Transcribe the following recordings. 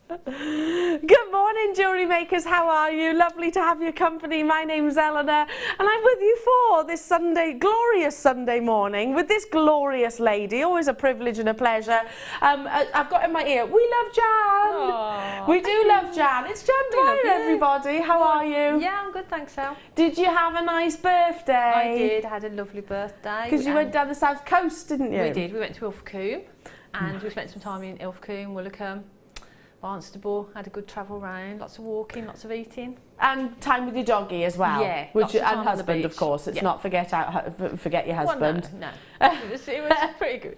Good morning, jewellery makers. How are you? Lovely to have your company. My name's Eleanor, and I'm with you for this Sunday, glorious Sunday morning with this glorious lady. Always a privilege and a pleasure. I've got in my ear, we love Jan. Aww, we do love Jan. It's Jan Dwyer, everybody. How are you? Yeah, I'm good, thanks, Elle. Did you have a nice birthday? I did. I had a lovely birthday. Because you went down the south coast, didn't you? We did. We went to Ilfracombe, and we spent some time in Ilfracombe, Willicombe, Barnstable. Had a good travel round, lots of walking, lots of eating. And time with your doggy as well. Yeah, and husband, of course. It's not forget your husband. Well, no. It was pretty good.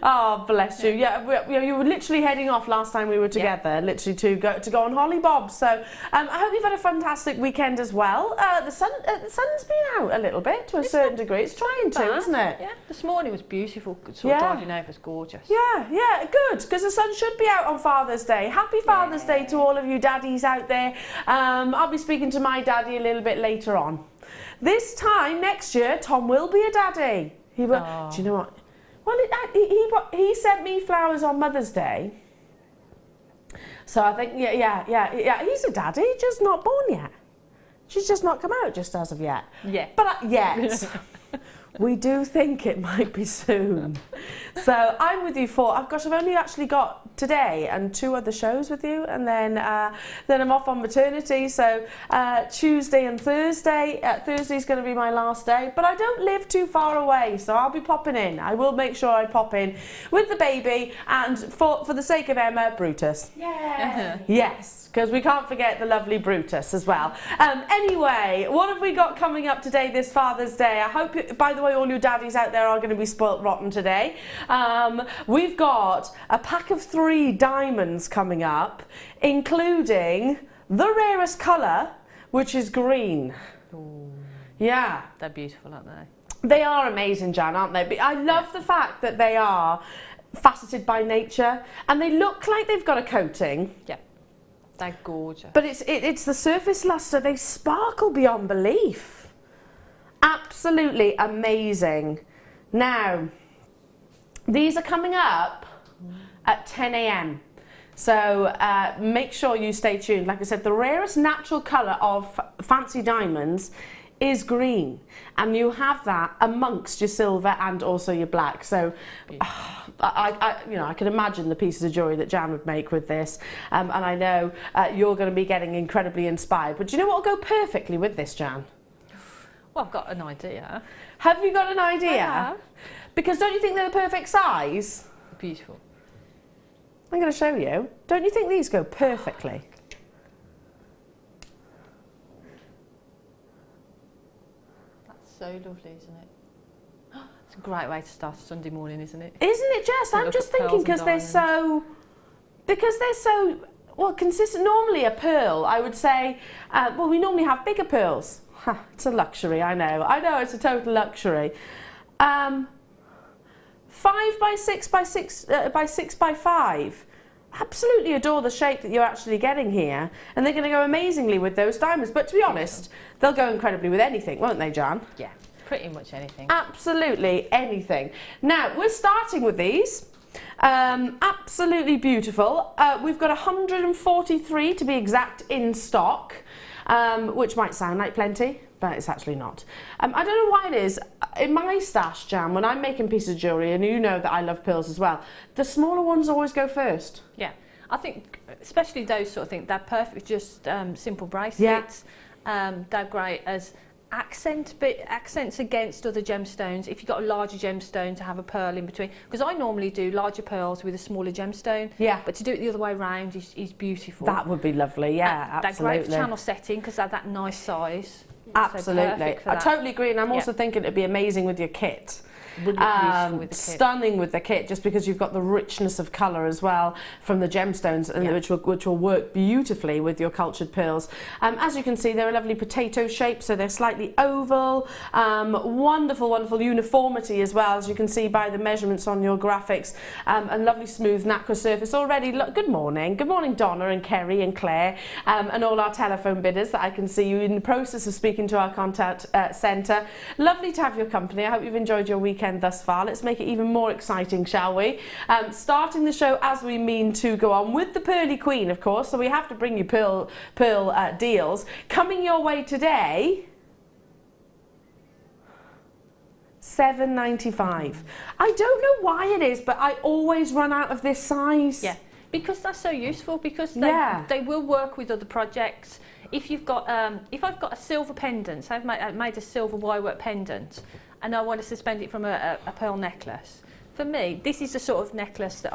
Oh, bless you. Yeah, you were literally heading off last time we were together, literally to go on Holly Bob. So I hope you've had a fantastic weekend as well. The sun's been out a little bit to a certain degree. It's trying to, isn't it? Yeah. This morning was beautiful. Sort of driving over, it's gorgeous. Yeah, good. Because the sun should be out on Father's Day. Happy Father's Day to all of you daddies out there. I'll be speaking to my daddy a little bit later on. This time next year, Tom will be a daddy. He will. Oh. Do you know what? Well, he sent me flowers on Mother's Day. So I think, yeah, he's a daddy, just not born yet. She's just not come out just as of yet. Yeah. But yet. We do think it might be soon. So I'm with you for, I've only actually got today and 2 other shows with you, and then I'm off on maternity. So Tuesday and Thursday. Thursday's going to be my last day, but I don't live too far away, so I'll be popping in. I will make sure I pop in with the baby, and for the sake of Emma, Brutus. Yeah. Yes, because we can't forget the lovely Brutus as well. Anyway, what have we got coming up today, this Father's Day? I hope, by the way, all you daddies out there are going to be spoilt rotten today. We've got a pack of 3 diamonds coming up, including the rarest colour, which is green. Ooh. Yeah. They're beautiful, aren't they? They are amazing, Jan, aren't they? But I love the fact that they are faceted by nature, and they look like they've got a coating. Yeah. They're gorgeous. But it's the surface luster. They sparkle beyond belief. Absolutely amazing. Now, these are coming up at 10 a.m. So make sure you stay tuned. Like I said, the rarest natural colour of fancy diamonds is green, and you have that amongst your silver and also your black. So I can imagine the pieces of jewellery that Jan would make with this, and I know you're going to be getting incredibly inspired. But do you know what will go perfectly with this, Jan? Well, I've got an idea. Have you got an idea? I have. Because don't you think they're the perfect size? Beautiful. I'm going to show you. Don't you think these go perfectly? So lovely, isn't it? It's a great way to start a Sunday morning, isn't it? Isn't it just? I'm just thinking because they're so well consistent. Normally a pearl, I would say, well, we normally have bigger pearls. It's a luxury, I know it's a total luxury. 5 by 6 by 6 by 6 by 5. Absolutely adore the shape that you're actually getting here, and they're going to go amazingly with those diamonds. But to be honest, they'll go incredibly with anything, won't they, Jan? Yeah, pretty much anything. Absolutely anything. Now, we're starting with these. Absolutely beautiful. We've got 143 to be exact in stock, which might sound like plenty, but it's actually not. I don't know why it is. In my stash, Jan, when I'm making pieces of jewellery, and you know that I love pearls as well, the smaller ones always go first. Yeah, I think especially those sort of things, they're perfect, just simple bracelets. Yeah. They're great as accents against other gemstones. If you've got a larger gemstone, to have a pearl in between, because I normally do larger pearls with a smaller gemstone. Yeah. But to do it the other way around is beautiful. That would be lovely. Yeah, absolutely. They're great for channel setting because they're that nice size. Absolutely, So I totally agree, and I'm also thinking it'd be amazing with your kit. Would look beautiful with the kit. Stunning with the kit, just because you've got the richness of colour as well from the gemstones, and which will work beautifully with your cultured pearls. As you can see, they're a lovely potato shape, so they're slightly oval. Wonderful, wonderful uniformity as well, as you can see by the measurements on your graphics. And lovely smooth nacre surface already. Good morning Donna and Kerry and Claire, and all our telephone bidders that I can see you in the process of speaking to our contact centre. Lovely to have your company. I hope you've enjoyed your weekend weekend thus far. Let's make it even more exciting, shall we? Starting the show as we mean to go on with the Pearly Queen, of course, so we have to bring you pearl deals. Coming your way today, $7.95. I don't know why it is, but I always run out of this size. Yeah, because they're so useful, because they will work with other projects. If you've got, if I've got a silver pendant, so I've made a silver wirework pendant, and I want to suspend it from a pearl necklace. For me, this is the sort of necklace that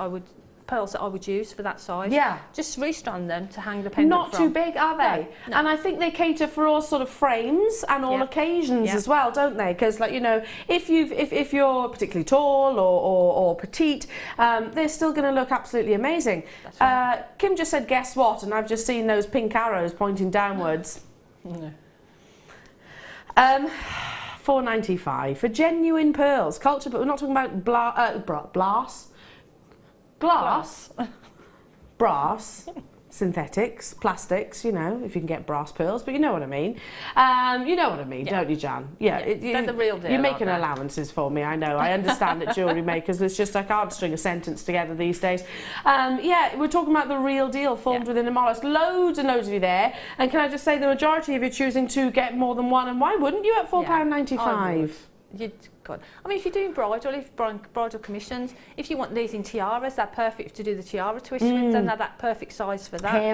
pearls that I would use for that size. Yeah. Just restrand them to hang the pendant Not from. too big, are they? No. And I think they cater for all sort of frames and all occasions as well, don't they? Because, like, you know, if you're particularly tall or petite, they're still going to look absolutely amazing. That's right. Kim just said, guess what? And I've just seen those pink arrows pointing downwards. No. $4.95 for genuine pearls, culture, but we're not talking about brass, synthetics, plastics, you know, if you can get brass pearls, but you know what I mean. You know what I mean, don't you, Jan? Yeah, they're the real deal. You're making allowances for me, I know. I understand that jewellery makers, it's just I can't string a sentence together these days. Yeah, we're talking about the real deal, formed within a mollusk. Loads and loads of you there. And can I just say the majority of you choosing to get more than one, and why wouldn't you at £4.95? God. I mean, if you're doing bridal commissions, if you want these in tiaras, they're perfect to do the tiara twist with, and they're that perfect size for that. Hair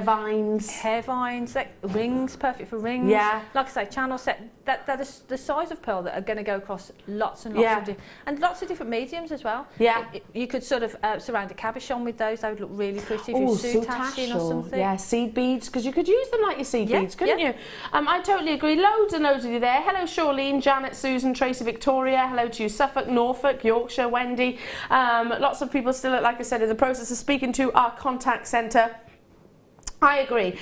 vines, rings, perfect for rings. Yeah. Like I say, channel set, they're the size of pearl that are going to go across lots and lots of lots of different mediums as well. Yeah. You could sort of surround a cabochon with those. They would look really pretty if you soutashing or something. Yeah, seed beads, because you could use them like your seed beads, couldn't you? I totally agree. Loads and loads of you there. Hello, Charlene, Janet, Susan, Tracy, Victoria. Hello to you, Suffolk, Norfolk, Yorkshire, Wendy. Lots of people still, like I said, in the process of speaking to our contact centre. I agree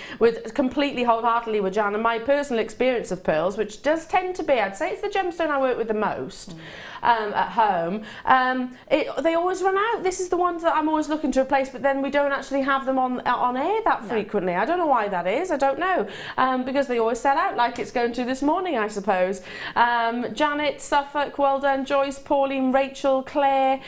completely wholeheartedly with Jan, and my personal experience of pearls, which does tend to be, I'd say it's the gemstone I work with the most at home. They always run out. This is the ones that I'm always looking to replace, but then we don't actually have them on air that frequently. I don't know why that is. I don't know. Because they always sell out, like it's going to this morning, I suppose. Janet, Suffolk, well done. Joyce, Pauline, Rachel, Claire,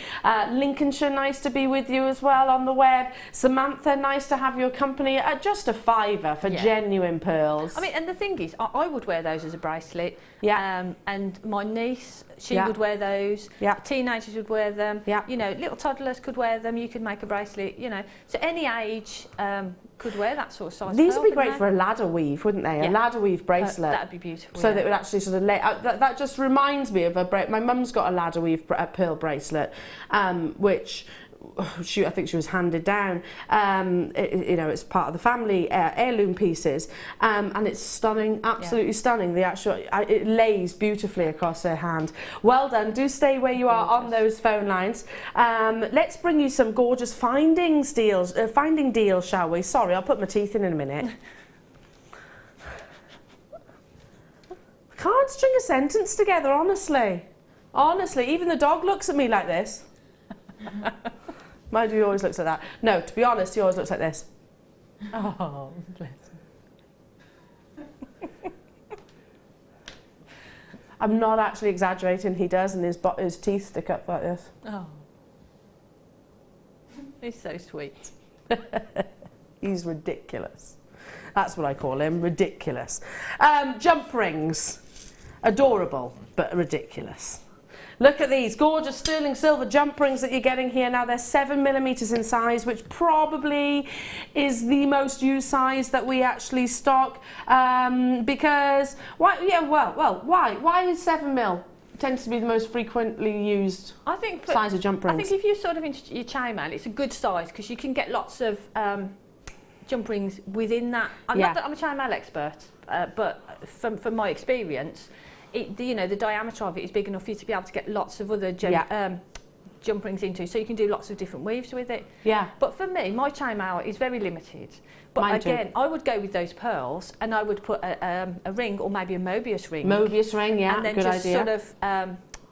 Lincolnshire, nice to be with you as well on the web. Samantha, nice to have your company. Just a £5 for genuine pearls. I mean, and the thing is, I would wear those as a bracelet. Yeah. And my niece, she would wear those. Yeah. Teenagers would wear them. Yeah. You know, little toddlers could wear them. You could make a bracelet. You know, so any age could wear that sort of size. These would be great for a ladder weave, wouldn't they? Yeah. A ladder weave bracelet. That'd be beautiful. So that would actually sort of lay. That just reminds me of my mum's got a ladder weave pearl bracelet, which. I think she was handed down. You know, it's part of the family heirloom pieces, and it's stunning, absolutely stunning. The actual it lays beautifully across her hand. Well done. Do stay where you are on those phone lines. Let's bring you some gorgeous finding deals, shall we? Sorry, I'll put my teeth in a minute. I can't string a sentence together, honestly. Honestly, even the dog looks at me like this. Mind you, he always looks like that. No, to be honest, he always looks like this. Oh, bless him. I'm not actually exaggerating, he does, and his teeth stick up like this. Oh. He's so sweet. He's ridiculous. That's what I call him, ridiculous. Jump rings. Adorable, but ridiculous. Look at these gorgeous sterling silver jump rings that you're getting here. Now they're 7mm in size, which probably is the most used size that we actually stock. Because why? Yeah, well, why? Why is 7mm tends to be the most frequently used size of jump rings? I think if you're sort of into your chainmail, it's a good size because you can get lots of jump rings within that. I'm not that I'm a chainmail expert, but from my experience. The diameter of it is big enough for you to be able to get lots of other jump rings into, so you can do lots of different weaves with it. Yeah. But for me, my chainmail is very limited. But mine again, too. I would go with those pearls, and I would put a ring or maybe a Mobius ring. Mobius ring, yeah, and then good just idea. sort of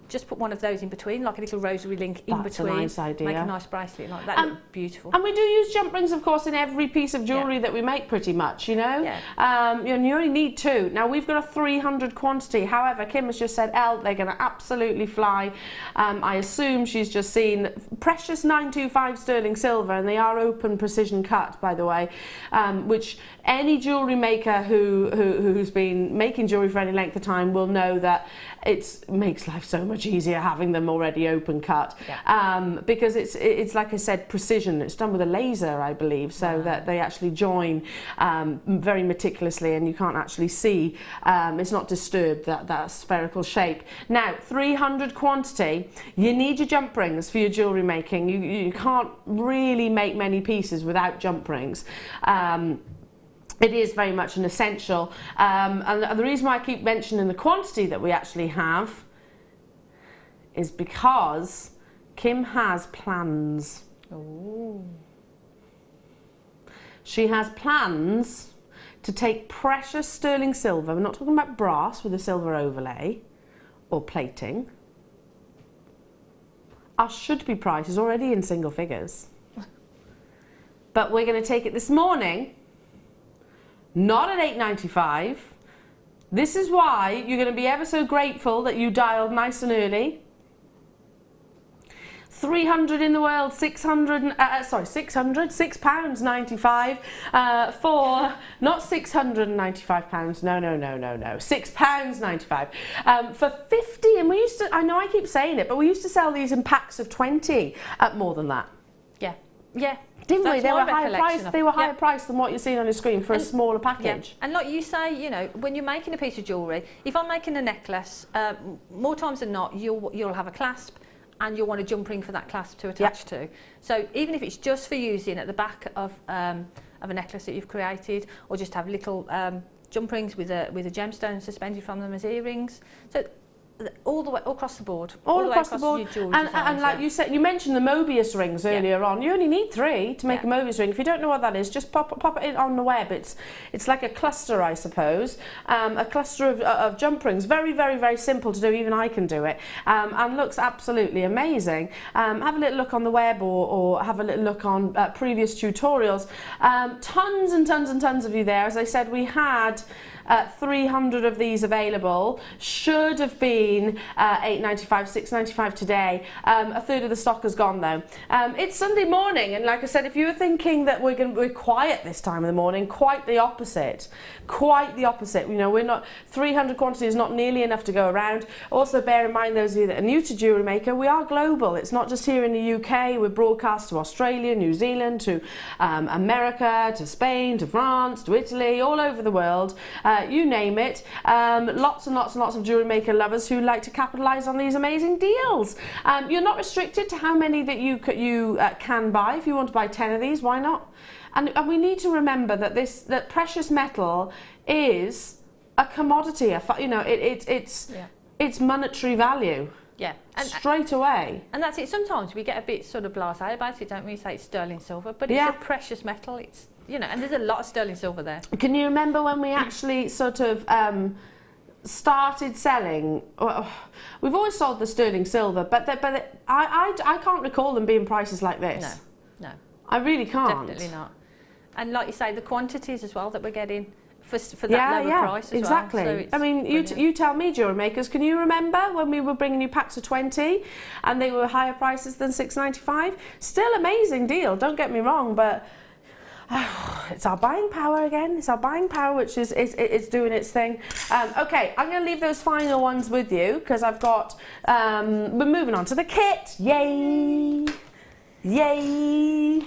just put one of those in between, like a little rosary link in between. That's a nice idea. Make a nice bracelet like that. Look beautiful. And we do use jump rings, of course, in every piece of jewellery that we make, pretty much, you know. Yeah. You only need 2. Now, we've got a 300 quantity. However, Kim has just said, Elle, they're going to absolutely fly. I assume she's just seen precious 925 sterling silver, and they are open precision cut, by the way, which any jewellery maker who's been making jewellery for any length of time will know that it makes life so much easier having them already open cut, because it's like I said, precision. It's done with a laser, I believe, so that they actually join very meticulously, and you can't actually see. It's not disturbed, that spherical shape. Now, 300 quantity. You need your jump rings for your jewellery making. You can't really make many pieces without jump rings. It is very much an essential, and the reason why I keep mentioning the quantity that we actually have is because Kim has plans. Ooh. She has plans to take precious sterling silver. We're not talking about brass with a silver overlay or plating. Our should-be price is already in single figures. But we're going to take it this morning, not at $8.95. This is why you're going to be ever so grateful that you dialed nice and early. 300 in the world, £6.95 for, not £695, no, £6.95 for 50. And we used to, I know I keep saying it, but we used to sell these in packs of 20 at more than that. Yeah. Didn't we? They were higher priced. They were higher Yeah. priced than what you're seeing on your screen for a smaller package. Yeah. And like you say, you know, when you're making a piece of jewellery, if I'm making a necklace, more times than not, you'll have a clasp, and you'll want a jump ring for that clasp to attach to. So even if it's just for using at the back of a necklace that you've created, or just have little jump rings with a gemstone suspended from them as earrings. So all the way, all across the board. All across the board. And like you said, you mentioned the Mobius rings earlier on. You only need 3 to make a Mobius ring. If you don't know what that is, just pop it in on the web. It's like a cluster, I suppose. A cluster of jump rings. Very, very, very simple to do. Even I can do it. And looks absolutely amazing. Have a little look on the web, or have a little look on previous tutorials. Tons and tons and tons of you there. As I said, we had 300 of these available. Should have been $8.95, $6.95 today. A third of the stock has gone though. It's Sunday morning, and like I said, if you were thinking that we're quiet this time of the morning, quite the opposite. Quite the opposite. You know, we're not, 300 quantity is not nearly enough to go around. Also, bear in mind, those of you that are new to Jewellery Maker, we are global. It's not just here in the UK. We're broadcast to Australia, New Zealand, to America, to Spain, to France, to Italy, all over the world. You name it. Lots and lots and lots of Jewellery Maker lovers who like to capitalise on these amazing deals. You're not restricted to how many that you can buy. If you want to buy 10 of these, why not? And we need to remember that that precious metal is a commodity. You know, it's monetary value. Yeah, and straight away. And that's it. Sometimes we get a bit sort of blasé about it, don't we? Say it's sterling silver, but it's a precious metal. It's, you know, and there's a lot of sterling silver there. Can you remember when we actually sort of started selling? We've always sold the sterling silver, but I can't recall them being prices like this. No, I really can't. Definitely not. And like you say, the quantities as well that we're getting for that lower price as exactly. well. So I mean, you tell me, Jewellery Makers, can you remember when we were bringing you packs of 20 and they were higher prices than $6.95? Still amazing deal, don't get me wrong, but it's our buying power again. It's our buying power which is doing its thing. Okay, I'm going to leave those final ones with you because I've got, we're moving on to the kit. Yay! Yay!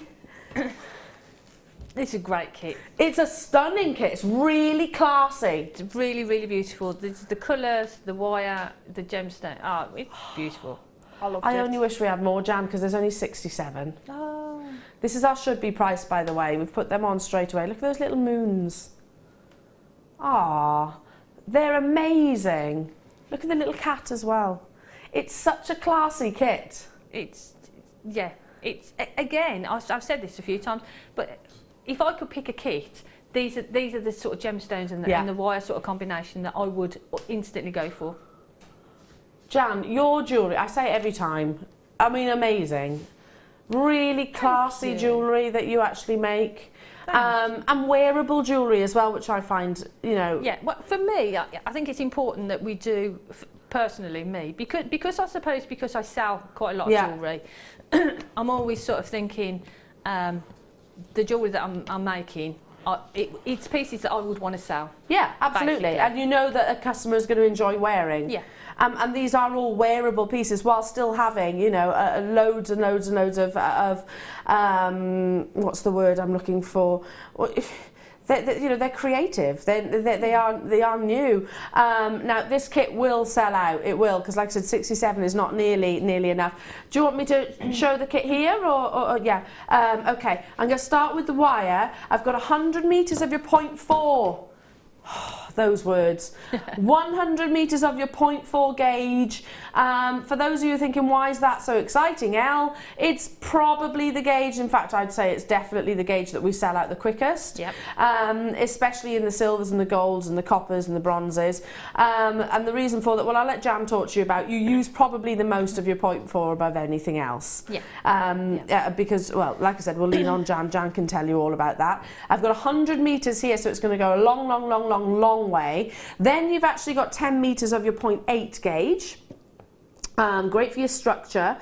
It's a great kit. It's a stunning kit. It's really classy. It's really, really beautiful. The colours, the wire, the gemstone. Oh, it's beautiful. I only wish we had more, Jan, because there's only 67. Oh. This is our should-be price, by the way. We've put them on straight away. Look at those little moons. Ah, they're amazing. Look at the little cat as well. It's such a classy kit. It's again, I've said this a few times, but if I could pick a kit, these are the sort of gemstones and the wire sort of combination that I would instantly go for. Jan, your jewellery, I say it every time, I mean, amazing. Really classy jewellery that you actually make. And wearable jewellery as well, which I find, you know... Yeah, well, for me, I think it's important that we do, personally, me, because I suppose because I sell quite a lot of jewellery, I'm always sort of thinking the jewellery that I'm making, it's pieces that I would want to sell. Yeah, absolutely. Basically. And you know that a customer is going to enjoy wearing. Yeah. And these are all wearable pieces while still having, you know, loads and loads and loads of what's the word I'm looking for? You know, they're creative. They are new. Now this kit will sell out. It will, because like I said, 67 is not nearly enough. Do you want me to show the kit here, or yeah? Okay, I'm going to start with the wire. I've got 100 meters of your 0.4. Those words. 100 meters of your 0.4 gauge. For those of you thinking, why is that so exciting, Elle? It's probably the gauge, in fact I'd say it's definitely the gauge that we sell out the quickest. Yep. Especially in the silvers and the golds and the coppers and the bronzes. And the reason for that, well, I'll let Jan talk to you about, you use probably the most of your 0.4 above anything else. Yeah. Because, well, like I said, we'll lean on Jan. Jan can tell you all about that. I've got 100 meters here, so it's going to go a long way. Then you've actually got 10 meters of your 0.8 gauge. Great for your structure,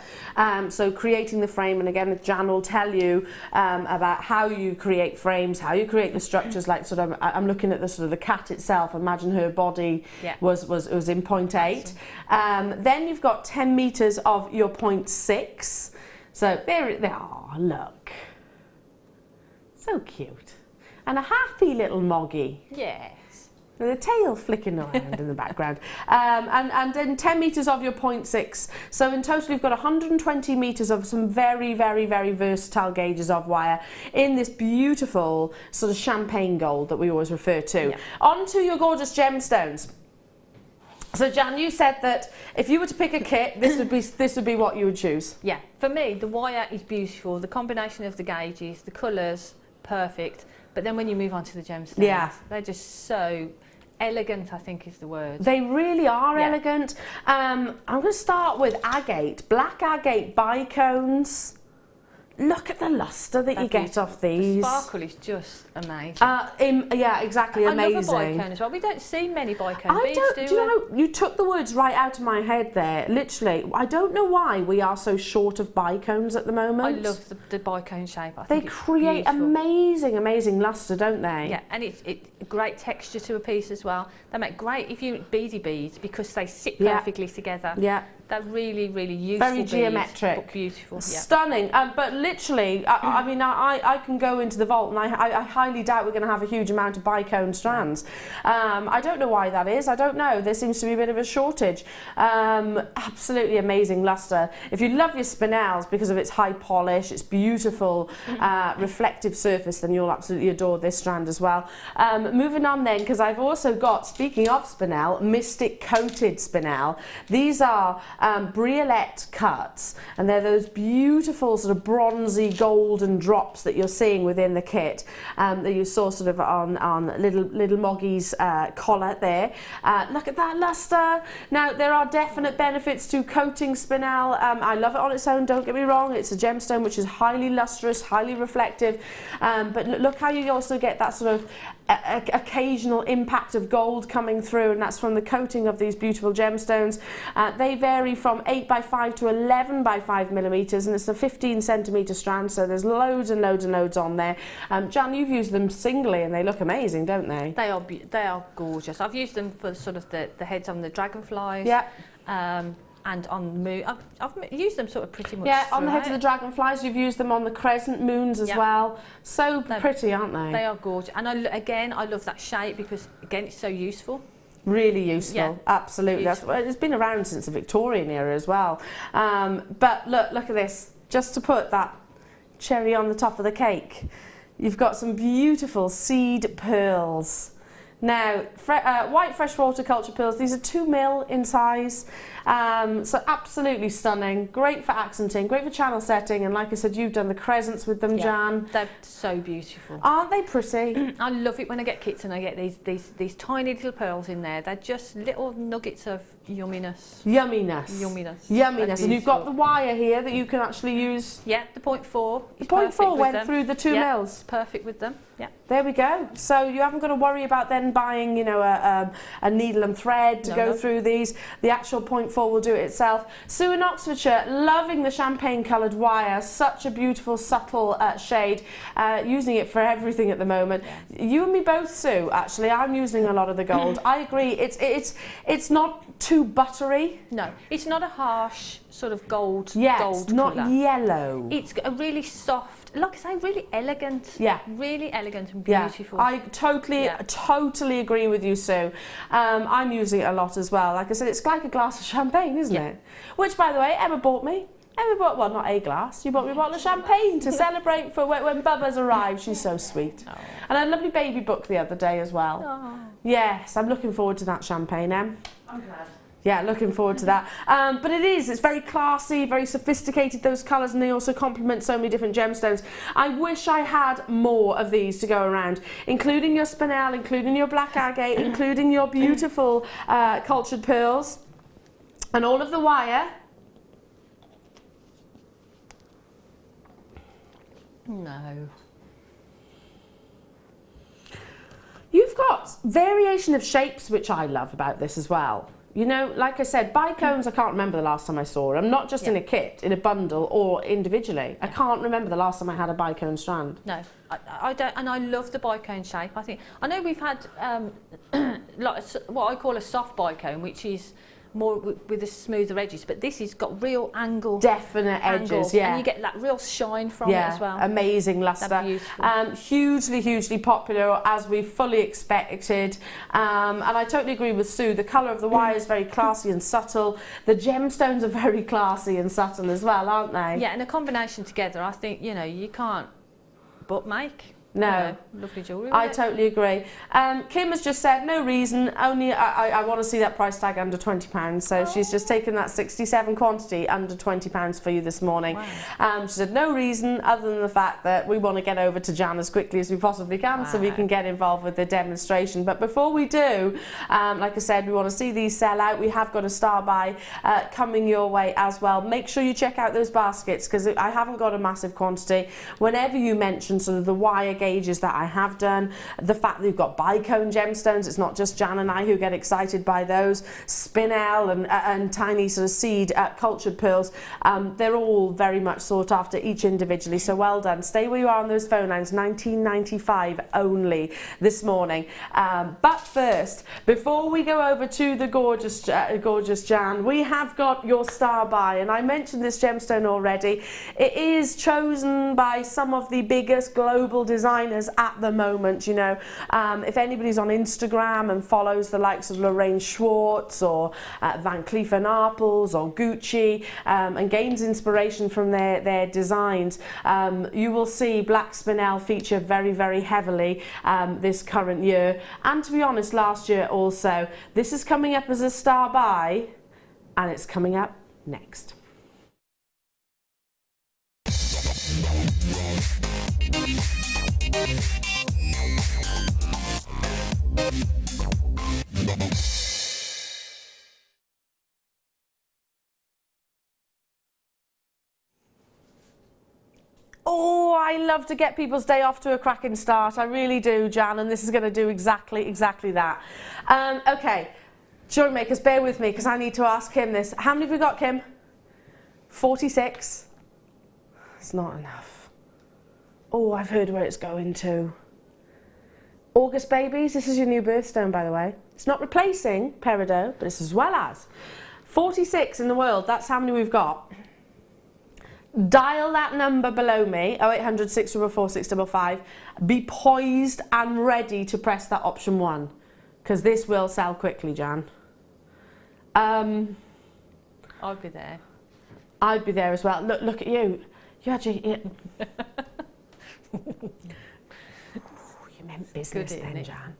so creating the frame, and again Jan will tell you about how you create frames, how you create the structures, like sort of, I'm looking at the sort of the cat itself, imagine her body was in 0.8. Then you've got 10 meters of your 0.6, so there they are, look, so cute, and a happy little moggy. Yeah. With a tail flicking around in the background. And then 10 metres of your 0.6. So in total you've got 120 metres of some very versatile gauges of wire in this beautiful sort of champagne gold that we always refer to. Yeah. On to your gorgeous gemstones. So Jan, you said that if you were to pick a kit, this would be what you would choose. Yeah, for me the wire is beautiful, the combination of the gauges, the colours, perfect. But then when you move on to the gemstones, they're just so elegant, I think is the word. They really are elegant. I'm going to start with agate, black agate bicones. Look at the lustre that you get off these. The sparkle is just amazing. Yeah, exactly, amazing. I love a bicone as well. We don't see many bicone beads, do we? Do you know, you took the words right out of my head there, literally. I don't know why we are so short of bicones at the moment. I love the bicone shape. They create amazing lustre, don't they? Yeah, and it's great texture to a piece as well. They make great, if you beady beads, because they sit perfectly together. Yeah. They're really useful. Very geometric. Beads, but beautiful. Stunning. But literally, I mean, I can go into the vault and I highly doubt we're going to have a huge amount of bicone strands. I don't know why that is. I don't know. There seems to be a bit of a shortage. Absolutely amazing lustre. If you love your spinels because of its high polish, its beautiful reflective surface, then you'll absolutely adore this strand as well. Moving on then, because I've also got, speaking of spinel, Mystic Coated Spinel. These are briolette cuts, and they're those beautiful sort of bronzy golden drops that you're seeing within the kit that you saw sort of on little Moggy's collar there. Look at that lustre. Now there are definite benefits to coating spinel. I love it on its own, don't get me wrong. It's a gemstone which is highly lustrous, highly reflective, but look how you also get that sort of occasional impact of gold coming through, and that's from the coating of these beautiful gemstones. They vary from 8x5 to 11x5 millimeters, and it's a 15 centimeter strand, so there's loads and loads on there. Jan, you've used them singly and they look amazing, don't they? They are gorgeous. I've used them for sort of the heads on the dragonflies. Yeah. And on the moon, I've used them sort of pretty much. Yeah, on the heads of the dragonflies, you've used them on the crescent moons as well. So pretty, aren't they? They are gorgeous, and I love that shape because again it's so useful. Really useful, absolutely. It's been around since the Victorian era as well. But look at this. Just to put that cherry on the top of the cake, you've got some beautiful seed pearls. Now, white freshwater culture pearls, these are 2mm in size, so absolutely stunning, great for accenting, great for channel setting, and like I said, you've done the crescents with them, Jan. They're so beautiful. Aren't they pretty? I love it when I get kits and I get these tiny little pearls in there. They're just little nuggets of yumminess. Yumminess. Yumminess. Yumminess. And you've got the wire here that you can actually use. Yeah, the 0.4. The 0.4 went through the 2 mils. Perfect with them. Yeah. There we go. So you haven't got to worry about then buying, you know, a needle and thread to go through these. The actual 0.4 will do it itself. Sue in Oxfordshire, loving the champagne coloured wire. Such a beautiful, subtle shade. Using it for everything at the moment. Yeah. You and me both, Sue. Actually, I'm using a lot of the gold. I agree. It's not too buttery. No, it's not a harsh sort of gold. Yes, gold not colour. Yellow. It's a really soft, like I say, really elegant. Yeah. Really elegant and beautiful. Yeah, I totally agree with you, Sue. I'm using it a lot as well. Like I said, it's like a glass of champagne, isn't it? Which, by the way, Emma bought me. Emma bought, well, not a glass, you bought me a bottle of champagne to celebrate for when Bubba's arrived. She's so sweet. Oh. And a lovely baby book the other day as well. Oh. Yes, I'm looking forward to that champagne, Em. I'm glad. Yeah, looking forward to that. But it's very classy, very sophisticated, those colours, and they also complement so many different gemstones. I wish I had more of these to go around, including your spinel, including your black agate, including your beautiful cultured pearls, and all of the wire. No. You've got variation of shapes, which I love about this as well. You know, like I said, bicones, I can't remember the last time I saw them. Not just in a kit, in a bundle, or individually. I can't remember the last time I had a bicone strand. No, I don't, and I love the bicone shape. I know we've had like what I call a soft bicone, which is more with the smoother edges, but this has got real angle. Definite edges, yeah. And you get that real shine from it as well. Amazing lustre. Hugely popular, as we fully expected. And I totally agree with Sue. The colour of the wire is very classy and subtle. The gemstones are very classy and subtle as well, aren't they? Yeah, and a combination together, I think, you know, you can't but make. No. Lovely jewellery. I totally agree. Kim has just said, no reason, only I want to see that price tag under £20. So she's just taken that 67 quantity under £20 for you this morning. Wow. She said, no reason other than the fact that we want to get over to Jan as quickly as we possibly can so we can get involved with the demonstration. But before we do, like I said, we want to see these sell out. We have got a star buy coming your way as well. Make sure you check out those baskets because I haven't got a massive quantity. Whenever you mention sort of the wire gauges that I have done, the fact that you've got bicone gemstones, it's not just Jan and I who get excited by those, spinel and tiny sort of seed cultured pearls, they're all very much sought after each individually, so well done. Stay where you are on those phone lines, £19.95 only this morning. But first, before we go over to the gorgeous Jan, we have got your star buy, and I mentioned this gemstone already. It is chosen by some of the biggest global designers at the moment, you know. If anybody's on Instagram and follows the likes of Lorraine Schwartz or Van Cleef & Arpels or Gucci and gains inspiration from their designs, you will see black spinel feature very, very heavily this current year, and to be honest, last year also. This is coming up as a star buy, and it's coming up next. Oh, I love to get people's day off to a cracking start. I really do, Jan, and this is going to do exactly that. Okay, jewellery makers, bear with me because I need to ask Kim this. How many have we got, Kim? 46? It's not enough. Oh, I've heard where it's going to. August babies, this is your new birthstone, by the way. It's not replacing Peridot, but it's as well as. 46 in the world, that's how many we've got. Dial that number below me, 0800 644 655. Be poised and ready to press that option 1, because this will sell quickly, Jan. I'll be there. I'd be there as well. Look at you. You actually... You meant business then, Jan.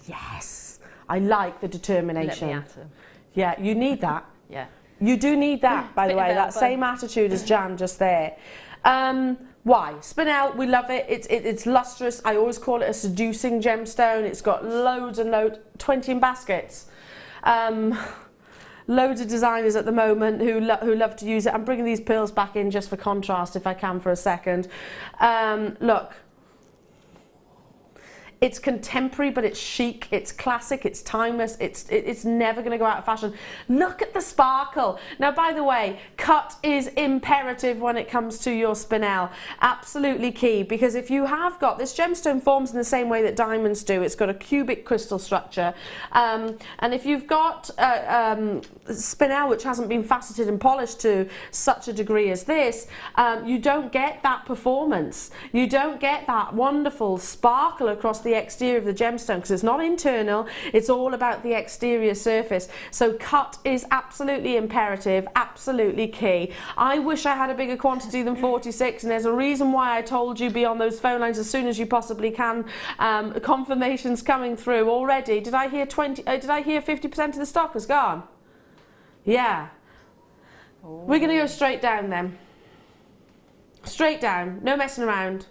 Yes. I like the determination. Let me at 'em. Yeah, you need that. Yeah. You do need that, by the way, that same attitude as Jan just there. Why? Spinel, we love it. It's lustrous. I always call it a seducing gemstone. It's got loads and loads, 20 in baskets. loads of designers at the moment who love to use it. I'm bringing these pearls back in just for contrast if I can for a second. Look. It's contemporary, but it's chic, it's classic, it's timeless, it's never going to go out of fashion. Look at the sparkle. Now, by the way, cut is imperative when it comes to your spinel. Absolutely key, because if you have got, this gemstone forms in the same way that diamonds do. It's got a cubic crystal structure. And if you've got spinel which hasn't been faceted and polished to such a degree as this, you don't get that performance. You don't get that wonderful sparkle across the exterior of the gemstone, because it's not internal, it's all about the exterior surface. So cut is absolutely imperative, absolutely key. I wish I had a bigger quantity than 46, and there's a reason why I told you be on those phone lines as soon as you possibly can. Confirmations coming through already. Did I hear 50% of the stock has gone? Yeah. Oh. We're going to go straight down then. Straight down, no messing around.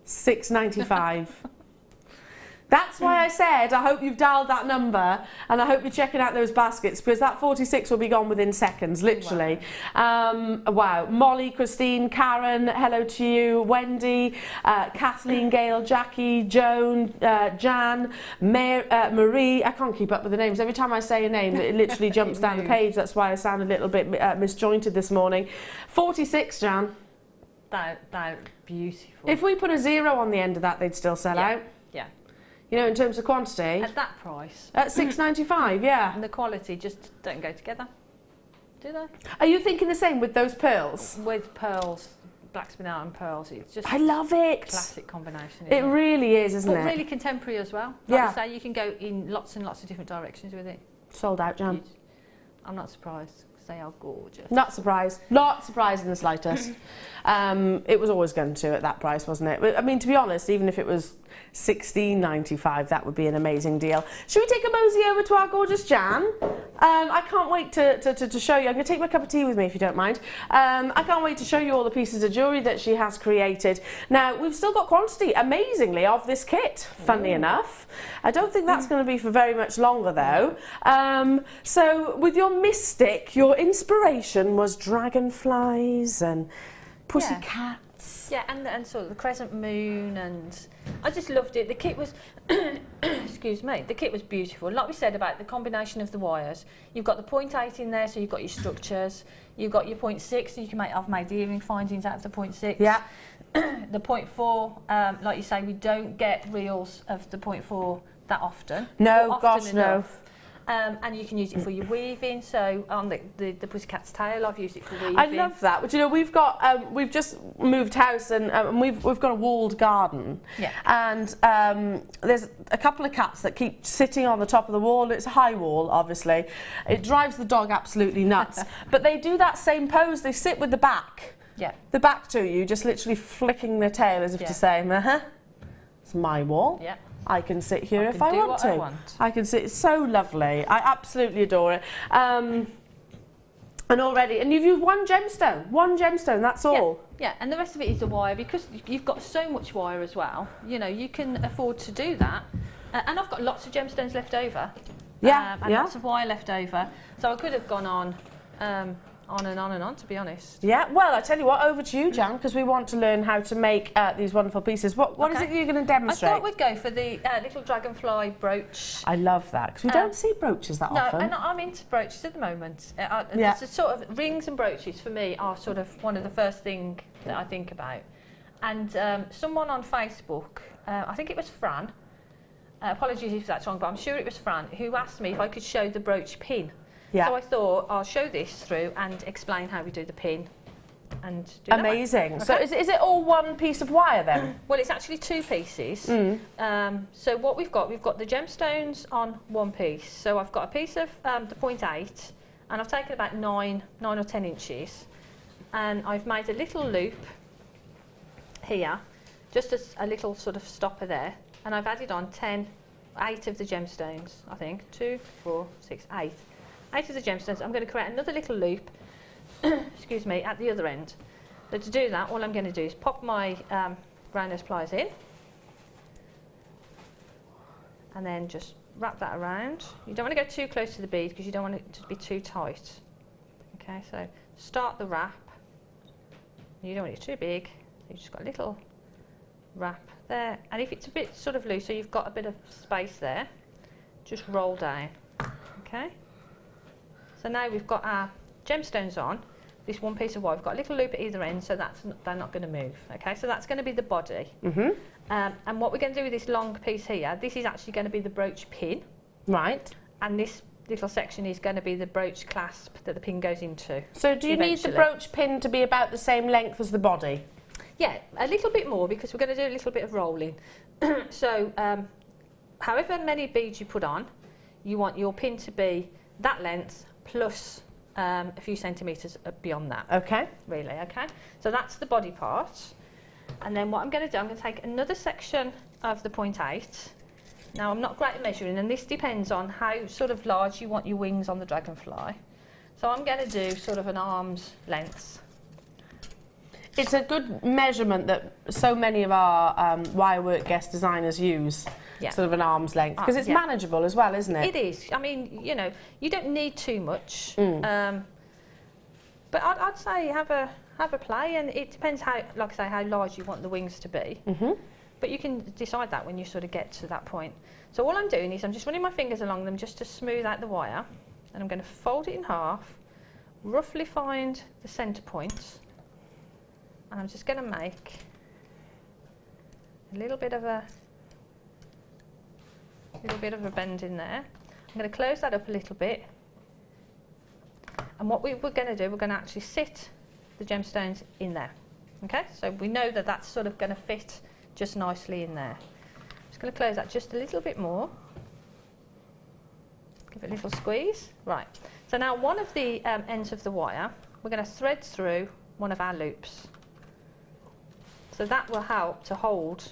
$6.95. That's why I said I hope you've dialed that number, and I hope you're checking out those baskets, because that 46 will be gone within seconds, literally. Wow. Wow. Molly, Christine, Karen, hello to you, Wendy, Kathleen, Gail, Jackie, Joan, Jan, Marie. I can't keep up with the names. Every time I say a name, it literally jumps down the page. That's why I sound a little bit misjointed this morning. 46, Jan. They're beautiful. If we put a 0 on the end of that, they'd still sell out. Yeah. You know, in terms of quantity. At that price. At $6.95, yeah. And the quality just don't go together, do they? Are you thinking the same with those pearls? With pearls, black spinel and pearls, it's just. I love it. Classic combination. It really is, isn't it? But really contemporary as well. Like I say, you can go in lots and lots of different directions with it. Sold out, Jan. I'm not surprised. They are gorgeous. Not surprised. Not surprised in the slightest. It was always going to at that price, wasn't it? I mean, to be honest, even if it was $16.95, that would be an amazing deal. Should we take a mosey over to our gorgeous Jan? I can't wait to show you. I'm going to take my cup of tea with me if you don't mind. I can't wait to show you all the pieces of jewellery that she has created. Now, we've still got quantity, amazingly, of this kit, funnily enough. I don't think that's going to be for very much longer, though. So, with your mystic, your inspiration was dragonflies and pussycats. Yeah, and sort of the crescent moon, and I just loved it. The kit was, excuse me, the kit was beautiful. Like we said about the combination of the wires, you've got the 0.8 in there, so you've got your structures. You've got your 0.6, so you can make. I've made the earring findings out of the 0.6. Yeah. The 0.4, like you say, we don't get reels of the 0.4 that often. No, often gosh, enough. And you can use it for your weaving. So on the pussycat's tail, I've used it for weaving. I love that. But you know, we've got we've just moved house, and we've got a walled garden. Yeah. And there's a couple of cats that keep sitting on the top of the wall. It's a high wall, obviously. It drives the dog absolutely nuts. But they do that same pose. They sit with the back. Yeah. The back to you, just literally flicking their tail as if to say, it's my wall. Yeah. I can sit here if I want to. I can sit. It's so lovely. I absolutely adore it. And you've used one gemstone. That's all. Yeah, and the rest of it is the wire, because you've got so much wire as well. You know, you can afford to do that. And I've got lots of gemstones left over. And lots of wire left over. So I could have gone on and on, to be honest. Yeah, well, I tell you what, over to you, Jan, because we want to learn how to make these wonderful pieces. What is it you're going to demonstrate? I thought we'd go for the little dragonfly brooch. I love that, because we don't see brooches that often. No, and I'm into brooches at the moment. The sort of rings and brooches, for me, are sort of one of the first thing that I think about. And someone on Facebook, I think it was Fran, apologies if that's wrong, but I'm sure it was Fran, who asked me if I could show the brooch pin. Yeah. So I thought I'll show this through and explain how we do the pin. And do amazing. Okay. So is it all one piece of wire then? Well, it's actually two pieces. So what we've got the gemstones on one piece. So I've got a piece of the 0.8, and I've taken about 9 or 10 inches, and I've made a little loop here, just a little sort of stopper there, and I've added on 8 of the gemstones, I think, 2, 4, 6, 8. 8 of the gemstones. I'm going to create another little loop, excuse me, at the other end. So to do that, all I'm going to do is pop my round nose pliers in, and then just wrap that around. You don't want to go too close to the bead because you don't want it to be too tight. Okay, so start the wrap. You don't want it too big, so you've just got a little wrap there. And if it's a bit sort of loose, so you've got a bit of space there, just roll down. Okay, so now we've got our gemstones on. This one piece of wire, we've got a little loop at either end, so they're not going to move. Okay, so that's going to be the body. And what we're going to do with this long piece here, this is actually going to be the brooch pin. Right. And this little section is going to be the brooch clasp that the pin goes into. So do you need the brooch pin to be about the same length as the body? Yeah, a little bit more because we're going to do a little bit of rolling. So however many beads you put on, you want your pin to be that length plus a few centimetres beyond that. Okay. Really, okay? So that's the body part. And then what I'm going to do, I'm going to take another section of the 0.8. Now I'm not great at measuring, and this depends on how sort of large you want your wings on the dragonfly. So I'm going to do sort of an arm's length. It's a good measurement that so many of our wirework guest designers use. Yeah. Sort of an arm's length, because it's manageable as well, isn't it? It is. I mean, you know, you don't need too much, but I'd say have a play, and it depends how, like I say, how large you want the wings to be. But you can decide that when you sort of get to that point. So all I'm doing is I'm just running my fingers along them just to smooth out the wire, and I'm going to fold it in half, roughly find the centre point, and I'm just going to make a little bit of a bend in there. I'm going to close that up a little bit, and what we're going to do, we're going to actually sit the gemstones in there. Okay, so we know that that's sort of going to fit just nicely in there. Just going to close that just a little bit more. Give it a little squeeze. Right, so now one of the ends of the wire, we're going to thread through one of our loops. So that will help to hold,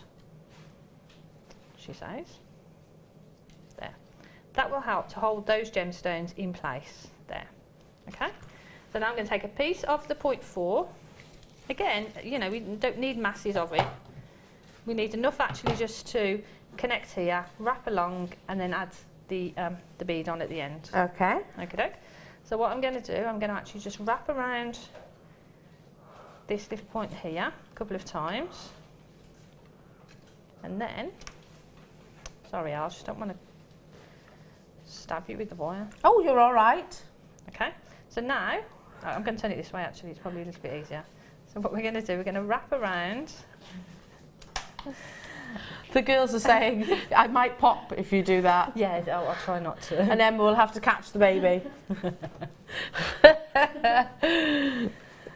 she says, there. That will help to hold those gemstones in place there. Okay, so now I'm going to take a piece of the 0.4. Again, you know, we don't need masses of it. We need enough actually just to connect here, wrap along, and then add the bead on at the end. Okay. Okay. So what I'm going to do, I'm going to actually just wrap around this little point here a couple of times, and then, sorry, I just don't want to stab you with the wire. Oh, you're all right. Okay. So now I'm going to turn it this way. Actually, it's probably a little bit easier. So what we're going to do, we're going to wrap around. The girls are saying, I might pop if you do that. Yeah, I'll try not to. And then we'll have to catch the baby.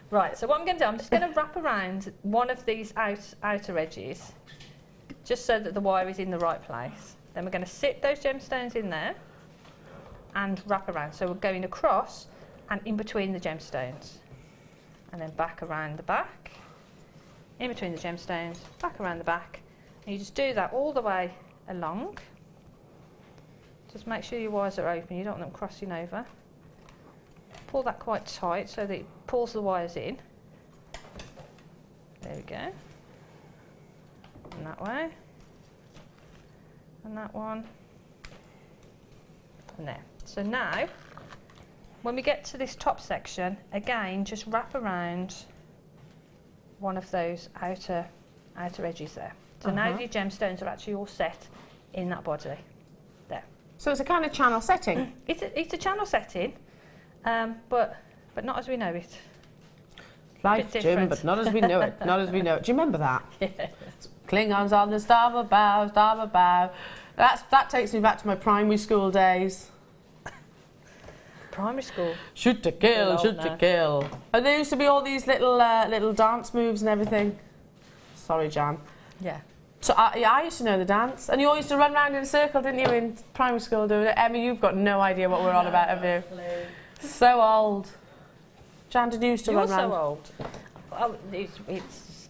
Right, so what I'm going to do, I'm just going to wrap around one of these outer edges, just so that the wire is in the right place. Then we're going to sit those gemstones in there and wrap around. So we're going across and in between the gemstones. And then back around the back, in between the gemstones, back around the back. And you just do that all the way along. Just make sure your wires are open, you don't want them crossing over. Pull that quite tight so that it pulls the wires in. There we go. And that way. And that one. And there. So now, when we get to this top section, again, just wrap around one of those outer edges there. So now your gemstones are actually all set in that body. There. So it's a kind of channel setting. It's a channel setting, but not as we know it. Life, Jim, but not as we know it. Not as we know it. Do you remember that? Yes. Klingons on the starboard bow, starboard bow. That takes me back to my primary school days. Primary school. Shoot to kill, shoot to kill. And there used to be all these little dance moves and everything. Sorry, Jan. Yeah. So I used to know the dance, and you all used to run around in a circle, didn't you, in primary school doing it? Emma, you've got no idea what we're on about, have you? So old. Jan, did you used to run around? You're so old. Oh, it's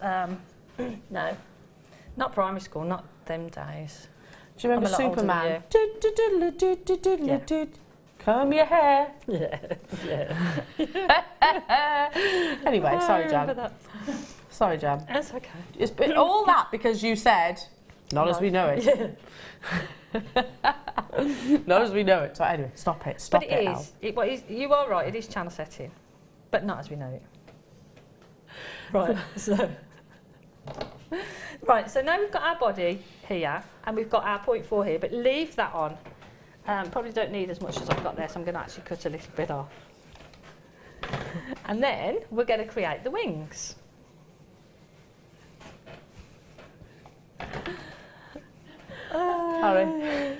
no, not primary school, not them days. Do you remember Superman? Comb your hair. Yeah. Anyway, sorry, Jan. Sorry, Jan. That's okay. It's been all that because you said, not as we know it. Not as we know it. So anyway, stop it. Stop but it, it is. You are right. It is channel setting, but not as we know it. Right. So now we've got our body here, and we've got our 0.4 here. But leave that on. Probably don't need as much as I've got there, so I'm going to actually cut a little bit off. And then we're going to create the wings. Sorry.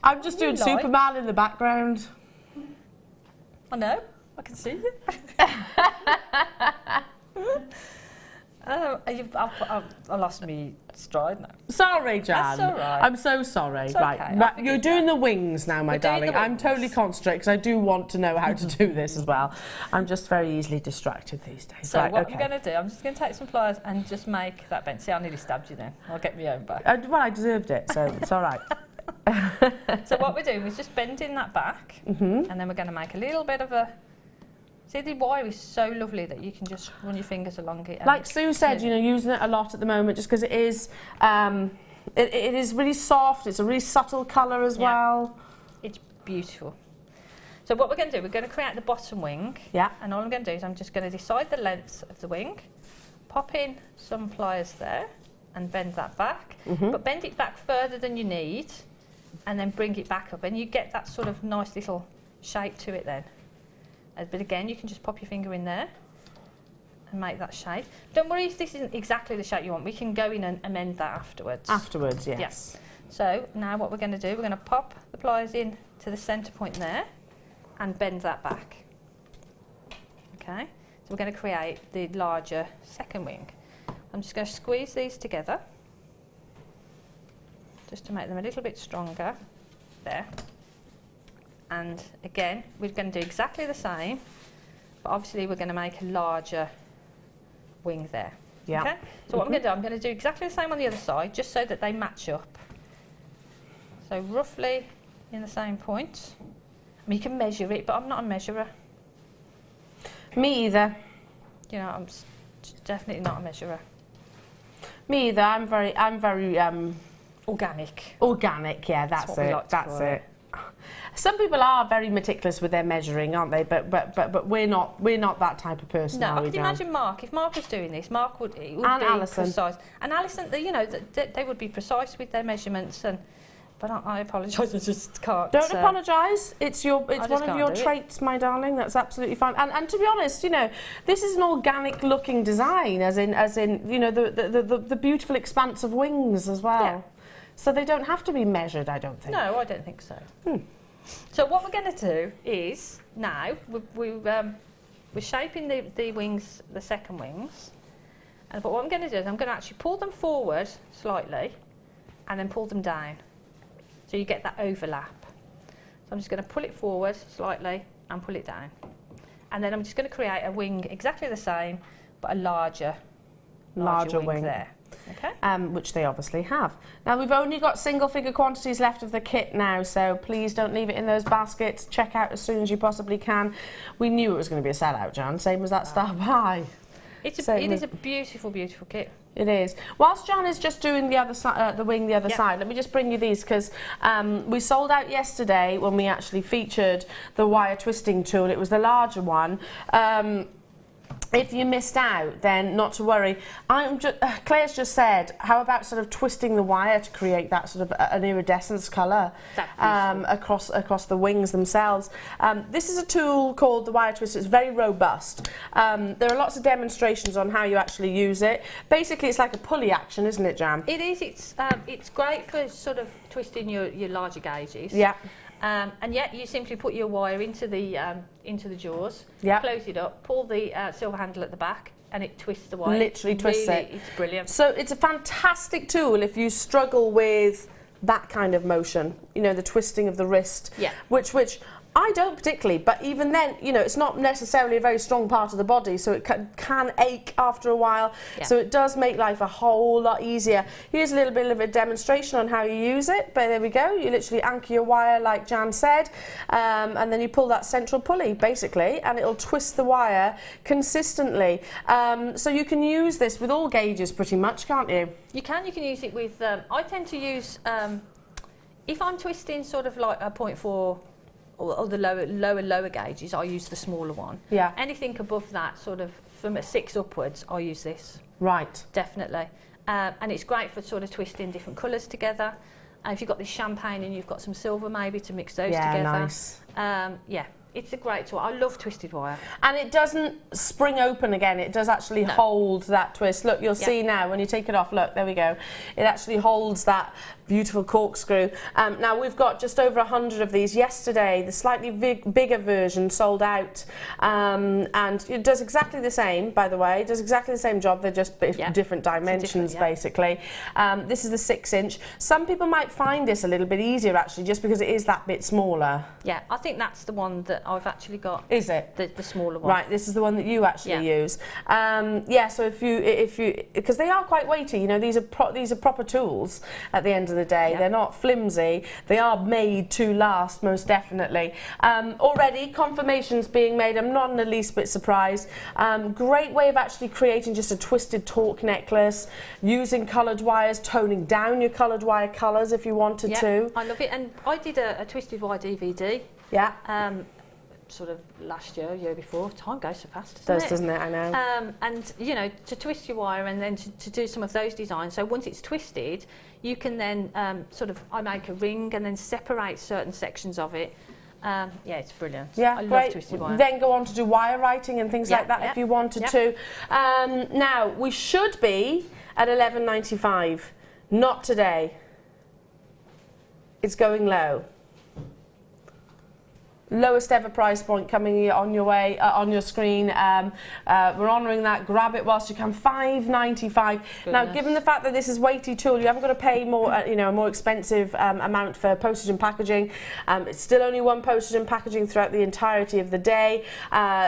I'm just doing Superman in the background. I know, I can see you. I lost me stride now. Sorry, Jan. That's all right. I'm so sorry. It's right, okay. you're doing the wings now, my darling. I'm totally concentrated because I do want to know how to do this as well. I'm just very easily distracted these days. So what I'm going to do, I'm just going to take some pliers and just make that bend. See, I nearly stabbed you then. I'll get my own back. Well, I deserved it, so it's all right. So what we're doing is just bending that back, and then we're going to make a little bit of a... See, the wire is so lovely that you can just run your fingers along it. Like Sue said, you know, using it a lot at the moment just because it is, it is really soft. It's a really subtle colour as well. It's beautiful. So what we're going to do, we're going to create the bottom wing. Yeah. And all I'm going to do is I'm just going to decide the length of the wing, pop in some pliers there, and bend that back. But bend it back further than you need, and then bring it back up, and you get that sort of nice little shape to it then. But again, you can just pop your finger in there and make that shape. Don't worry if this isn't exactly the shape you want. We can go in and amend that afterwards. Afterwards, yes. Yeah. So now what we're going to do, we're going to pop the pliers in to the centre point there and bend that back. Okay, so we're going to create the larger second wing. I'm just going to squeeze these together just to make them a little bit stronger. There. And again, we're going to do exactly the same, but obviously we're going to make a larger wing there. Yeah. Okay? So what I'm going to do, I'm going to do exactly the same on the other side, just so that they match up. So roughly in the same point. I mean, you can measure it, but I'm not a measurer. Me either. You know, I'm definitely not a measurer. Me either. I'm very organic. Organic, yeah, that's it. Like that's it. Some people are very meticulous with their measuring, aren't they? But we're not that type of person. No, I can imagine Mark. If Mark was doing this, Mark would be Alison. precise. And Alison, you know, they would be precise with their measurements. But I apologise, I just can't. Don't apologise. It's one of your traits, my darling. That's absolutely fine. And to be honest, you know, this is an organic looking design, as in you know the beautiful expanse of wings as well. Yeah. So they don't have to be measured, I don't think. No, I don't think so. So what we're going to do is now we're shaping the wings, the second wings. But what I'm going to do is I'm going to actually pull them forward slightly, and then pull them down. So you get that overlap. So I'm just going to pull it forward slightly and pull it down. And then I'm just going to create a wing exactly the same, but a larger wing there. Okay. Which they obviously have. Now we've only got single figure quantities left of the kit now, so please don't leave it in those baskets. Check out as soon as you possibly can. We knew it was going to be a sellout, Jan, same as that Star Pie. It is a beautiful, beautiful kit. It is. Whilst Jan is just doing the other side, the wing the other side, let me just bring you these because we sold out yesterday when we actually featured the wire twisting tool. It was the larger one. If you missed out, then not to worry. Claire's just said, how about sort of twisting the wire to create that sort of an iridescence colour across the wings themselves. This is a tool called the wire twister. It's very robust. There are lots of demonstrations on how you actually use it. Basically, it's like a pulley action, isn't it, Jan? It is. It's great for sort of twisting your larger gauges. Yeah. And yet you simply put your wire into the jaws, yep. Close it up, pull the silver handle at the back, and it twists the wire. Literally twists it. It's brilliant. So it's a fantastic tool if you struggle with that kind of motion, you know, the twisting of the wrist, yeah. which I don't particularly, but even then, you know, it's not necessarily a very strong part of the body, so it can ache after a while. Yeah. So it does make life a whole lot easier. Here's a little bit of a demonstration on how you use it. But there we go. You literally anchor your wire like Jan said, and then you pull that central pulley basically, and it'll twist the wire consistently. So you can use this with all gauges pretty much, can't you? You can use it with, I tend to use, if I'm twisting sort of like a 0.4 or the lower gauges, I use the smaller one. Yeah. Anything above that, sort of from a 6 upwards, I use this. Right. Definitely. And it's great for sort of twisting different colours together. And if you've got this champagne and you've got some silver maybe to mix those together. Nice. Yeah, it's a great tool. I love twisted wire. And it doesn't spring open again, it does actually hold that twist. Look, you'll see now when you take it off, look, there we go. It actually holds that beautiful corkscrew. Now we've got just over 100 of these. Yesterday, the slightly bigger version sold out, and it does exactly the same, by the way. It does exactly the same job, they're just different dimensions, basically. This is the 6-inch. Some people might find this a little bit easier, actually, just because it is that bit smaller. Yeah, I think that's the one that I've actually got. Is it? The smaller one. Right, this is the one that you actually use. Yeah, so if you, because they are quite weighty, you know, these are proper tools at the end of the day. They're not flimsy. They are made to last, most definitely. Already, confirmations being made. I'm not in the least bit surprised. Great way of actually creating just a twisted torque necklace, using coloured wires, toning down your coloured wire colours if you wanted to. I love it. And I did a twisted wire DVD. Yeah. Sort of last year before. Time goes so fast, doesn't it? I know. And you know, to twist your wire and then to do some of those designs. So once it's twisted, you can then I make a ring and then separate certain sections of it. Yeah, it's brilliant. Yeah, I love great. twisted wire. Then go on to do wire writing and things like that if you wanted to. Now we should be at $11.95. Not today. It's going low. Lowest ever price point coming on your way on your screen. We're honouring that. Grab it whilst you can. $5.95. Now, given the fact that this is weighty tool, you haven't got to pay more, a more expensive amount for postage and packaging. It's still only one postage and packaging throughout the entirety of the day.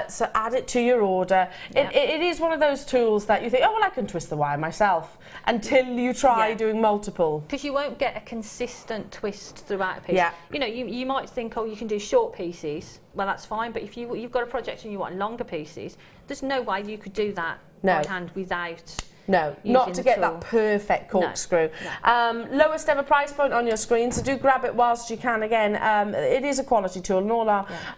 So add it to your order. It is one of those tools that you think, oh well, I can twist the wire myself, until you try doing multiple. Because you won't get a consistent twist throughout a piece. Yeah. You know, you might think, oh, you can do short pieces. Well, that's fine, but if you've got a project and you want longer pieces, there's no way you could do that by hand without not to get that perfect corkscrew. Lowest ever price point on your screen, so do grab it whilst you can. Again, it is a quality tool, and all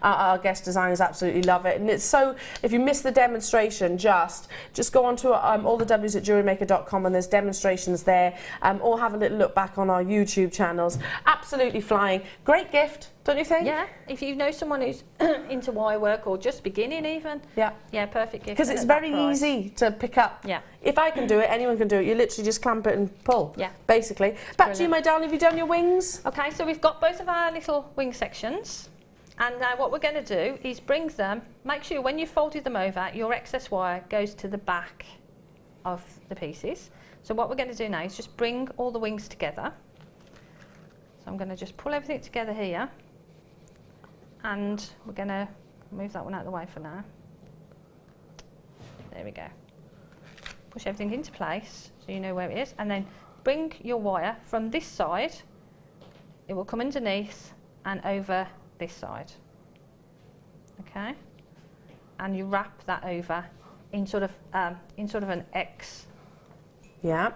our guest designers absolutely love it. And it's so, if you miss the demonstration, just go on to all the W's at jewellerymaker.com, and there's demonstrations there, or have a little look back on our YouTube channels. Absolutely flying. Great gift, don't you think? Yeah, if you know someone who's into wire work or just beginning even. Yeah, perfect gift. Because it's very easy to pick up. Yeah. If I can do it, anyone can do it. You literally just clamp it and pull. Yeah. Basically. Back to you, my darling. Have you done your wings? Okay, so we've got both of our little wing sections. And now what we're going to do is bring them, make sure when you've folded them over, your excess wire goes to the back of the pieces. So what we're going to do now is just bring all the wings together. So I'm going to just pull everything together here. And we're going to move that one out of the way for now. There we go. Push everything into place so you know where it is, and then bring your wire from this side. It will come underneath and over this side. Okay, and you wrap that over in sort of an X. Yeah.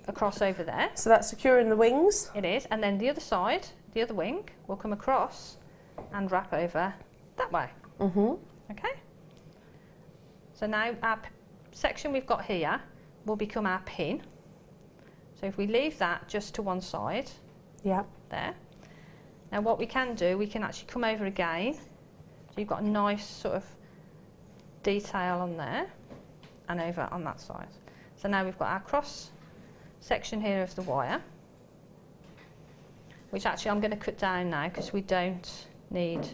Across over there. So that's securing the wings. It is, and then the other side, the other wing, will come across and wrap over that way. Okay. So now our section we've got here will become our pin. So if we leave that just to one side, there. Now what we can do, we can actually come over again. So you've got a nice sort of detail on there and over on that side. So now we've got our cross section here of the wire, which actually I'm going to cut down now because we don't need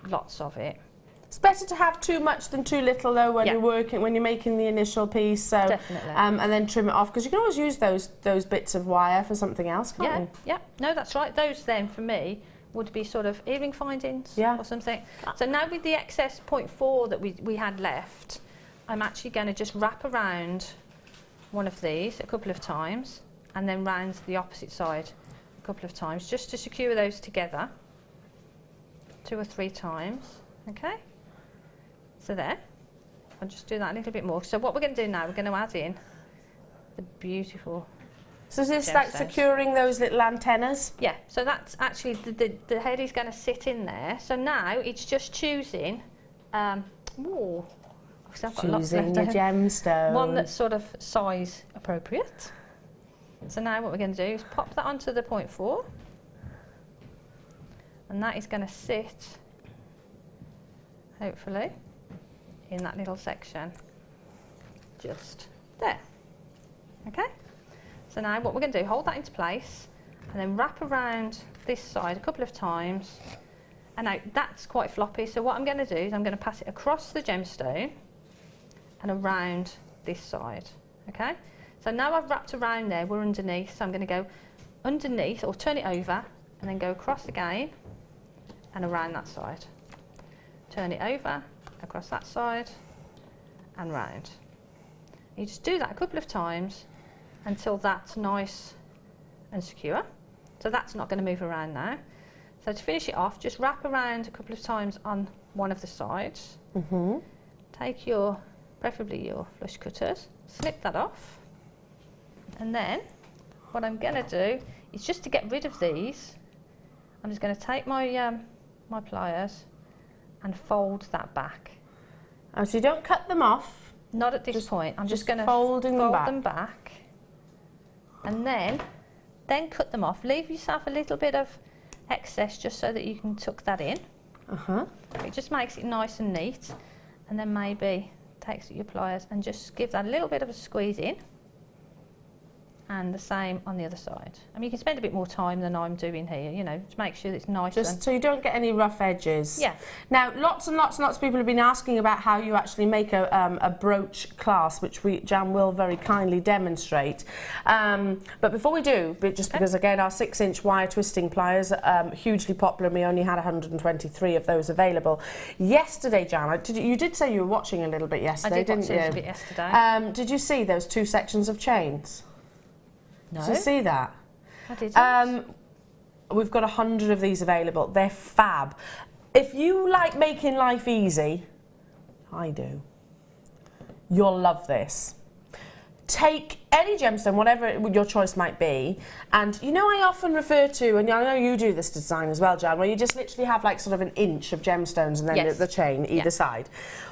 lots of it. It's better to have too much than too little, though, when you're making the initial piece. So, definitely. And then trim it off, because you can always use those bits of wire for something else, can't you? Yeah. No, that's right. Those then for me would be sort of earring findings Yeah. or something. So now with the excess 0.4 that we had left, I'm actually going to just wrap around one of these a couple of times and then round the opposite side a couple of times just to secure those together 2 or 3 times. Okay, so there. I'll just do that a little bit more. So what we're going to do now, we're going to add in the beautiful. So is this like securing those little antennas? Yeah, so that's actually the head is going to sit in there. So now it's just choosing, ooh, I've got lots Choosing left your over. gemstone. One that's sort of size appropriate. So now what we're going to do is pop that onto the 0.4, and that is going to sit, hopefully, in that little section, just there. Okay. So now what we're going to do, hold that into place and then wrap around this side a couple of times. And now that's quite floppy, so what I'm going to do is I'm going to pass it across the gemstone and around this side. Okay, so now I've wrapped around there, we're underneath, so I'm going to go underneath or turn it over and then go across again and around that side. Turn it over, across that side and round. You just do that a couple of times until that's nice and secure. So that's not going to move around now. So to finish it off, just wrap around a couple of times on one of the sides. Take your, preferably your flush cutters, snip that off. And then what I'm going to do is just to get rid of these, I'm just going to take my, my pliers and fold that back. Oh, so you don't cut them off? Not at this point. I'm just going to fold them back. And then cut them off. Leave yourself a little bit of excess just so that you can tuck that in. It just makes it nice and neat. And then maybe take your pliers and just give that a little bit of a squeeze in. And the same on the other side. I mean, you can spend a bit more time than I'm doing here, you know, to make sure that it's nice. Just so you don't get any rough edges. Yeah. Now, lots and lots and lots of people have been asking about how you actually make a brooch clasp, which Jan will very kindly demonstrate. But before we do, because again, our 6-inch wire twisting pliers are hugely popular, and we only had 123 of those available. Yesterday, Jan, you did say you were watching a little bit yesterday, didn't you? I did watch a little bit yesterday. Did you see those 2 sections of chains? No. Did you see that? I didn't. We've got 100 of these available. They're fab. If you like making life easy, I do, you'll love this. Take any gemstone, whatever your choice might be, and you know I often refer to, and I know you do this design as well, Jan, where you just literally have like sort of an inch of gemstones and then the chain either side.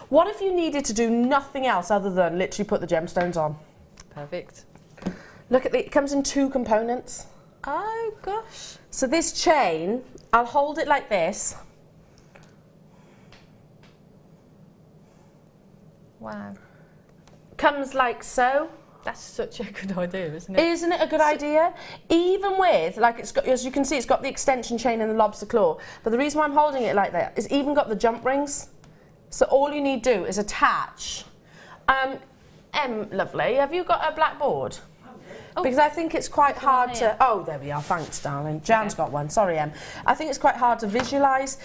What if you needed to do nothing else other than literally put the gemstones on? Perfect. Look at it comes in 2 components. Oh gosh. So this chain, I'll hold it like this. Wow. Comes like so. That's such a good idea, isn't it? Isn't it a good idea? Even with, like, it's got, as you can see, it's got the extension chain and the lobster claw. But the reason why I'm holding it like that is even got the jump rings. So all you need to do is attach. Lovely. Have you got a blackboard? Oh. Because I think it's quite hard to... Oh, there we are. Thanks, darling. Jan's got one. Sorry, Em. I think it's quite hard to visualise.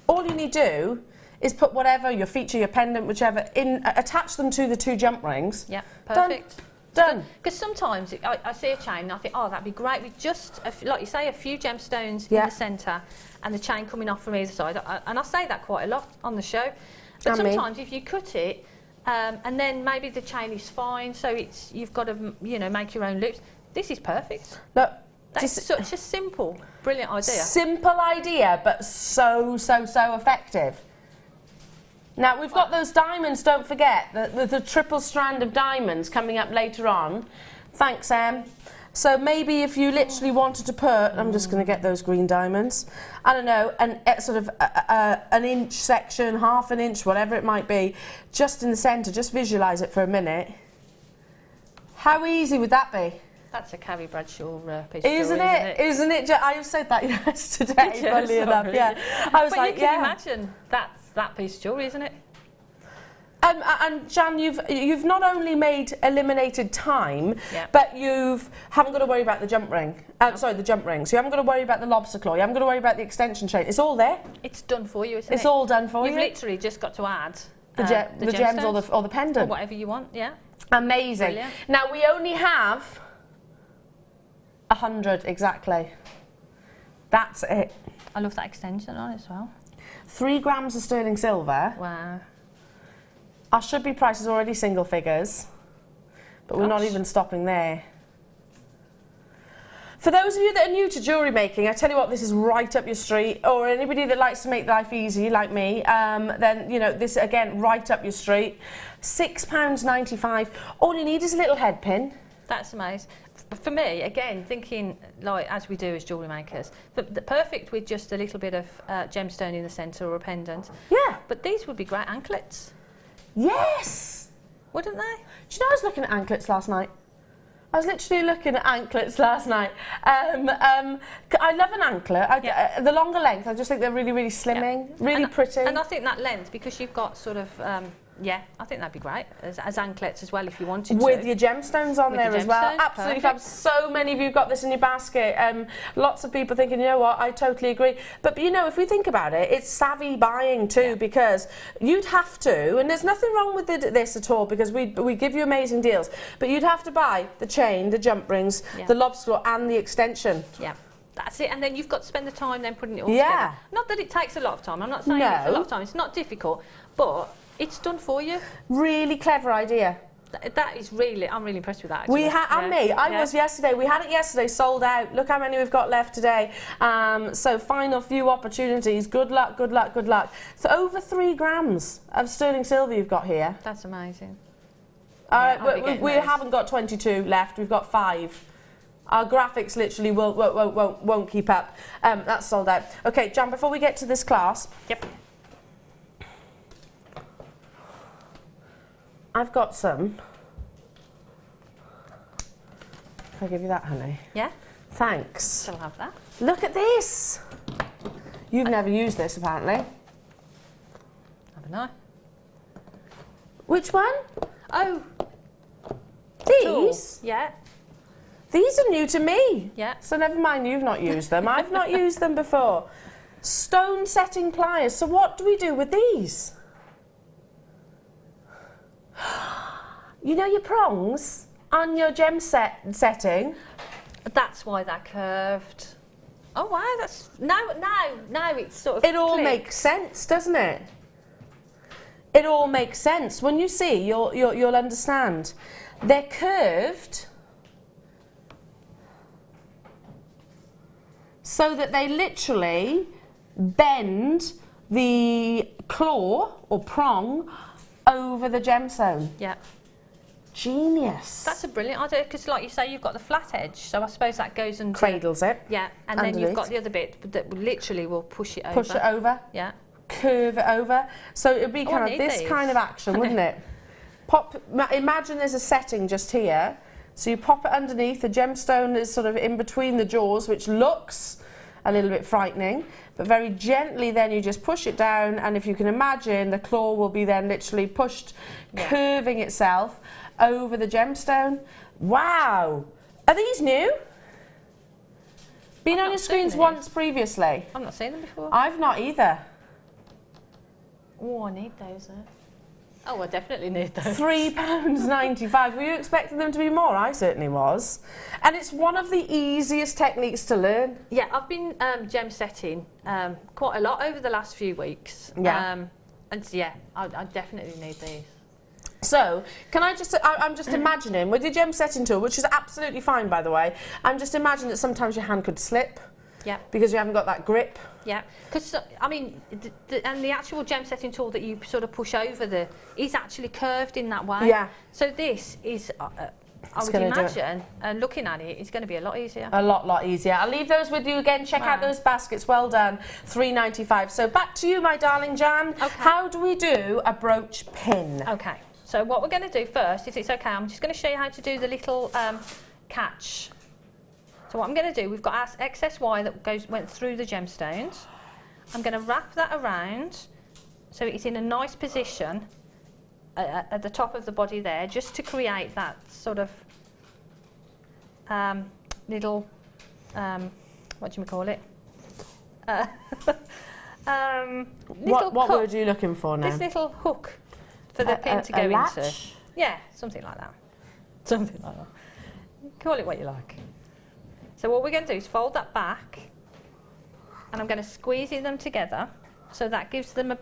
All you need to do is put whatever, your feature, your pendant, whichever, attach them to the 2 jump rings. Yeah, perfect. Done. Because sometimes I see a chain and I think, oh, that'd be great with just, like you say, a few gemstones in the centre and the chain coming off from either side. And I say that quite a lot on the show. But sometimes if you cut it, and then maybe the chain is fine, so you've got to, you know, make your own loops. This is perfect. Look, that's such a simple, brilliant idea. Simple idea, but so effective. Now we've got those diamonds. Don't forget the triple strand of diamonds coming up later on. Thanks, Em. So maybe if you literally wanted to put, I'm just going to get those green diamonds, I don't know, sort of an inch section, half an inch, whatever it might be, just in the centre, just visualise it for a minute. How easy would that be? That's a Carrie Bradshaw piece. Isn't it? Isn't it? I said that yesterday, funnily enough, yeah. I was but like, you can imagine that piece of jewellery, isn't it? And Jan, you've not only eliminated time, Yeah. but haven't got to worry about the jump ring. Sorry, the jump ring. So you haven't got to worry about the lobster claw. You haven't got to worry about the extension chain. It's all there. It's done for you, isn't it? It's all done for you. You've literally just got to add the gems or the pendant. Or whatever you want, yeah. Amazing. Brilliant. Now we only have 100 exactly. That's it. I love that extension on it as well. 3 grams of sterling silver. Wow. Our should-be price is already single figures, but we're not even stopping there. For those of you that are new to jewellery making, I tell you what, this is right up your street, or anybody that likes to make life easy like me, then, you know, this, again, right up your street. £6.95. All you need is a little head pin. That's amazing. For me, again, thinking like as we do as jewellery makers, the perfect with just a little bit of gemstone in the centre or a pendant. Yeah. But these would be great anklets. Yes. Wouldn't they? Do you know I was looking at anklets last night? I was literally looking at anklets last night. I love an anklet. The longer length, I just think they're really, really slimming, really pretty. And I think that length, because you've got sort of, I think that'd be great as anklets as well if you wanted to. With your gemstones on there as well. Absolutely fab. So many of you have got this in your basket. Lots of people thinking, you know what, I totally agree. But you know, if we think about it, it's savvy buying too, because you'd have to, and there's nothing wrong with this at all, because we give you amazing deals, but you'd have to buy the chain, the jump rings, the lobster claw and the extension. Yeah. That's it, and then you've got to spend the time then putting it all together. Not that it takes a lot of time, I'm not saying it's a lot of time, it's not difficult, but it's done for you. Really clever idea. That is really, I'm really impressed with that actually. I was yesterday, we had it yesterday, sold out. Look how many we've got left today. So final few opportunities, good luck, good luck, good luck. So over 3 grams of sterling silver you've got here. That's amazing. We haven't got 22 left, we've got 5. Our graphics literally won't keep up. That's sold out. Okay, Jan, before we get to this clasp. Yep. I've got some. Can I give you that, honey? Yeah. Thanks. I'll have that. Look at this. You've never used this, apparently. Haven't I? Which one? Oh. These? Yeah. These are new to me. Yeah. So never mind, you've not used them. I've not used them before. Stone setting pliers. So what do we do with these? You know your prongs on your gem setting? That's why they're curved. Oh wow, that's now it's sort of it all makes sense, doesn't it? It all makes sense. When you see, you'll understand. They're curved so that they literally bend the claw or prong over the gemstone. Yeah. Genius. That's a brilliant idea, because like you say, you've got the flat edge, so I suppose that goes under... Cradles it. Yeah, and underneath. Then you've got the other bit that literally will push it over. Push it over. Yeah. Curve it over. So it would be kind of this kind of action, wouldn't it? Imagine there's a setting just here. So you pop it underneath, the gemstone is sort of in between the jaws, which looks a little bit frightening, but very gently then you just push it down, and if you can imagine, the claw will be then literally pushed, curving itself over the gemstone. Wow! Are these new? Been on your screens once previously? I've not seen them before. I've not either. Oh, I need those though. Oh, I definitely need those. £3.95. Were you expecting them to be more? I certainly was. And it's one of the easiest techniques to learn. Yeah, I've been gem setting quite a lot over the last few weeks. Yeah. And yeah, I definitely need these. So, can I just, I'm just imagining, with your gem setting tool, which is absolutely fine by the way, I'm just imagining that sometimes your hand could slip. Yeah. Because you haven't got that grip. Yeah, because I mean, the actual gem setting tool that you sort of push over is actually curved in that way. Yeah. So this is, I would imagine, looking at it, it's going to be a lot easier. A lot easier. I'll leave those with you again. Check out those baskets. Well done. £3.95. So back to you, my darling Jan. Okay. How do we do a brooch pin? Okay. So what we're going to do first, if it's okay, I'm just going to show you how to do the little catch. So what I'm going to do, we've got our excess wire that went through the gemstones. I'm going to wrap that around so it's in a nice position at the top of the body there, just to create that sort of little, what do you call it? What word are you looking for now? This little hook for the pin to go into. Yeah, something like that. Something like that. Call it what you like. So what we're going to do is fold that back, and I'm going to squeeze them together, so that gives them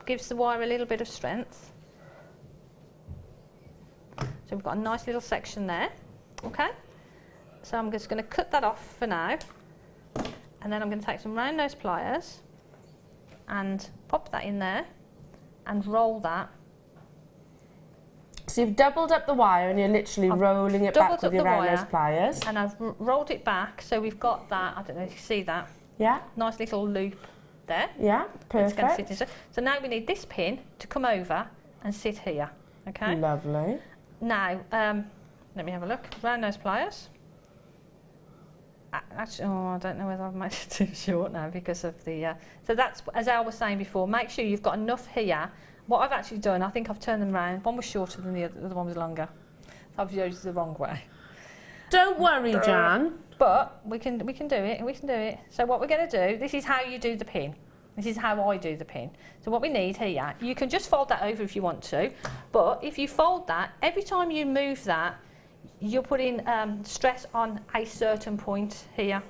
gives the wire a little bit of strength. So we've got a nice little section there. Okay. So I'm just going to cut that off for now, and then I'm going to take some round nose pliers and pop that in there and roll that. So you've doubled up the wire and you're literally rolling it back with your round nose pliers. And I've rolled it back, so we've got that, I don't know if you see that. Yeah. Nice little loop there. Yeah, perfect. It's going to sit in. So now we need this pin to come over and sit here. Okay. Lovely. Now, let me have a look. Round nose pliers. Actually, I don't know whether I've made it too short now because of the... so that's, as Elle was saying before, make sure you've got enough here. What I've actually done, I think I've turned them round. One was shorter than the other one was longer. I've used the wrong way. Don't worry, Jan. But we can do it, we can do it. So what we're going to do, this is how you do the pin. This is how I do the pin. So what we need here, you can just fold that over if you want to, but if you fold that, every time you move that, you're putting stress on a certain point here.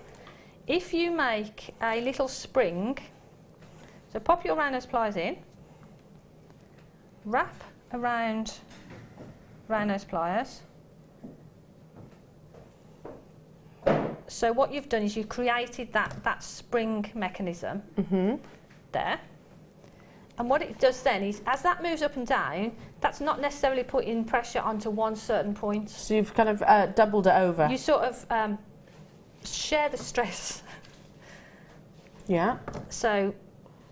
If you make a little spring, so pop your round nose pliers in, wrap around round nose pliers. So what you've done is you've created that spring mechanism there. And what it does then is, as that moves up and down, that's not necessarily putting pressure onto one certain point. So you've kind of doubled it over. You sort of share the stress. Yeah. So,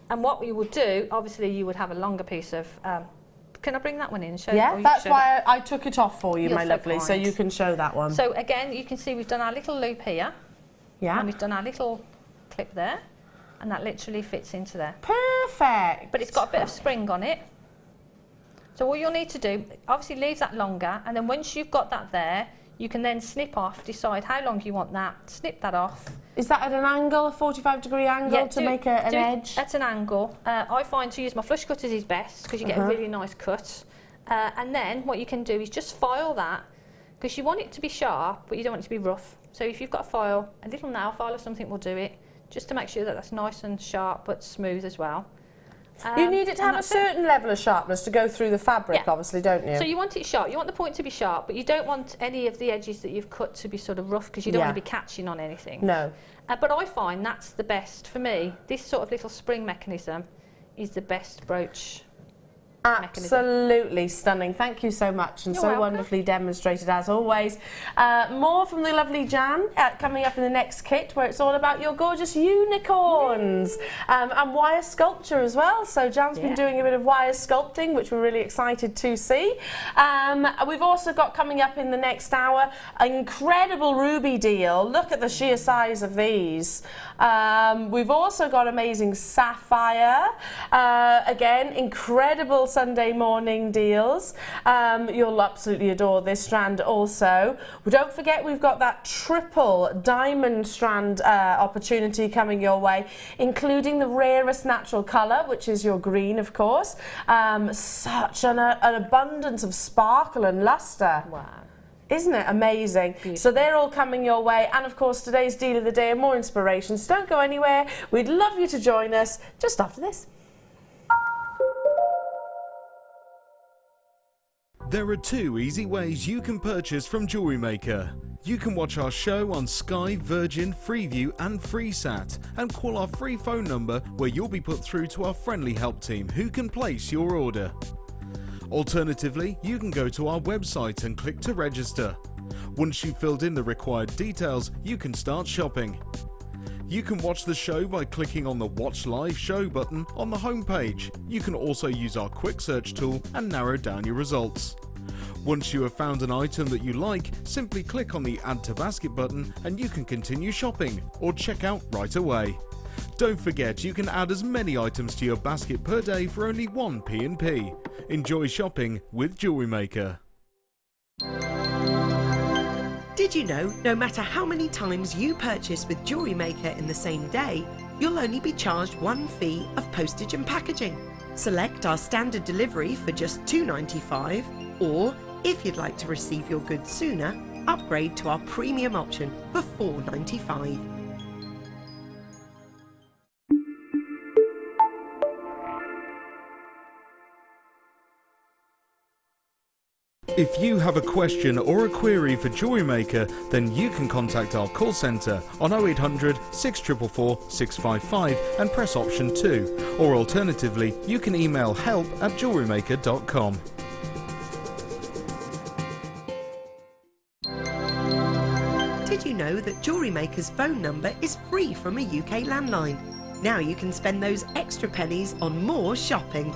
and what you would do, obviously you would have a longer piece of... can I bring that one in and show? Yeah, that's why I took it off for you, my lovely, kind. so you can show that one. So again, you can see we've done our little loop here. Yeah. And we've done our little clip there. And that literally fits into there. Perfect. But it's got a bit of spring on it. So all you'll need to do, obviously leave that longer, and then once you've got that there, you can then snip off, decide how long you want that, snip that off. Is that at an angle, a 45-degree angle, to make an edge? At an angle. I find to use my flush cutters is best, because you get a really nice cut. And then what you can do is just file that, because you want it to be sharp, but you don't want it to be rough. So if you've got a file, a little nail file or something will do it, just to make sure that that's nice and sharp, but smooth as well. You need it to have a certain level of sharpness to go through the fabric, obviously, don't you? So you want it sharp, you want the point to be sharp, but you don't want any of the edges that you've cut to be sort of rough, because you don't want to be catching on anything. No. But I find that's the best, for me, this sort of little spring mechanism is the best brooch Absolutely stunning. Thank you so much, and so wonderfully demonstrated as always. More from the lovely Jan coming up in the next kit, where it's all about your gorgeous unicorns and wire sculpture as well. So Jan's been doing a bit of wire sculpting, which we're really excited to see. We've also got coming up in the next hour an incredible ruby deal. Look at the sheer size of these. We've also got amazing sapphire. Again, incredible Sunday morning deals. You'll absolutely adore this strand also. Don't forget, we've got that triple diamond strand opportunity coming your way, including the rarest natural colour, which is your green, of course. Such an abundance of sparkle and lustre. Wow. Isn't it amazing? Beautiful. So they're all coming your way, and of course today's deal of the day and more inspirations. Don't go anywhere. We'd love you to join us just after this. There are two easy ways you can purchase from Jewellery Maker. You can watch our show on Sky, Virgin, Freeview and FreeSat, and call our free phone number where you'll be put through to our friendly help team who can place your order. Alternatively, you can go to our website and click to register. Once you've filled in the required details, you can start shopping. You can watch the show by clicking on the Watch Live Show button on the homepage. You can also use our quick search tool and narrow down your results. Once you have found an item that you like, simply click on the Add to Basket button and you can continue shopping or check out right away. Don't forget you can add as many items to your basket per day for only 1 P&P. Enjoy shopping with Jewellery Maker. Did you know no matter how many times you purchase with Jewellery Maker in the same day, you'll only be charged one fee of postage and packaging? Select our standard delivery for just $2.95, or if you'd like to receive your goods sooner, upgrade to our premium option for $4.95. If you have a question or a query for Jewellery Maker, then you can contact our call centre on 0800 644 655 and press option 2, or alternatively you can email help@jewellerymaker.com. Did you know that Jewellery Maker's phone number is free from a UK landline? Now you can spend those extra pennies on more shopping.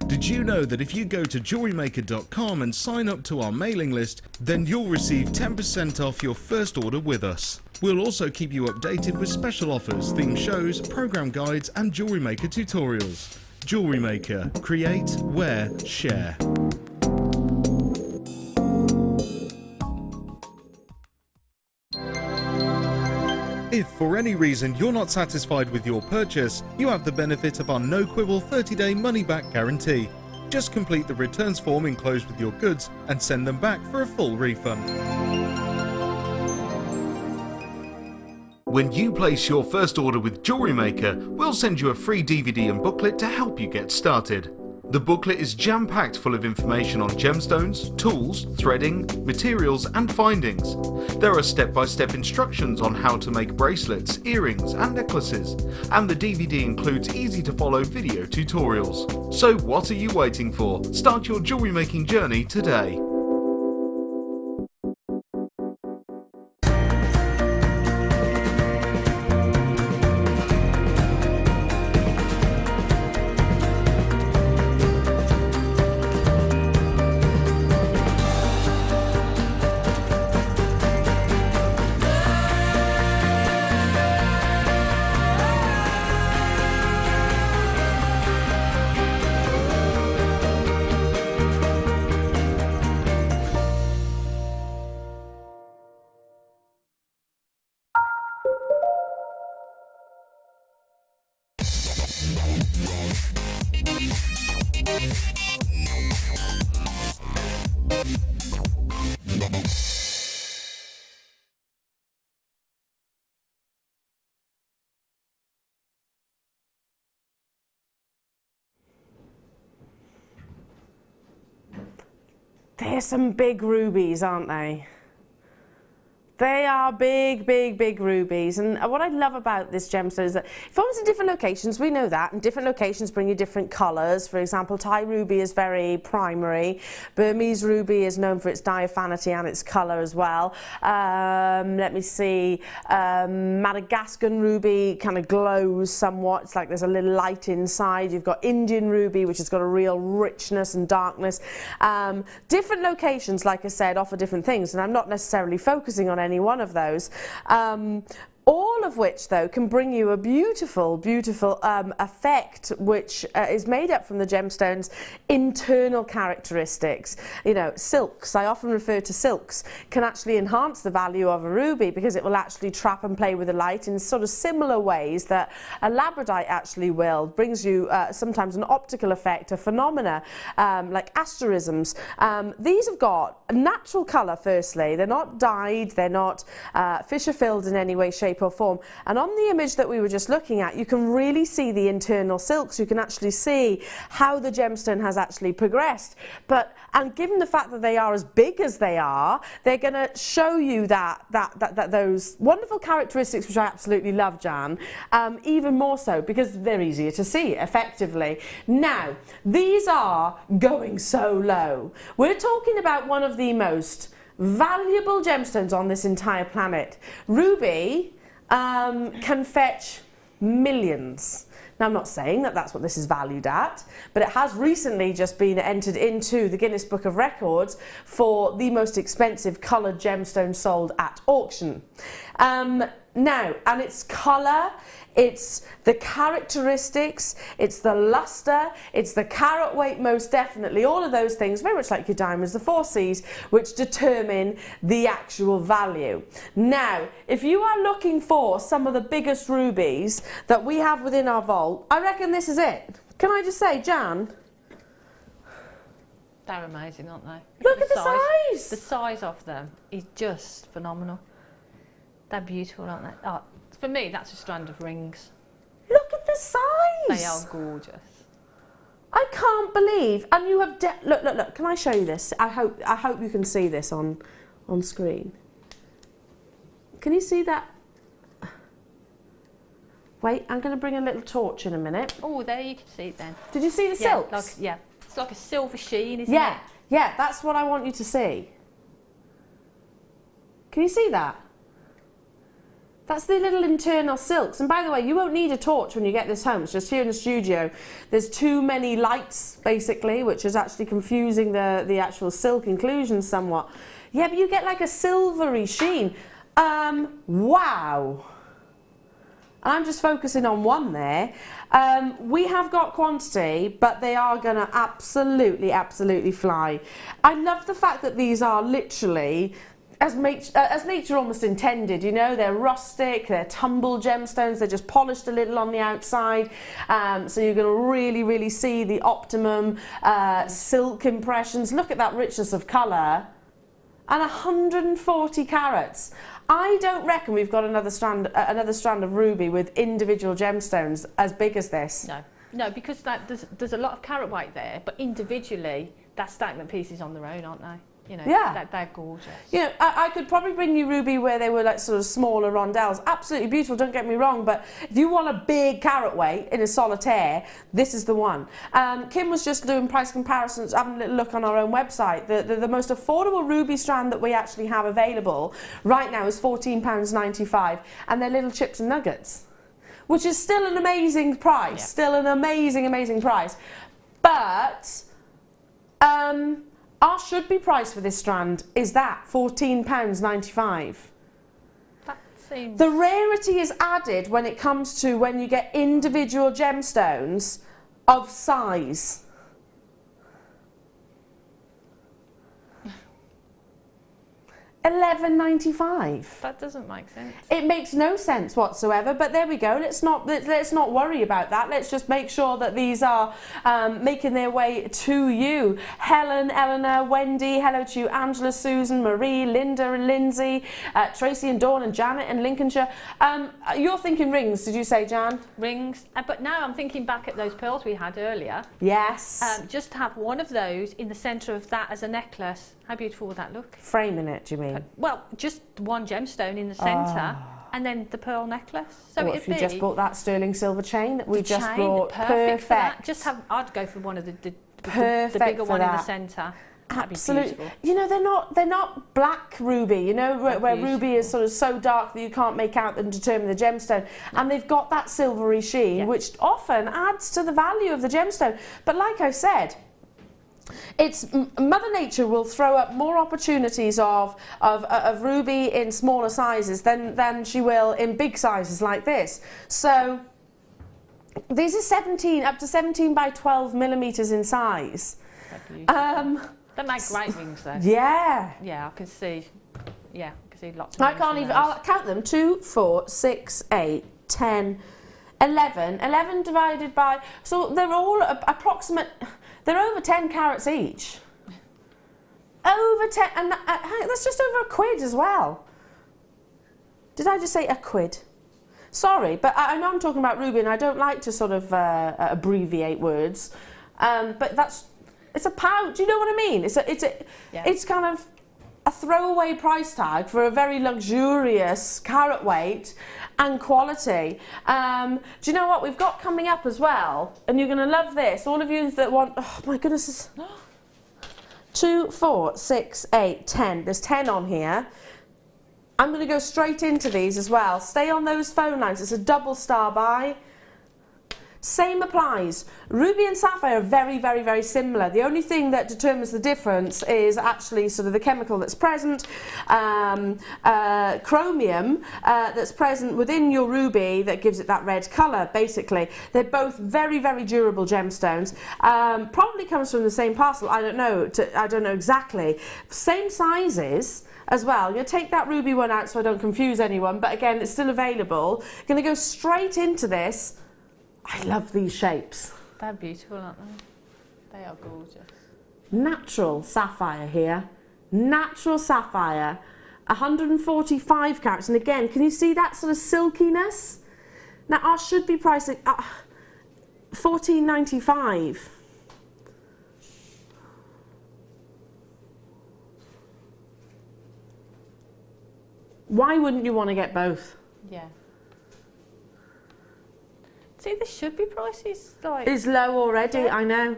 Did you know that if you go to jewellerymaker.com and sign up to our mailing list, then you'll receive 10% off your first order with us? We'll also keep you updated with special offers, theme shows, program guides and Jewellery Maker tutorials. Jewellery Maker. Create, wear, share. If for any reason you're not satisfied with your purchase, you have the benefit of our no-quibble 30-day money-back guarantee. Just complete the returns form enclosed with your goods and send them back for a full refund. When you place your first order with Jewellery Maker, we'll send you a free DVD and booklet to help you get started. The booklet is jam-packed full of information on gemstones, tools, threading, materials and findings. There are step-by-step instructions on how to make bracelets, earrings and necklaces, and the DVD includes easy-to-follow video tutorials. So what are you waiting for? Start your jewellery making journey today. They're some big rubies, aren't they? They are big, big, big rubies. And what I love about this gemstone is that it forms in different locations, we know that, and different locations bring you different colours. For example, Thai ruby is very primary. Burmese ruby is known for its diaphanity and its colour as well. Let me see, Madagascan ruby kind of glows somewhat. It's like there's a little light inside. You've got Indian ruby, which has got a real richness and darkness. Different locations, like I said, offer different things, and I'm not necessarily focusing on any one of those. All of which, though, can bring you a beautiful, beautiful effect, which is made up from the gemstone's internal characteristics. You know, silks, I often refer to silks, can actually enhance the value of a ruby because it will actually trap and play with the light in sort of similar ways that a labradorite actually will. Brings you sometimes an optical effect, a phenomena like asterisms. These have got a natural colour, firstly. They're not dyed, they're not fissure filled in any way, shape or form. And on the image that we were just looking at, you can really see the internal silks. You can actually see how the gemstone has actually progressed. And given the fact that they are as big as they are, they're going to show you that those wonderful characteristics, which I absolutely love, Jan, even more so because they're easier to see effectively. Now, these are going so low. We're talking about one of the most valuable gemstones on this entire planet. Ruby can fetch millions. Now, I'm not saying that that's what this is valued at, but it has recently just been entered into the Guinness Book of Records for the most expensive coloured gemstone sold at auction. Now, and its colour, it's the characteristics, it's the lustre, it's the carat weight, most definitely, all of those things, very much like your diamonds, the 4 C's, which determine the actual value. Now, if you are looking for some of the biggest rubies that we have within our vault, I reckon this is it. Can I just say, Jan? They're amazing, aren't they? Look at the size! The size of them is just phenomenal. They're beautiful, aren't they? Oh, for me, that's a strand of rings. Look at the size! They are gorgeous. I can't believe, and you have look. Can I show you this? I hope you can see this on screen. Can you see that? Wait, I'm going to bring a little torch in a minute. Oh, there you can see it then. Did you see the silks? Yeah, it's like a silver sheen, isn't it? Yeah, that's what I want you to see. Can you see that? That's the little internal silks. And by the way, you won't need a torch when you get this home. It's just here in the studio. There's too many lights, basically, which is actually confusing the actual silk inclusion somewhat. Yeah, but you get like a silvery sheen. Wow. I'm just focusing on one there. We have got quantity, but they are going to absolutely fly. I love the fact that these are literally as nature almost intended, you know. They're rustic, they're tumble gemstones, they're just polished a little on the outside, so you're going to really see the optimum silk impressions. Look at that richness of colour, and 140 carats. I don't reckon we've got another strand of ruby with individual gemstones as big as this. No, because there's a lot of carat weight there, but individually, they're statement pieces on their own, aren't they? You know, yeah. They're gorgeous. You know, I could probably bring you ruby where they were like sort of smaller rondelles. Absolutely beautiful, don't get me wrong, but if you want a big carat weight in a solitaire, this is the one. Kim was just doing price comparisons, having a little look on our own website. The most affordable ruby strand that we actually have available right now is £14.95, and they're little chips and nuggets, which is still an amazing price, still an amazing price. But our should-be price for this strand is that, £14.95. That seems... The rarity is added when it comes to when you get individual gemstones of size. £11.95. That doesn't make sense. It makes no sense whatsoever, but there we go. Let's not worry about that. Let's just make sure that these are making their way to you. Helen, Eleanor, Wendy, hello to you, Angela, Susan, Marie, Linda and Lindsay, Tracy and Dawn and Janet and Lincolnshire. You're thinking rings, did you say, Jan? Rings, but now I'm thinking back at those pearls we had earlier. Yes. Just to have one of those in the centre of that as a necklace. How beautiful would that look? Framing it, do you mean? Well, just one gemstone in the centre, and then the pearl necklace. So or if you just bought that sterling silver chain that we just brought, perfect. For that. Just have. I'd go for one of the bigger one in the centre. Absolutely. You know, they're not black ruby. You know, where ruby is sort of so dark that you can't make out and determine the gemstone, and they've got that silvery sheen, which often adds to the value of the gemstone. But like I said, it's Mother Nature will throw up more opportunities of ruby in smaller sizes than she will in big sizes like this. So these are up to 17 by 12 millimeters in size. They make great rings though. Yeah. Yeah, I can see. Yeah, I can see lots of I can't even. I'll count them. 2, 4, 6, 8, 10, 11. 11 divided by. So they're all approximate. They're over 10 carats each. Over 10, and that's just over £1 as well. Did I just say £1? Sorry, but I know I'm talking about ruby, and I don't like to sort of abbreviate words. But it's a pound. Do you know what I mean? It's kind of a throwaway price tag for a very luxurious carat weight and quality. Do you know what we've got coming up as well? And you're going to love this. All of you that want, oh my goodness, 2, 4, 6, 8, 10. There's 10 on here. I'm going to go straight into these as well. Stay on those phone lines. It's a double star buy. Same applies. Ruby and sapphire are very, very, very similar. The only thing that determines the difference is actually sort of the chemical that's present, chromium that's present within your ruby that gives it that red colour, basically. They're both very, very durable gemstones. Probably comes from the same parcel, I don't know exactly. Same sizes as well. You'll take that ruby one out so I don't confuse anyone, but again, it's still available. Going to go straight into this. I love these shapes. They're beautiful, aren't they? They are gorgeous. Natural sapphire here. Natural sapphire. 145 carats. And again, can you see that sort of silkiness? Now, ours should be priced at $14.95. Why wouldn't you want to get both? Yeah. See, this should be prices like... It's low already, yeah. I know.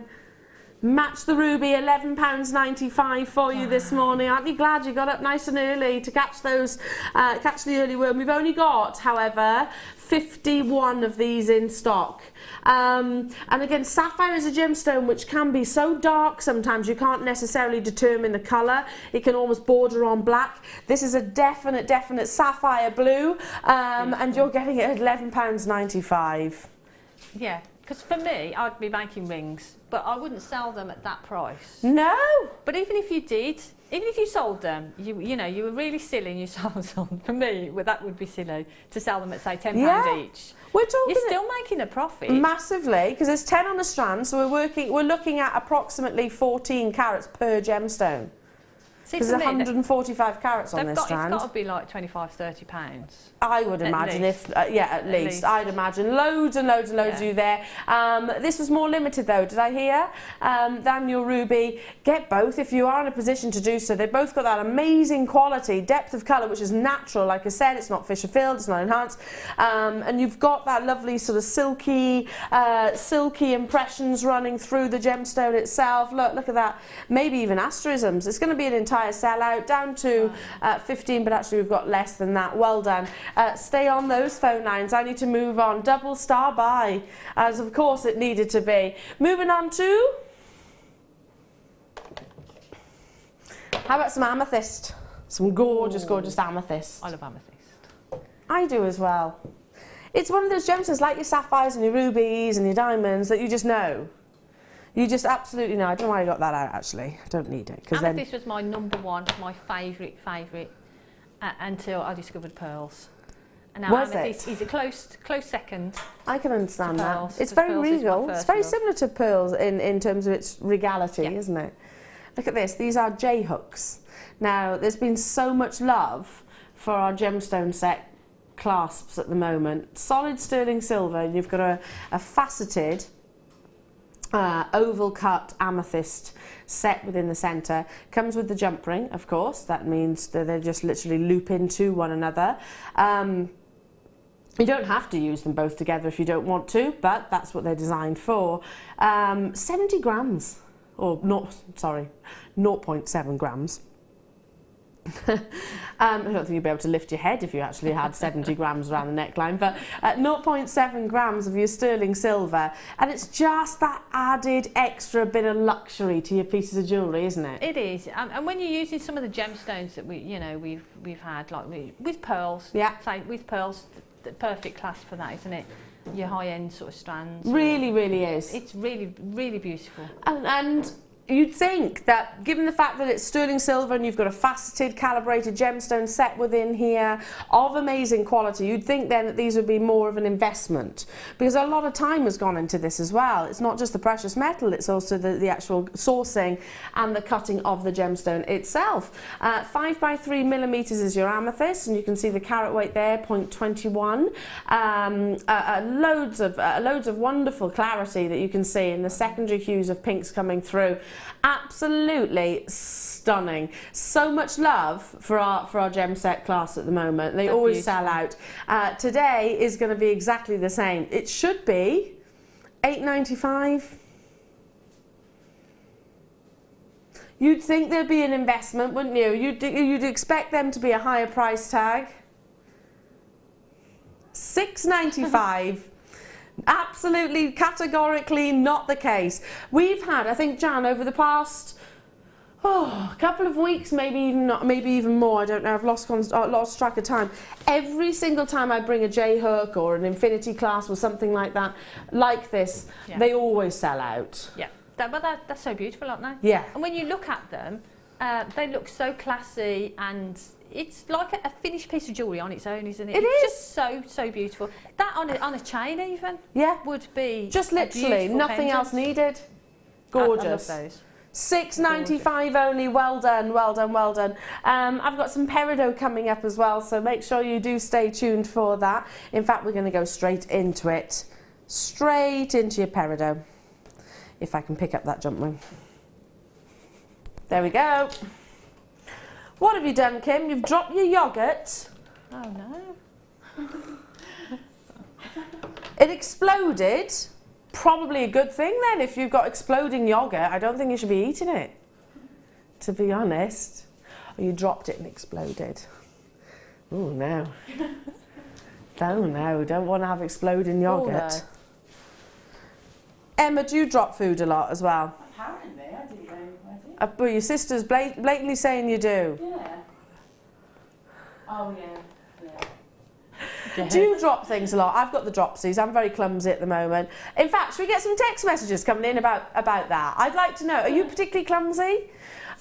Match the ruby, £11.95 for you this morning. Aren't you glad you got up nice and early to catch those, catch the early worm? We've only got, however, 51 of these in stock. And again, sapphire is a gemstone which can be so dark sometimes you can't necessarily determine the colour. It can almost border on black. This is a definite sapphire blue, and you're getting it at £11.95. Yeah. Because for me, I'd be making rings, but I wouldn't sell them at that price. No. But even if you did, even if you sold them, you know, you were really silly and you sold them. For me, well, that would be silly to sell them at, say, £10 each. We're talking. You're still making a profit. Massively, because there's 10 on a strand, so we're looking at approximately 14 carats per gemstone. Because there's 145 carats on this strand. It's got to be like £25–30. I would imagine, at least. I'd imagine loads and loads and loads of you there. This was more limited though, did I hear? Than your ruby. Get both if you are in a position to do so. They've both got that amazing quality, depth of colour, which is natural. Like I said, it's not Fisher filled, it's not enhanced, and you've got that lovely sort of silky impressions running through the gemstone itself. Look at that. Maybe even asterisms. It's going to be an entire sellout down to 15, but actually we've got less than that. Well done. Stay on those phone lines. I need to move on. Double star buy, as of course it needed to be. Moving on to, how about some amethyst? Some gorgeous, gorgeous amethyst. I love amethyst. I do as well. It's one of those gemstones like your sapphires and your rubies and your diamonds that you just know. You just absolutely know. I don't know why I got that out, actually. I don't need it. Amethyst was my number one, my favourite, until I discovered pearls. And now amethyst is a close second. I can understand that. It's very regal. It's very similar to pearls in terms of its regality, isn't it? Look at this. These are J hooks. Now, there's been so much love for our gemstone set clasps at the moment. Solid sterling silver. And you've got a faceted oval cut amethyst set within the centre. Comes with the jump ring, of course. That means that they just literally loop into one another. You don't have to use them both together if you don't want to, but that's what they're designed for. 70 grams, or 0.7 grams. I don't think you'd be able to lift your head if you actually had 70 grams around the neckline, but 0.7 grams of your sterling silver, and it's just that added extra bit of luxury to your pieces of jewellery, isn't it? It is, and when you're using some of the gemstones that we've had, like with pearls, say with pearls, the perfect clasp for that, isn't it? Your high-end sort of strands. Really, really is. It's really, really beautiful. And you'd think that, given the fact that it's sterling silver and you've got a faceted, calibrated gemstone set within here of amazing quality, you'd think then that these would be more of an investment, because a lot of time has gone into this as well. It's not just the precious metal, it's also the actual sourcing and the cutting of the gemstone itself. 5x3 millimetres is your amethyst, and you can see the carat weight there, 0.21. Loads of wonderful clarity that you can see in the secondary hues of pinks coming through. Absolutely stunning. So much love for our gem set class at the moment. They always sell out. Today is going to be exactly the same. It should be $8.95. You'd think there'd be an investment, wouldn't you? You'd expect them to be a higher price tag. $6.95. Absolutely, categorically not the case. We've had, I think, Jan, over the past a couple of weeks, maybe even more, I don't know, I've lost track of time. Every single time I bring a J hook or an infinity clasp or something like that, like this, they always sell out. Yeah, they're so beautiful, aren't they? Yeah. And when you look at them, they look so classy, and it's like a finished piece of jewellery on its own, isn't it? It's just so beautiful. That on a chain even would be just literally nothing pendant. else needed. Gorgeous. I love those. $6.95 only. Well done, well done, well done. I've got some Peridot coming up as well, so make sure you do stay tuned for that. In fact, we're going to go straight into it. Straight into your Peridot. If I can pick up that jump ring. There we go. What have you done, Kim? You've dropped your yoghurt. Oh no. It exploded. Probably a good thing then, if you've got exploding yoghurt. I don't think you should be eating it, to be honest. Or you dropped it and exploded. Oh no. Oh no, don't want to have exploding yoghurt. Oh, no. Emma, do you drop food a lot as well? Apparently, I do know. Well, your sister's blatantly saying you do. Yeah. Oh yeah. Do you drop things a lot? I've got the dropsies. I'm very clumsy at the moment. In fact, should we get some text messages coming in about that? I'd like to know. Are you particularly clumsy?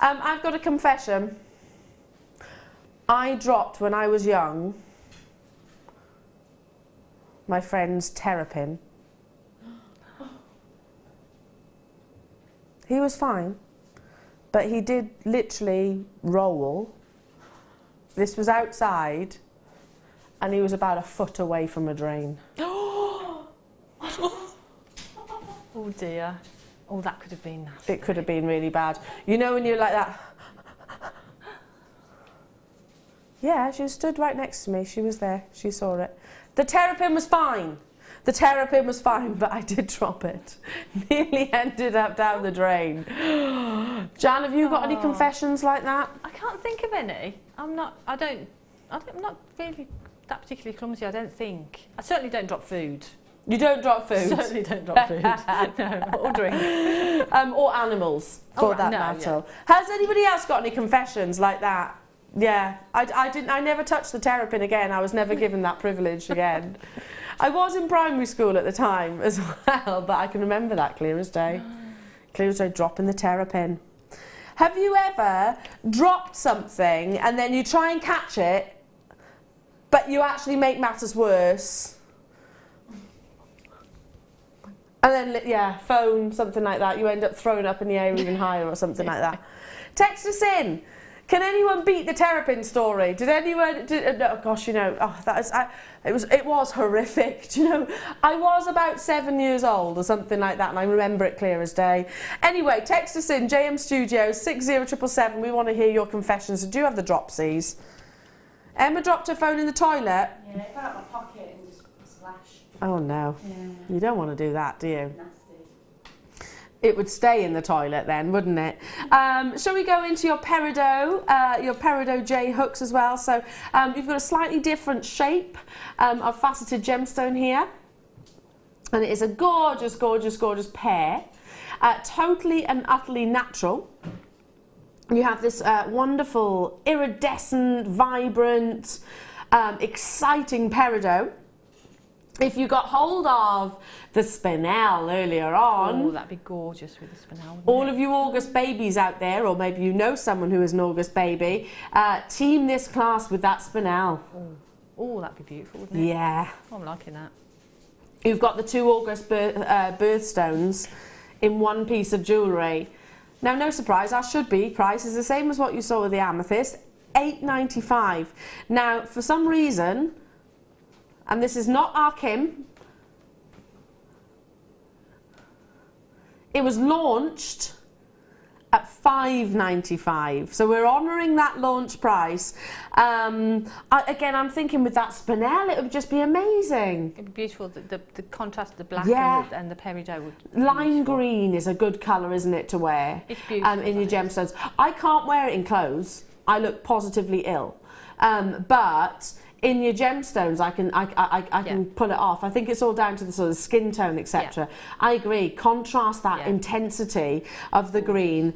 I've got a confession. I dropped, when I was young, my friend's terrapin. He was fine, but he did literally roll. This was outside, and he was about a foot away from a drain. Oh dear. Oh, that could have been nasty. It could have been really bad. You know when you're like that? Yeah, she stood right next to me. She was there. She saw it. The terrapin was fine. The terrapin was fine, but I did drop it. Nearly ended up down the drain. Jan, have you got any confessions like that? I can't think of any. I'm not really that particularly clumsy, I don't think. I certainly don't drop food. You don't drop food? Certainly don't drop food. No, or drink. Or animals, for that matter. Yeah. Has anybody else got any confessions like that? Yeah, I never touched the terrapin again. I was never given that privilege again. I was in primary school at the time as well, but I can remember that clear as day. Clear as day, dropping the terrapin. Have you ever dropped something and then you try and catch it, but you actually make matters worse? And then, yeah, phone, something like that. You end up throwing up in the air even higher or something like that. Text us in. Can anyone beat the terrapin story? Did anyone? Oh gosh, you know, it was horrific. Do you know, I was about 7 years old or something like that, and I remember it clear as day. Anyway, text us in JM Studios 60777. We want to hear your confessions. Do you have the dropsies? Emma dropped her phone in the toilet. Yeah, it fell out my pocket and just splashed. Oh no, Yeah. you don't want to do that, do you? Nasty. It would stay in the toilet then, wouldn't it? Shall we go into your Peridot J hooks as well? So you've got a slightly different shape of faceted gemstone here. And it is a gorgeous, gorgeous, gorgeous pair. Totally and utterly natural. You have this wonderful, iridescent, vibrant, exciting Peridot. If you got hold of the spinel earlier on... Oh, that'd be gorgeous with the spinel. All of you August babies out there, or maybe you know someone who is an August baby, team this class with that spinel. Oh, that'd be beautiful, wouldn't it? Yeah. Oh, I'm liking that. You've got the 2 August birthstones in one piece of jewellery. Now, no surprise, our should be price is the same as what you saw with the Amethyst, $8.95. Now, for some reason... And this is not our Kim. It was launched at $5.95. So we're honouring that launch price. Again, I'm thinking with that spinel, it would just be amazing. It'd be beautiful. The contrast of the black and the Peridot would be Lime beautiful. green is a good colour, isn't it, to wear? It's beautiful. In your gemstones. I can't wear it in clothes. I look positively ill. But in your gemstones, I can pull it off. I think it's all down to the sort of skin tone, etc. I agree. Contrast that intensity of the green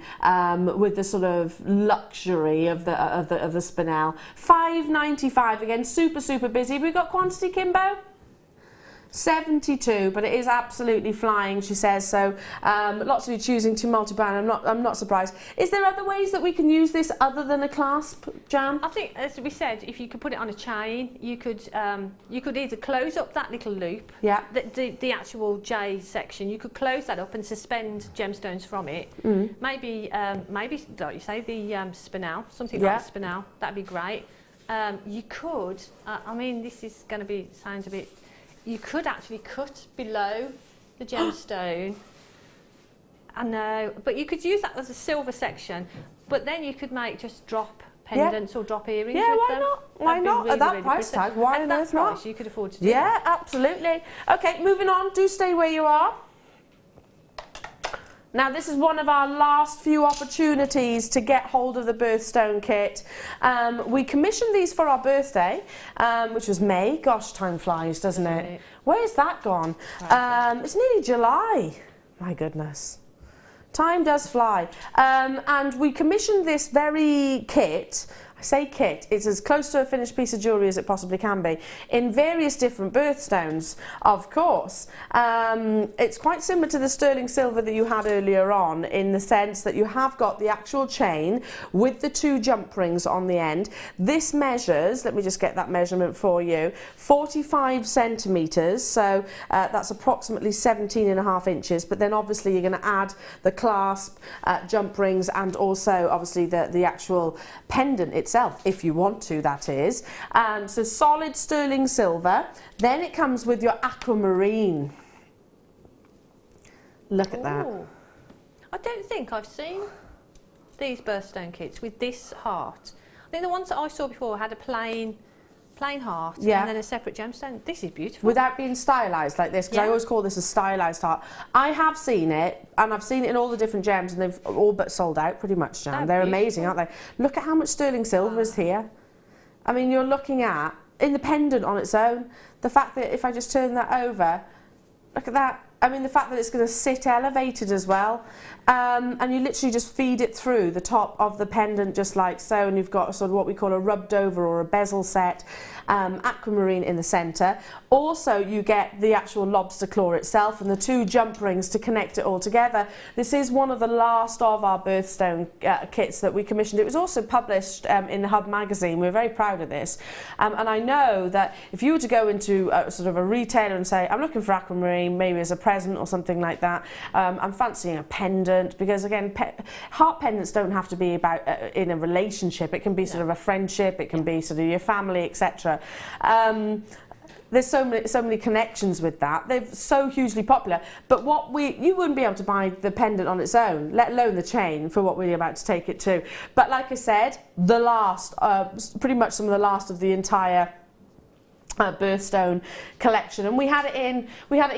with the sort of luxury of the spinel. £5.95 again. Super busy. Have we got quantity, Kimbo? 72, but it is absolutely flying, she says. So lots of you choosing to multi-brand. I'm not surprised. Is there other ways that we can use this other than a clasp, Jan? I think, as we said, if you could put it on a chain, you could either close up that little loop, the actual J section. You could close that up and suspend gemstones from it. Maybe like you say, the spinel, something like the spinel. That'd be great. You could. I mean, this is going to sounds a bit. You could actually cut below the gemstone. I know, but you could use that as a silver section, but then you could make just drop pendants or drop earrings with why them. not? Why not? At that price tag, why on earth not? You could afford to do that. Yeah, absolutely. Okay, moving on. Do stay where you are. Now, this is one of our last few opportunities to get hold of the Birthstone kit. We commissioned these for our birthday, which was May. Gosh, time flies, doesn't it? Where's that gone? It's nearly July. My goodness. Time does fly. And we commissioned this very kit. I say kit, it's as close to a finished piece of jewellery as it possibly can be, in various different birthstones, of course. It's quite similar to the sterling silver that you had earlier on, in the sense that you have got the actual chain with the 2 jump rings on the end. This measures, let me just get that measurement for you, 45 centimetres, so that's approximately 17.5 inches, but then obviously you're going to add the clasp, jump rings, and also obviously the actual pendant itself, if you want to, that is. So solid sterling silver. Then it comes with your aquamarine. Look at that. I don't think I've seen these birthstone kits with this heart. I think the ones that I saw before had a plain heart and then a separate gemstone. This is beautiful. Without being stylised like this, because I always call this a stylised heart. I have seen it, and I've seen it in all the different gems, and they've all but sold out pretty much, Jan. They're amazing, aren't they? Look at how much sterling silver is here. I mean, you're looking at, in the pendant on its own, the fact that if I just turn that over, look at that. I mean, the fact that it's going to sit elevated as well. And you literally just feed it through the top of the pendant just like so, and you've got a sort of what we call a rubbed over or a bezel set, aquamarine in the centre. Also, you get the actual lobster claw itself and the 2 jump rings to connect it all together. This is one of the last of our Birthstone kits that we commissioned. It was also published in the Hub magazine. We're very proud of this. And I know that if you were to go into sort of a retailer and say, I'm looking for aquamarine, maybe as a present or something like that, I'm fancying a pendant, because again, heart pendants don't have to be about in a relationship. It can be sort of a friendship, it can be sort of your family, etc. There's so many connections with that. They're so hugely popular. But you wouldn't be able to buy the pendant on its own, let alone the chain, for what we're about to take it to. But like I said, the last, pretty much some of the last of the entire Birthstone collection, and we had it in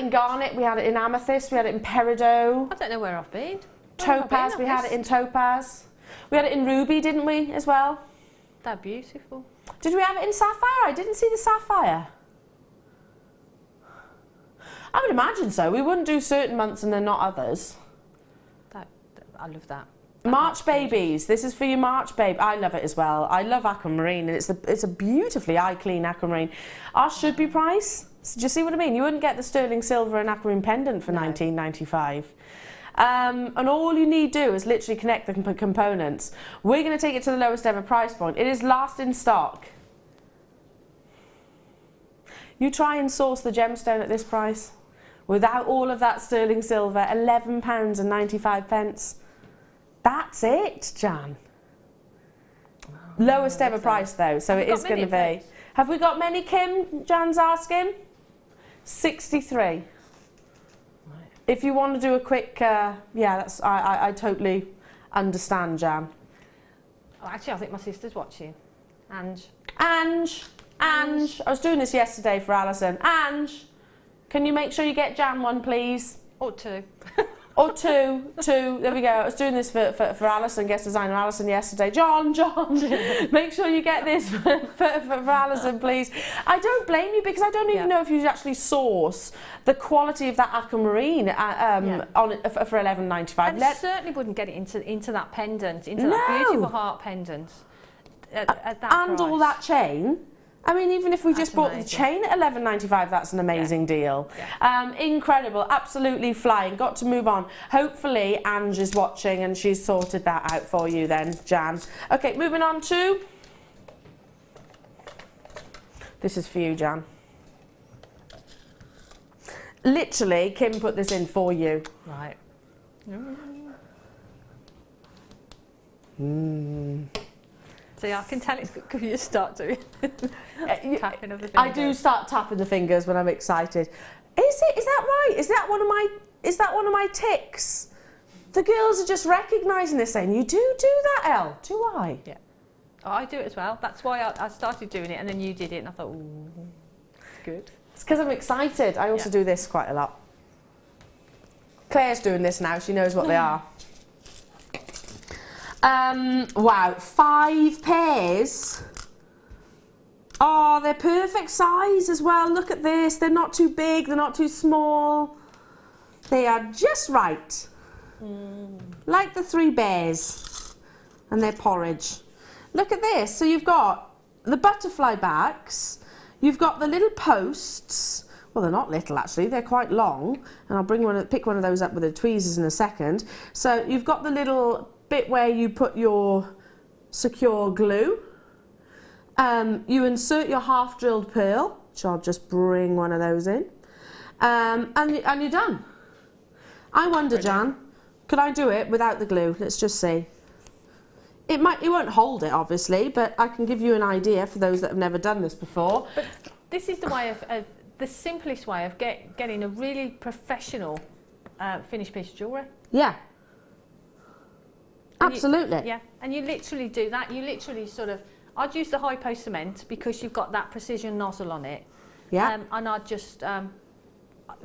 Garnet, we had it in Amethyst, we had it in Peridot. I don't know where I've been. Topaz, we had it in Topaz. We had it in Ruby, didn't we, as well? They're beautiful. Did we have it in Sapphire? I didn't see the Sapphire. I would imagine so. We wouldn't do certain months and then not others. I love that. March babies. This is for your March babe. I love it as well. I love aquamarine, and it's a beautifully eye clean aquamarine. Our should be price. Do you see what I mean? You wouldn't get the sterling silver and aquamarine pendant for $19.95. And all you need to do is literally connect the components. We're going to take it to the lowest ever price point. It is last in stock. You try and source the gemstone at this price without all of that sterling silver, £11.95. That's it, Jan. Lowest ever price though, so it is going to be. Have we got many, Kim? Jan's asking. 63. Right. If you want to do a quick, that's I totally understand, Jan. Oh, actually, I think my sister's watching. Ange. I was doing this yesterday for Alison. Ange, can you make sure you get Jan one, please? Or 2. Or two. There we go. I was doing this for Alison, guest designer Alison, yesterday. John, make sure you get this for Alison, please. I don't blame you, because I don't even know if you actually source the quality of that aquamarine for $11.95. I certainly wouldn't get it into that pendant, into that beautiful heart pendant at that and price. all that chain. I mean, even if we just bought the chain at $11.95, that's an amazing deal. Yeah. Incredible, absolutely flying. Got to move on. Hopefully, Ange is watching and she's sorted that out for you then, Jan. Okay, moving on to... This is for you, Jan. Literally, Kim put this in for you. Right. See, I can tell it's good because you start doing tapping of the fingers. I do start tapping the fingers when I'm excited. Is that right? Is that one of my ticks? The girls are just recognising this, saying, "You do that, Elle." Do I? Yeah. Oh, I do it as well. That's why I started doing it, and then you did it, and I thought, ooh, good. It's because I'm excited. I also do this quite a lot. Claire's doing this now. She knows what they are. Wow, 5 pairs. Oh, they're perfect size as well. Look at this. They're not too big. They're not too small. They are just right. Like the 3 bears and their porridge. Look at this. So you've got the butterfly backs. You've got the little posts. Well, they're not little actually. They're quite long. And I'll pick one of those up with the tweezers in a second. So you've got the little bit where you put your secure glue. You insert your half drilled pearl, which I'll just bring one of those in, and you're done. I wonder, Jan, could I do it without the glue? Let's just see. It won't hold it obviously, but I can give you an idea for those that have never done this before. But this is the way of the simplest way of getting a really professional finished piece of jewellery. Yeah. Absolutely. Yeah, and you literally do that. You literally sort of, I'd use the high post cement because you've got that precision nozzle on it. Yeah. And I'd just,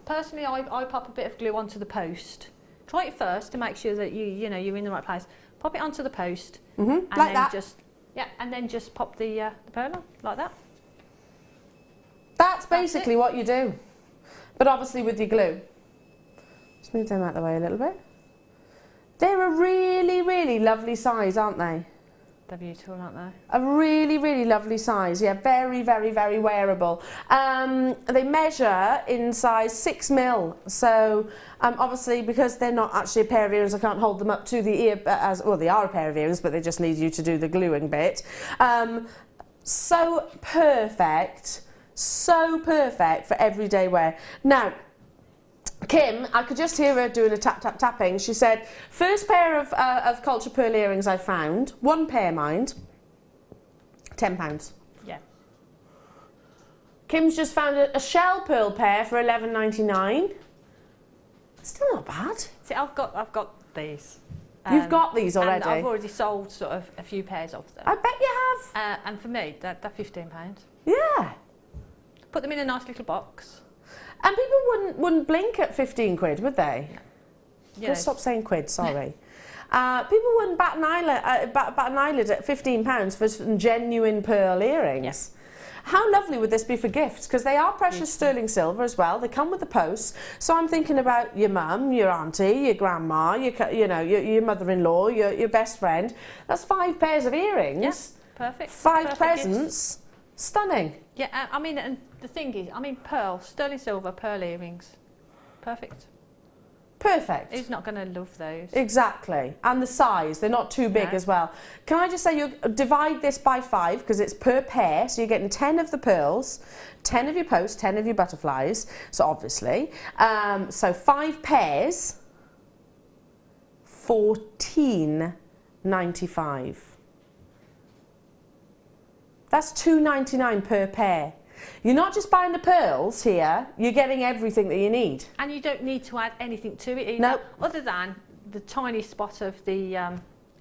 personally, I pop a bit of glue onto the post. Try it first to make sure that you're in the right place. Pop it onto the post. And like then that. And then just pop the pearl on, like that. That's basically what you do. But obviously with your glue. Just move them out of the way a little bit. They're a really, really lovely size, aren't they? They're beautiful, aren't they? A really, really lovely size. Yeah, very, very, very wearable. They measure in size 6mm. So obviously, because they're not actually a pair of earrings, I can't hold them up to the ear. Well, they are a pair of earrings, but they just need you to do the gluing bit. So perfect. So perfect for everyday wear. Now, Kim, I could just hear her doing a tapping. She said, first pair of culture pearl earrings I found, 1 pair, mind, £10. Yeah. Kim's just found a shell pearl pair for $11.99. Still not bad. See, I've got these. You've got these already? And I've already sold sort of a few pairs of them. I bet you have. And for me, they're £15. Yeah. Put them in a nice little box. And people wouldn't blink at 15 quid, would they? No. Just stop saying quid, sorry. People wouldn't bat an eyelid at £15 for some genuine pearl earrings. Yes. How lovely would this be for gifts? Because they are precious sterling silver as well. They come with the post. So I'm thinking about your mum, your auntie, your grandma, your mother-in-law, your best friend. That's 5 pairs of earrings. Yes, perfect. 5 perfect presents. Gifts. Stunning. Yeah, I mean, and the thing is, pearl, sterling silver, pearl earrings. Perfect. Perfect. Who's not going to love those? Exactly. And the size, they're not too big as well. Can I just say, you divide this by 5 because it's per pair, so you're getting 10 of the pearls, 10 of your posts, 10 of your butterflies, so obviously. So 5 pairs, $14.95. That's $2.99 per pair. You're not just buying the pearls here, you're getting everything that you need. And you don't need to add anything to it either, nope. Other than the tiny spot of the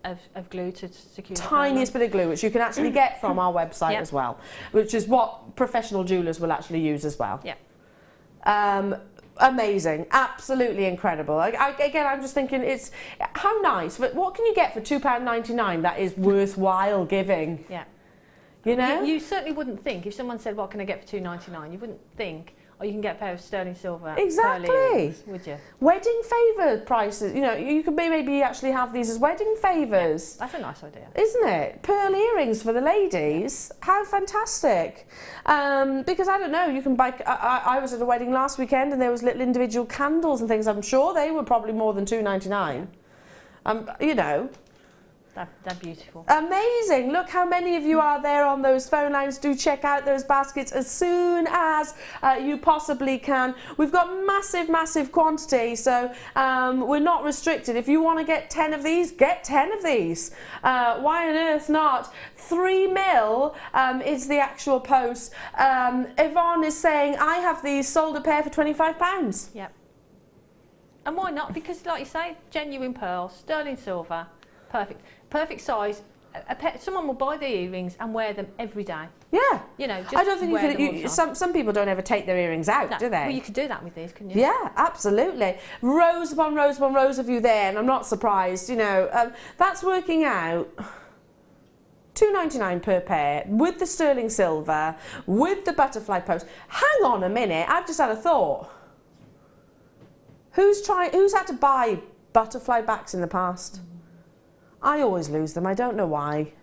of glue to secure the tiniest bit of glue, which you can actually get from our website as well, which is what professional jewellers will actually use as well. Yeah. amazing, absolutely incredible. Again, I'm just thinking, it's how nice. But what can you get for £2.99 that is worthwhile giving? Yeah. You know, you certainly wouldn't think if someone said, "What can I get for £2.99?" You wouldn't think, "Oh, you can get a pair of sterling silver." Exactly. pearl earrings," would you? Wedding favour prices. You know, you could maybe actually have these as wedding favours. Yeah, that's a nice idea, Isn't it? Pearl earrings for the ladies. How fantastic. Because I don't know, you can buy... I was at a wedding last weekend and there was little individual candles and things. I'm sure they were probably more than £2.99. You know. They're beautiful. Amazing. Look how many of you are there on those phone lines. Do check out those baskets as soon as you possibly can. We've got massive quantity, so we're not restricted. If you want to get 10 of these, get 10 of these. Why on earth not? 3 mil is the actual post. Yvonne is saying, I have these, sold a pair for £25. Yep. And why not? Because like you say, genuine pearl, sterling silver, perfect size. Someone will buy the earrings and wear them every day. Yeah. You know, just I don't think wear you could. Some people don't ever take their earrings out, do they? Well, you could do that with these, couldn't you? Yeah, absolutely. Rows upon rows upon rows of you there, and I'm not surprised. You know, that's working out £2.99 per pair with the sterling silver, with the butterfly post. Hang on a minute, I've just had a thought. Who's had to buy butterfly backs in the past? I always lose them. I don't know why.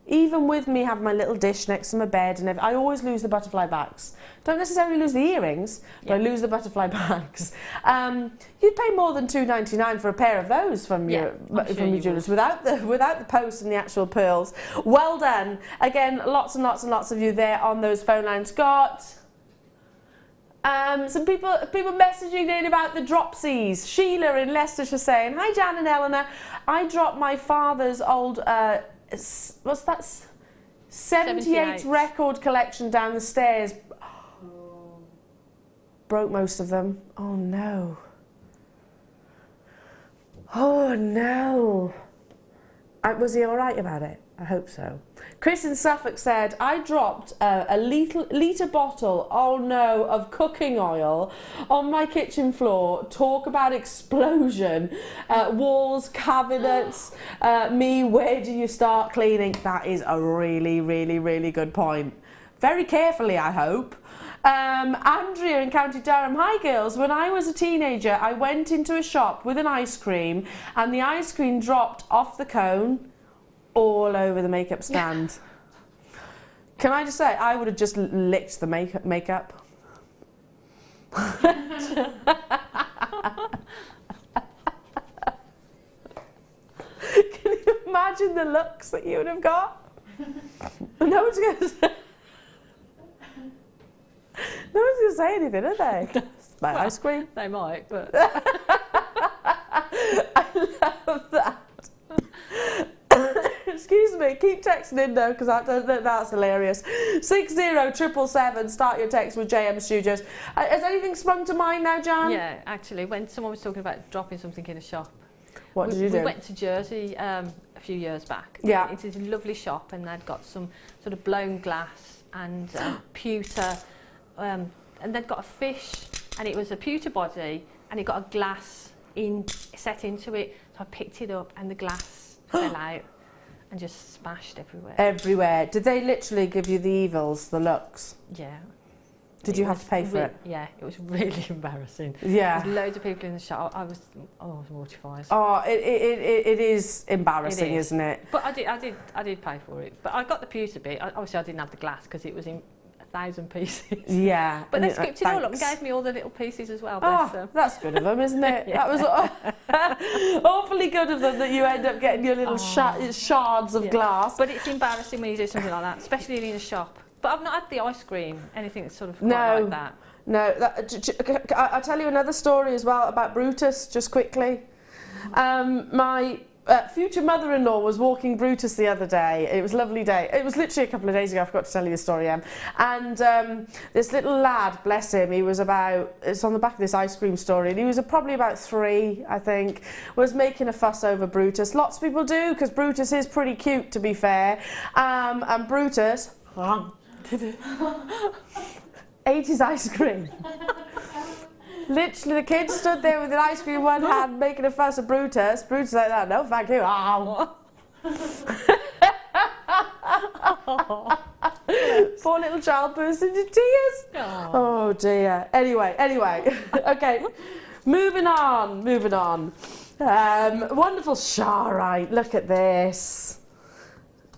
Even with me having my little dish next to my bed and everything, I always lose the butterfly backs. Don't necessarily lose the earrings, but I lose the butterfly backs. You'd pay more than £2.99 for a pair of those from your jewellers without the post and the actual pearls. Well done. Again, lots and lots of you there on those phone lines. Got some people messaging in about the dropsies. Sheila in Leicestershire saying, hi Jan and Eleanor, I dropped my father's old, what's that, 78 record collection down the stairs. Broke most of them. Oh no. Oh no. Was he alright about it? I hope so. Chris in Suffolk said, I dropped a litre bottle, oh no, of cooking oil on my kitchen floor. Talk about explosion. Walls, cabinets, me, where do you start cleaning? That is a really good point. Very carefully, I hope. Andrea in County Durham, hi girls, when I was a teenager I went into a shop with an ice cream and the ice cream dropped off the cone all over the makeup stand. Can I just say, I would have just licked the makeup. Can you imagine the looks that you would have got? No one's going to say anything, are they? My ice cream. They might, but... I love that. Excuse me, keep texting in though, because that's hilarious. 60777, start your text with JM Studios. Has anything sprung to mind now, Jan? Yeah, actually, when someone was talking about dropping something in a shop. What did you do? We went to Jersey a few years back. Yeah. It's a lovely shop and they'd got some sort of blown glass and pewter, and they'd got a fish and it was a pewter body and it got a glass set into it. So I picked it up and the glass fell out and just smashed everywhere. Everywhere. Did they literally give you the evils, the looks? Yeah. Did you have to pay for it? Yeah, it was really embarrassing. Yeah. There was loads of people in the shop. I was mortified. Oh, it is embarrassing, isn't it? But I did pay for it. But I got the pewter bit. Obviously, I didn't have the glass because it was in 1,000 pieces. Yeah. But they scooped it all up and gave me all the little pieces as well. Bless them. That's good of them, isn't it? Yeah. That was awfully good of them that you end up getting your little shards of glass. But it's embarrassing when you do something like that, especially in a shop. But I've not had the ice cream, anything that's sort of like that. No, I'll tell you another story as well about Brutus, just quickly. My future mother-in-law was walking Brutus the other day. It was a lovely day. It was literally a couple of days ago. I forgot to tell you the story, Em. And this little lad, bless him, he was it's on the back of this ice cream story, and he was probably about 3, I think, was making a fuss over Brutus. Lots of people do, because Brutus is pretty cute, to be fair. And Brutus ate his ice cream. Literally, the kid stood there with an ice cream in one hand, making a fuss at Brutus. Brutus like that, no, thank you. Ow. Poor little child burst into tears. Oh dear. Anyway. Okay, moving on. Wonderful Charite. Look at this.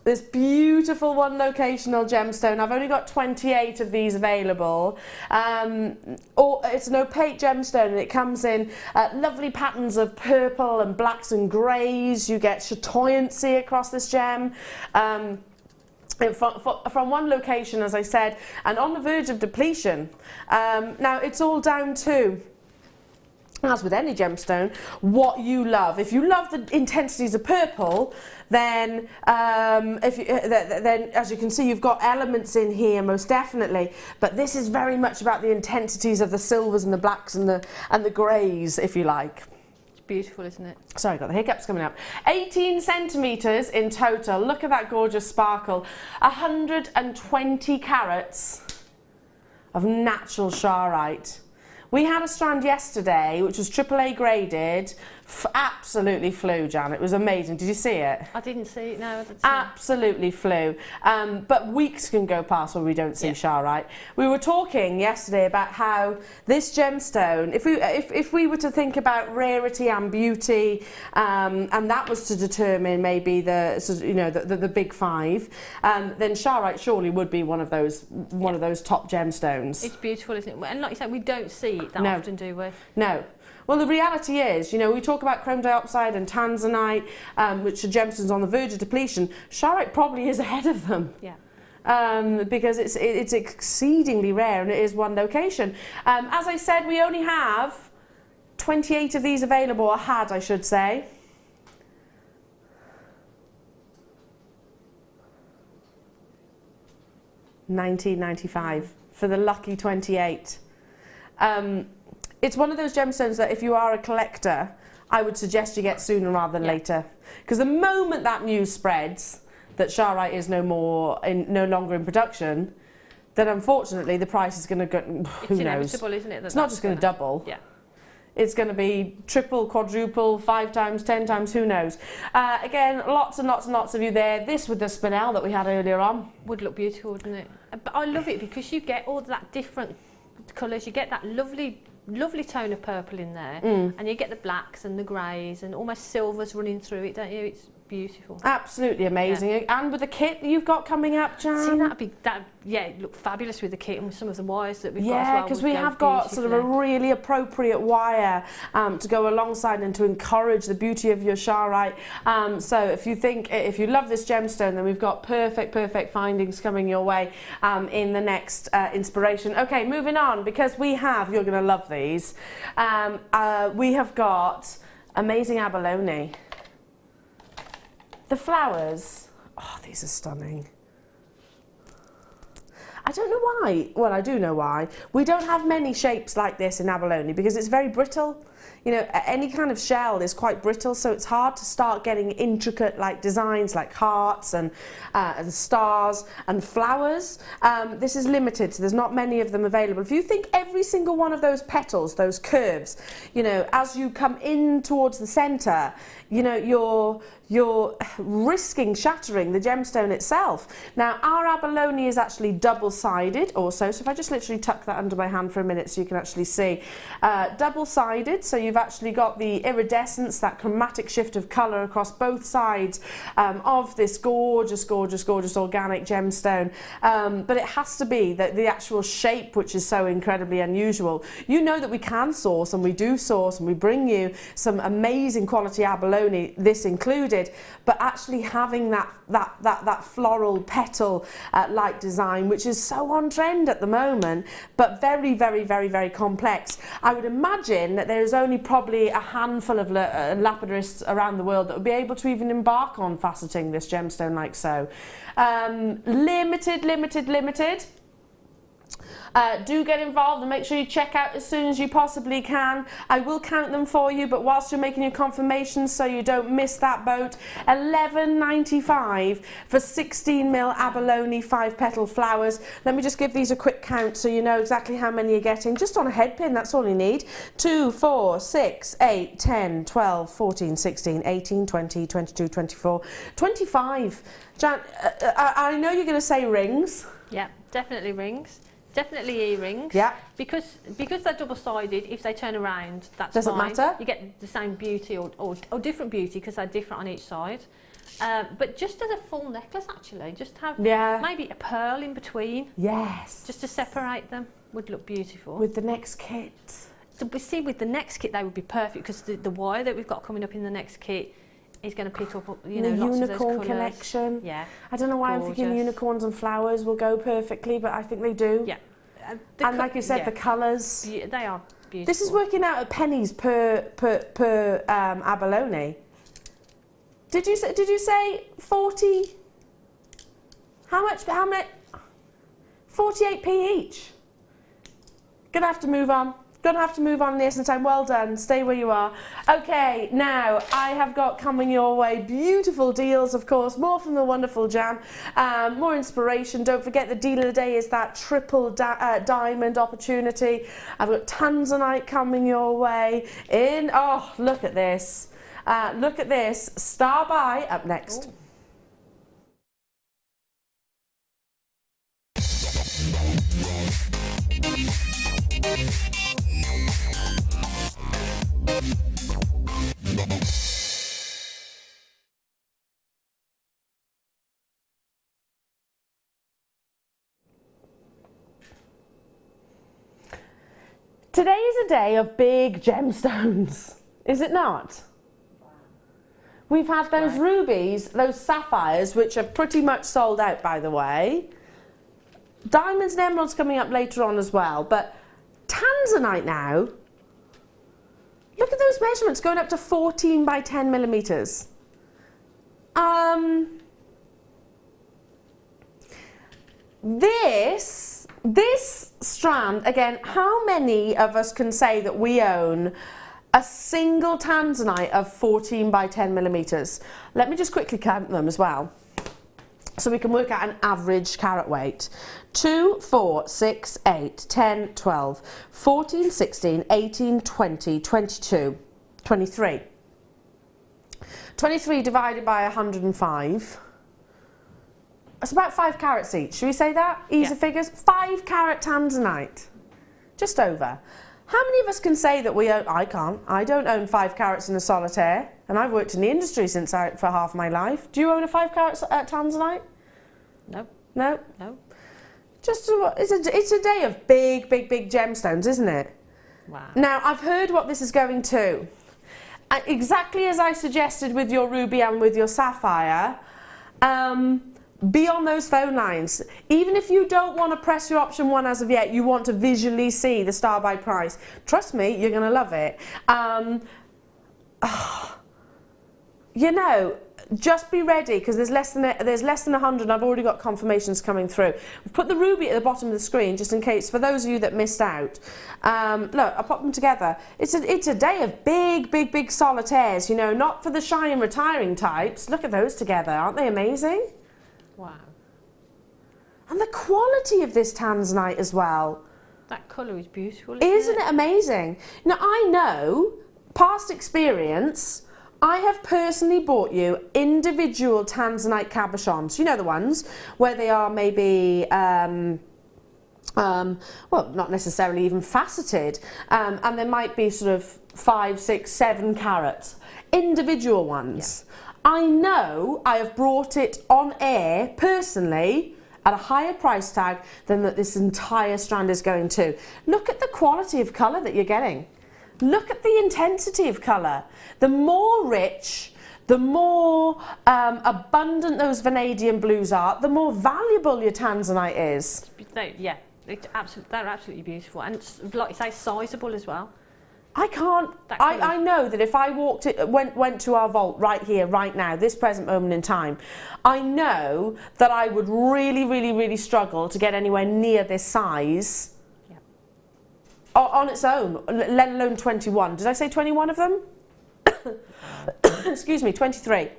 This beautiful one locational gemstone. I've only got 28 of these available. It's an opaque gemstone and it comes in lovely patterns of purple and blacks and greys. You get chatoyancy across this gem. From one location, as I said, and on the verge of depletion. Now, it's all down to, as with any gemstone, what you love. If you love the intensities of purple, then then as you can see, you've got elements in here most definitely. But this is very much about the intensities of the silvers and the blacks and the greys, if you like. It's beautiful, isn't it? Sorry, got the hiccups coming up. 18 centimetres in total. Look at that gorgeous sparkle. 120 carats of natural Charite. We had a strand yesterday, which was AAA graded, absolutely flew, Jan. It was amazing. Did you see it? I didn't see it, no. I didn't see absolutely flew. But weeks can go past where we don't see Charite. We were talking yesterday about how this gemstone, if we were to think about rarity and beauty, and that was to determine maybe the big five, then Charite surely would be one of those top gemstones. It's beautiful, isn't it? And like you said, we don't see it that often, do we? No. Well, the reality is, we talk about chrome dioxide and Tanzanite, which are gemstones on the verge of depletion. Charite probably is ahead of them. Yeah. Because it's exceedingly rare and it is one location. As I said, we only have 28 of these available, or had, I should say. $19.95 for the lucky 28. It's one of those gemstones that if you are a collector, I would suggest you get sooner rather than later. Because the moment that news spreads that Charite is no longer in production, then unfortunately the price is going to go, who knows? Inevitable, isn't it? It's not just going to double. Yeah. It's going to be triple, quadruple, 5 times, 10 times, who knows? Again, lots and lots and lots of you there. This with the spinel that we had earlier on. Would look beautiful, wouldn't it? But I love it because you get all that different colours. You get that lovely tone of purple in there, and you get the blacks and the greys and almost silvers running through it, don't you? It's beautiful. Absolutely amazing. Yeah. And with the kit that you've got coming up, Jan. See, it looked fabulous with the kit and with some of the wires that we've got as well. Yeah, because we have got sort of a really appropriate wire to go alongside and to encourage the beauty of your Charite. So if you love this gemstone, then we've got perfect findings coming your way in the next inspiration. Okay, moving on, because you're going to love these. We have got amazing Abalone. The flowers, these are stunning. I don't know why, well I do know why, we don't have many shapes like this in Abalone because it's very brittle. Any kind of shell is quite brittle, so it's hard to start getting intricate designs like hearts and stars and flowers. This is limited, so there's not many of them available. If you think every single one of those petals, those curves, as you come in towards the centre, you're risking shattering the gemstone itself. Now, our Abalone is actually double-sided also, so if I just literally tuck that under my hand for a minute so you can actually see. Double-sided, so you've actually got the iridescence, that chromatic shift of colour across both sides of this gorgeous organic gemstone. But it has to be the actual shape which is so incredibly unusual. You know that we can source, and we do source, and we bring you some amazing quality Abalone, this included, but actually having that floral petal like design, which is so on trend at the moment, but very complex. I would imagine that there's only probably a handful of lapidarists around the world that would be able to even embark on faceting this gemstone like so. Limited. Do get involved and make sure you check out as soon as you possibly can. I will count them for you, but whilst you're making your confirmations so you don't miss that boat, $11.95 for 16mm abalone 5-petal flowers. Let me just give these a quick count so you know exactly how many you're getting. Just on a head pin, that's all you need. 2, 4, 6, 8, 10, 12, 14, 16, 18, 20, 22, 24, 25. Jan, I know you're going to say rings. Yeah, definitely rings. Definitely earrings. Yeah. Because they're double-sided, if they turn around, that's Doesn't fine. matter. You get the same beauty or different beauty because they're different on each side. But just as a full necklace, actually, just have maybe a pearl in between. Yes. Just to separate them would look beautiful. With the next kit. So we see with the next kit they would be perfect because the wire that we've got coming up in the next kit is going to pick up, you know, the lots unicorn of those colours. collection. Yeah. I don't know why Gorgeous. I'm thinking unicorns and flowers will go perfectly, but I think they do. Yeah. And like you said, the colours. Yeah, they are beautiful. This is working out at pennies per abalone. Did you say 40? How much? 48p each. Gonna have to move on. Gonna have to move on in the essence time. Well done. Stay where you are. Okay, now I have got coming your way beautiful deals, of course. More from the wonderful Jan. More inspiration. Don't forget the deal of the day is that triple diamond opportunity. I've got Tanzanite coming your way. Look at this. Look at this. Star by up next. Ooh. Today is a day of big gemstones, is it not? We've had those rubies, those sapphires, which are pretty much sold out, by the way. Diamonds and emeralds coming up later on as well, but Tanzanite now, look at those measurements going up to 14 by 10 millimeters. This strand, again, how many of us can say that we own a single Tanzanite of 14 by 10 millimeters? Let me just quickly count them as well, so we can work out an average carat weight. 2, 4, 6, 8, 10, 12, 14, 16, 18, 20, 22, 23. 23 divided by 105. That's about 5 carats each. Should we say that? Ease of figures. 5 carat Tanzanite. Just over. How many of us can say that we own... I can't. I don't own 5 carats in a solitaire. And I've worked in the industry for half my life. Do you own a 5 carat Tanzanite? No. No? No. It's a day of big gemstones, isn't it? Wow. Now, I've heard what this is going to. Exactly as I suggested with your ruby and with your sapphire, be on those phone lines. Even if you don't want to press your option 1 as of yet, you want to visually see the star by price. Trust me, you're going to love it. You know, just be ready, because there's less than 100. I've already got confirmations coming through. We've put the ruby at the bottom of the screen just in case, for those of you that missed out. Look, I'll pop them together. It's a day of big solitaires, you know, not for the shy and retiring types. Look at those together. Aren't they amazing? Wow. And the quality of this Tanzanite as well. That colour is beautiful, Isn't it amazing? Now, I know, past experience, I have personally bought you individual Tanzanite cabochons. You know the ones where they are maybe, well, not necessarily even faceted, and there might be sort of 5, 6, 7 carats. Individual ones. Yeah. I know I have brought it on air personally at a higher price tag than that this entire strand is going to. Look at the quality of colour that you're getting. Look at the intensity of colour. The more rich, the more abundant those vanadium blues are, the more valuable your Tanzanite is. Yeah, they're absolutely beautiful, and like you say, sizable as well. I can't. I know that if I went to our vault right here, right now, this present moment in time, I know that I would really struggle to get anywhere near this size on its own, let alone 21. Did I say 21 of them? Excuse me, 23.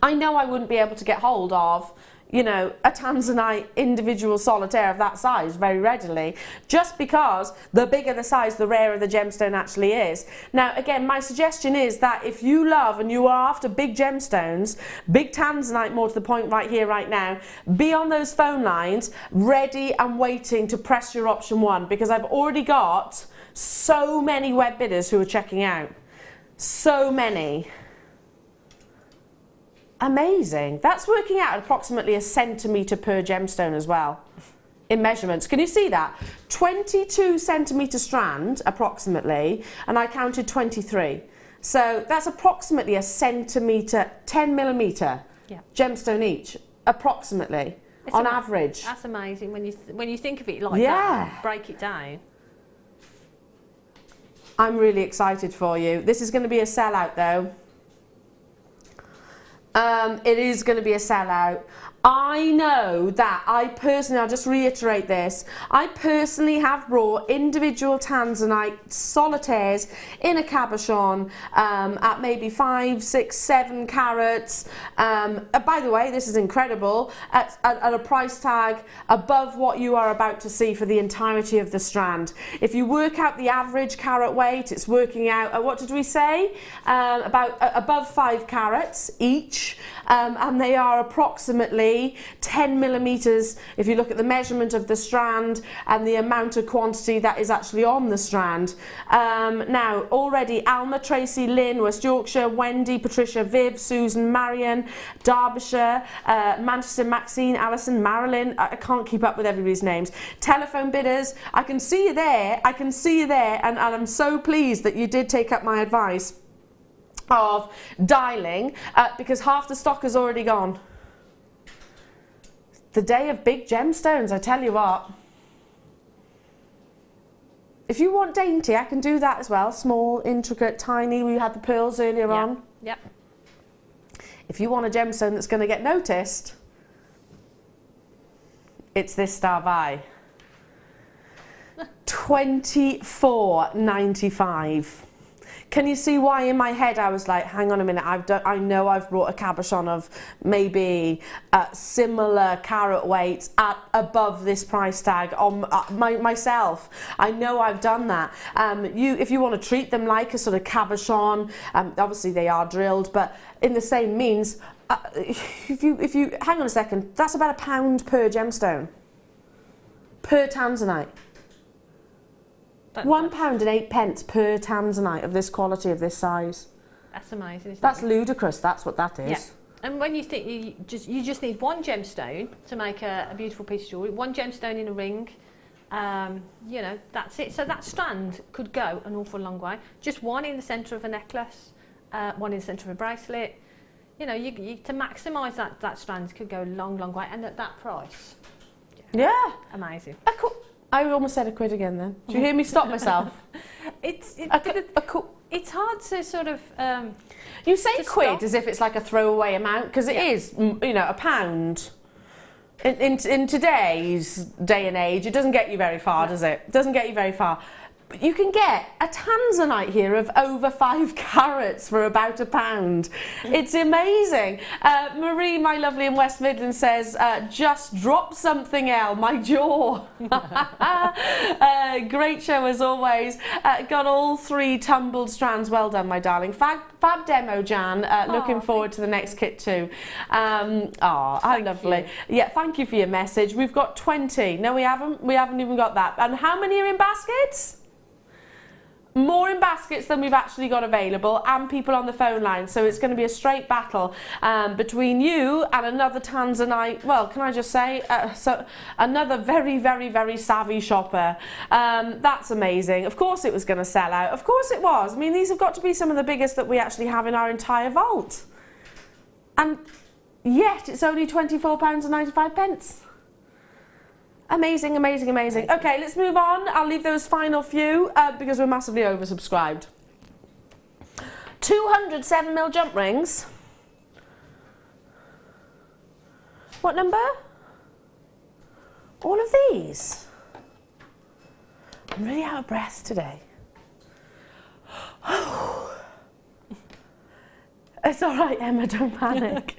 I know I wouldn't be able to get hold of, you know, a Tanzanite individual solitaire of that size very readily, just because the bigger the size, the rarer the gemstone actually is. Now, again, my suggestion is that if you love and you are after big gemstones, big Tanzanite, more to the point right here, right now, be on those phone lines, ready and waiting to press your option 1, because I've already got so many web bidders who are checking out. So many. Amazing. That's working out at approximately a centimetre per gemstone as well in measurements. Can you see that? 22 centimetre strand approximately, and I counted 23. So that's approximately a centimetre, 10 millimetre gemstone each, approximately, on average. That's amazing when you think of it like that, break it down. I'm really excited for you. This is going to be a sellout though. It is going to be a sellout. I know that I personally, I'll just reiterate this, I personally have brought individual Tanzanite solitaires in a cabochon at maybe 5, 6, 7 carats. By the way, this is incredible, at a price tag above what you are about to see for the entirety of the strand. If you work out the average carat weight, it's working out at, what did we say, about above 5 carats each, and they are approximately 10 millimeters if you look at the measurement of the strand and the amount of quantity that is actually on the strand. Now already Alma, Tracy, Lynn, West Yorkshire, Wendy, Patricia, Viv, Susan, Marion, Derbyshire, Manchester, Maxine, Alison, Marilyn, I can't keep up with everybody's names. Telephone bidders, I can see you there, and I'm so pleased that you did take up my advice of dialing because half the stock has already gone. The day of big gemstones, I tell you what. If you want dainty, I can do that as well. Small, intricate, tiny. We had the pearls earlier on. Yep. If you want a gemstone that's going to get noticed, it's this star vie. $24.95. Can you see why in my head I was like, hang on a minute, I know I've brought a cabochon of maybe similar carat weights at above this price tag on myself. I know I've done that. If you want to treat them like a sort of cabochon, obviously they are drilled, but in the same means, if you hang on a second, that's about £1 per gemstone, per Tanzanite. £1.08 per Tanzanite of this quality, of this size. That's amazing, isn't That's it? ludicrous, that's what that is. Yeah. And when you think you just need one gemstone to make a beautiful piece of jewellery, one gemstone in a ring, you know, that's it. So that strand could go an awful long way. Just one in the centre of a necklace, one in the centre of a bracelet. You know, to maximise that strand could go a long, long way, and at that price. Yeah. Amazing. I almost said £1 again then. Do you hear me stop myself? It's hard to sort of... you say quid as if it's like a throwaway amount, because it is, you know, £1. In today's day and age, it doesn't get you very far, does it? It doesn't get you very far. But you can get a Tanzanite here of over 5 carats for about £1. It's amazing. Marie, my lovely in West Midlands, says, just drop something, Elle, my jaw. Great show as always. Got all 3 tumbled strands. Well done, my darling. Fab demo, Jan. Looking forward to the next kit too. How lovely. Yeah, thank you for your message. We've got 20. No, we haven't. We haven't even got that. And how many are in baskets? More in baskets than we've actually got available, and people on the phone line, so it's going to be a straight battle between you and another Tanzanite, well, can I just say, another very, very, very savvy shopper. That's amazing. Of course it was going to sell out. Of course it was. I mean, these have got to be some of the biggest that we actually have in our entire vault. And yet it's only £24.95. Amazing, amazing, amazing. Okay, let's move on. I'll leave those final few because we're massively oversubscribed. 207mm jump rings. What number? All of these. I'm really out of breath today. It's all right, Emma, don't panic.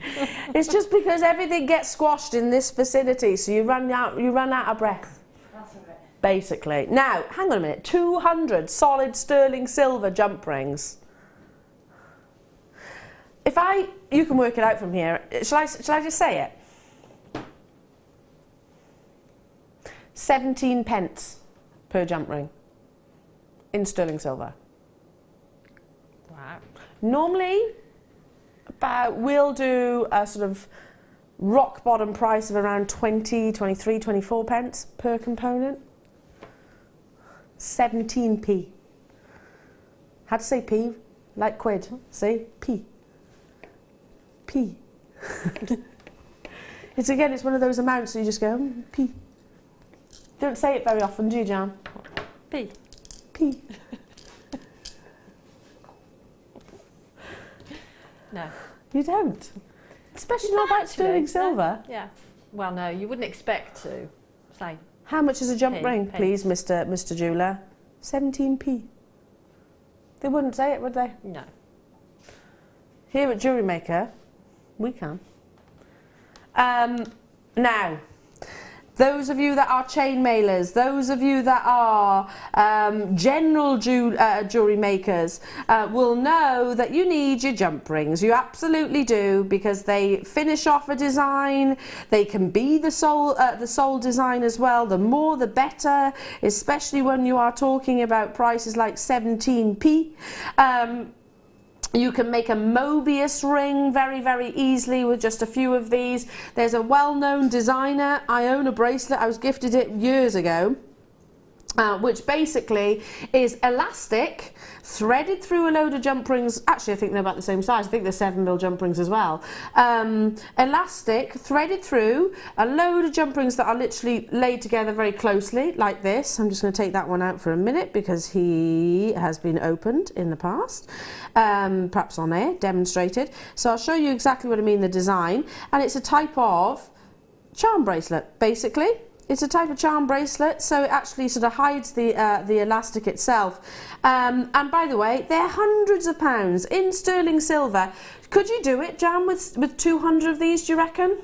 It's just because everything gets squashed in this vicinity, so you run out of breath. That's a bit. Basically. Now, hang on a minute. 200 solid sterling silver jump rings. You can work it out from here. Shall I just say it? 17 pence per jump ring in sterling silver. Wow. Normally, we'll do a sort of rock bottom price of around 20, 23, 24 pence per component. 17p. Had to say p, like quid. See? P. P. It's one of those amounts that you just go, p. Don't say it very often, do you, Jan? P. P. No. You don't? Especially not about sterling silver. Yeah. Well, no, you wouldn't expect to. Say. How much is a jump ring, pence. please, Mr. Jeweller? 17p. They wouldn't say it, would they? No. Here at Jewellery Maker, we can. Now, those of you that are chain mailers, those of you that are general jewellery makers will know that you need your jump rings. You absolutely do, because they finish off a design. They can be the sole design as well. The more the better, especially when you are talking about prices like 17p. You can make a Mobius ring very, very easily with just a few of these. There's a well-known designer. I own a bracelet. I was gifted it years ago. Which basically is elastic, threaded through a load of jump rings. Actually, I think they're about the same size. I think they're 7mm jump rings as well. Elastic, threaded through a load of jump rings that are literally laid together very closely, like this. I'm just going to take that one out for a minute because he has been opened in the past, perhaps on air, demonstrated. So I'll show you exactly what I mean, the design. And it's a type of charm bracelet, basically. It's a type of charm bracelet, so it actually sort of hides the elastic itself. And by the way, they're hundreds of pounds in sterling silver. Could you do it, Jan, with 200 of these, do you reckon?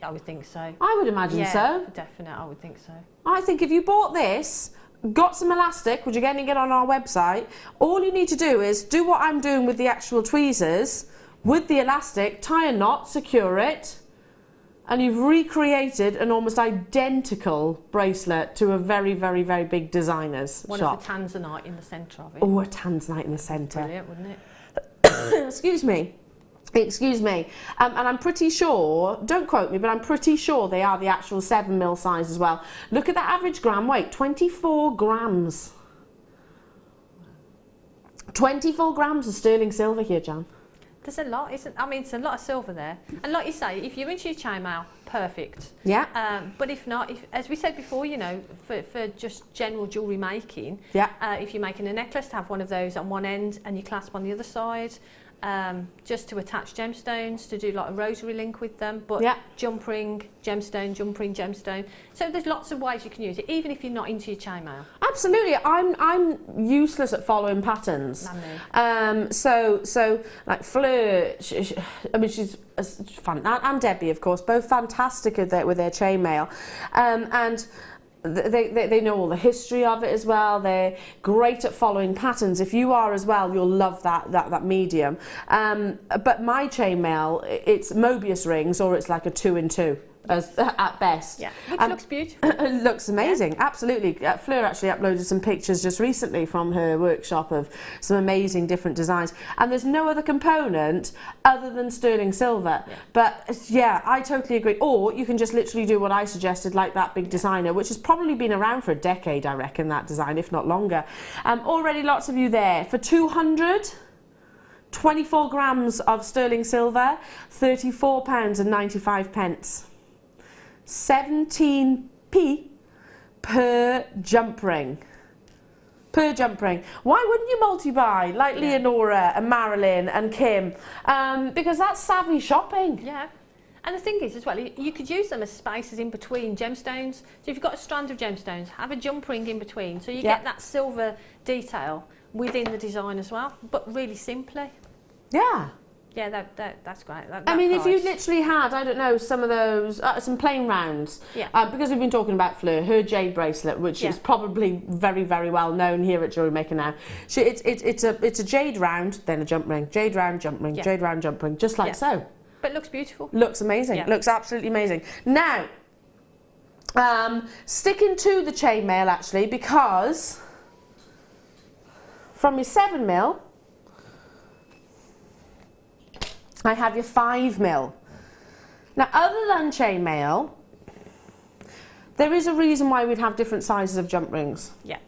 I would think so. I would imagine so. Definitely, I would think so. I think if you bought this, got some elastic, which again you get on our website, all you need to do is do what I'm doing with the actual tweezers, with the elastic, tie a knot, secure it, and you've recreated an almost identical bracelet to a very, very, very big designer's One shop. of the Tanzanite in the centre of it. Oh, a Tanzanite in the centre. Brilliant, wouldn't it? Excuse me. And I'm pretty sure, don't quote me, but I'm pretty sure they are the actual 7mm size as well. Look at that average gram weight, 24 grams. 24 grams of sterling silver here, Jan. There's a lot, isn't? I mean, it's a lot of silver there. And like you say, if you're into your chainmail, perfect. Yeah. But if not, as we said before, you know, for just general jewellery making, yeah. If you're making a necklace, to have one of those on one end and your clasp on the other side, just to attach gemstones, to do like a rosary link with them, but yeah. jump ring, gemstone, jump ring, gemstone. So there's lots of ways you can use it, even if you're not into your chainmail. Absolutely, I'm useless at following patterns. So like Fleur, I mean she's fun, and Debbie of course, both fantastic with their chainmail, and they know all the history of it as well. They're great at following patterns. If you are as well, you'll love that medium. But my chainmail, it's Mobius rings, or it's like a 2-in-2 at best. Yeah, which looks beautiful. It looks amazing, yeah. Absolutely. Fleur actually uploaded some pictures just recently from her workshop of some amazing different designs, and there's no other component other than sterling silver. Yeah. But yeah, I totally agree. Or you can just literally do what I suggested, like that big designer, which has probably been around for a decade, I reckon, that design, if not longer. Already lots of you there. For 200, 24 grams of sterling silver, £34.95. 17p per jump ring. Per jump ring. Why wouldn't you multi-buy like Leonora and Marilyn and Kim? Because that's savvy shopping. Yeah. And the thing is as well, you could use them as spaces in between gemstones. So if you've got a strand of gemstones, have a jump ring in between. So you get that silver detail within the design as well, but really simply. Yeah. Yeah, that's great. I mean, if you literally had, I don't know, some of those, some plain rounds, because we've been talking about Fleur, her jade bracelet, which is probably very, very well known here at Jewellery Maker now. It's a jade round, then a jump ring, jade round, jump ring, jade round, jump ring, just like so. But it looks beautiful. Looks amazing. Looks absolutely amazing. Now, sticking to the chainmail actually, because from your 7mm, I have your 5mm. Now, other than chainmail, there is a reason why we'd have different sizes of jump rings. Yeah.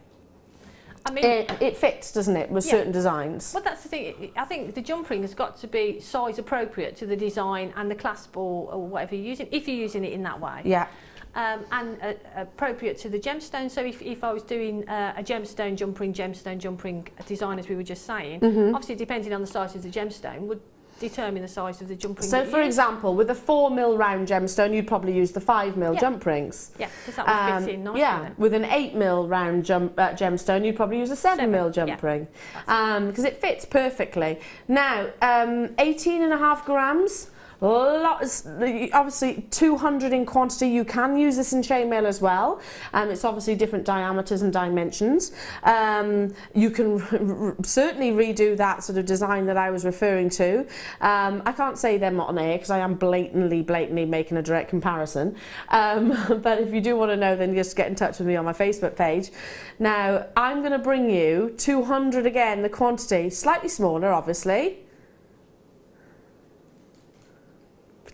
I mean, it fits, doesn't it, with certain designs. Well, that's the thing. I think the jump ring has got to be size appropriate to the design and the clasp or whatever you're using, if you're using it in that way. Yeah. And appropriate to the gemstone. So if I was doing a gemstone jump ring design, as we were just saying, obviously depending on the size of the gemstone would determine the size of the jump ring. So for example, with a 4mm round gemstone, you'd probably use the 5mm jump rings. Yeah, because that would fit in nicely. Yeah, with an 8mm round gemstone, you'd probably use a 7mm jump ring, because it fits perfectly. Now, 18.5 grams. Obviously 200 in quantity. You can use this in chainmail as well. It's obviously different diameters and dimensions. You can certainly redo that sort of design that I was referring to. I can't say them on air because I am blatantly making a direct comparison. But if you do want to know, then just get in touch with me on my Facebook page. Now, I'm going to bring you 200 again, the quantity, slightly smaller obviously.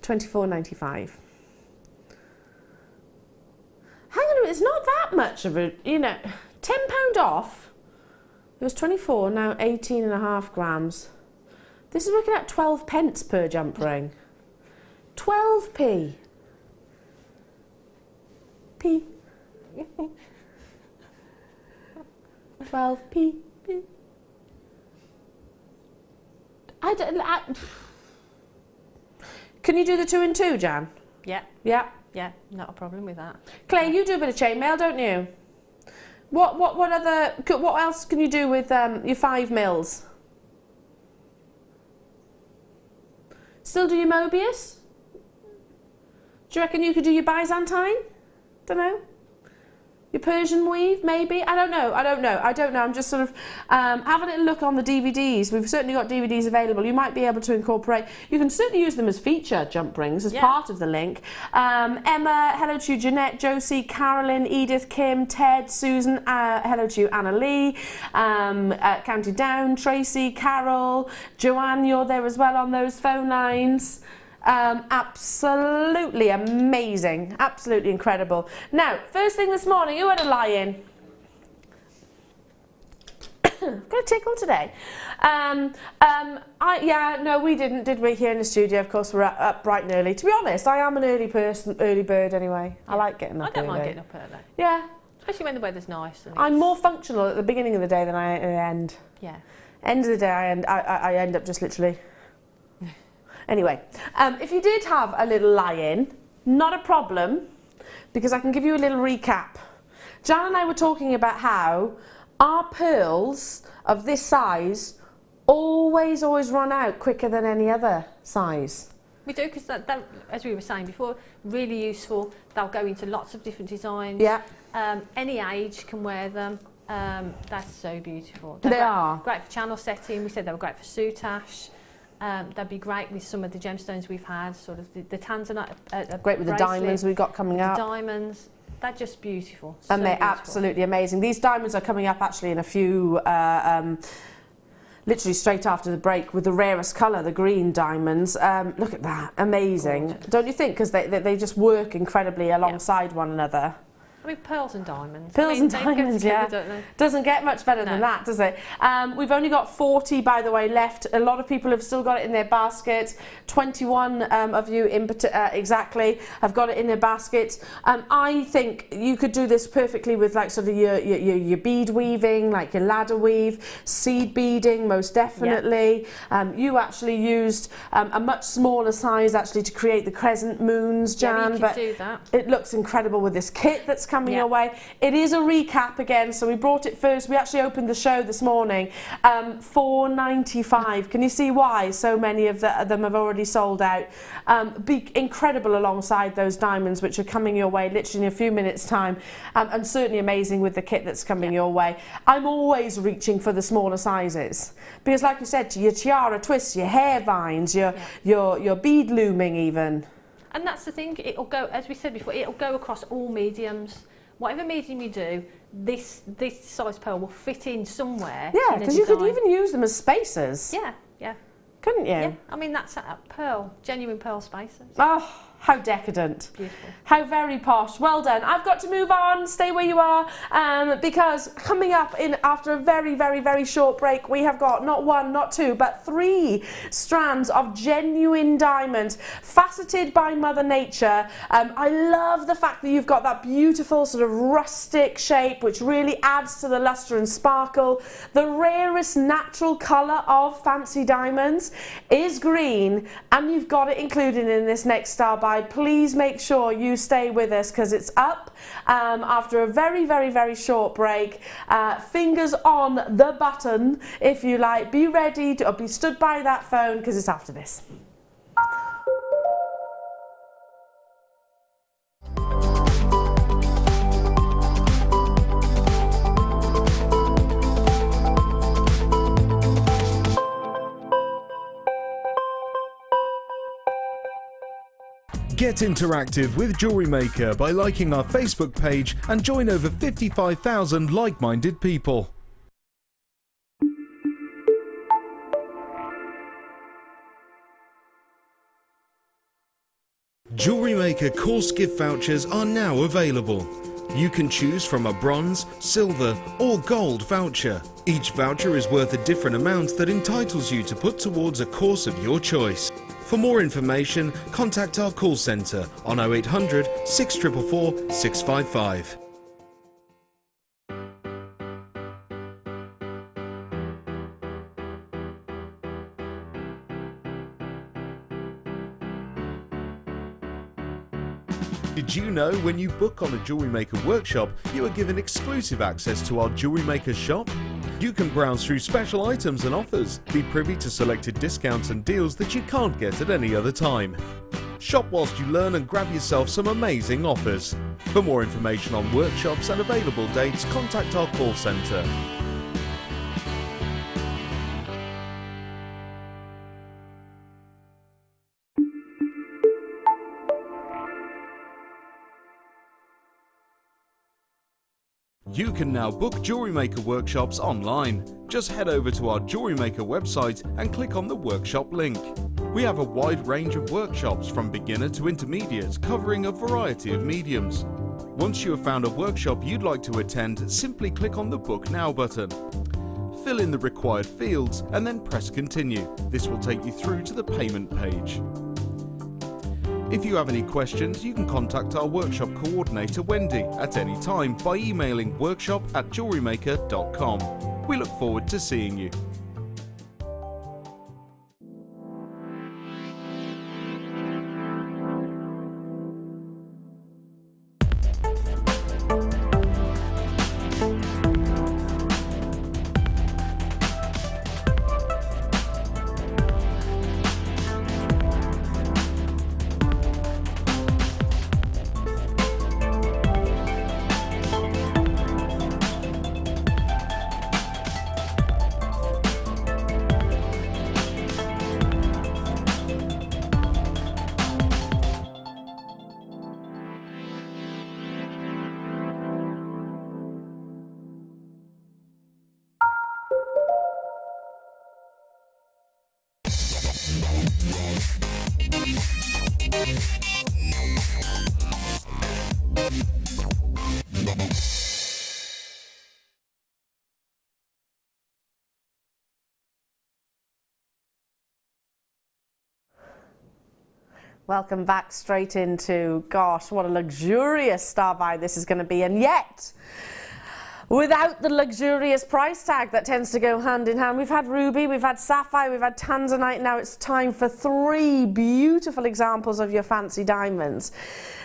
$24.95. Hang on a minute, it's not that much of a, you know, £10 off. It was 24, now 18.5 grams. This is working out 12 pence per jump ring. 12p. P. 12p. Can you do the 2 and 2, Jan? Yeah. Yeah. Yeah, not a problem with that. Claire, you do a bit of chainmail, don't you? What else can you do with your 5mm? Still do your Mobius? Do you reckon you could do your Byzantine? Don't know. Your Persian weave, maybe? I don't know. I'm just sort of having a look on the DVDs. We've certainly got DVDs available. You might be able to incorporate. You can certainly use them as feature jump rings as part of the link. Emma, hello to you. Jeanette, Josie, Carolyn, Edith, Kim, Ted, Susan, hello to you. Anna Lee, County Down, Tracy, Carol, Joanne, you're there as well on those phone lines. Absolutely amazing, absolutely incredible. Now, first thing this morning, who had a lie-in? Got a tickle today. No, we didn't, did we? Here in the studio, of course, we're up bright and early. To be honest, I am an early bird anyway. I like getting up early. I don't mind getting up early. Yeah. Especially when the weather's nice. I'm more functional at the beginning of the day than I at the end. Yeah. End of the day, I end up just literally... Anyway, if you did have a little lie-in, not a problem, because I can give you a little recap. Jan and I were talking about how our pearls of this size always run out quicker than any other size. We do, because that, as we were saying before, really useful. They'll go into lots of different designs. Yeah. Any age can wear them. That's so beautiful. They are. Great for channel setting. We said they were great for soutache. They'd be great with some of the gemstones we've had, sort of the Tanzanite. Great with the diamonds we've got coming up. The diamonds, they're just beautiful. And they're absolutely amazing. These diamonds are coming up actually in a few, literally straight after the break, with the rarest colour, the green diamonds. Look at that, amazing. Gorgeous. Don't you think? Because they just work incredibly alongside one another. I mean, pearls and diamonds. Pearls and they go diamonds, together, yeah. don't they? Doesn't get much better than that, does it? We've only got 40, by the way, left. A lot of people have still got it in their basket. 21 of you exactly have got it in their basket. I think you could do this perfectly with like sort of your bead weaving, like your ladder weave, seed beading, most definitely. Yeah. You actually used a much smaller size actually to create the crescent moons, Jan, you but do that. It looks incredible with this kit that's coming your way. It is a recap again, so we brought it first. We actually opened the show this morning. $4.95. Can you see why so many of them have already sold out? Be incredible alongside those diamonds, which are coming your way literally in a few minutes' time, and certainly amazing with the kit that's coming your way. I'm always reaching for the smaller sizes because, like you said, your tiara twists, your hair vines, your bead looming even. And that's the thing, it'll go, as we said before, it'll go across all mediums. Whatever medium you do, this size pearl will fit in somewhere. Yeah, because you could even use them as spacers. Yeah, yeah. Couldn't you? Yeah, I mean, that's a pearl, genuine pearl spacers. Oh, how decadent. Beautiful. How very posh. Well done. I've got to move on. Stay where you are because coming up after a very, very, very short break, we have got not one, not two, but 3 strands of genuine diamonds, faceted by Mother Nature. I love the fact that you've got that beautiful sort of rustic shape, which really adds to the luster and sparkle. The rarest natural colour of fancy diamonds is green, and you've got it included in this next star buy. Please make sure you stay with us because it's up after a very, very, very short break. Fingers on the button, if you like. Be ready to be stood by that phone because it's after this. Get interactive with Jewellery Maker by liking our Facebook page and join over 55,000 like-minded people. Jewellery Maker course gift vouchers are now available. You can choose from a bronze, silver or gold voucher. Each voucher is worth a different amount that entitles you to put towards a course of your choice. For more information, contact our call centre on 0800 644 655. Did you know when you book on a Jewellery Maker workshop, you are given exclusive access to our Jewellery Maker shop? You can browse through special items and offers, be privy to selected discounts and deals that you can't get at any other time. Shop whilst you learn and grab yourself some amazing offers. For more information on workshops and available dates, contact our call centre. You can now book Jewellery Maker workshops online. Just head over to our Jewellery Maker website and click on the workshop link. We have a wide range of workshops from beginner to intermediate, covering a variety of mediums. Once you have found a workshop you'd like to attend, simply click on the Book Now button. Fill in the required fields and then press Continue. This will take you through to the payment page. If you have any questions, you can contact our workshop coordinator Wendy at any time by emailing workshop@jewellerymaker.com. We look forward to seeing you. Welcome back straight into, gosh, what a luxurious star buy this is going to be, and yet without the luxurious price tag that tends to go hand in hand. We've had ruby, we've had sapphire, we've had tanzanite. Now it's time for 3 beautiful examples of your fancy diamonds.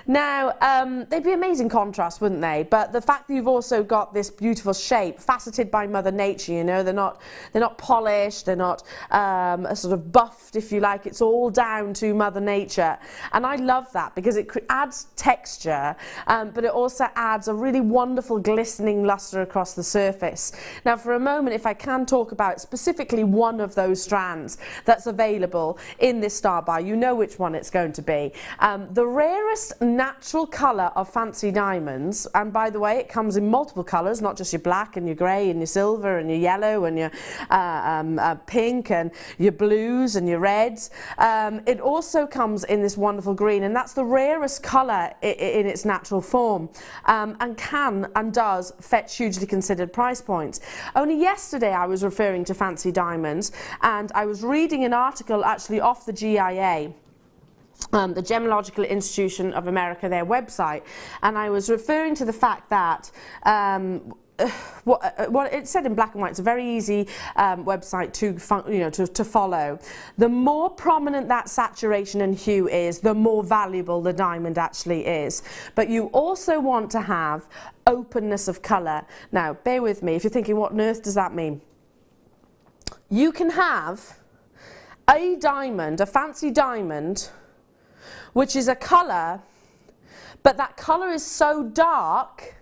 Now, they'd be amazing contrast, wouldn't they? But the fact that you've also got this beautiful shape, faceted by Mother Nature, you know, they're not polished, they're not sort of buffed, if you like. It's all down to Mother Nature. And I love that because it adds texture, but it also adds a really wonderful glistening luster across the surface. Now, for a moment, if I can talk about specifically one of those strands that's available in this star buy, you know which one it's going to be. The rarest natural colour of fancy diamonds, and by the way, it comes in multiple colours, not just your black and your grey and your silver and your yellow and your pink and your blues and your reds. It also comes in this wonderful green, and that's the rarest colour in its natural form, and can and does fetch hugely considered price points. Only yesterday I was referring to fancy diamonds, and I was reading an article actually off the GIA, the Gemological Institution of America, their website, and I was referring to the fact that what it said in black and white. It's a very easy website to follow. The more prominent that saturation and hue is, the more valuable the diamond actually is. But you also want to have openness of colour. Now, bear with me if you're thinking, what on earth does that mean? You can have a diamond, a fancy diamond, which is a colour, but that colour is so dark,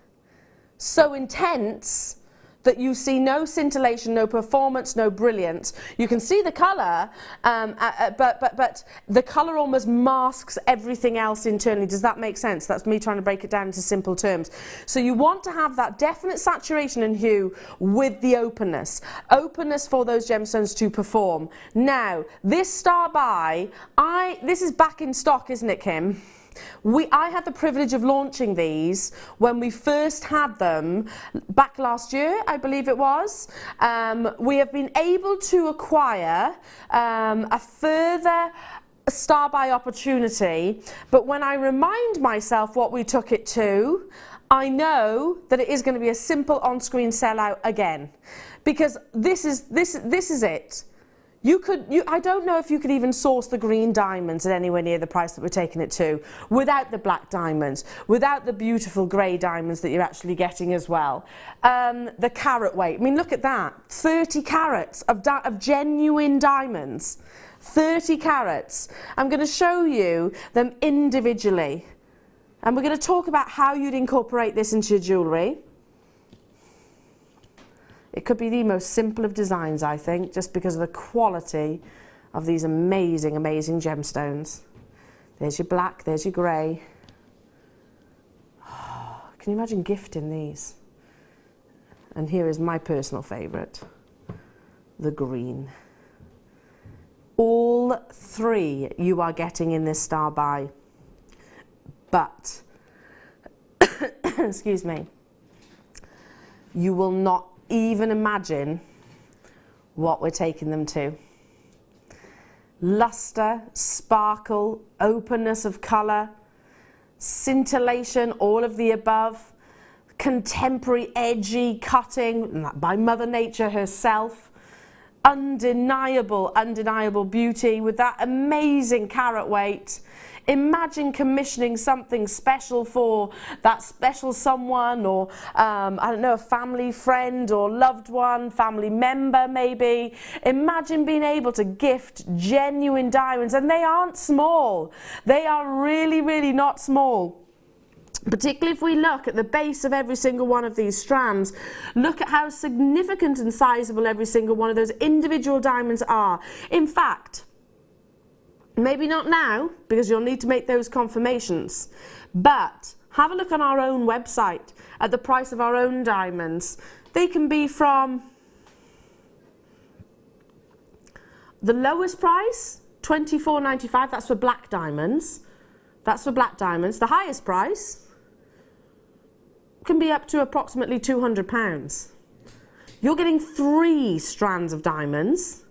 so intense, that you see no scintillation, no performance, no brilliance. You can see the colour, but the colour almost masks everything else internally. Does that make sense? That's me trying to break it down into simple terms. So you want to have that definite saturation and hue with the openness for those gemstones to perform. Now, this star buy, this is back in stock, isn't it, Kim? I had the privilege of launching these when we first had them back last year, I believe it was. We have been able to acquire a further star buy opportunity, but when I remind myself what we took it to, I know that it is going to be a simple on-screen sellout again, because this is it. I don't know if you could even source the green diamonds at anywhere near the price that we're taking it to, without the black diamonds, without the beautiful grey diamonds that you're actually getting as well. The carat weight, I mean, look at that, 30 carats of genuine diamonds, 30 carats. I'm going to show you them individually, and we're going to talk about how you'd incorporate this into your jewellery. It could be the most simple of designs, I think, just because of the quality of these amazing, amazing gemstones. There's your black, there's your grey. Oh, can you imagine gifting these? And here is my personal favourite, the green. All 3 you are getting in this star buy. But, excuse me, you will not even imagine what we're taking them to. Luster, sparkle, openness of colour, scintillation, all of the above, contemporary edgy cutting by Mother Nature herself, undeniable beauty with that amazing carat weight. Imagine commissioning something special for that special someone, or I don't know, a family friend or loved one, family member maybe. Imagine being able to gift genuine diamonds, and they aren't small. They are really, really not small. Particularly if we look at the base of every single one of these strands, look at how significant and sizable every single one of those individual diamonds are. In fact, maybe not now, because you'll need to make those confirmations, but have a look on our own website at the price of our own diamonds. They can be from the lowest price, $24.95, that's for black diamonds. That's for black diamonds. The highest price can be up to approximately £200. You're getting 3 strands of diamonds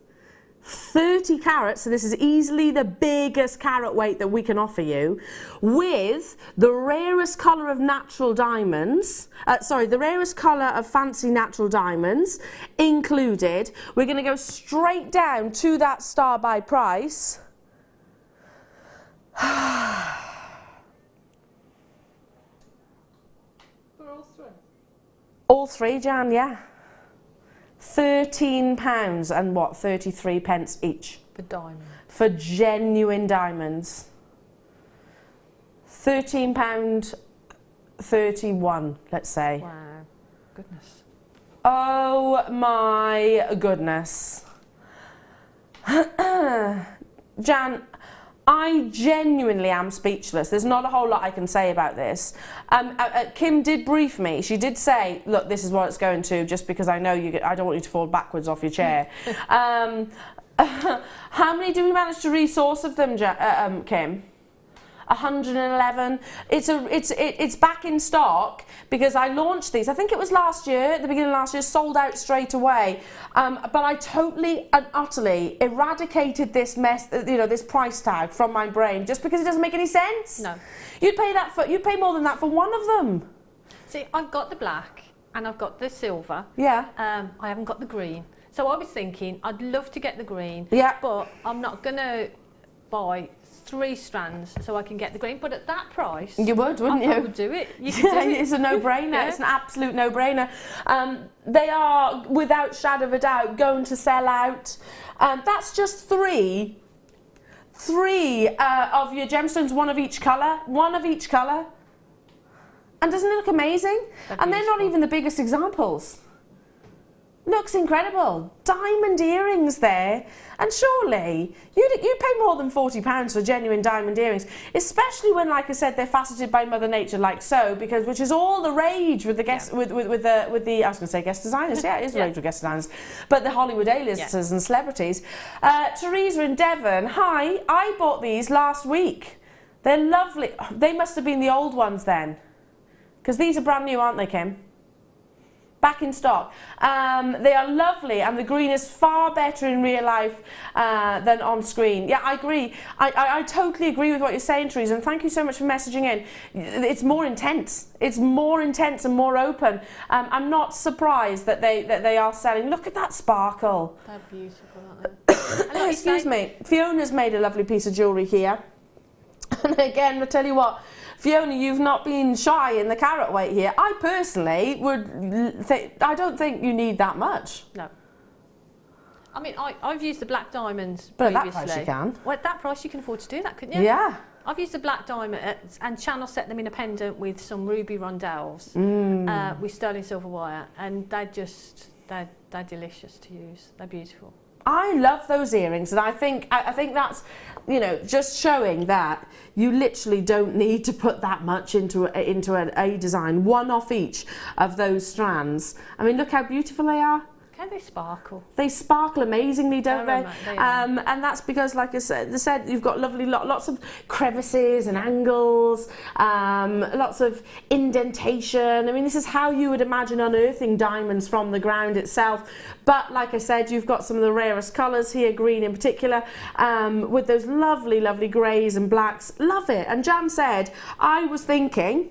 30 carats, so this is easily the biggest carat weight that we can offer you, with the rarest colour of natural diamonds, the rarest colour of fancy natural diamonds included. We're going to go straight down to that star buy price. For all three? All three, Jan, yeah. £13 and what, 33 pence each. For diamonds. For genuine diamonds. £13.31, let's say. Wow, goodness. Oh my goodness. Jan, I genuinely am speechless. There's not a whole lot I can say about this. Kim did brief me. She did say, look, this is what it's going to, just because I know I don't want you to fall backwards off your chair. How many do we manage to resource of them, Kim? 111. It's back in stock because I launched these. I think it was last year, at the beginning of last year, sold out straight away. But I totally and utterly eradicated this mess, this price tag from my brain just because it doesn't make any sense. No. You'd pay more than that for one of them. See, I've got the black and I've got the silver. Yeah. I haven't got the green. So I was thinking I'd love to get the green. Yeah. But I'm not going to buy 3 strands so I can get the green, but at that price you would, wouldn't you? I would do it. You could do it. It's a no-brainer. Yeah. It's an absolute no-brainer. They are, without shadow of a doubt, going to sell out. That's just three of your gemstones, one of each colour. And doesn't it look amazing? And they're not even the biggest examples. Looks incredible. Diamond earrings there. And surely you'd pay more than £40 for genuine diamond earrings, especially when, like I said, they're faceted by Mother Nature like so, which is all the rage with the guest with the I was going to say guest designers. Yeah, it is the rage with guest designers, but the Hollywood A-listers and celebrities. Teresa in Devon. Hi, I bought these last week. They're lovely. They must have been the old ones then, because these are brand new, aren't they, Kim? Back in stock. They are lovely, and the green is far better in real life than on screen. Yeah, I agree. I totally agree with what you're saying, Teresa, and thank you so much for messaging in. It's more intense. It's more intense and more open. I'm not surprised that they are selling. Look at that sparkle. They're beautiful, aren't they? Excuse me. Fiona's made a lovely piece of jewellery here. And again, I'll tell you what, Fiona, you've not been shy in the carat weight here. I personally I don't think you need that much. No. I mean, I've used the black diamonds but previously. At that price you can. Well, at that price you can afford to do that, couldn't you? Yeah. I've used the black diamond and channel set them in a pendant with some ruby rondelles with sterling silver wire, and they're delicious to use. They're beautiful. I love those earrings, and I think that's, just showing that you literally don't need to put that much into a design. One off each of those strands. I mean, look how beautiful they are. Can they sparkle? They sparkle amazingly, don't they? They are. And that's because, like I said, you've got lovely lots of crevices and angles, lots of indentation. I mean, this is how you would imagine unearthing diamonds from the ground itself. But like I said, you've got some of the rarest colours here, green in particular, with those lovely, lovely greys and blacks. Love it. And Jan said, I was thinking,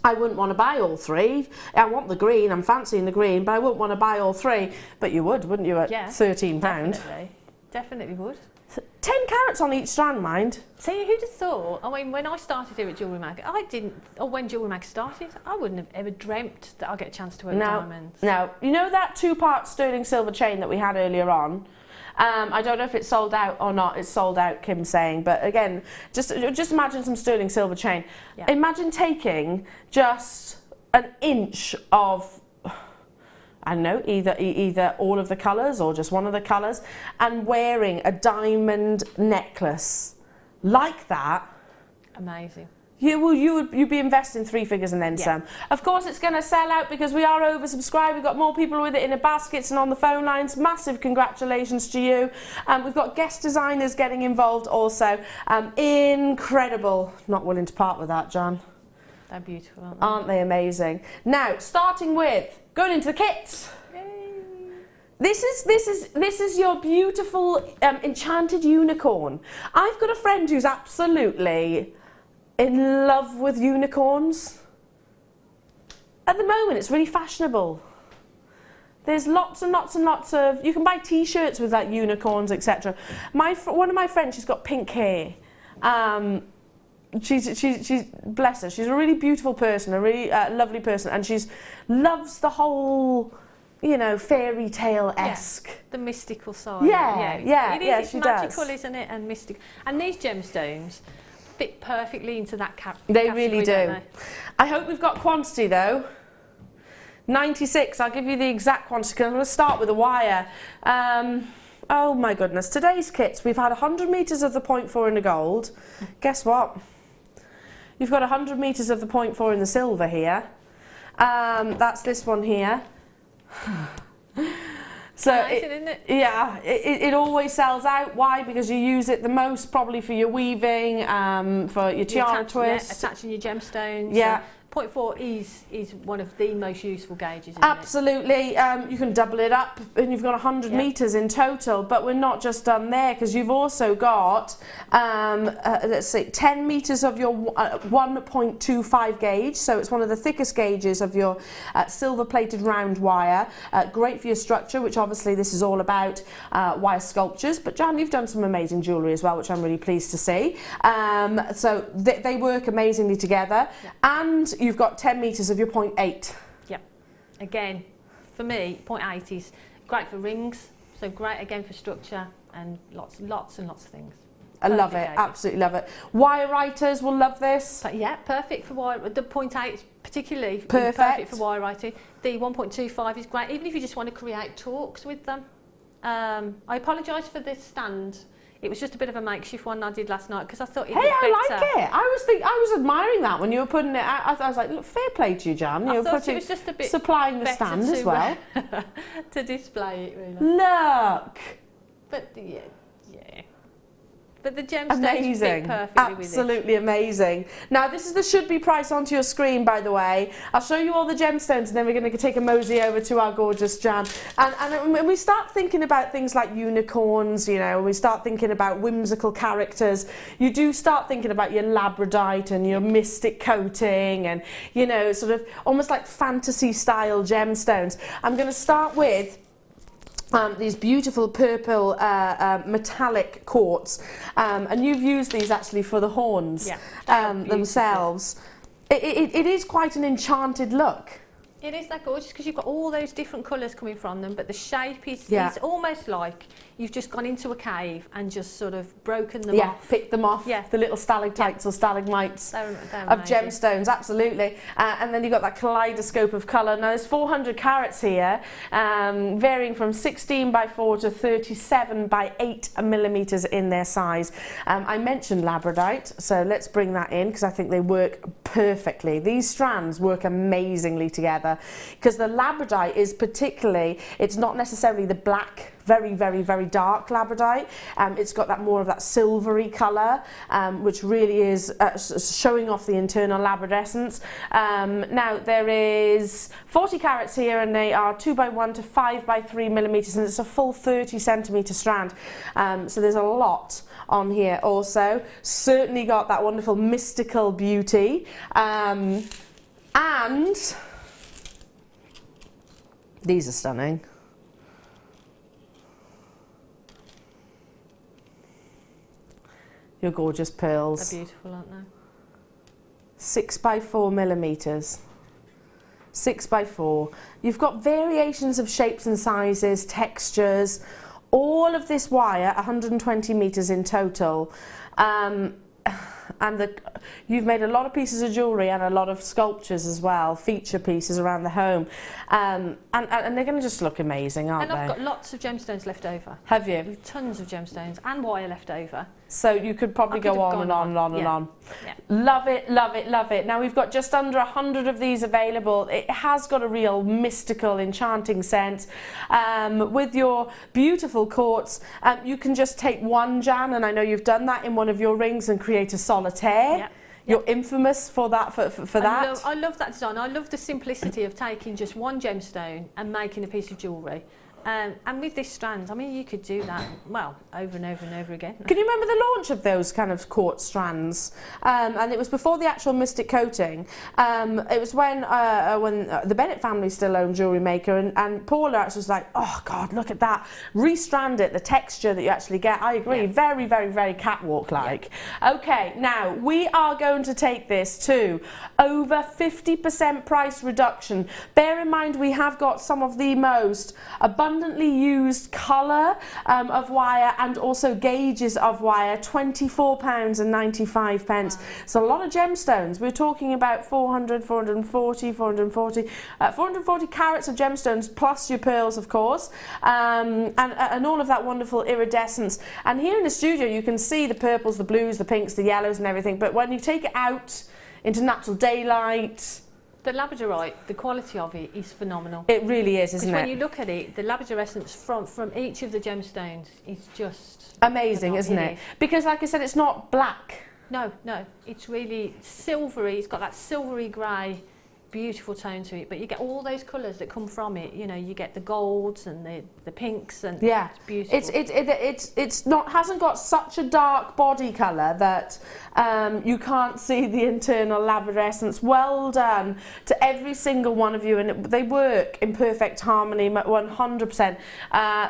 I wouldn't want to buy all 3. I want the green, I'm fancying the green, but I wouldn't want to buy all 3. But you would, wouldn't you, at £13? Definitely would. 10 carats on each strand, mind. See, who'd have thought? I mean, when I started here at Jewellery Maker, when Jewellery Maker started, I wouldn't have ever dreamt that I'd get a chance to wear diamonds. No, you know that 2-part sterling silver chain that we had earlier on? I don't know if it's sold out or not. It's sold out, Kim's saying. But again, just imagine some sterling silver chain. Yeah. Imagine taking just an inch of, I don't know, either all of the colours or just one of the colours, and wearing a diamond necklace like that. Amazing. You'd be investing 3 figures and then some. Of course, it's going to sell out because we are oversubscribed. We've got more people with it in the baskets and on the phone lines. Massive congratulations to you. We've got guest designers getting involved also. Incredible. Not willing to part with that, John. They're beautiful, aren't they? Aren't they amazing? Now, starting with going into the kits. Yay. This is your beautiful enchanted unicorn. I've got a friend who's absolutely in love with unicorns. At the moment, it's really fashionable. There's lots and lots and lots of, you can buy t-shirts with like unicorns, etc. One of my friends, she's got pink hair. She's bless her, she's a really beautiful person, a really lovely person, and she's loves the whole, you know, fairy tale-esque. Yeah, the mystical side. It's magical, does. isn't it? And mystic. And these gemstones fit perfectly into that They really do. They? I hope we've got quantity though. 96, I'll give you the exact quantity because I'm going to start with a wire. Oh my goodness, today's kits, we've had 100 metres of the 0.4 in the gold. Guess what? You've got 100 metres of the 0.4 in the silver here. That's this one here. So nice, isn't it? Yeah, it always sells out. Why? Because you use it the most probably for your weaving, for your tiara twist. Yeah, attaching your gemstones. Yeah. 0.4 is one of the most useful gauges, isn't Absolutely. You can double it up and you've got 100 metres in total, but we're not just done there because you've also got, let's see, 10 metres of your 1.25 gauge, so it's one of the thickest gauges of your silver-plated round wire. Great for your structure, which obviously this is all about wire sculptures, but Jan, you've done some amazing jewellery as well, which I'm really pleased to see. So they work amazingly together, and you've got 10 metres of your 0.8. Yep. Again, for me, 0.8 is great for rings, so great again for structure and lots and lots of things. I love it, absolutely love it. Wire writers will love this. But yeah, perfect for wire. The 0.8 is particularly perfect for wire writing. The 1.25 is great, even if you just want to create talks with them. I apologise for this stand. It was just a bit of a makeshift one I did last night because I thought it was better. I like it. I was admiring that when you were putting it out. I was like, look, fair play to you, Jan. You were putting, it was just a bit supplying the stand as well. To display it, really. Look. But yeah. But the gemstones fit perfectly with it. Absolutely amazing. Now this is the should be price onto your screen, by the way. I'll show you all the gemstones and then we're going to take a mosey over to our gorgeous Jan. And when we start thinking about things like unicorns, you know, when we start thinking about whimsical characters, you do start thinking about your Labradorite and your mystic coating and, you know, sort of almost like fantasy style gemstones. I'm going to start with these beautiful purple metallic quartz, and you've used these actually for the horns themselves. It is quite an enchanted look. It is that gorgeous because you've got all those different colours coming from them, but the shape is it's almost like you've just gone into a cave and just sort of broken them off. Picked them off, the little stalactites or stalagmites of gemstones, absolutely. And then you've got that kaleidoscope of colour. Now there's 400 carats here, varying from 16 by 4 to 37 by 8 millimetres in their size. I mentioned Labradorite, so let's bring that in because I think they work perfectly. These strands work amazingly together because the Labradorite is particularly, it's not necessarily the black, very, very, very dark Labradorite. It's got that more of that silvery colour, which really is showing off the internal labradescence. Now there is 40 carats here and they are 2 by 1 to 5 by 3 millimetres and it's a full 30 centimetre strand. So there's a lot on here also. Certainly got that wonderful mystical beauty. And these are stunning. Your gorgeous pearls. They're beautiful, aren't they? 6 by 4 millimetres. 6 by 4. You've got variations of shapes and sizes, textures. All of this wire, 120 metres in total. And you've made a lot of pieces of jewellery and a lot of sculptures as well, feature pieces around the home. And they're going to just look amazing, aren't they? And I've got lots of gemstones left over. Have you? Tons of gemstones and wire left over. So you could probably go on and on and on and on. Yeah. Love it, love it, love it. Now we've got just under 100 of these available. It has got a real mystical, enchanting sense. With your beautiful quartz, you can just take one, Jan, and I know you've done that in one of your rings and create a solitaire. Yeah. You're infamous for that. For I love that design. I love the simplicity of taking just one gemstone and making a piece of jewellery. And with this strand, I mean, you could do that, well, over and over and over again. Can you remember the launch of those kind of quartz strands? And it was before the actual Mystic coating. It was when the Bennett family still owned Jewellery Maker, and Paula actually was like, oh God, look at that. Restrand it, the texture that you actually get. I agree, very, very, very catwalk-like. Yeah. Okay, now we are going to take this to over 50% price reduction. Bear in mind, we have got some of the most abundantly used colour of wire and also gauges of wire, £24.95. Wow. So a lot of gemstones. We're talking about 440 carats of gemstones plus your pearls, of course, and all of that wonderful iridescence. And here in the studio you can see the purples, the blues, the pinks, the yellows and everything, but when you take it out into natural daylight, the Labradorite, the quality of it is phenomenal. It really is, isn't it? When you look at it, the Labradorescence from each of the gemstones is just amazing, isn't it? Because like I said, it's not black. No, it's really silvery. It's got that silvery grey, beautiful tone to it. But you get all those colours that come from it. You know, you get the golds and the pinks, and yeah, it's beautiful. It's not, hasn't got such a dark body colour that you can't see the internal labradorescence. Well done to every single one of you, and they work in perfect harmony, 100%.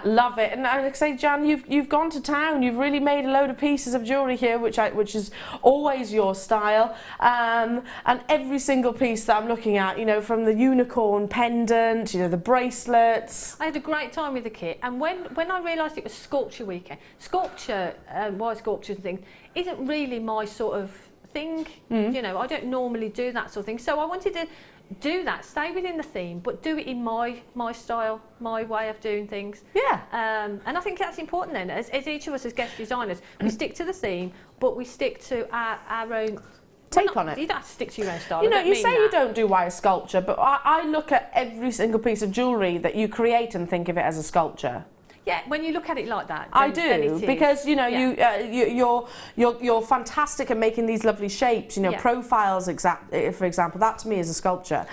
Love it. And like I say, Jan, you've gone to town. You've really made a load of pieces of jewellery here, which is always your style. And every single piece that I'm looking at, you know, from the unicorn pendant, you know, the bracelets. I had a great time with the kit, and when I realised it was sculpture weekend, wire sculptures and things isn't really my sort of thing. You know, I don't normally do that sort of thing, so I wanted to do that, stay within the theme, but do it in my style, my way of doing things. Yeah. And I think that's important then, as each of us as guest designers, we stick to the theme, but we stick to our own take on it. You don't have to stick to your own style. You know, you say you don't do wire sculpture, but I look at every single piece of jewellery that you create and think of it as a sculpture. Yeah, when you look at it like that. I do, because you know, you're fantastic at making these lovely shapes. You know, profiles, for example, that to me is a sculpture.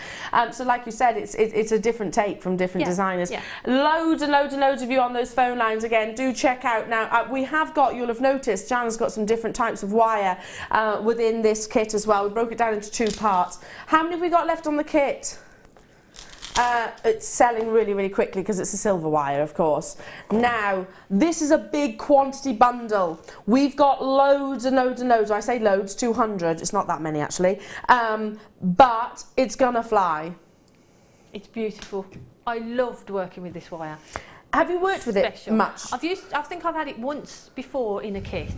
So, like you said, it's a different take from different designers. Yeah. Loads and loads and loads of you on those phone lines again. Do check out now. We have got, you'll have noticed, Jan's got some different types of wire within this kit as well. We broke it down into 2 parts. How many have we got left on the kit? It's selling really, really quickly because it's a silver wire, of course. Now, this is a big quantity bundle. We've got loads and loads and loads. I say loads, 200. It's not that many, actually. But it's gonna fly. It's beautiful. I loved working with this wire. Have you worked with it much? I think I've had it once before in a kit.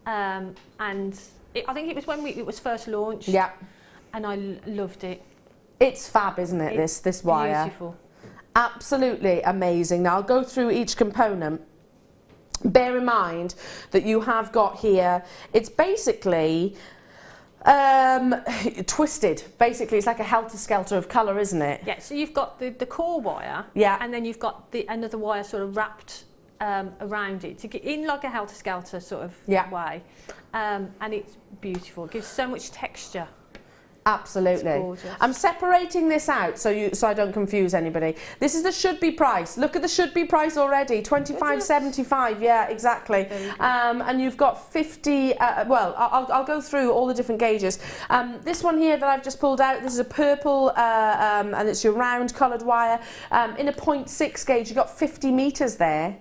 I think it was when it was first launched. Yeah. And I loved it. It's fab, isn't it, this wire? Beautiful. Absolutely amazing. Now, I'll go through each component. Bear in mind that you have got here, it's basically twisted. Basically, it's like a helter-skelter of colour, isn't it? Yeah, so you've got the core wire, and then you've got another wire sort of wrapped around it to get in like a helter-skelter sort of way. And it's beautiful. It gives so much texture. Absolutely. I'm separating this out so I don't confuse anybody. This is the should be price. Look at the should be price already. $25.75. Yeah, exactly. And you've got 50. Well, I'll go through all the different gauges. This one here that I've just pulled out. This is a purple, and it's your round coloured wire. In a 0.6 gauge, you've got 50 metres there.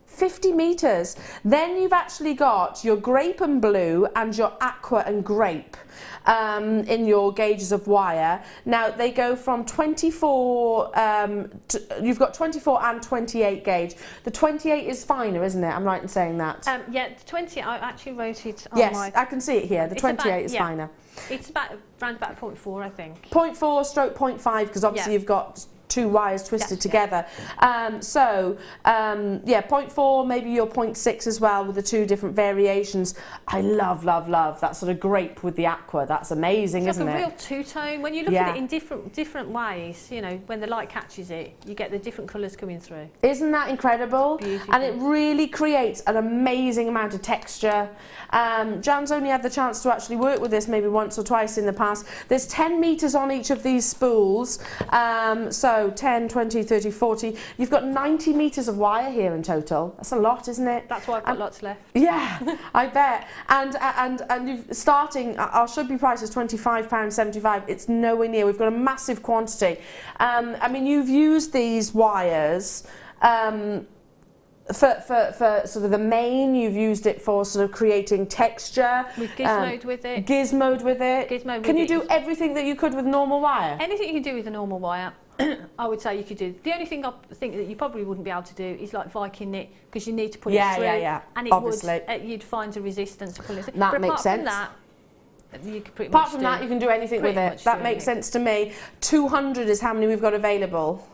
50 metres. Then you've actually got your grape and blue and your aqua and grape in your gauges of wire. Now they go from 24, you've got 24 and 28 gauge. The 28 is finer, isn't it? I'm right in saying that? Yeah, the 20, I actually wrote it on Yes, I can see it here. The 28 is finer. It's around about 0.4, I think. 0.4 stroke 0.5, because obviously you've got 2 wires twisted together. Yeah, 0.4, maybe your 0.6 as well, with the 2 different variations. I love that sort of grape with the aqua. That's amazing, isn't it? It's like a real two-tone. When you look at it in different ways, you know, when the light catches it, you get the different colours coming through. Isn't that incredible? Beautiful. And it really creates an amazing amount of texture. Jan's only had the chance to actually work with this maybe once or twice in the past. There's 10 metres on each of these spools, so So 10, 20, 30, 40. You've got 90 metres of wire here in total. That's a lot, isn't it? That's why I've got lots left. Yeah, I bet. And you've starting, our should-be price is £25.75. It's nowhere near. We've got a massive quantity. I mean, you've used these wires for sort of the main. You've used it for sort of creating texture. We've gizmoed with it. Gizmoed with it. Can you do everything that you could with normal wire? Anything you can do with a normal wire, I would say you could do. The only thing I think that you probably wouldn't be able to do is like Viking knit, because you need to pull it through. And it obviously would, you'd find a resistance to pull it through. That but makes sense. That, you could pretty apart much from that, you can do anything with it. That makes sense to me. 200 is how many we've got available.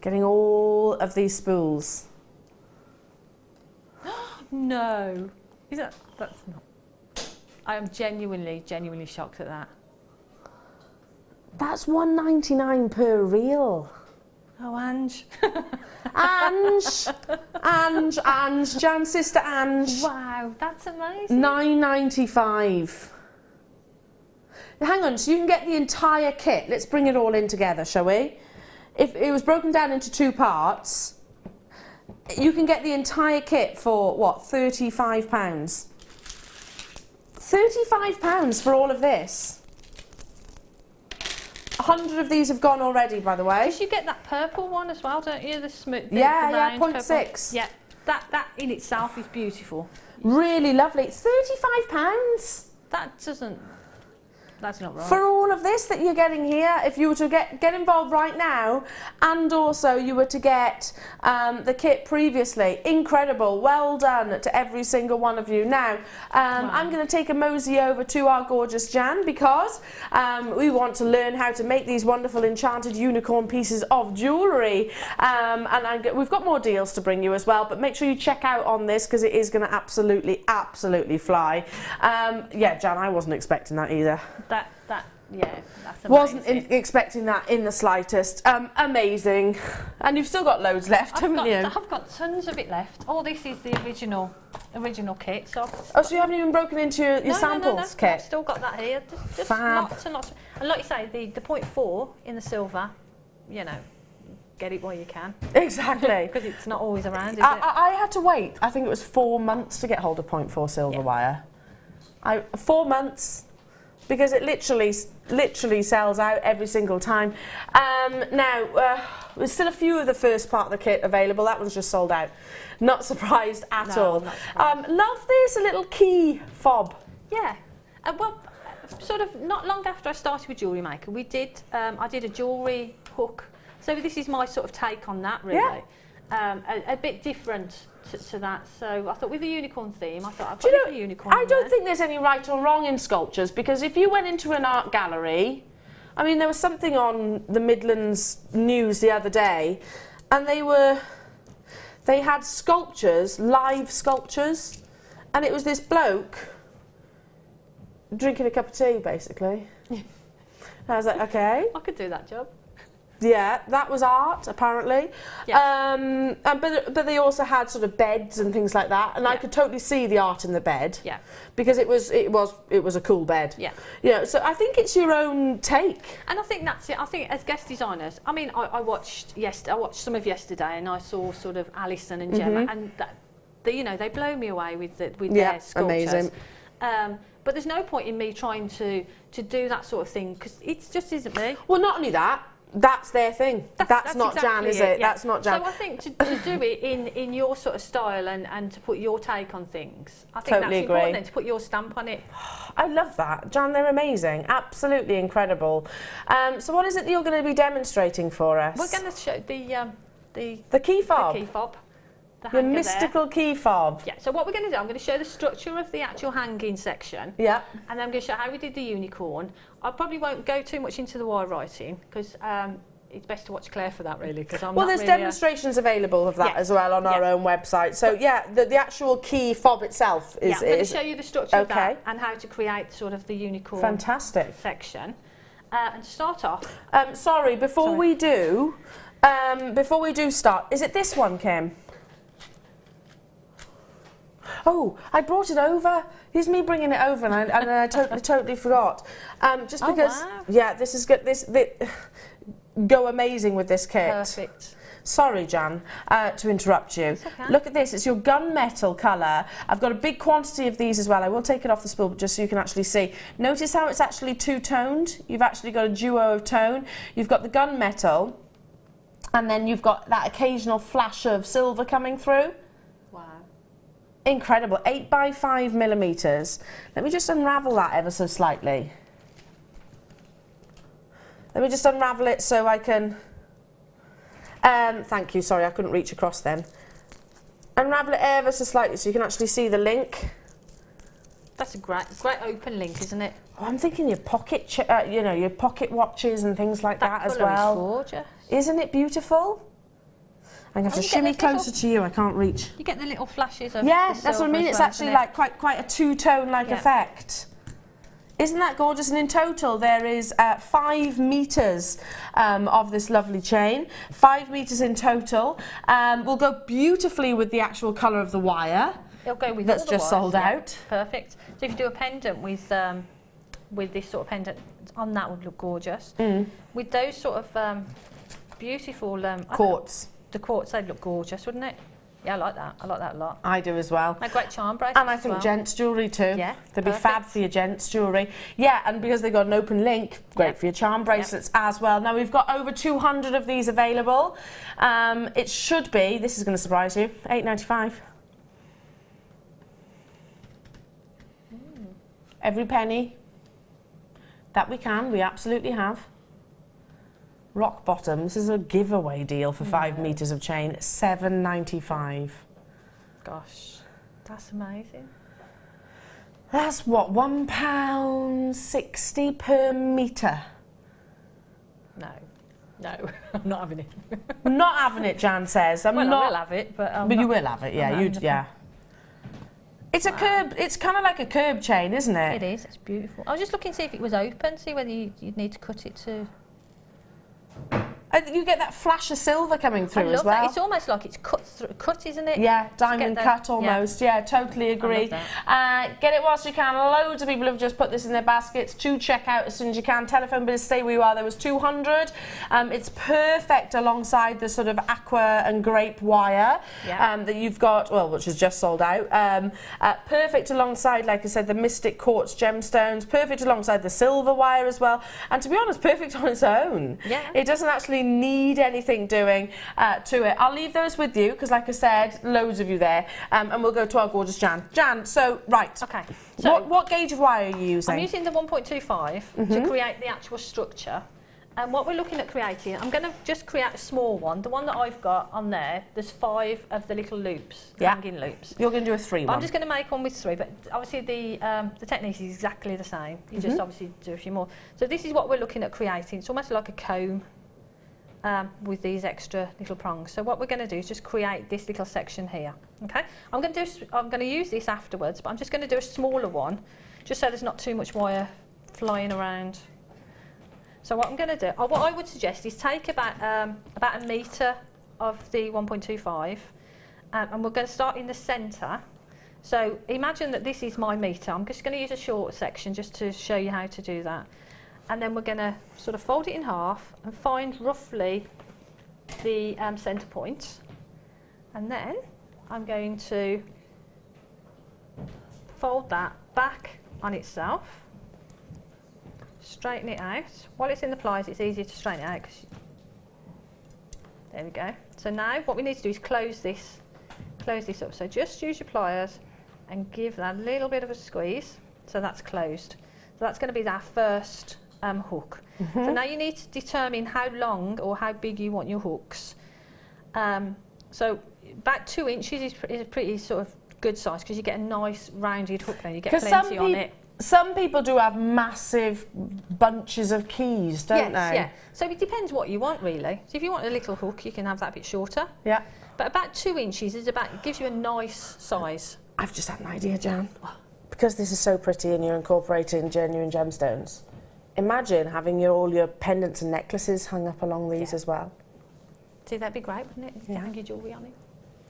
Getting all of these spools. No. That's not. I am genuinely shocked at that. That's £1.99 per reel. Oh, Ange. Ange, Jan's sister Ange. Wow, that's amazing. £9.95. Hang on, so you can get the entire kit. Let's bring it all in together, shall we? If it was broken down into 2 parts, you can get the entire kit for, what, £35? £35 for all of this. 100 of these have gone already, by the way. Because you get that purple one as well, don't you? The smooth. Yeah, 0.6. Yeah, that in itself is beautiful. Really lovely. £35. That's not right. For all of this that you're getting here, if you were to get involved right now, and also you were to get the kit previously, incredible, well done to every single one of you. Now, I'm going to take a mosey over to our gorgeous Jan, because we want to learn how to make these wonderful enchanted unicorn pieces of jewellery. We've got more deals to bring you as well, but make sure you check out on this, because it is going to absolutely fly. Yeah, Jan, I wasn't expecting that either. That's amazing. Wasn't expecting that in the slightest. Amazing. And you've still got loads left, haven't you? I've got tons of it left. Oh, this is the original kit. So you haven't even broken into your samples kit? I've still got that here. Just Fab. Lots and lots. And like you say, the 0.4 in the silver, you know, get it while you can. Exactly. Because it's not always around, is it? I had to wait, I think it was 4 months to get hold of 0.4 silver wire. 4 months. Because it literally sells out every single time. Now, there's still a few of the first part of the kit available. That one's just sold out. Not surprised at all. Love this, a little key fob. Yeah. Well, sort of not long after I started with Jewellery Maker, I did a jewellery hook. So this is my sort of take on that, really. Yeah. A bit different to that, so I thought with the unicorn theme, I thought I've got a unicorn. I don't think there's any right or wrong in sculptures, because if you went into an art gallery, I mean, there was something on the Midlands News the other day, and they had sculptures, live sculptures, and it was this bloke drinking a cup of tea, basically. I was like, okay, I could do that job. Yeah, that was art, apparently. Yeah. But they also had sort of beds and things like that, and I could totally see the art in the bed. Yeah. Because it was a cool bed. Yeah. You know, so I think it's your own take. And I think that's it. I think as guest designers, I mean, I watched some of yesterday, and I saw sort of Alison and Gemma, and they blow me away with their sculptures. Amazing. But there's no point in me trying to do that sort of thing, because it just isn't me. Well, not only that. That's their thing. That's not exactly Jan, is it? Yeah. That's not Jan. So I think to do it in your sort of style and to put your take on things, I think that's important, then, to put your stamp on it. I love that. Jan, they're amazing. Absolutely incredible. So what is it that you're going to be demonstrating for us? We're going to show the key fob. The key fob. The mystical key fob. Yeah, so what we're going to do, I'm going to show the structure of the actual hanging section. Yeah. And then I'm going to show how we did the unicorn. I probably won't go too much into the wire writing, because it's best to watch Claire for that, really. Well, there's demonstrations available of that as well on our own website. So, the actual key fob itself is... Yeah, I'm going to show you the structure of that and how to create sort of the unicorn section. And to start off... sorry, before we do start, is it this one, Kim? Oh, I brought it over. Here's me bringing it over, and I totally forgot. Just because, wow. yeah, this is good. This go amazing with this kit. Perfect. Sorry, Jan, to interrupt you. Okay. Look at this. It's your gunmetal colour. I've got a big quantity of these as well. I will take it off the spool just so you can actually see. Notice how it's actually two-toned. You've actually got a duo of tone. You've got the gunmetal, and then you've got that occasional flash of silver coming through. Wow. Incredible. 8 by 5 millimetres. Let me just unravel that ever so slightly. Let me just unravel it so I can... thank you, sorry, I couldn't reach across then. Unravel it ever so slightly so you can actually see the link. That's a great open link, isn't it? Oh, I'm thinking your pocket, you know, your pocket watches and things like that as colour well. is gorgeous. Isn't it beautiful? I'm going to have to shimmy closer to you, I can't reach. You get the little flashes of Yeah, the that's what I silver mean, as it's well, actually isn't like quite a two-tone like effect. Isn't that gorgeous? And in total, there is 5 metres of this lovely chain. 5 metres in total. Will go beautifully with the actual colour of the wire. It'll go with that's all the just wires, sold yeah. out. Perfect. So if you do a pendant with this sort of pendant on, that would look gorgeous. With those sort of beautiful quartz. The quartz, they'd look gorgeous, wouldn't it? Yeah, I like that. I like that a lot. I do as well. A great charm bracelet. And I think gents jewellery too. Yeah, they'd be fab for your gents jewellery. Yeah, and because they've got an open link, great for your charm bracelets as well. Now we've got over 200 of these available. It should be, this is going to surprise you, £8.95. Every penny that we absolutely have. Rock bottom, this is a giveaway deal for 5 metres of chain, £7.95. Gosh, that's amazing. That's what, £1.60 per metre? No, I'm not having it. Not having it, Jan says. I will have it, but you will have it, yeah. It's a curb. It's kind of like a curb chain, isn't it? It is. It's beautiful. I was just looking to see if it was open, see whether you'd need to cut it to. You get that flash of silver coming through as well. That. It's almost like it's cut, isn't it? Yeah, diamond cut almost. Yeah, totally agree. Get it whilst you can. Loads of people have just put this in their baskets to check out as soon as you can. Telephone bill, stay where you are. There was 200. It's perfect alongside the sort of aqua and grape wire that you've got, well, which is just sold out. Perfect alongside, like I said, the mystic quartz gemstones. Perfect alongside the silver wire as well. And to be honest, perfect on its own. Yeah. It doesn't actually need anything doing to it. I'll leave those with you because, like I said, loads of you there, and we'll go to our gorgeous Jan. Jan, so right. Okay. So what gauge of wire are you using? I'm using the 1.25 to create the actual structure. And what we're looking at creating, I'm going to just create a small one. The one that I've got on there, there's 5 of the little loops, hanging loops. You're going to do a 3 one. I'm just going to make one with 3, but obviously the technique is exactly the same. You just obviously do a few more. So this is what we're looking at creating. It's almost like a comb. With these extra little prongs. So what we're going to do is just create this little section here. Okay, I'm going to use this afterwards, but I'm just going to do a smaller one, just so there's not too much wire flying around. So what I'm going to do, what I would suggest is take about a metre of the 1.25, and we're going to start in the centre. So imagine that this is my metre. I'm just going to use a short section just to show you how to do that. And then we're going to sort of fold it in half and find roughly the centre point. And then I'm going to fold that back on itself, straighten it out. While it's in the pliers, it's easier to straighten it out. There we go. So now what we need to do is close this up. So just use your pliers and give that a little bit of a squeeze. So that's closed. So that's going to be our first hook. So now you need to determine how long or how big you want your hooks. So about 2 inches is a pretty sort of good size because you get a nice rounded hook then, you get plenty on it. Some people do have massive bunches of keys, don't they? Yeah. So it depends what you want really. So if you want a little hook, you can have that a bit shorter. Yeah. But about 2 inches gives you a nice size. I've just had an idea, Jan. Because this is so pretty and you're incorporating genuine gemstones. Imagine having all your pendants and necklaces hung up along these as well. See, that'd be great, wouldn't it? If you hang your jewellery on it.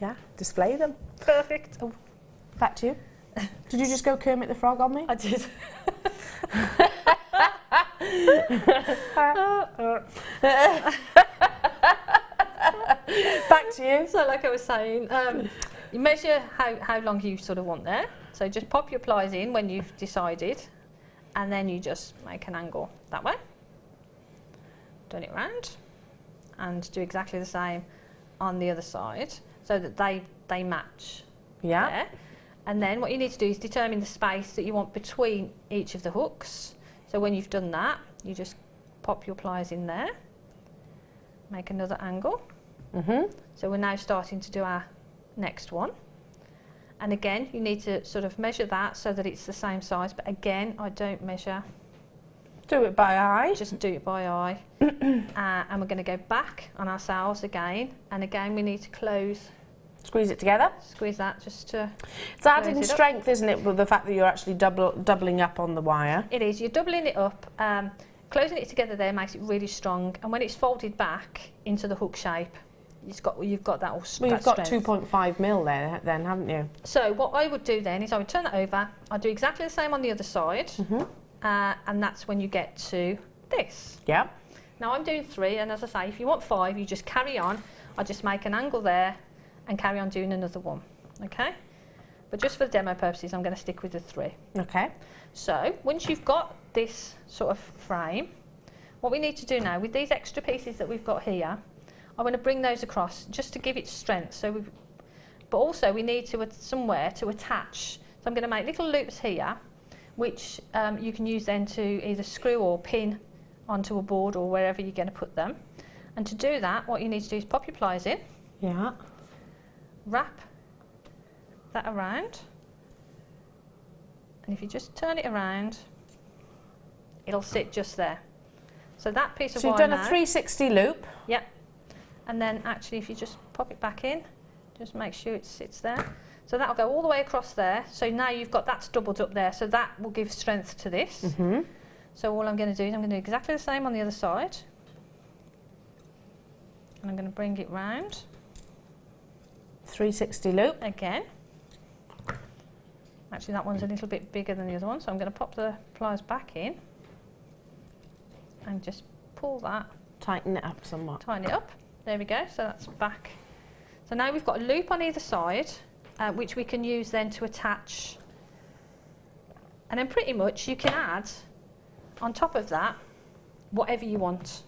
Yeah, display them. Perfect. Oh. Back to you. Did you just go Kermit the Frog on me? I did. Back to you. So like I was saying, you measure how long you sort of want there. So just pop your pliers in when you've decided, and then you just make an angle that way. Turn it round and do exactly the same on the other side so that they match there. And then what you need to do is determine the space that you want between each of the hooks. So when you've done that, you just pop your pliers in there, make another angle. So we're now starting to do our next one. And again, you need to sort of measure that so that it's the same size. But again, I don't measure. Do it by eye. Just do it by eye. And we're going to go back on ourselves again. And again, we need to close. Squeeze it together. Squeeze that just to. It's adding strength, isn't it, with the fact that you're actually doubling up on the wire? It is. You're doubling it up. Closing it together there makes it really strong. And when it's folded back into the hook shape, you've got that all Well, you've got 2.5 mil there then, haven't you? So what I would do then is I would turn that over. I'd do exactly the same on the other side. And that's when you get to this. Yeah. Now I'm doing 3, and as I say, if you want 5, you just carry on. I just make an angle there and carry on doing another one, okay? But just for the demo purposes, I'm going to stick with the 3. Okay. So once you've got this sort of frame, what we need to do now with these extra pieces that we've got here, I want to bring those across just to give it strength. So but also we need to somewhere to attach. So I'm going to make little loops here, which you can use then to either screw or pin onto a board or wherever you're going to put them. And to do that, what you need to do is pop your pliers in. Yeah. Wrap that around, and if you just turn it around, it'll sit just there. So that piece of wire. So you've done a 360 loop. Yep. And then actually, if you just pop it back in, just make sure it sits there. So that'll go all the way across there. So now you've got that's doubled up there. So that will give strength to this. So all I'm going to do is I'm going to do exactly the same on the other side, and I'm going to bring it round. 360 loop. Again. Actually, that one's a little bit bigger than the other one, so I'm going to pop the pliers back in and just pull that. Tighten it up somewhat. Tighten it up. There we go. So that's back. So now we've got a loop on either side, which we can use then to attach. And then pretty much you can add on top of that whatever you want,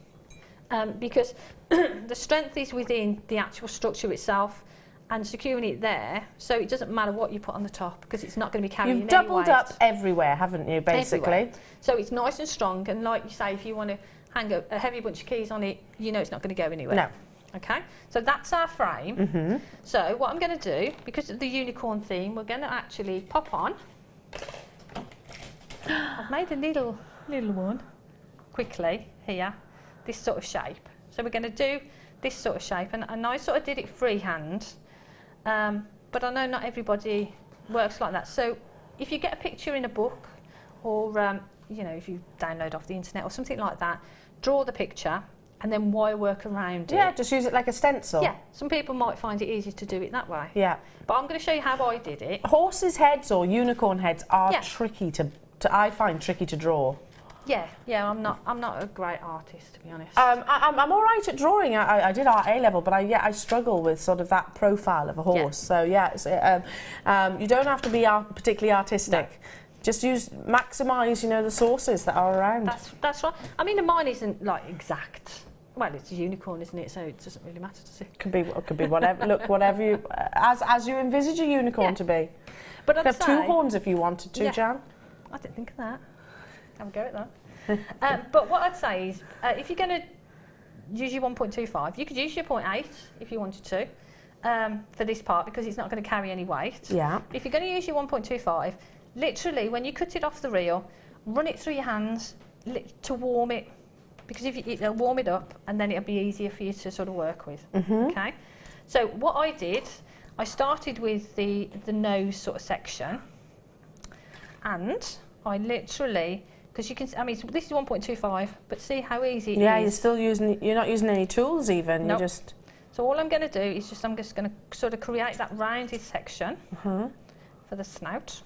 because the strength is within the actual structure itself. And securing it there, so it doesn't matter what you put on the top because it's not going to be carrying any weight. You've doubled up everywhere, haven't you, basically? Everywhere. So it's nice and strong, and like you say, if you want to hang a heavy bunch of keys on it, you know it's not going to go anywhere. No. Okay, so that's our frame. So what I'm going to do, because of the unicorn theme, we're going to actually pop on. I've made a little one quickly here, this sort of shape. So we're going to do this sort of shape, and I sort of did it freehand. But I know not everybody works like that. So if you get a picture in a book, or you know, if you download off the internet or something like that, draw the picture and then wire work around it. Yeah, just use it like a stencil. Yeah, some people might find it easier to do it that way. Yeah. But I'm going to show you how I did it. Horses' heads or unicorn heads are tricky to I find tricky to draw. Yeah, I'm not a great artist, to be honest. I'm all right at drawing. I did art A level, but I struggle with sort of that profile of a horse. So yeah, you don't have to be particularly artistic. No. Just maximise, you know, the sources that are around. That's right. I mean, mine isn't like exact. Well, it's a unicorn, isn't it? So it doesn't really matter, does it? Could be whatever. Look, whatever you as you envisage a unicorn to be. But I'd have say, 2 horns if you wanted to, Jan. I didn't think of that. Have a go at that. But what I'd say is, if you're going to use your 1.25, you could use your 0.8 if you wanted to for this part, because it's not going to carry any weight. Yeah. If you're going to use your 1.25, literally when you cut it off the reel, run it through your hands to warm it, because it'll warm it up, and then it'll be easier for you to sort of work with. Okay. So what I did, I started with the nose sort of section, and I literally, because you can, I mean, this is 1.25, but see how easy it is. Yeah, you're not using any tools even. Nope. You just. So all I'm going to do is I'm just going to sort of create that rounded section for for the snout.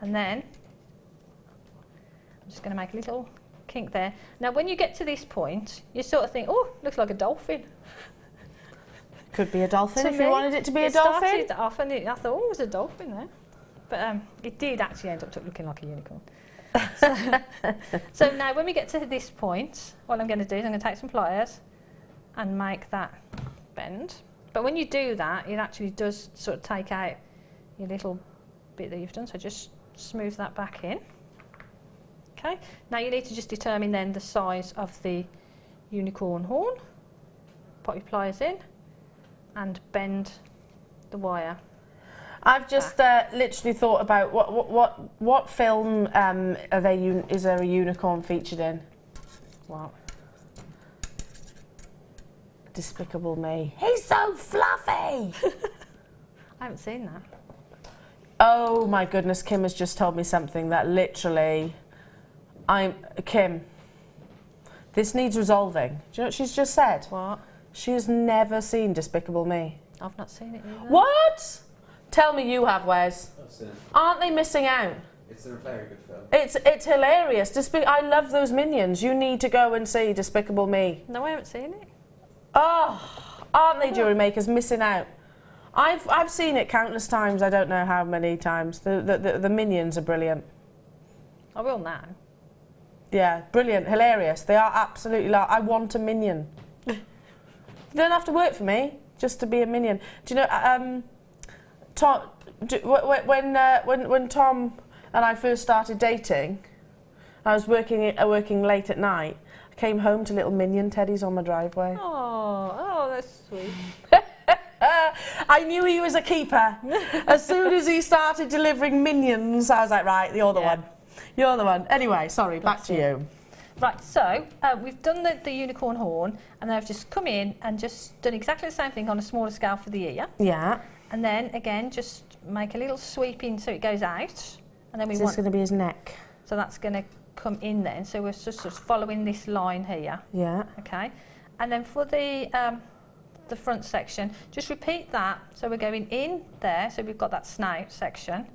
And then I'm just going to make a little kink there. Now when you get to this point, you sort of think, oh, looks like a dolphin. Could be a dolphin if you wanted it to be a dolphin. It started off and I thought, oh, there's a dolphin there. But it did actually end up looking like a unicorn. So now when we get to this point, what I'm going to do is I'm going to take some pliers and make that bend. But when you do that, it actually does sort of take out your little bit that you've done, so just smooth that back in. Okay, now you need to just determine then the size of the unicorn horn. Pop your pliers in and bend the wire. I've just literally thought about what film are they? Is there a unicorn featured in? What? Despicable Me. He's so fluffy. I haven't seen that. Oh my goodness, Kim has just told me something that literally, Kim, this needs resolving. Do you know what she's just said? What? She has never seen Despicable Me. I've not seen it either. What? Tell me you have, Wes. I've seen it. Aren't they missing out? It's a very good film. It's hilarious. I love those minions. You need to go and see Despicable Me. No, I haven't seen it. Oh, aren't they, Jewellery Makers, missing out? I've seen it countless times. I don't know how many times. The minions are brilliant. I will now. Yeah, brilliant, hilarious. They are absolutely. I want a minion. You don't have to work for me just to be a minion. Do you know? Tom, when Tom and I first started dating, I was working late at night. I came home to little minion teddies on my driveway. Oh, that's sweet. I knew he was a keeper. As soon as he started delivering minions, I was like, right, you're the one. You're the one. Anyway, sorry, back to you. Right, so we've done the unicorn horn, and then I've just come in and just done exactly the same thing on a smaller scale for the ear. Yeah. And then again, just make a little sweep in so it goes out. And then we want. This is going to be his neck. So that's going to come in then. So we're just sort of following this line here. Yeah. Okay. And then for the front section, just repeat that. So we're going in there. So we've got that snout section.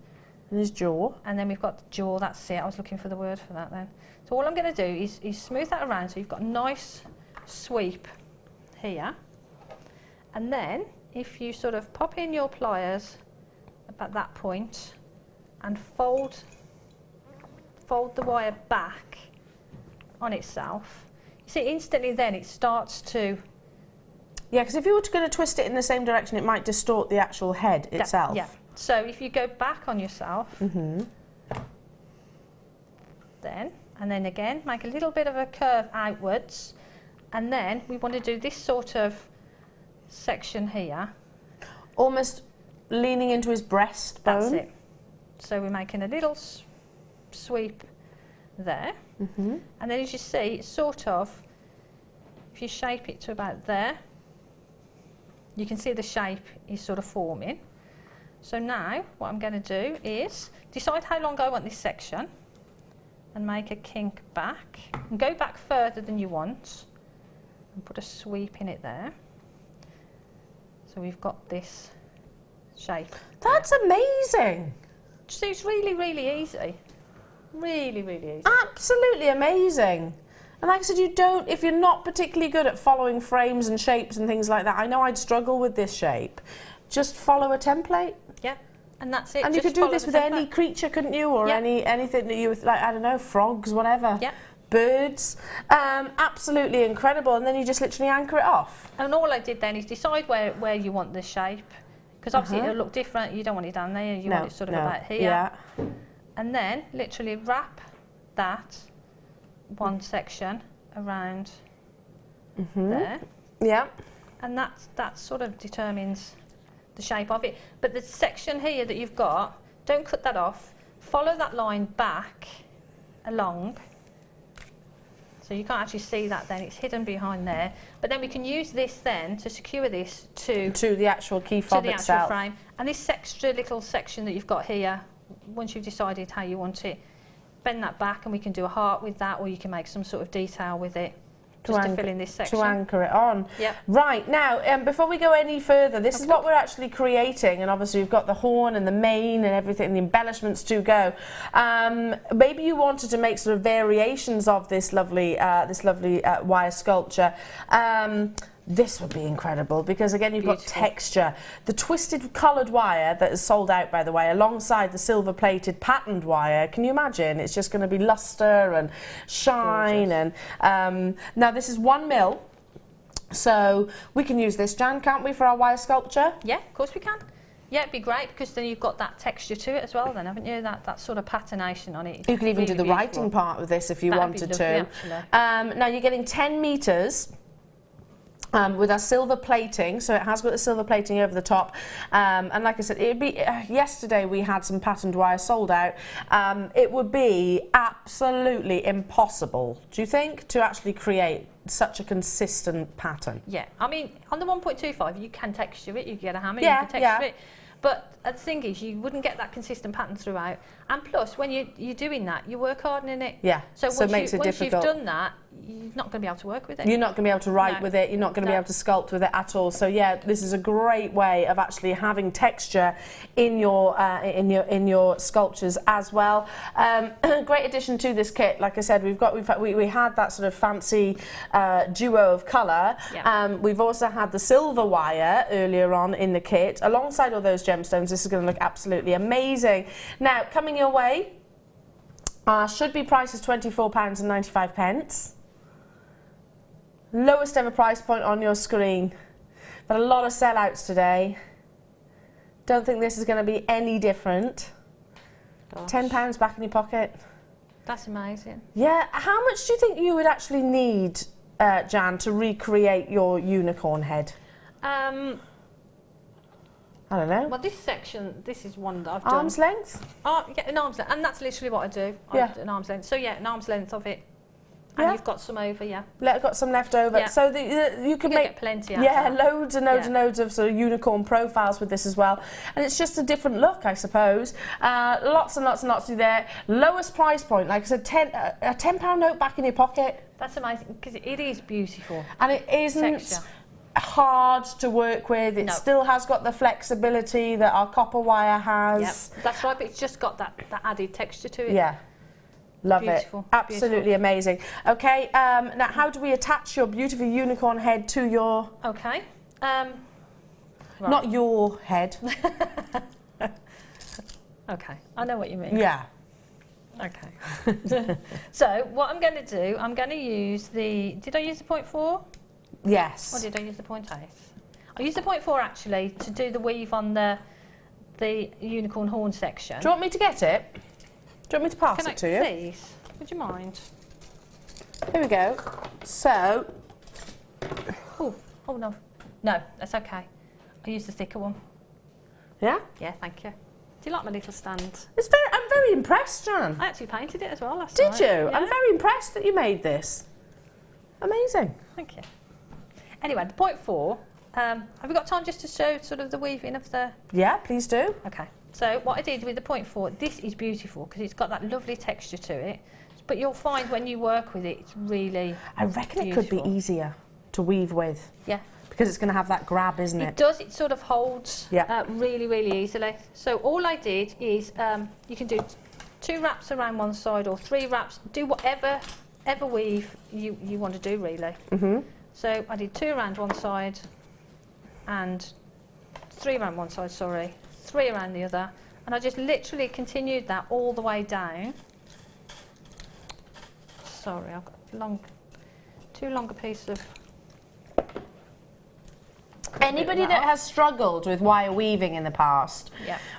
And his jaw. And then we've got the jaw. That's it. I was looking for the word for that then. So all I'm going to do is smooth that around so you've got a nice sweep here. And then if you sort of pop in your pliers at that point and fold the wire back on itself, you see instantly then it starts to... Yeah, because if you were going to twist it in the same direction, it might distort the actual head itself. Yeah. So if you go back on yourself, then, and then again, make a little bit of a curve outwards, and then we want to do this sort of section here. Almost leaning into his breastbone. That's it. So we're making a little sweep there. And then as you see, it's sort of, if you shape it to about there, you can see the shape is sort of forming. So now what I'm going to do is decide how long I want this section and make a kink back and go back further than you want and put a sweep in it there. So we've got this shape. That's amazing. So it's really, really easy. Really, really easy. Absolutely amazing. And like I said, if you're not particularly good at following frames and shapes and things like that, I know I'd struggle with this shape. Just follow a template. Yeah, and that's it. And you could do this with any creature, couldn't you? Or anything that you, like, I don't know, frogs, whatever. Yeah. Birds. Absolutely incredible. And then you just literally anchor it off. And all I did then is decide where you want the shape. Because obviously it'll look different. You don't want it down there. You want it sort of about here. Yeah. And then literally wrap that one section around there. Yeah. And that sort of determines the shape of it. But the section here that you've got, don't cut that off. Follow that line back along. So you can't actually see that then, it's hidden behind there. But then we can use this then to secure this to the actual key fob itself. To the actual frame. And this extra little section that you've got here, once you've decided how you want it, bend that back and we can do a heart with that, or you can make some sort of detail with it. just to fill in this section. To anchor it on. Yep. Right, now, before we go any further, this is what we're actually creating, and obviously we've got the horn and the mane and everything, the embellishments to go. Maybe you wanted to make sort of variations of this lovely wire sculpture. This would be incredible because, again, you've got texture. The twisted coloured wire that is sold out, by the way, alongside the silver-plated patterned wire. Can you imagine? It's just going to be lustre and shine. Gorgeous. And now this is 1 mil, so we can use this, Jan, can't we, for our wire sculpture? Yeah, of course we can. Yeah, it'd be great because then you've got that texture to it as well then, haven't you? That sort of patternation on it. You could even really do the writing part with this if you wanted to. Now you're getting 10 metres. With our silver plating, so it has got the silver plating over the top, and like I said, it'd be yesterday we had some patterned wire sold out. It would be absolutely impossible, do you think, to actually create such a consistent pattern? Yeah, I mean, on the 1.25 you can texture it, you get a hammer, Yeah, you can texture it, but the thing is you wouldn't get that consistent pattern throughout, and plus when you're doing that, you work hardening it. Yeah, so it makes it difficult. Once you've done that, you're not going to be able to work with it. You're not going to be able to write with it, you're not going to be able to sculpt with it at all. So yeah, this is a great way of actually having texture in your sculptures as well. Great addition to this kit. Like I said, we had that sort of fancy duo of colour. Yeah. We've also had the silver wire earlier on in the kit alongside all those gemstones. This is going to look absolutely amazing. Now, coming your way, should be priced as £24.95. Lowest ever price point on your screen. But a lot of sellouts today. Don't think this is going to be any different. Gosh. £10 back in your pocket. That's amazing. Yeah, how much do you think you would actually need, Jan, to recreate your unicorn head? I don't know. Well, this section, this is one that I've done. Arm's length? Yeah, an arm's length, and that's literally what I do. Yeah. An arm's length. So yeah, an arm's length of it. And you've got some over, Got some left over. Yeah. So you can make get plenty out of that. loads and loads and loads of sort of unicorn profiles with this as well. And it's just a different look, I suppose. Lots and lots and lots to do there. Lowest price point, like I said, a £10 note back in your pocket. That's amazing because it is beautiful. And it isn't hard to work with. It still has got the flexibility that our copper wire has. Yep, that's right, but it's just got that added texture to it. Yeah. Love Beautiful. it. Absolutely amazing. Okay, now how do we attach your beautiful unicorn head to your... Okay. Right. Not your head. Okay, I know what you mean. Yeah. Okay. So what I'm going to do, I'm going to use the... Did I use the 0.4? Yes. Or did I use the 0.8? I used the 0.4 actually to do the weave on the unicorn horn section. Do you want me to get it? Do you want me to pass it to you? Please? Would you mind? Here we go. So... Oh no. No, that's okay. I used the thicker one. Yeah? Yeah, thank you. Do you like my little stand? I'm very impressed, Jan. I actually painted it as well last night. Did you? Yeah. I'm very impressed that you made this. Amazing. Thank you. Anyway, the 0.4. Have we got time just to show sort of the weaving of the... Yeah, please do. Okay. So what I did with the 0.4, this is beautiful because it's got that lovely texture to it. But you'll find when you work with it, it's really I reckon beautiful. It could be easier to weave with. Yeah. Because it's going to have that grab, isn't it? It does. It sort of holds really, really easily. So all I did is you can do 2 wraps around one side or 3 wraps. Do whatever weave you want to do, really. Mm-hmm. So I did 2 around one side and 3 around one side, 3 around the other. And I just literally continued that all the way down. Sorry, I've got too long a piece of... Anybody that has struggled with wire weaving in the past,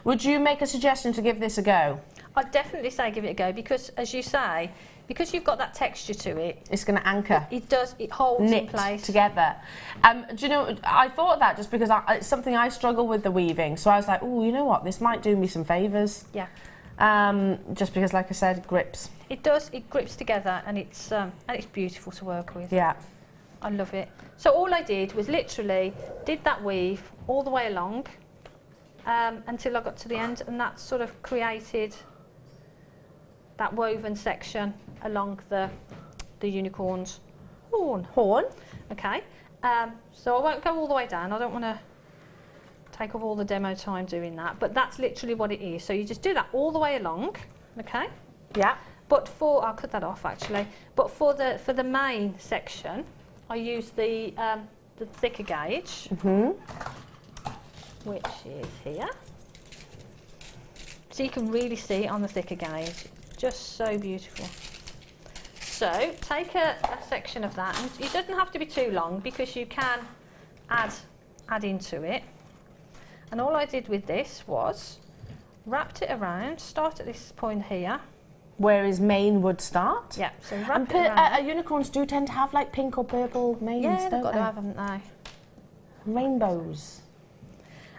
would you make a suggestion to give this a go? I'd definitely say give it a go because, as you say, because you've got that texture to it, it's going to anchor. It does. It holds in place together. Do you know? I thought of that just because it's something I struggle with the weaving. So I was like, oh, you know what? This might do me some favours. Yeah. Just because, like I said, grips. It does. It grips together, and it's beautiful to work with. Yeah. I love it. So all I did was literally did that weave all the way along until I got to the end, and that sort of created that woven section along the unicorns. horn. Horn. Okay, so I won't go all the way down. I don't want to take up all the demo time doing that, but that's literally what it is. So you just do that all the way along, okay? Yeah. But I'll cut that off actually. But for the main section, I use the thicker gauge, which is here. So you can really see it on the thicker gauge. Just so beautiful. So take a section of that, and it doesn't have to be too long because you can add into it. And all I did with this was wrapped it around, start at this point here. Where his mane would start? Yeah, so And wrap it around. unicorns do tend to have like pink or purple manes, Yeah, they've don't got they? to have, haven't they? Rainbows.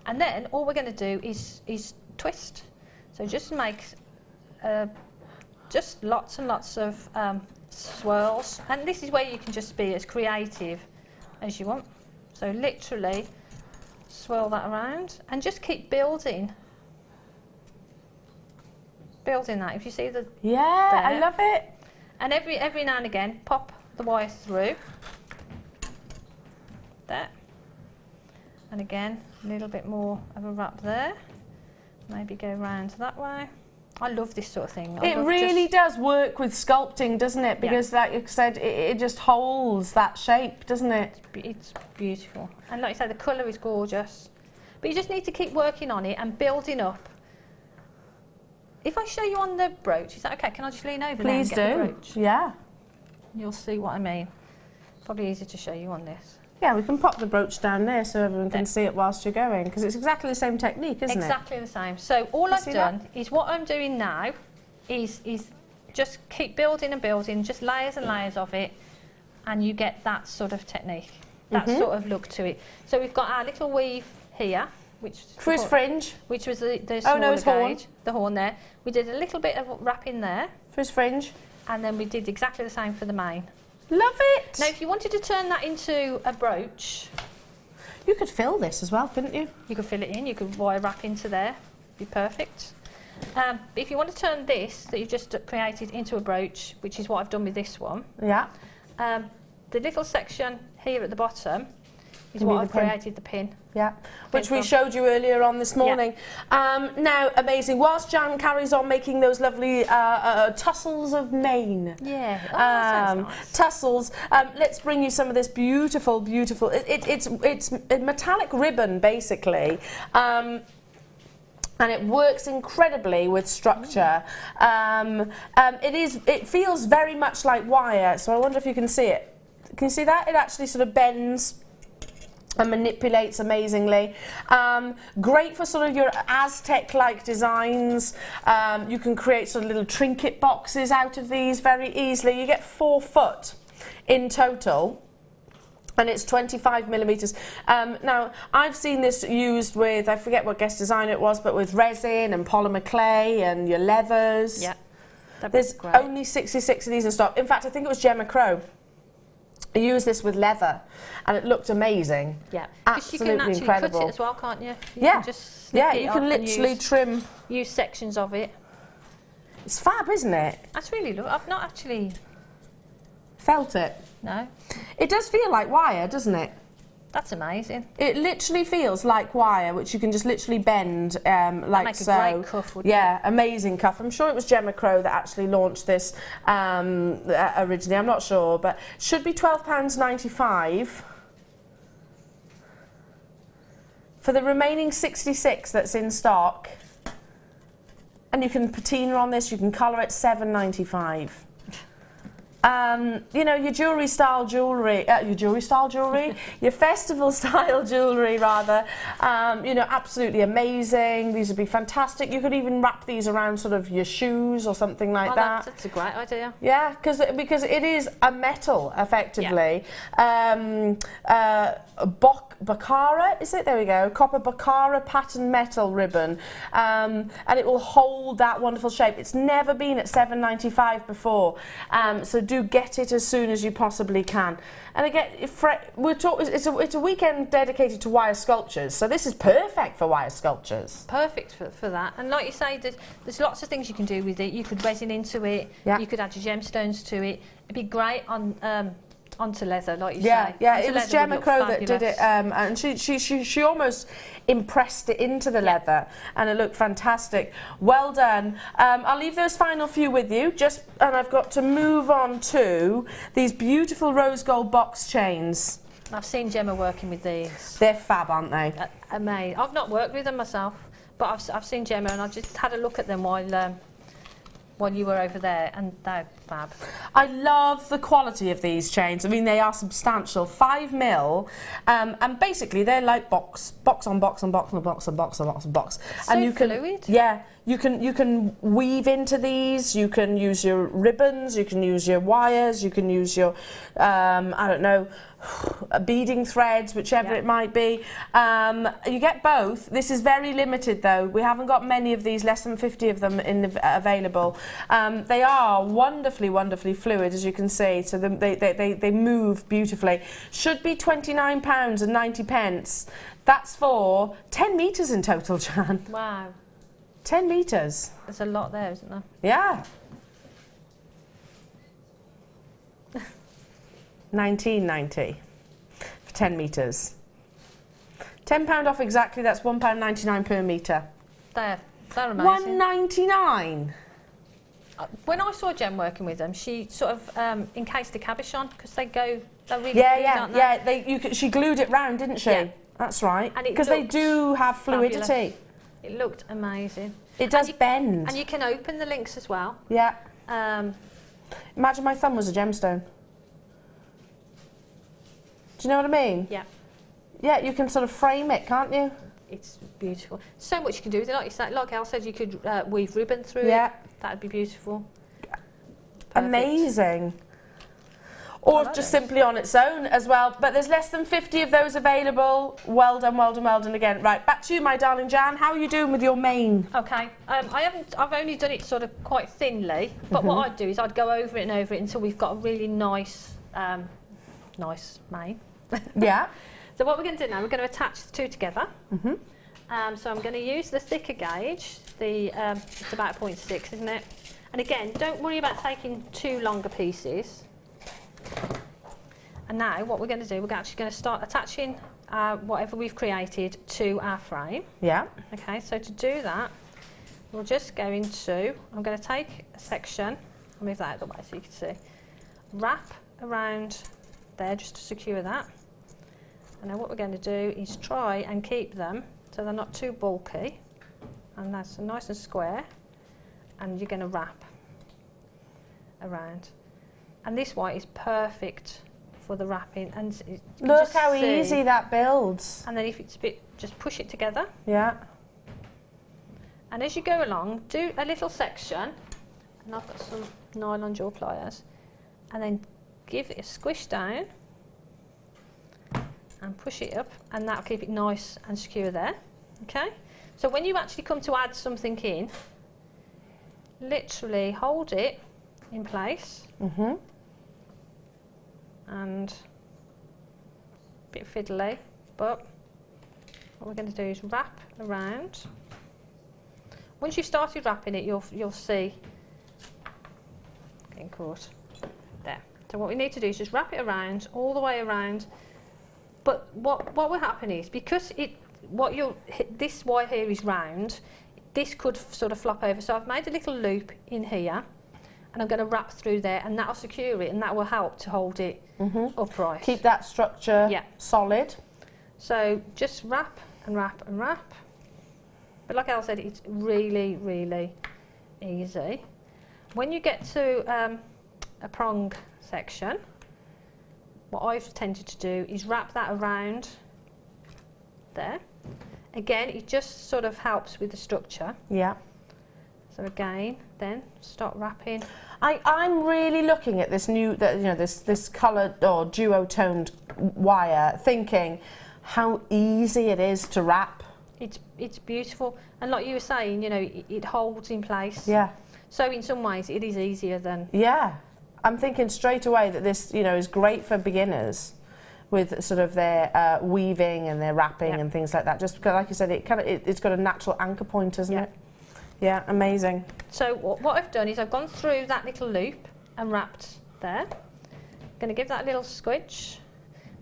And then all we're going to do is twist. So just make just lots and lots of swirls. And this is where you can just be as creative as you want. So literally swirl that around and just keep building that. If you see the I love it. and every now and again pop the wire through there, and again a little bit more of a wrap there, maybe go round that way. I love this sort of thing. It really does work with sculpting, doesn't it? Because like you said, it just holds that shape, doesn't it? It's beautiful, and like you say, the colour is gorgeous, but you just need to keep working on it and building up. If I show you on the brooch, is that okay? Can I just lean over Please there and get do. the brooch? Yeah. You'll see what I mean. Probably easier to show you on this. Yeah, we can pop the brooch down there so everyone can see it whilst you're going, because it's exactly the same technique, isn't it? Exactly the same. So all You I've see done is what I'm doing now is just keep building and building, just layers and layers of it, and you get that sort of technique, that sort of look to it. So we've got our little weave here, which For his fringe. which was the smaller his horn. gauge, the horn there. We did a little bit of wrapping there, For his fringe. and then we did exactly the same for the mane. Love it. Now, if you wanted to turn that into a brooch, You could fill this as well, couldn't you? you could fill it in, you could wire wrap into there, be perfect. But if you want to turn this that you've just created into a brooch, which is what I've done with this one, Yeah. the little section here at the bottom is Can what be I've the pin. created the pin. Yeah, which we from. showed you earlier on this morning. Now, amazing. Whilst Jan carries on making those lovely tussles of mane, Yeah, that sounds nice. tussles, let's bring you some of this beautiful, beautiful. It's a metallic ribbon basically. And it works incredibly with structure. It feels very much like wire, so I wonder if you can see it. Can you see that? It actually sort of bends and manipulates amazingly. Great for sort of your Aztec-like designs. You can create sort of little trinket boxes out of these very easily. You get 4 foot in total. And it's 25 millimetres. Now, I've seen this used with, I forget what guest designer it was, but with resin and polymer clay and your leathers. Yeah, There's only 66 of these in stock. In fact, I think it was Gemma Crow. I used this with leather, and it looked amazing. Yeah, because you can Absolutely actually incredible. cut it as well, can't you? You Yeah, can just snip it you off can and literally trim. use sections of it. It's fab, isn't it? That's really lovely. I've not actually, Felt it. no, It does feel like wire, doesn't it? that's amazing. It literally feels like wire, which you can just literally bend like make a so. great cuff, wouldn't Yeah, amazing cuff. I'm sure it was Gemma Crow that actually launched this originally. I'm not sure, but should be £12.95 for the remaining 66 that's in stock. And you can patina on this. You can colour it £7.95. You know, your jewellery style jewellery, your festival style jewellery rather, you know, absolutely amazing. These would be fantastic. You could even wrap these around sort of your shoes or something like that. That's a great idea. Yeah, because it is a metal, effectively. Baccara, is it? There we go. Copper Baccara pattern metal ribbon. And it will hold that wonderful shape. It's never been at £7.95 before. So do get it as soon as you possibly can. And again, it's a weekend dedicated to wire sculptures. So this is perfect for wire sculptures. Perfect for that. And like you say, there's lots of things you can do with it. You could resin into it. Yeah. You could add your gemstones to it. It'd be great on onto leather, like you Yeah, say. yeah, Onto it was leather Gemma would look Crow that did it, fabulous. and she almost impressed it into the leather, and it looked fantastic. Well done. I'll leave those final few with you, and I've got to move on to these beautiful rose gold box chains. I've seen Gemma working with these. They're fab, aren't they? Amazing. I've not worked with them myself, but I've seen Gemma, and I just had a look at them while you were over there, and they're fab. I love the quality of these chains. I mean, they are substantial, 5mm, and basically they're like box on box on box on box on box on box on box. So and you can, fluid. yeah, you can weave into these. You can use your ribbons. You can use your wires. You can use your, I don't know, beading threads, whichever it might be. You get both. This is very limited though. We haven't got many of these, less than 50 of them available. They are wonderfully fluid, as you can see, so they move beautifully. Should be £29.90. That's for 10 metres in total, Jan. Wow. 10 metres. There's a lot there, isn't there? Yeah. 19.90 for 10 metres. £10 off exactly, that's £1.99 per metre. They're amazing. £1.99. When I saw Jem working with them, she sort of encased the cabochon, because they're really fluid, aren't they? She glued it round, didn't she? Yeah. That's right. And it because they looked do have fluidity. fabulous. It looked amazing. It does bend. And you can open the links as well. Yeah. Imagine my thumb was a gemstone. Do you know what I mean? Yeah. Yeah, you can sort of frame it, can't you? It's beautiful. So much you can do with it. Like you said, like Elle said, you could weave ribbon through it. That'd be beautiful. Perfect. Amazing. Or just simply on its own as well. But there's less than 50 of those available. Well done, well done, well done again. Right, back to you, my darling Jan. How are you doing with your mane? Okay. I've only done it sort of quite thinly. But what I'd do is I'd go over it and over it until we've got a really nice mane. Yeah. So what we're going to do now, we're going to attach the two together. So I'm going to use the thicker gauge. It's about 0.6, isn't it? And again, don't worry about taking two longer pieces. And now what we're going to do, we're actually going to start attaching whatever we've created to our frame. Yeah. Okay, so to do that, we're just going to, I'm going to take a section, I'll move that out of the way so you can see, wrap around there just to secure that. And then what we're going to do is try and keep them so they're not too bulky, and that's nice and square, and you're going to wrap around. And this white is perfect for the wrapping. And look how easy that builds. And then if it's a bit, just push it together. Yeah. And as you go along, do a little section, and I've got some nylon jaw pliers, and then give it a squish down and push it up, and that'll keep it nice and secure there. Okay? So when you actually come to add something in, literally hold it in place. And a bit fiddly, but what we're going to do is wrap around. Once you've started wrapping it, you'll see getting caught there. So what we need to do is just wrap it around, all the way around. But what will happen is, because this white here is round, this could sort of flop over. So I've made a little loop in here, and I'm going to wrap through there, and that'll secure it, and that will help to hold it upright. Keep that structure solid. So just wrap and wrap and wrap. But like Elle said, it's really, really easy. When you get to a prong section, what I've tended to do is wrap that around there. Again, it just sort of helps with the structure. Yeah. So again, then start wrapping. I'm really looking at this new, this coloured or duo-toned wire, thinking how easy it is to wrap. It's beautiful, and like you were saying, it holds in place. Yeah. So in some ways, it is easier than. Yeah, I'm thinking straight away that this, is great for beginners, with sort of their weaving and their wrapping and things like that. Just because, like you said, it's got a natural anchor point, isn't it? Yeah, amazing. So what I've done is I've gone through that little loop and wrapped there. Going to give that a little squidge.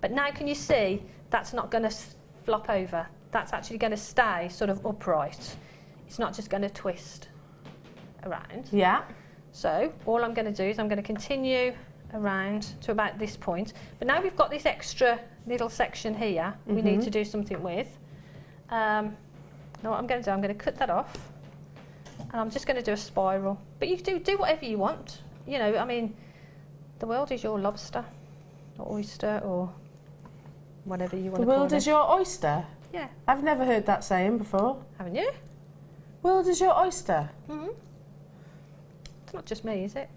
But now can you see that's not going to flop over? That's actually going to stay sort of upright. It's not just going to twist around. Yeah. So all I'm going to do is I'm going to continue around to about this point. But now we've got this extra little section here we need to do something with. Now what I'm going to do, I'm going to cut that off. And I'm just going to do a spiral. But you do whatever you want. You know, I mean, the world is your lobster or oyster or whatever you want to call it. The world is your oyster? Yeah. I've never heard that saying before. Haven't you? World is your oyster? Mm-hmm. It's not just me, is it?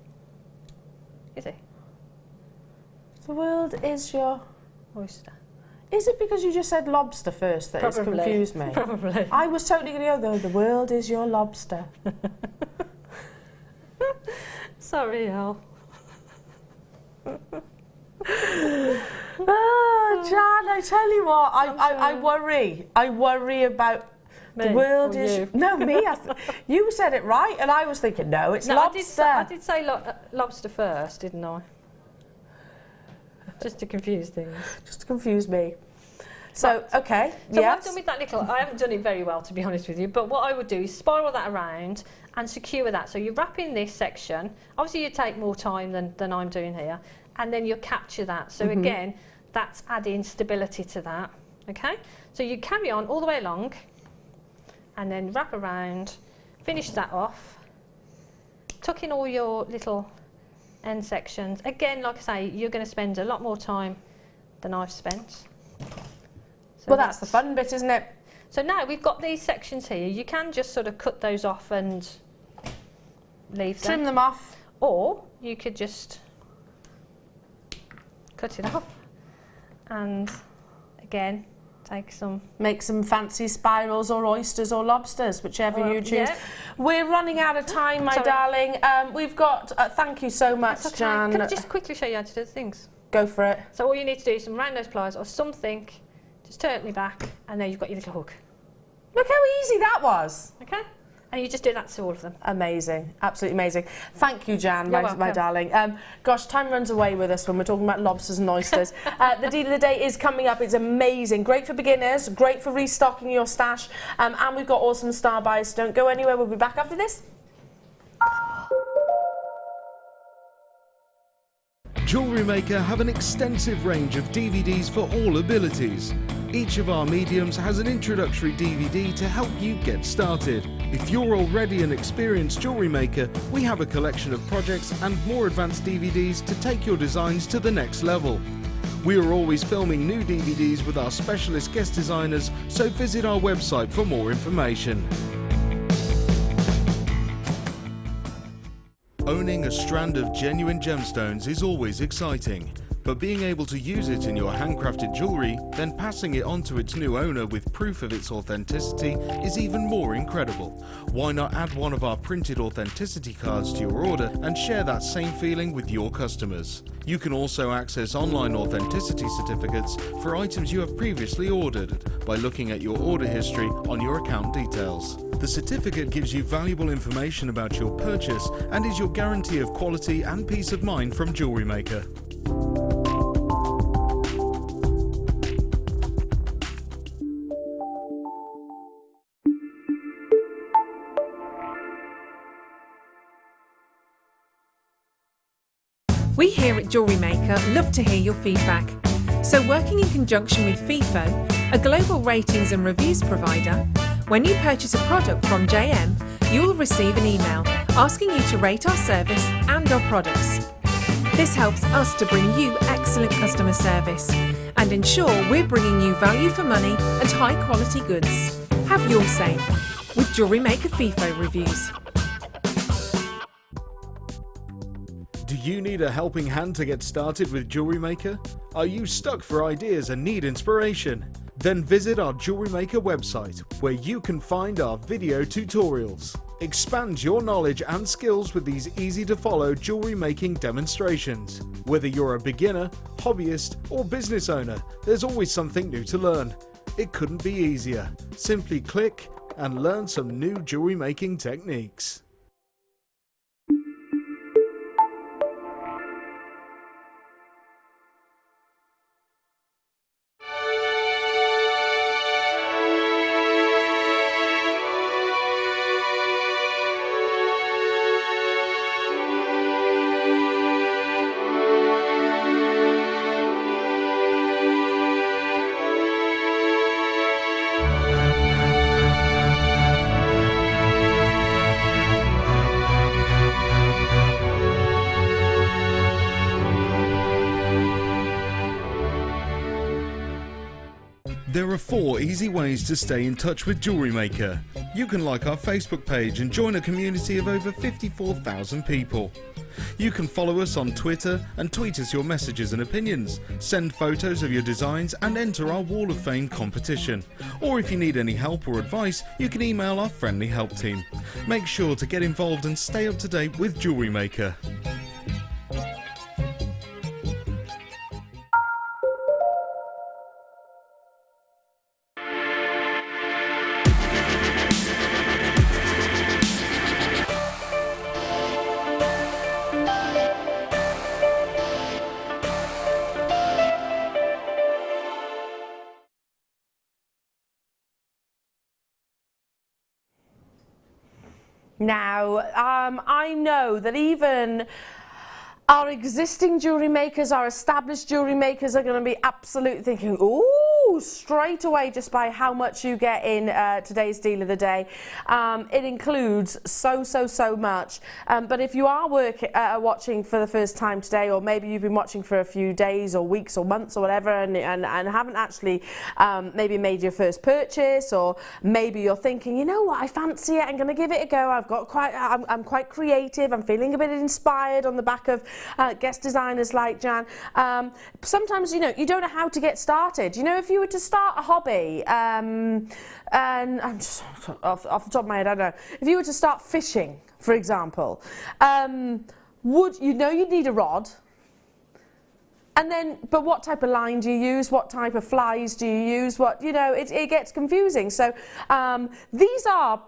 Is it? The world is your... Oyster. Is it because you just said lobster first that it's confused me? Probably. I was totally going to go, the world is your lobster. Sorry, Elle. Oh, Jan, I tell you what, I worry. I worry about Me the world or is... you? No, me. You said it right, and I was thinking, no, it's No, lobster. I did say lobster first, didn't I? Just to confuse things. Just to confuse me. So, okay, So yes. what I've done with that little, I haven't done it very well to be honest with you, but what I would do is spiral that around and secure that. So you wrap in this section, obviously you take more time than I'm doing here, and then you capture that. So again, that's adding stability to that, okay? So you carry on all the way along, and then wrap around, finish that off, tuck in all your little end sections. Again, like I say, you're going to spend a lot more time than I've spent. So Well, that's the fun bit, isn't it? So now we've got these sections here. You can just sort of cut those off and leave them. Trim them off. Or you could just cut it off and again take some. Make some fancy spirals or oysters or lobsters, whichever you choose. Yeah. We're running out of time, my Sorry. darling. We've got, thank you so much, That's okay. Jan. Can I just quickly show you how to do the things? Go for it. So all you need to do is some round nose pliers or something, just turn it back and then you've got your little hook. Look how easy that was. Okay? And you just do that to all of them. Amazing, absolutely amazing. Thank you, Jan, You're my welcome. darling. Gosh, time runs away with us when we're talking about lobsters and oysters. The deal of the day is coming up. It's amazing. Great for beginners, great for restocking your stash, and we've got awesome star buys. Don't go anywhere. We'll be back after this. Jewellery Maker have an extensive range of DVDs for all abilities. Each of our mediums has an introductory DVD to help you get started. If you're already an experienced jewellery maker, we have a collection of projects and more advanced DVDs to take your designs to the next level. We are always filming new DVDs with our specialist guest designers, so visit our website for more information. Owning a strand of genuine gemstones is always exciting, but being able to use it in your handcrafted jewellery, then passing it on to its new owner with proof of its authenticity is even more incredible. Why not add one of our printed authenticity cards to your order and share that same feeling with your customers? You can also access online authenticity certificates for items you have previously ordered by looking at your order history on your account details. The certificate gives you valuable information about your purchase and is your guarantee of quality and peace of mind from Jewellery Maker. We here at Jewellery Maker love to hear your feedback. So working in conjunction with FIFO, a global ratings and reviews provider, when you purchase a product from JM, you'll receive an email asking you to rate our service and our products. This helps us to bring you excellent customer service and ensure we're bringing you value for money and high quality goods. Have your say with Jewellery Maker FIFO reviews. Do you need a helping hand to get started with Jewellery Maker? Are you stuck for ideas and need inspiration? Then visit our Jewellery Maker website, where you can find our video tutorials. Expand your knowledge and skills with these easy-to-follow jewellery making demonstrations. Whether you're a beginner, hobbyist, or business owner, there's always something new to learn. It couldn't be easier. Simply click and learn some new jewellery making techniques. There are 4 easy ways to stay in touch with Jewellery Maker. You can like our Facebook page and join a community of over 54,000 people. You can follow us on Twitter and tweet us your messages and opinions, send photos of your designs and enter our Wall of Fame competition. Or if you need any help or advice, you can email our friendly help team. Make sure to get involved and stay up to date with Jewellery Maker. Now, I know that even our existing jewellery makers, our established jewellery makers are going to be absolutely thinking, ooh, straight away just by how much you get in today's deal of the day. It includes so much. But if you are watching for the first time today, or maybe you've been watching for a few days or weeks or months or whatever, and haven't actually maybe made your first purchase, or maybe you're thinking, you know what, I fancy it, I'm going to give it a go. I'm quite creative, I'm feeling a bit inspired on the back of guest designers like Jan. Sometimes, you don't know how to get started. If you were to start a hobby, and I'm just off the top of my head, I don't know. If you were to start fishing, for example, you'd need a rod. And then, but what type of line do you use? What type of flies do you use? It gets confusing. So these are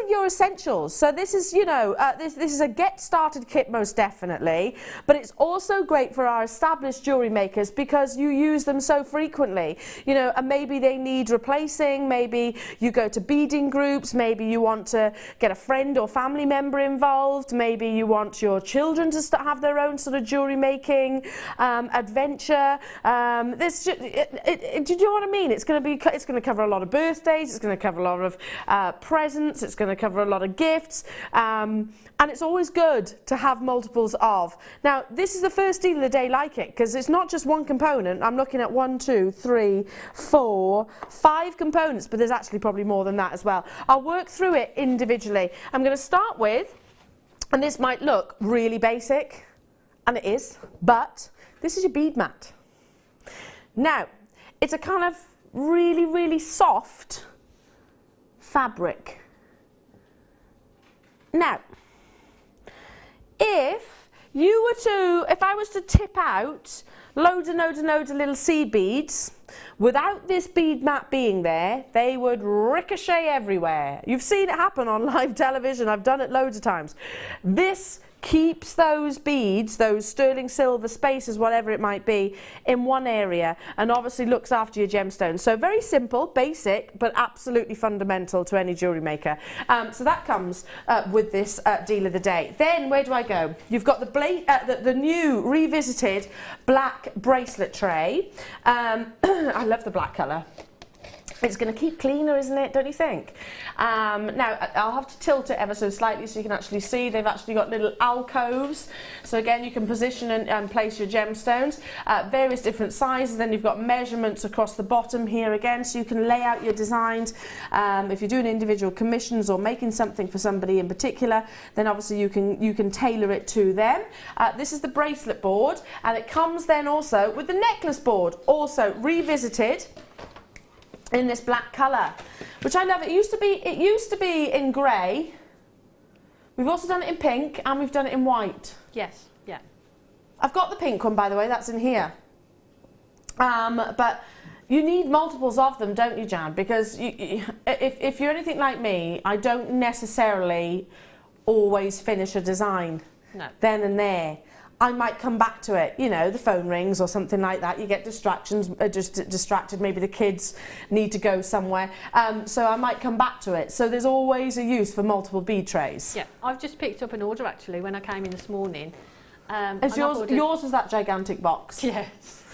your essentials. So this is, this is a get started kit most definitely, but it's also great for our established jewellery makers because you use them so frequently, and maybe they need replacing, maybe you go to beading groups, maybe you want to get a friend or family member involved, maybe you want your children to have their own sort of jewellery making adventure. Do you know what I mean? It's going to cover a lot of birthdays, it's going to cover a lot of presents, it's going to cover a lot of gifts, and it's always good to have multiples of. Now, this is the first deal of the day like it, because it's not just one component. I'm looking at 1, 2, 3, 4, 5 components, but there's actually probably more than that as well. I'll work through it individually. I'm going to start with, and this might look really basic, and it is, but this is your bead mat. Now, it's a kind of really soft fabric. Now, if I was to tip out loads of little seed beads, without this bead mat being there, they would ricochet everywhere. You've seen it happen on live television. I've done it loads of times. This keeps those beads, those sterling silver spaces, whatever it might be, in one area, and obviously looks after your gemstones. So very simple, basic, but absolutely fundamental to any jewellery maker. So that comes with this deal of the day. Then where do I go? You've got the new revisited black bracelet tray. I love the black colour. It's going to keep cleaner, isn't it? Don't you think? Now, I'll have to tilt it ever so slightly so you can actually see. They've actually got little alcoves. So again, you can position and place your gemstones. Various different sizes. Then you've got measurements across the bottom here again, so you can lay out your designs. If you're doing individual commissions or making something for somebody in particular, then obviously you can tailor it to them. This is the bracelet board, and it comes then also with the necklace board, also revisited in this black colour, which I love. It used to be in grey. We've also done it in pink, and we've done it in white. Yes, yeah. I've got the pink one, by the way, that's in here. But you need multiples of them, don't you, Jan? Because if you're anything like me, I don't necessarily always finish a design then and there. I might come back to it, the phone rings or something like that. You get distractions, just distracted. Maybe the kids need to go somewhere. So I might come back to it. So there's always a use for multiple bead trays. Yeah, I've just picked up an order actually when I came in this morning. Yours was that gigantic box? Yes.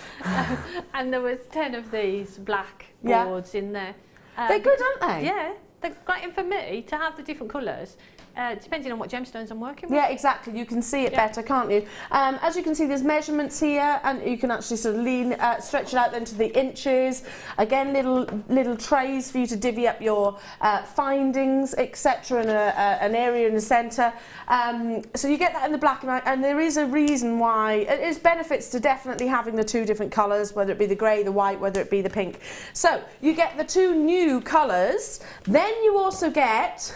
And there was 10 of these black boards in there. They're good, aren't they? Yeah, they're great. And for me, to have the different colours, depending on what gemstones I'm working with. Yeah, exactly. You can see it better, can't you? As you can see, there's measurements here, and you can actually sort of stretch it out then to the inches. Again, little trays for you to divvy up your findings, etc., and an area in the centre. So you get that in the black and white, and there is a reason why. It is benefits to definitely having the two different colours, whether it be the grey, the white, whether it be the pink. So you get the two new colours. Then you also get,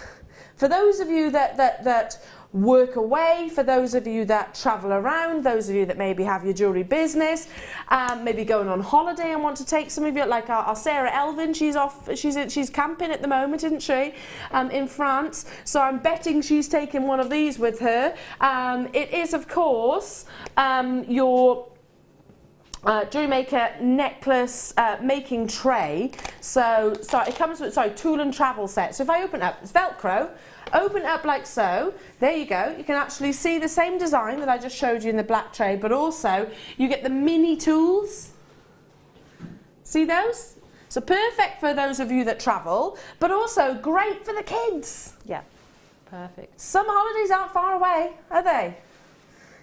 for those of you that work away, for those of you that travel around, those of you that maybe have your jewellery business, maybe going on holiday and want to take some of you, like our Sarah Elvin, she's camping at the moment, isn't she, in France, so I'm betting she's taking one of these with her. It is, of course, your Jewellery Maker necklace making tray. So it comes with, tool and travel set. So if I open up, it's Velcro, open it up like so, there you go. You can actually see the same design that I just showed you in the black tray, but also you get the mini tools. See those? So perfect for those of you that travel, but also great for the kids. Yeah, perfect. Some holidays aren't far away, are they?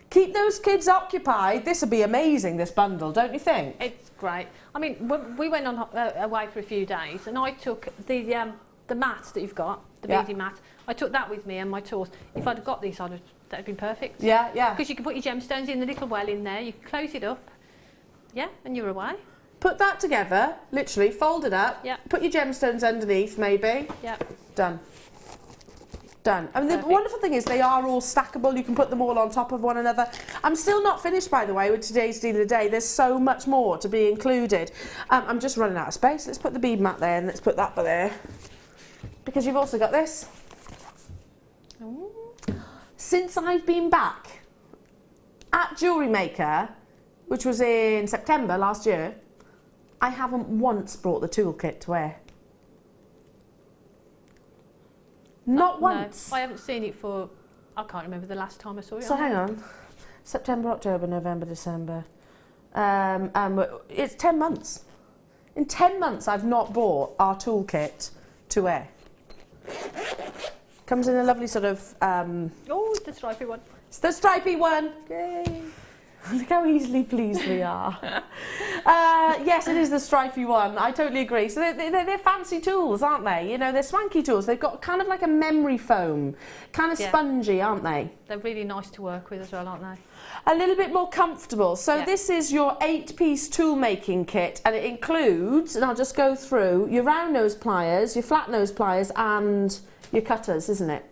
Keep those kids occupied. This will be amazing, this bundle, don't you think? It's great. I mean, we went on away for a few days, and I took the mat that you've got, the beading mat. I took that with me and my tools. If I'd have got these, that'd have been perfect. Yeah, yeah. Because you can put your gemstones in the little well in there. You can close it up. Yeah, and you're away. Put that together, literally, fold it up. Yeah. Put your gemstones underneath, maybe. Yeah. Done. Done. I mean, the wonderful thing is they are all stackable. You can put them all on top of one another. I'm still not finished, by the way, with today's deal of the day. There's so much more to be included. I'm just running out of space. Let's put the bead mat there and let's put that there. Because you've also got this. Ooh. Since I've been back at Jewellery Maker, which was in September last year, I haven't once brought the toolkit to wear. Not once. No, I haven't seen it for, I can't remember the last time I saw it. So hang on. September, October, November, December. It's 10 months. In 10 months I've not bought our toolkit to wear. Comes in a lovely sort of... oh, the stripy one. It's the stripy one. Yay. Look how easily pleased we are. Yes, it is the stripy one. I totally agree. So they're fancy tools, aren't they? You know, they're swanky tools. They've got kind of like a memory foam, kind of spongy, aren't they? They're really nice to work with as well, aren't they? A little bit more comfortable. So this is your 8-piece tool making kit, and it includes, and I'll just go through, your round nose pliers, your flat nose pliers, and your cutters, isn't it?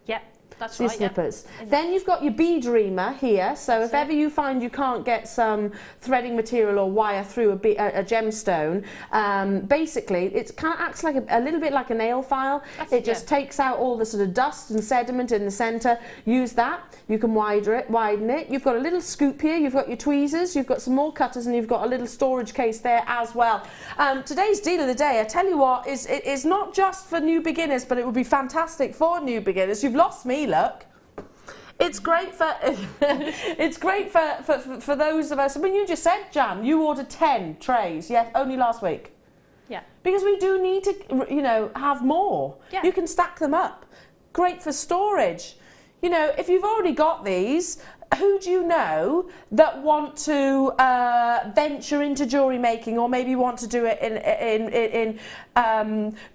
Yeah. That's Your right, snippers. Yeah. Then you've got your bead reamer here, so if ever you find you can't get some threading material or wire through a gemstone, basically it kind of acts like a little bit like a nail file. It just takes out all the sort of dust and sediment in the centre. Use that. You can widen it. You've got a little scoop here, you've got your tweezers, you've got some more cutters, and you've got a little storage case there as well. Today's deal of the day, I tell you what, is not just for new beginners, but it would be fantastic for new beginners. You've lost me, look. It's great for for those of us. I mean, you just said, Jan, you ordered 10 trays, yes, only last week. Yeah. Because we do need to, you know, have more. Yeah. You can stack them up. Great for storage. You know, if you've already got these, who do you know that want to venture into jewellery making, or maybe want to do it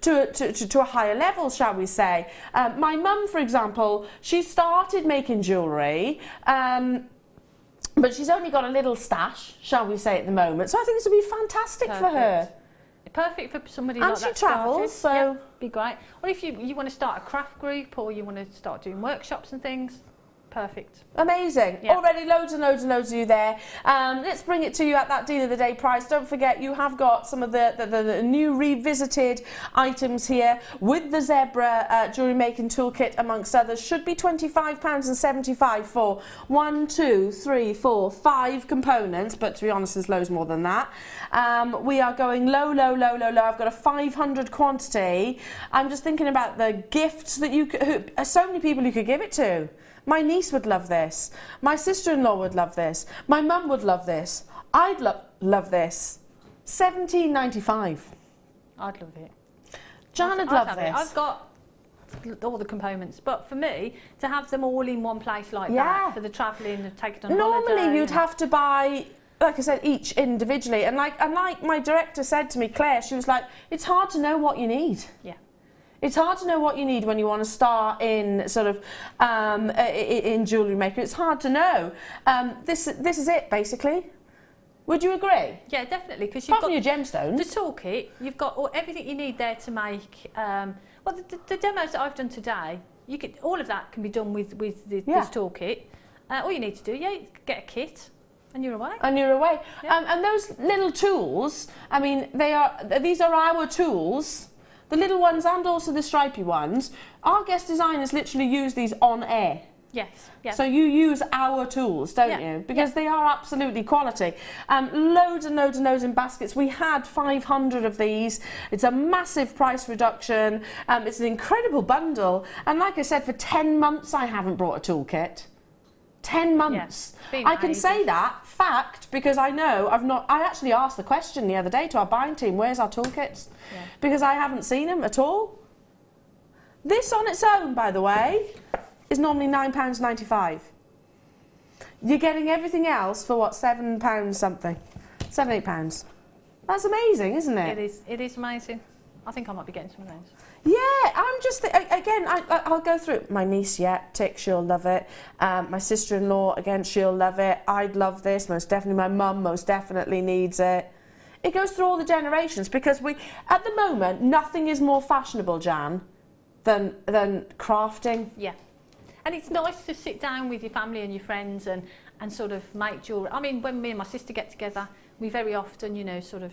to a higher level, shall we say? My mum, for example, she started making jewellery, but she's only got a little stash, shall we say, at the moment. So I think this would be fantastic for her. Perfect for somebody and like that. And she travels, so... Yeah, be great. Or if you want to start a craft group, or you want to start doing workshops and things, perfect. Amazing. Yeah. Already loads and loads and loads of you there. Let's bring it to you at that deal of the day price. Don't forget, you have got some of the new revisited items here with the zebra jewellery making toolkit, amongst others. Should be £25.75 for 1, 2, 3, 4, 5 components, but to be honest, there's loads more than that. We are going low. I've got a 500 quantity. I'm just thinking about the gifts that you could, so many people you could give it to. My niece would love this. My sister-in-law would love this. My mum would love this. I'd love this. £17.95. I'd love it. Jan would love this. I've got all the components. But for me, to have them all in one place like Yeah. that, for the travelling and taking on Normally holiday. you'd have to buy, like I said, each individually. And like my director said to me, Claire, she was like, it's hard to know what you need. Yeah. It's hard to know what you need when you want to start in sort of in Jewellery Maker. It's hard to know. This is it, basically. Would you agree? Yeah, definitely. Because you've Apart got from your gemstones. the toolkit, you've got everything you need there to make. Well, the demos that I've done today, all of that can be done with this toolkit. All you need to do, get a kit, and you're away. And you're away. Yeah. And those little tools, I mean, these are our tools. The little ones and also the stripy ones. Our guest designers literally use these on air. Yes. Yeah. So you use our tools, don't you? Because they are absolutely quality. Loads and loads and loads in baskets. We had 500 of these. It's a massive price reduction. It's an incredible bundle. And like I said, for 10 months I haven't brought a toolkit. 10 months. Yeah, I can say that fact because I know I actually asked the question the other day to our buying team, where's our toolkits? Yeah. Because I haven't seen them at all. This on its own, by the way, is normally £9.95. You're getting everything else for what, £7 something? £7-8. That's amazing, isn't it? It is amazing. I think I might be getting some of those. Yeah, I'm just, again, I'll go through it. My niece, Tick, she'll love it. My sister-in-law, again, she'll love it. I'd love this, most definitely. My mum most definitely needs it. It goes through all the generations because at the moment, nothing is more fashionable, Jan, than crafting. Yeah. And it's nice to sit down with your family and your friends and sort of make jewellery. I mean, when me and my sister get together, we very often, sort of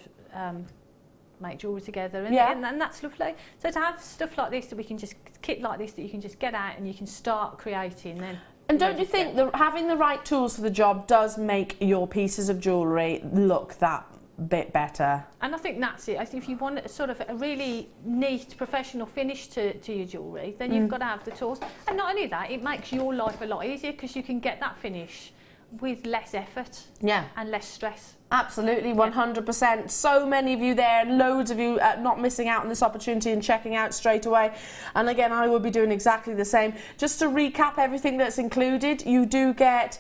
make jewellery together, and that's lovely. So to have stuff like this that we can just kit like this that you can just get out and you can start creating then. And don't you think that having the right tools for the job does make your pieces of jewellery look that bit better? And I think that's it. I think if you want sort of a really neat professional finish to your jewellery, then you've got to have the tools. And not only that, it makes your life a lot easier because you can get that finish with less effort and less stress. Absolutely, 100%. So many of you there, loads of you not missing out on this opportunity and checking out straight away. And again, I will be doing exactly the same. Just to recap everything that's included, you do get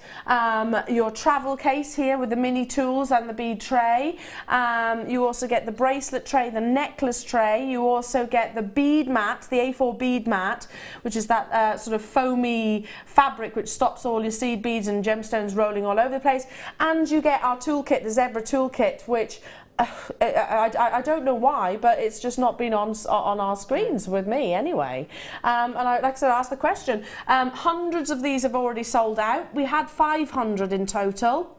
your travel case here with the mini tools and the bead tray. You also get the bracelet tray, the necklace tray. You also get the bead mat, the A4 bead mat, which is that sort of foamy fabric which stops all your seed beads and gemstones rolling all over the place. And you get our toolkit, the Zebra toolkit, which I don't know why, but it's just not been on our screens with me anyway. And like I said, I asked the question. Hundreds of these have already sold out. We had 500 in total.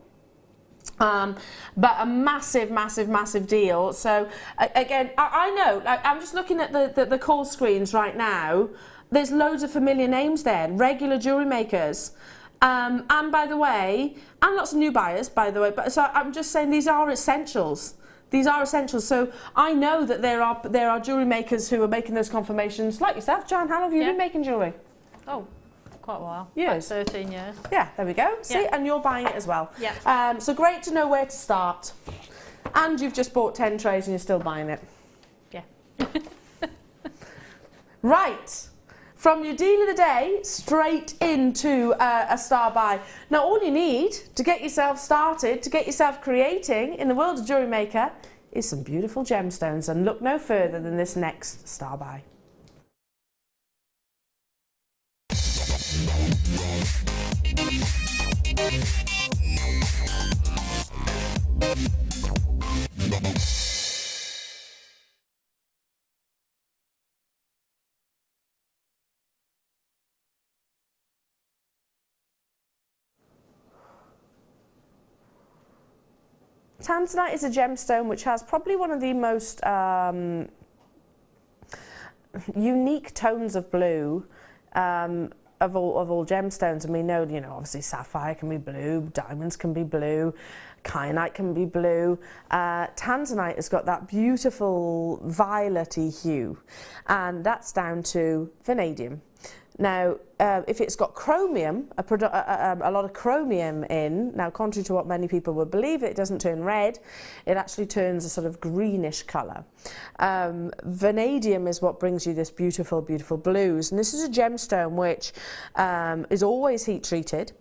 But a massive, massive, massive deal. So again, I know, like, I'm just looking at the call screens right now. There's loads of familiar names there, regular jewellery makers. And by the way, and lots of new buyers, by the way, but so I'm just saying these are essentials. These are essentials. So I know that there are jewellery makers who are making those confirmations, like yourself, Jan. How long have you been making jewellery? Oh, quite a while. Years. About 13 years. Yeah, there we go. See, and you're buying it as well. Yeah. So great to know where to start. And you've just bought 10 trays and you're still buying it. Yeah. Right. From your deal of the day straight into a star buy. Now all you need to get yourself started, to get yourself creating in the world of Jewellery Maker is some beautiful gemstones, and look no further than this next star buy. Tanzanite is a gemstone which has probably one of the most unique tones of blue of all gemstones. And we know, obviously sapphire can be blue, diamonds can be blue, kyanite can be blue. Tanzanite has got that beautiful violet-y hue, and that's down to vanadium. Now, if it's got chromium, a lot of chromium in, now contrary to what many people would believe, it doesn't turn red, it actually turns a sort of greenish colour. Vanadium is what brings you this beautiful, beautiful blues. And this is a gemstone which is always heat treated.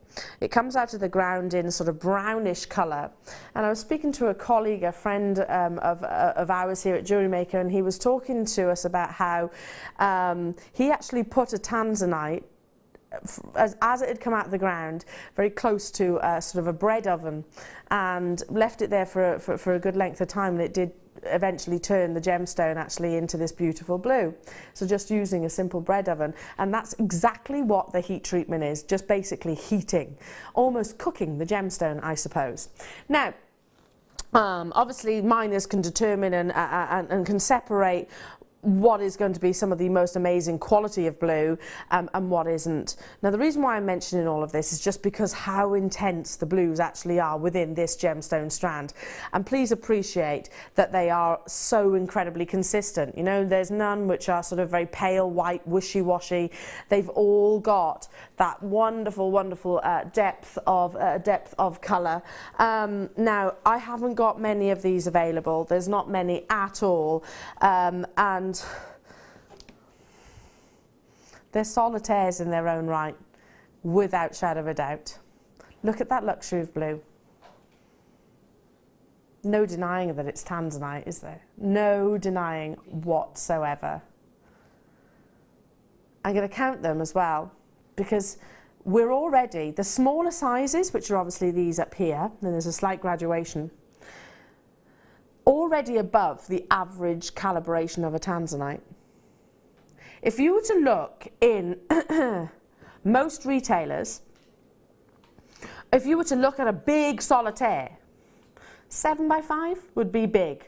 It comes out of the ground in sort of brownish colour. And I was speaking to a colleague, a friend of ours here at Jewellery Maker, and he was talking to us about how he actually put a Tanzanite, as it had come out of the ground, very close to sort of a bread oven, and left it there for a good length of time, and it did eventually turn the gemstone actually into this beautiful blue. So just using a simple bread oven, and that's exactly what the heat treatment is, just basically heating, almost cooking the gemstone, I suppose. Now, obviously miners can determine and can separate what is going to be some of the most amazing quality of blue and what isn't. Now, the reason why I'm mentioning all of this is just because how intense the blues actually are within this gemstone strand. And please appreciate that they are so incredibly consistent. You know, there's none which are sort of very pale white, wishy-washy. They've all got that wonderful, wonderful depth of colour. Now, I haven't got many of these available. There's not many at all. And they're solitaires in their own right, without shadow of a doubt. Look at that luxury of blue. No denying that it's Tanzanite, is there? No denying whatsoever. I'm going to count them as well, because we're already, the smaller sizes, which are obviously these up here, and there's a slight graduation, already above the average calibration of a Tanzanite. If you were to look in most retailers, if you were to look at a big solitaire, 7x5 would be big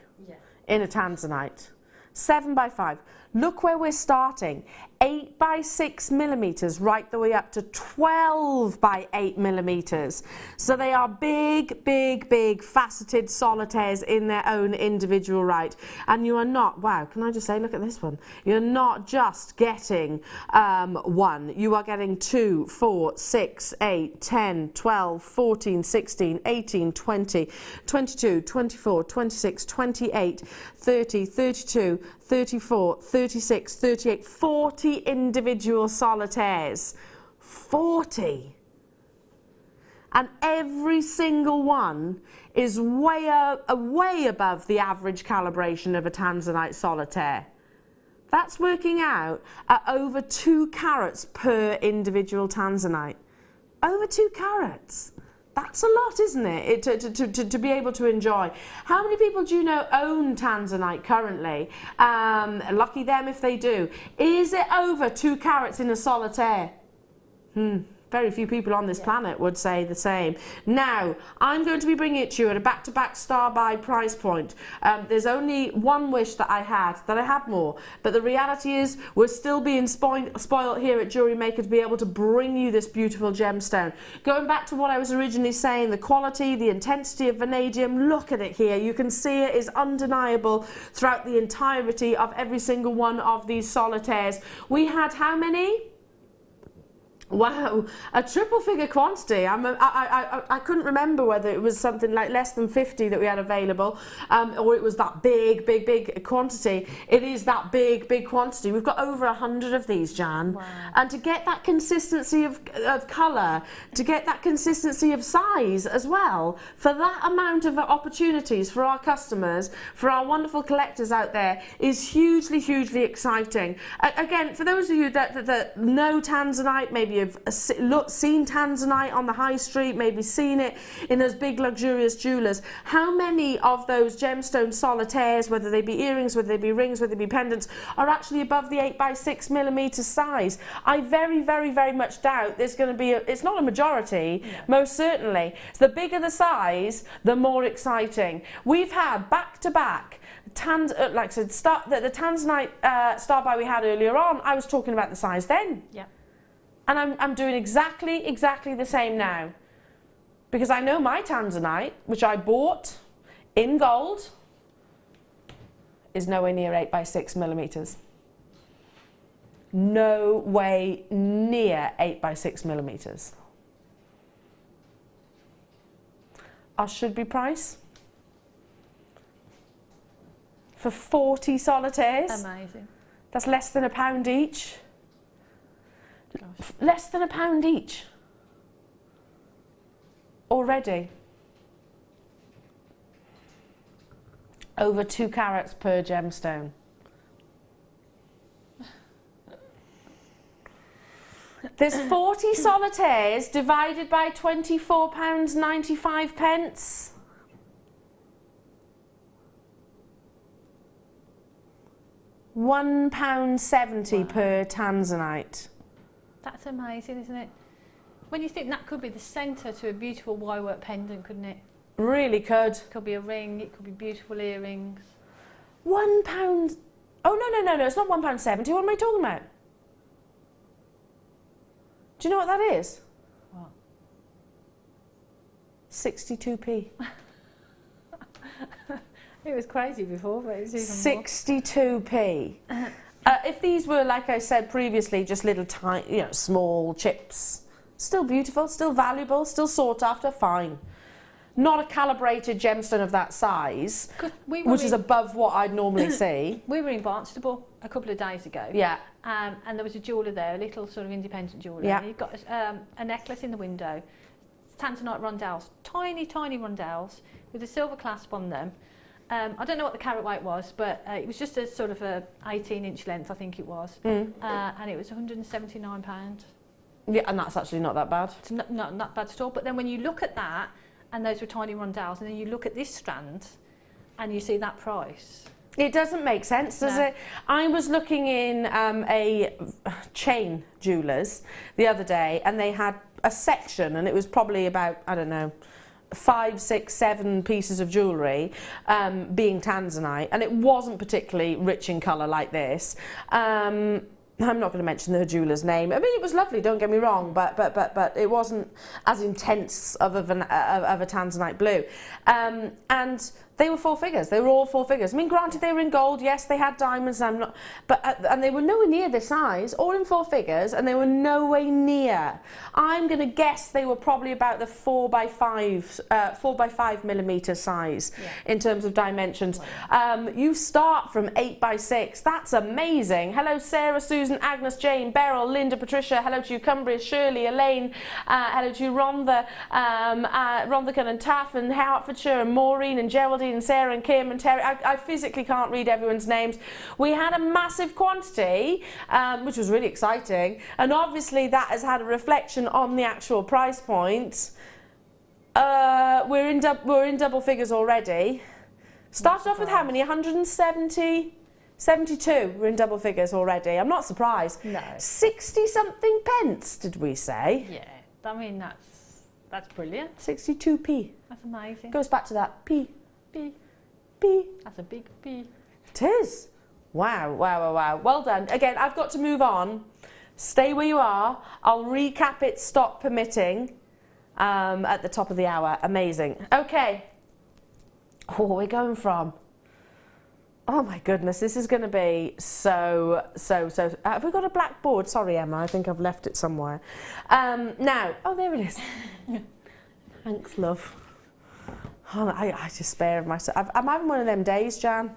in a Tanzanite. 7x5. Look where we're starting. 8x6mm right the way up to 12x8mm. So they are big, big, big faceted solitaires in their own individual right. And you are not, wow, can I just say, look at this one. You're not just getting one. You are getting 2, 4, 6, 8, 10, 12, 14, 16, 18, 20, 22, 24, 26, 28, 30, 32, 34, 36, 38, 40 individual solitaires. 40. And every single one is way above the average calibration of a Tanzanite solitaire. That's working out at over 2 carats per individual Tanzanite. Over 2 carats. That's a lot, isn't it, to be able to enjoy. How many people do you know own Tanzanite currently? Lucky them if they do. Is it over 2 carats in a solitaire? Very few people on this planet would say the same. Now, I'm going to be bringing it to you at a back-to-back star-buy price point. There's only one wish that I had more. But the reality is we're still being spoiled here at Jewellery Maker to be able to bring you this beautiful gemstone. Going back to what I was originally saying, the quality, the intensity of vanadium, look at it here. You can see it is undeniable throughout the entirety of every single one of these solitaires. We had how many? Wow, a triple figure quantity. I couldn't remember whether it was something like less than 50 that we had available, or it was that big quantity. It is that big quantity. We've got over 100 of these, Jan. Wow. And to get that consistency of colour, to get that consistency of size as well, for that amount of opportunities for our customers, for our wonderful collectors out there, is hugely exciting. Again, for those of you that know Tanzanite, maybe have seen Tanzanite on the high street, maybe seen it in those big luxurious jewellers. How many of those gemstone solitaires, whether they be earrings, whether they be rings, whether they be pendants, are actually above the 8x6mm size? I very much doubt there's going to be it's not a majority, most certainly. So the bigger the size, the more exciting. We've had back-to-back like I said, the Tanzanite star buy we had earlier on. I was talking about the size then. Yeah. And I'm doing exactly the same now, because I know my Tanzanite, which I bought in gold, is nowhere near 8x6mm. no way near 8 by 6 millimeters. Our should-be price for 40 solitaires. Amazing. That's less than £1 each. Gosh. Less than £1 each. Already. Over 2 carats per gemstone. There's 40 solitaires divided by £24.95. £1.70 per Tanzanite. That's amazing, isn't it? When you think that could be the centre to a beautiful wirework pendant, couldn't it? Really could. It could be a ring, it could be beautiful earrings. £1. Oh no, it's not £1.70. What am I talking about? Do you know what that is? What? 62p. It was crazy before, but it's even 62p. If these were, like I said previously, just little tiny, small chips, still beautiful, still valuable, still sought after, fine. Not a calibrated gemstone of that size, which is above what I'd normally see. We were in Barnstable a couple of days ago. Yeah. And there was a jeweller there, a little sort of independent jeweller. Yeah. And he'd got a necklace in the window, Tanzanite rondelles, tiny, tiny rondelles with a silver clasp on them. I don't know what the carat weight was, but it was just a sort of a 18-inch length, I think it was. And it was £179. Yeah, and that's actually not that bad. It's not bad at all. But then when you look at that, and those were tiny rondelles, and then you look at this strand, and you see that price. It doesn't make sense, does it? I was looking in a chain jewellers the other day, and they had a section, and it was probably about, I don't know, 5, 6, 7 pieces of jewellery being Tanzanite, and it wasn't particularly rich in colour like this. I'm not going to mention the jeweller's name. I mean, it was lovely, don't get me wrong, but it wasn't as intense of a Tanzanite blue. And they were 4 figures. They were all 4 figures. I mean, granted, they were in gold. Yes, they had diamonds. And they were nowhere near this size, all in 4 figures, and they were nowhere near. I'm going to guess they were probably about the 4 by 5 millimeter size in terms of dimensions. You start from 8 by 6. That's amazing. Hello, Sarah, Susan, Agnes, Jane, Beryl, Linda, Patricia. Hello to you, Cumbria, Shirley, Elaine. Hello to you, Rhonda, Rhonda and Taff, and Hertfordshire, and Maureen, and Geraldine, and Sarah, and Kim, and Terry. I physically can't read everyone's names. We had a massive quantity, which was really exciting, and obviously that has had a reflection on the actual price point. We're in double figures already. Started off with how many? 170? 72. We're in double figures already. I'm not surprised. No. 60-something pence, did we say? Yeah. I mean, that's brilliant. 62p. That's amazing. Goes back to that P. P. P. That's a big P. It is. Wow, wow, wow, wow. Well done. Again, I've got to move on. Stay where you are. I'll recap it, stock permitting, at the top of the hour. Amazing. Okay. Oh, we're going from... Oh my goodness, this is going to be so... have we got a blackboard? Sorry, Emma, I think I've left it somewhere. Now, oh, there it is. Thanks, love. Oh, I despair of myself. I'm having one of them days, Jan.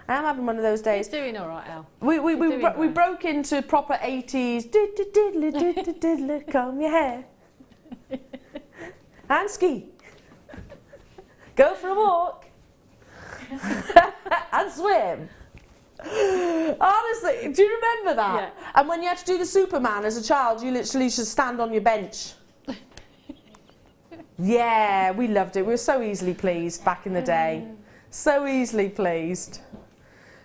I am having one of those days. You're doing all right, Elle. We broke into proper 80s. Diddly, diddly, diddly, comb your hair. And ski. Go for a walk. And swim. Honestly, do you remember that? Yeah. And when you had to do the Superman as a child, you literally should stand on your bench. Yeah, we loved it. We were so easily pleased back in the day. So easily pleased.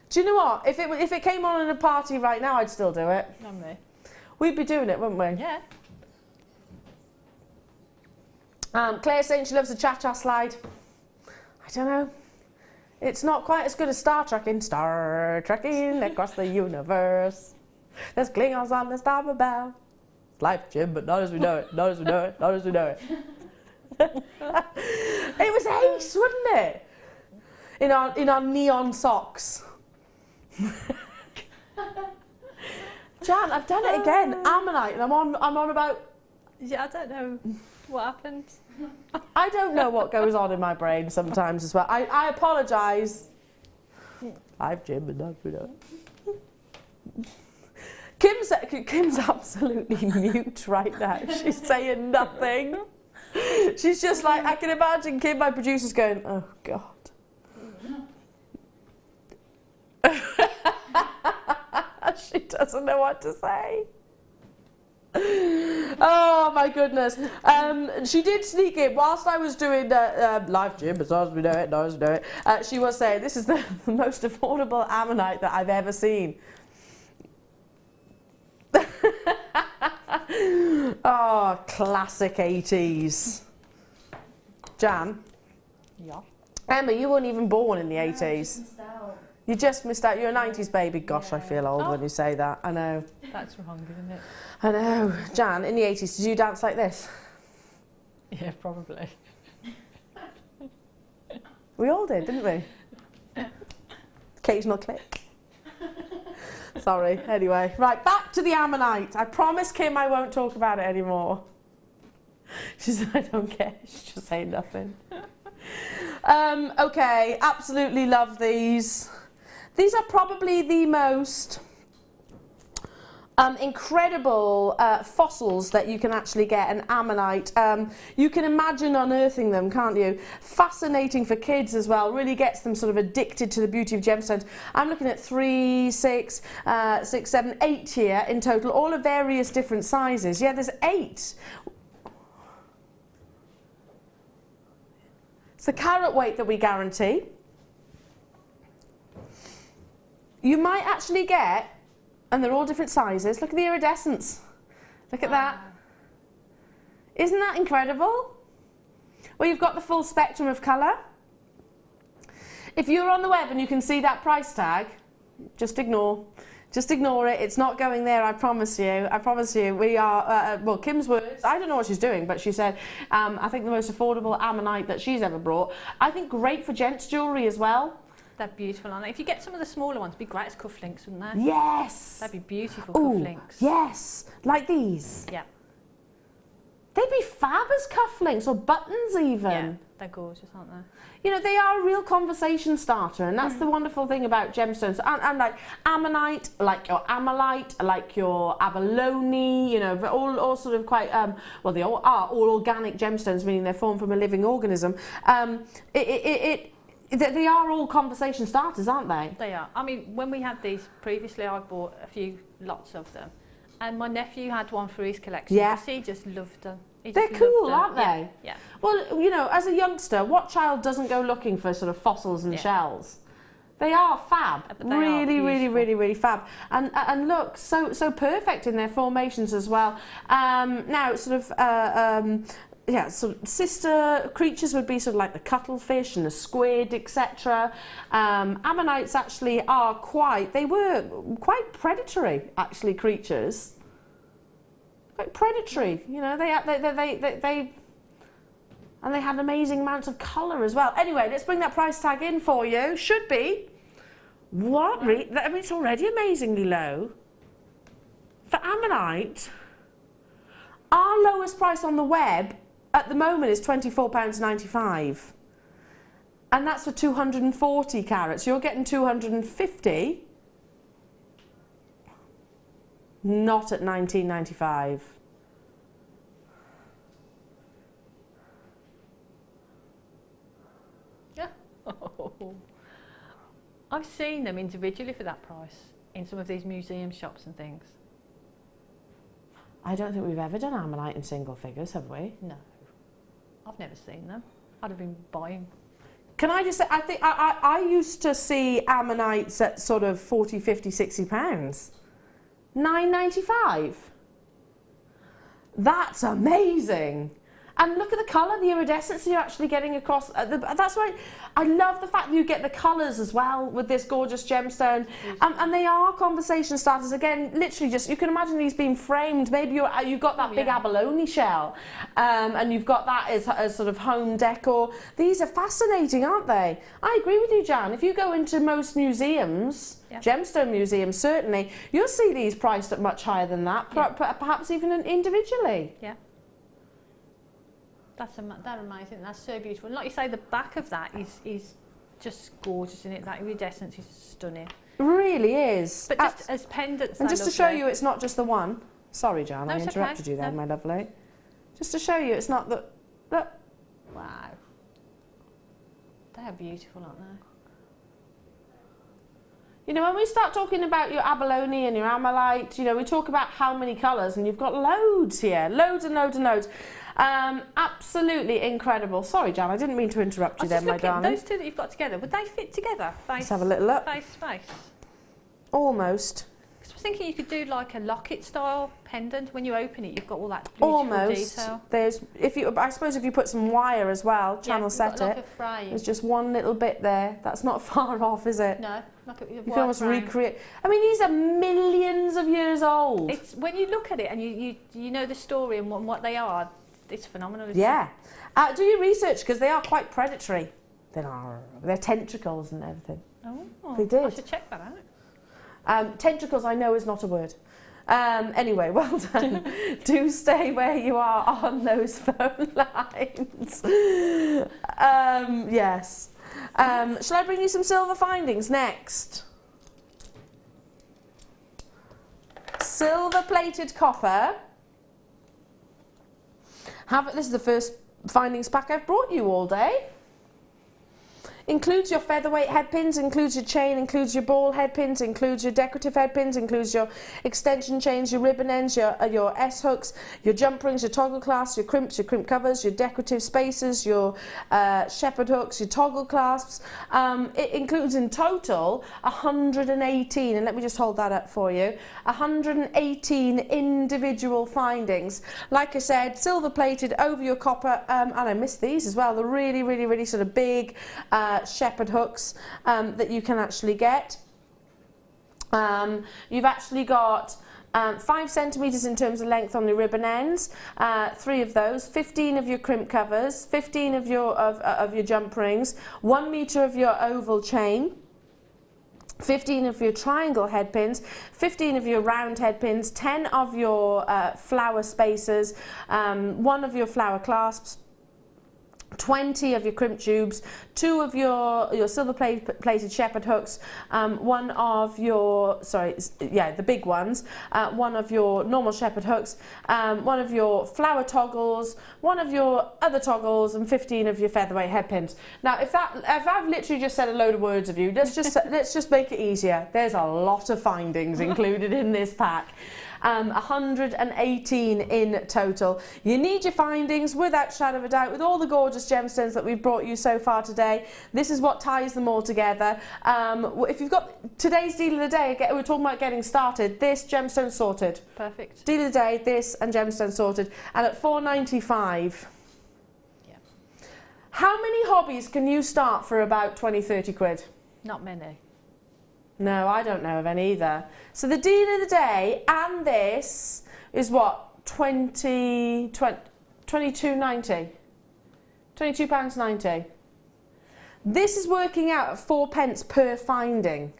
Do you know what? If it came on in a party right now, I'd still do it. Not me. We'd be doing it, wouldn't we? Yeah. Claire saying she loves the cha-cha slide. I don't know. It's not quite as good as Star Trekking across the universe. There's Klingons on the starboard bow. It's life, Jim, but not as we know it. Not as we know it. Not as we know it. It was ace, wasn't it? In our neon socks. Jan, I've done it again. Ammonite, and I'm on about. Yeah, I don't know what happened. I don't know what goes on in my brain sometimes as well. I apologise. I've Jim and I've Kim's absolutely mute right now. She's saying nothing. She's just like, I can imagine Kim, my producer's going, oh God. She doesn't know what to say. Oh my goodness. She did sneak in whilst I was doing live gym, as long as we know it, she was saying this is the most affordable Ammonite that I've ever seen. Oh, classic 80s. Jan? Yeah. Emma, you weren't even born in the 80s. You just missed out. You're a 90s baby. Gosh, I feel old when you say that. I know. That's wrong, isn't it? I know. Jan, in the 80s, did you dance like this? Yeah, probably. We all did, didn't we? Occasional click. Sorry. Anyway, right, back to the Ammonite. I promise Kim I won't talk about it anymore. She said, I don't care. She's just saying nothing. Okay, absolutely love these. These are probably the most incredible fossils that you can actually get, an Ammonite. You can imagine unearthing them, can't you? Fascinating for kids as well, really gets them sort of addicted to the beauty of gemstones. I'm looking at 3, 6, 7, 8 here in total, all of various different sizes. Yeah, there's 8. It's the carat weight that we guarantee. You might actually get, and they're all different sizes, look at the iridescence. Look at that. Isn't that incredible? Well, you've got the full spectrum of colour. If you're on the web and you can see that price tag, just ignore. Just ignore it. It's not going there, I promise you. I promise you. We are, well, Kim's words, I don't know what she's doing, but she said, I think the most affordable Ammonite that she's ever brought. I think great for gents jewellery as well. They're beautiful, aren't they? If you get some of the smaller ones, it'd be great as cufflinks, wouldn't they? Yes. That'd be beautiful Ooh, cufflinks. yes. Like these. Yeah. They'd be fab as cufflinks or buttons even. Yeah, they're gorgeous, aren't they? You know, they are a real conversation starter, and that's the wonderful thing about gemstones. And like Ammonite, like your Amalite, like your Abalone, you know, all sort of quite, well, they all are all organic gemstones, meaning they're formed from a living organism. They are all conversation starters, aren't they? They are. I mean, when we had these previously, I bought a few lots of them. And my nephew had one for his collection. Yeah. Because he just loved them. They're cool, aren't they? Yeah. Yeah. Well, you know, as a youngster, what child doesn't go looking for sort of fossils and shells? They are fab. But they really fab. And look, so perfect in their formations as well. Now, sort of, yeah, sort of sister creatures would be sort of like the cuttlefish and the squid, etc. Ammonites actually are they were quite predatory, actually, creatures. Quite predatory, you know. They and they had amazing amounts of colour as well. Anyway, let's bring that price tag in for you. Should be what? I mean, it's already amazingly low for Ammonite. Our lowest price on the web at the moment is £24.95, and that's for 240 carats. You're getting 250, not at £19.95. Yeah. Oh. I've seen them individually for that price in some of these museum shops and things. I don't think we've ever done Ammonite in single figures, have we? No. I've never seen them. I'd have been buying. Can I just say, I think I used to see Ammonites at sort of 40, 50, 60 pounds. £9.95. That's amazing. And look at the colour, the iridescence you're actually getting across. That's why I love the fact that you get the colours as well with this gorgeous gemstone. And they are conversation starters. Again, literally just, you can imagine these being framed. Maybe you've got that big abalone shell and you've got that as sort of home decor. These are fascinating, aren't they? I agree with you, Jan. If you go into most museums, gemstone museums certainly, you'll see these priced at much higher than that, perhaps even individually. Yeah. That's amazing. That's so beautiful. And like you say, the back of that is just gorgeous, isn't it? That iridescence is stunning. It really is. But just as pendants, and just to show you, it's not just the one. Sorry, Jan, I interrupted you there, my lovely. Just to show you, it's not the. Look. Wow. They are beautiful, aren't they? You know, when we start talking about your abalone and your ammonite, you know, we talk about how many colours, and you've got loads here, loads and loads and loads. Absolutely incredible. Sorry, Jan, I didn't mean to interrupt you there, my darling. Those two that you've got together, would they fit together? Let's have a little look. Face to face. Almost. Because I was thinking you could do like a locket style pendant. When you open it, you've got all that beautiful detail. There's, I suppose if you put some wire as well, channel set it. Like a frame. There's just one little bit there. That's not far off, is it? No. Like a you can almost recreate. I mean, these are millions of years old. It's when you look at it and you know the story and what they are. It's phenomenal, isn't it? Do your research, because they are quite predatory. They're tentacles and everything. Oh, they did. I should check that out. Tentacles, I know, is not a word. Anyway, well done. Do stay where you are on those phone lines. Yes. Shall I bring you some silver findings next? Silver plated copper. This is the first findings pack I've brought you all day. Includes your featherweight head pins, includes your chain, includes your ball head pins, includes your decorative head pins, includes your extension chains, your ribbon ends, your S-hooks, your jump rings, your toggle clasps, your crimp covers, your decorative spacers, your shepherd hooks, your toggle clasps. It includes in total 118, and let me just hold that up for you, 118 individual findings. Like I said, silver plated over your copper, and I missed these as well, the really, really, really sort of big shepherd hooks that you can actually get. You've actually got 5 centimetres in terms of length on the ribbon ends, 3 of those, 15 of your crimp covers, 15 of your jump rings, 1 metre of your oval chain, 15 of your triangle head pins, 15 of your round head pins, 10 of your flower spacers, 1 of your flower clasps, 20 of your crimp tubes, 2 of your silver plated shepherd hooks, 1 of your, the big ones, 1 of your normal shepherd hooks, 1 of your flower toggles, 1 of your other toggles, and 15 of your featherweight head pins. Now, if I've literally just said a load of words of you, let's just make it easier. There's a lot of findings included in this pack. 118 in total. You need your findings without shadow of a doubt, with all the gorgeous gemstones that we've brought you so far today. This is what ties them all together. If you've got today's deal of the day, we're talking about getting started. This gemstone sorted. Perfect. Deal of the day, this and gemstone sorted, and at £4.95. Yeah. How many hobbies can you start for about 20-30 quid? Not many. No, I don't know of any either. So the deal of the day and this is what? £22.90. £22.90. This is working out at 4p per finding.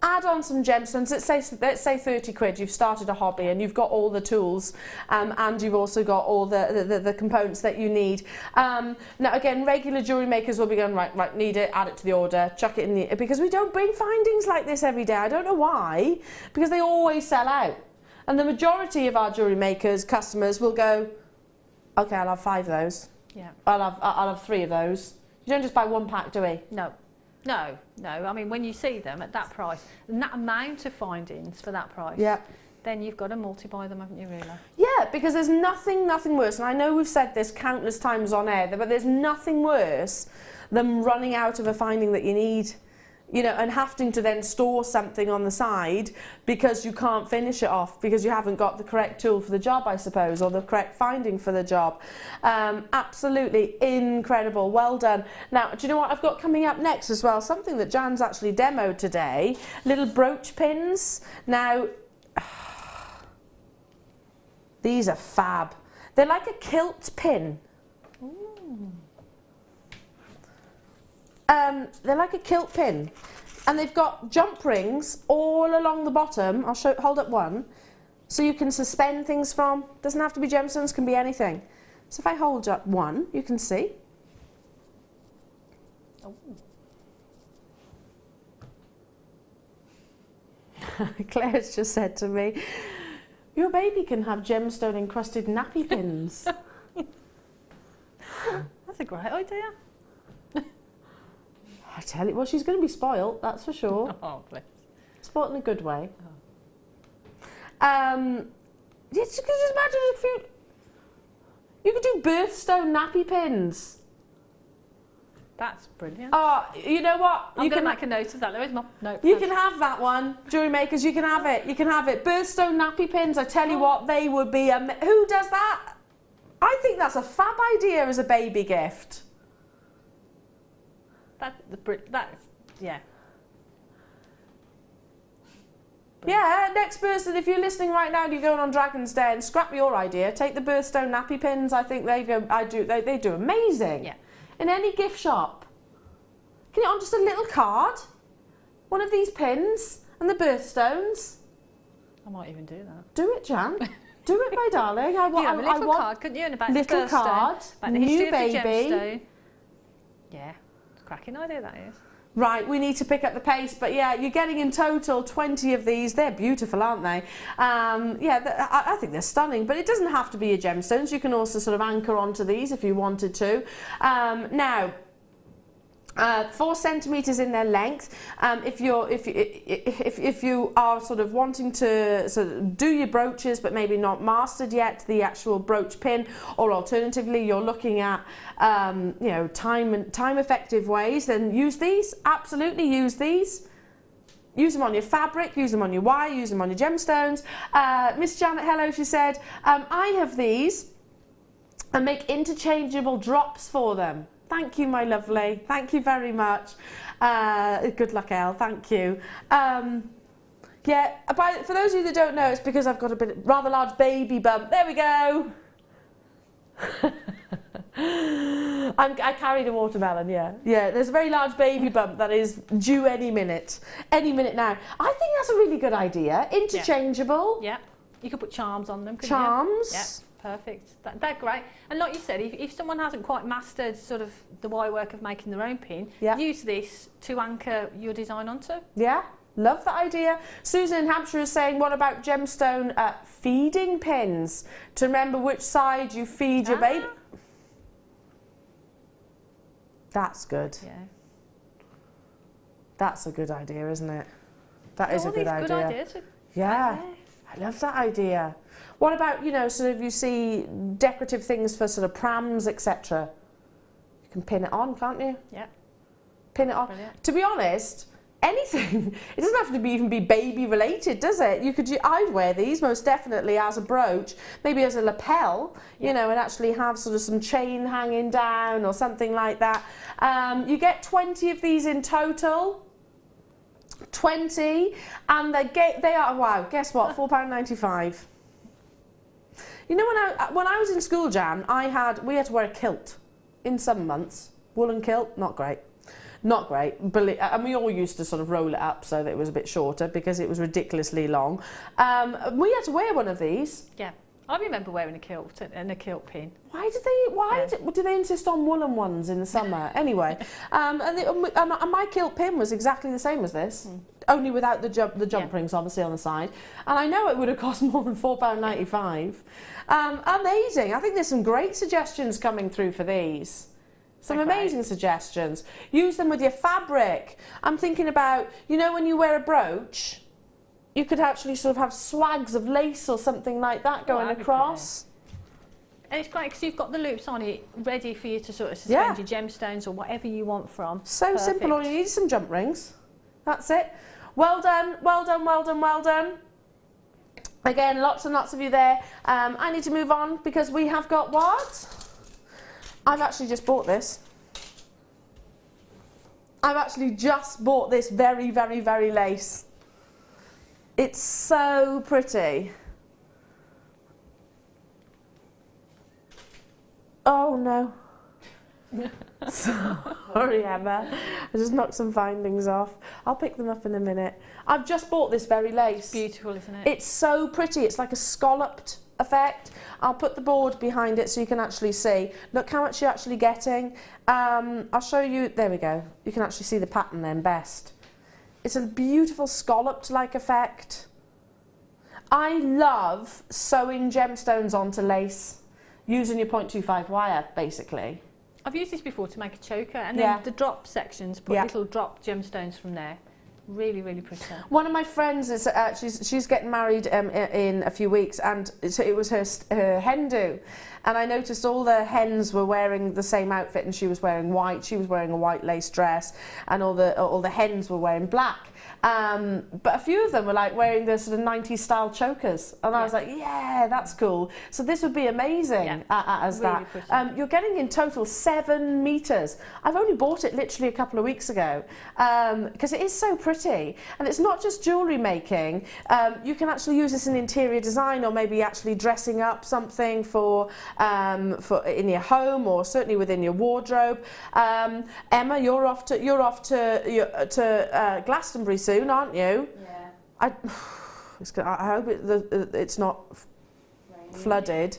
Add on some gemstones, let's say 30 quid, you've started a hobby and you've got all the tools and you've also got all the components that you need. Now again, regular jewellery makers will be going, right, need it, add it to the order, chuck it in because we don't bring findings like this every day. I don't know why, because they always sell out. And the majority of our jewellery makers, customers will go, okay, I'll have 5 of those. Yeah. I'll have 3 of those. You don't just buy 1 pack, do we? No. No. I mean, when you see them at that price, and that amount of findings for that price, then you've got to multiply them, haven't you, really? Yeah, because there's nothing worse, and I know we've said this countless times on air, but there's nothing worse than running out of a finding that you need. you know, and having to then store something on the side because you can't finish it off because you haven't got the correct tool for the job, I suppose, or the correct finding for the job. Absolutely incredible. Well done. Now, do you know what I've got coming up next as well? Something that Jan's actually demoed today. Little brooch pins. Now, these are fab. They're like a kilt pin. Ooh. They're like a kilt pin, and they've got jump rings all along the bottom. I'll show. Hold up one, so you can suspend things from. Doesn't have to be gemstones, can be anything. So if I hold up one, you can see. Oh. Claire's just said to me, "Your baby can have gemstone encrusted nappy pins." That's a great idea. I tell you, well, she's going to be spoilt, that's for sure. Oh, bless. Spoilt in a good way. Oh. Just imagine if you could do birthstone nappy pins. That's brilliant. Oh, you know what? I'm going to make a note of that. There is my notepad. You can have that one, jewellery makers. You can have it. You can have it. Birthstone nappy pins. I tell you what, they would be. Who does that? I think that's a fab idea as a baby gift. That's yeah. Yeah, next person, if you're listening right now and you're going on Dragon's Den, scrap your idea. Take the birthstone nappy pins. I think they do amazing. Yeah. In any gift shop. Get it on just a little card. One of these pins and the birthstones. I might even do that. Do it, Jan. Do it, my darling. I want a little card, couldn't you? And about little the card, about the new history baby. Of the gemstone. Yeah, it's a cracking idea that is. Right, we need to pick up the pace, but yeah, you're getting in total 20 of these. They're beautiful, aren't they? Yeah, I think they're stunning, but it doesn't have to be your gemstones. You can also sort of anchor onto these if you wanted to. Now, 4 centimeters in their length. If you are sort of wanting to sort of do your brooches but maybe not mastered yet the actual brooch pin, or alternatively you're looking at you know, time effective ways, then use these. Absolutely use these. Use them on your fabric, use them on your wire, use them on your gemstones. Miss Janet, hello, she said, I have these and make interchangeable drops for them. Thank you, my lovely. Thank you very much. Good luck, Elle. Thank you. Yeah, for those of you that don't know, it's because I've got a rather large baby bump. There we go. I carried a watermelon, yeah. Yeah, there's a very large baby bump that is due any minute now. I think that's a really good idea. Interchangeable. Yeah. You could put charms on them, couldn't Charms. you? Yeah. Perfect. They're great. And like you said, if someone hasn't quite mastered sort of the wire work of making their own pin, use this to anchor your design onto. Yeah, love that idea. Susan in Hampshire is saying, what about gemstone feeding pins? To remember which side you feed your baby. That's good. Yeah. That's a good idea, isn't it? That is a good idea. Good ideas. Yeah. I love that idea. What about, you know, sort of you see decorative things for sort of prams, etc. You can pin it on, can't you? Yeah. Pin it on. Brilliant. To be honest, anything. It doesn't have to even be baby related, does it? You could. I'd wear these most definitely as a brooch, maybe as a lapel, you know, and actually have sort of some chain hanging down or something like that. You get 20 of these in total. 20, and they are, wow, guess what, £4.95. You know, when I was in school, Jan, we had to wear a kilt in some months. Woolen kilt, not great. Not great, but and we all used to sort of roll it up so that it was a bit shorter because it was ridiculously long. We had to wear one of these. Yeah, I remember wearing a kilt and a kilt pin. Why do they insist on woolen ones in the summer? Anyway, and my kilt pin was exactly the same as this, only without the jump rings obviously on the side. And I know it would have cost more than £4.95. Amazing. I think there's some great suggestions coming through for these. Some amazing suggestions. Use them with your fabric. I'm thinking about, you know, when you wear a brooch, you could actually sort of have swags of lace or something like that going across. And it's great because you've got the loops on it ready for you to sort of suspend your gemstones or whatever you want from. So simple. All you need is some jump rings. That's it. Well done, well done, well done, well done. Again, lots and lots of you there. I need to move on because we have got what? I've actually just bought this. I've actually just bought this very, very, very lace. It's so pretty. Oh no. Sorry, Emma. I just knocked some findings off. I'll pick them up in a minute. I've just bought this very lace. Beautiful, isn't it? It's so pretty. It's like a scalloped effect. I'll put the board behind it so you can actually see. Look how much you're actually getting. I'll show you. There we go. You can actually see the pattern then best. It's a beautiful scalloped-like effect. I love sewing gemstones onto lace using your 0.25 wire, basically. I've used this before to make a choker, and then the drop sections, put Yeah. little drop gemstones from there. Really, really pretty. One of my friends is she's getting married in a few weeks, and it was her hen do, and I noticed all the hens were wearing the same outfit, and she was wearing white. She was wearing a white lace dress, and all the hens were wearing black. But a few of them were like wearing the sort of 90s style chokers, and I was like, yeah, that's cool. So this would be amazing as really that. You're getting in total 7 meters. I've only bought it literally a couple of weeks ago because it is so pretty, and it's not just jewellery making. You can actually use this in interior design, or maybe actually dressing up something for in your home, or certainly within your wardrobe. Emma, you're off to Glastonbury soon, aren't you? Yeah. I hope it's not flooded.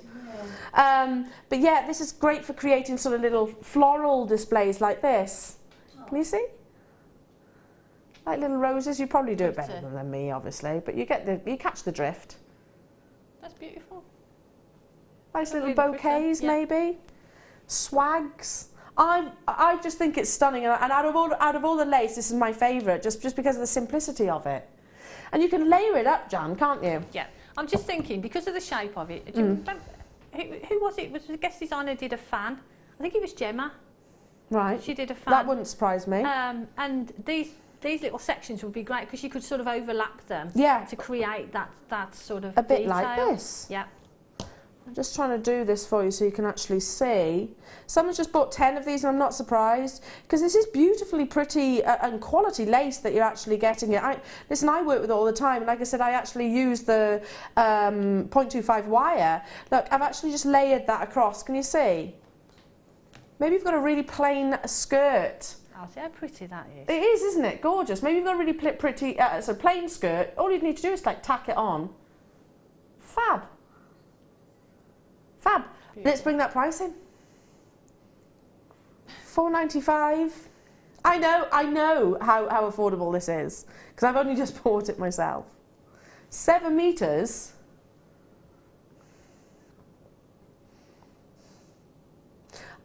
Yeah. But yeah, this is great for creating sort of little floral displays like this. Can you see? Like little roses. You probably do it better than me, obviously, but you catch the drift. That's beautiful. Nice little really bouquets, pretty, maybe. Swags. I just think it's stunning, and out of all the lace, this is my favourite, just because of the simplicity of it. And you can layer it up, Jan, can't you? Yeah. I'm just thinking, because of the shape of it, do you remember, who was it? Was the guest designer did a fan? I think it was Gemma. Right. She did a fan. That wouldn't surprise me. And these little sections would be great because you could sort of overlap them. Yeah. To create that sort of A bit detail. like this. Yeah. I'm just trying to do this for you so you can actually see. Someone's just bought 10 of these, and I'm not surprised, because this is beautifully pretty and quality lace that you're actually getting it. Listen, I work with it all the time, and like I said, I actually use the 0.25 wire. Look, I've actually just layered that across. Can you see? Maybe you've got a really plain skirt. Oh, see how pretty that is. It is, isn't it? Gorgeous. Maybe you've got a really pretty, so plain skirt. All you need to do is like tack it on. Fab. Fab. Beautiful. Let's bring that price in. $4.95. I know how affordable this is, because I've only just bought it myself. 7 meters.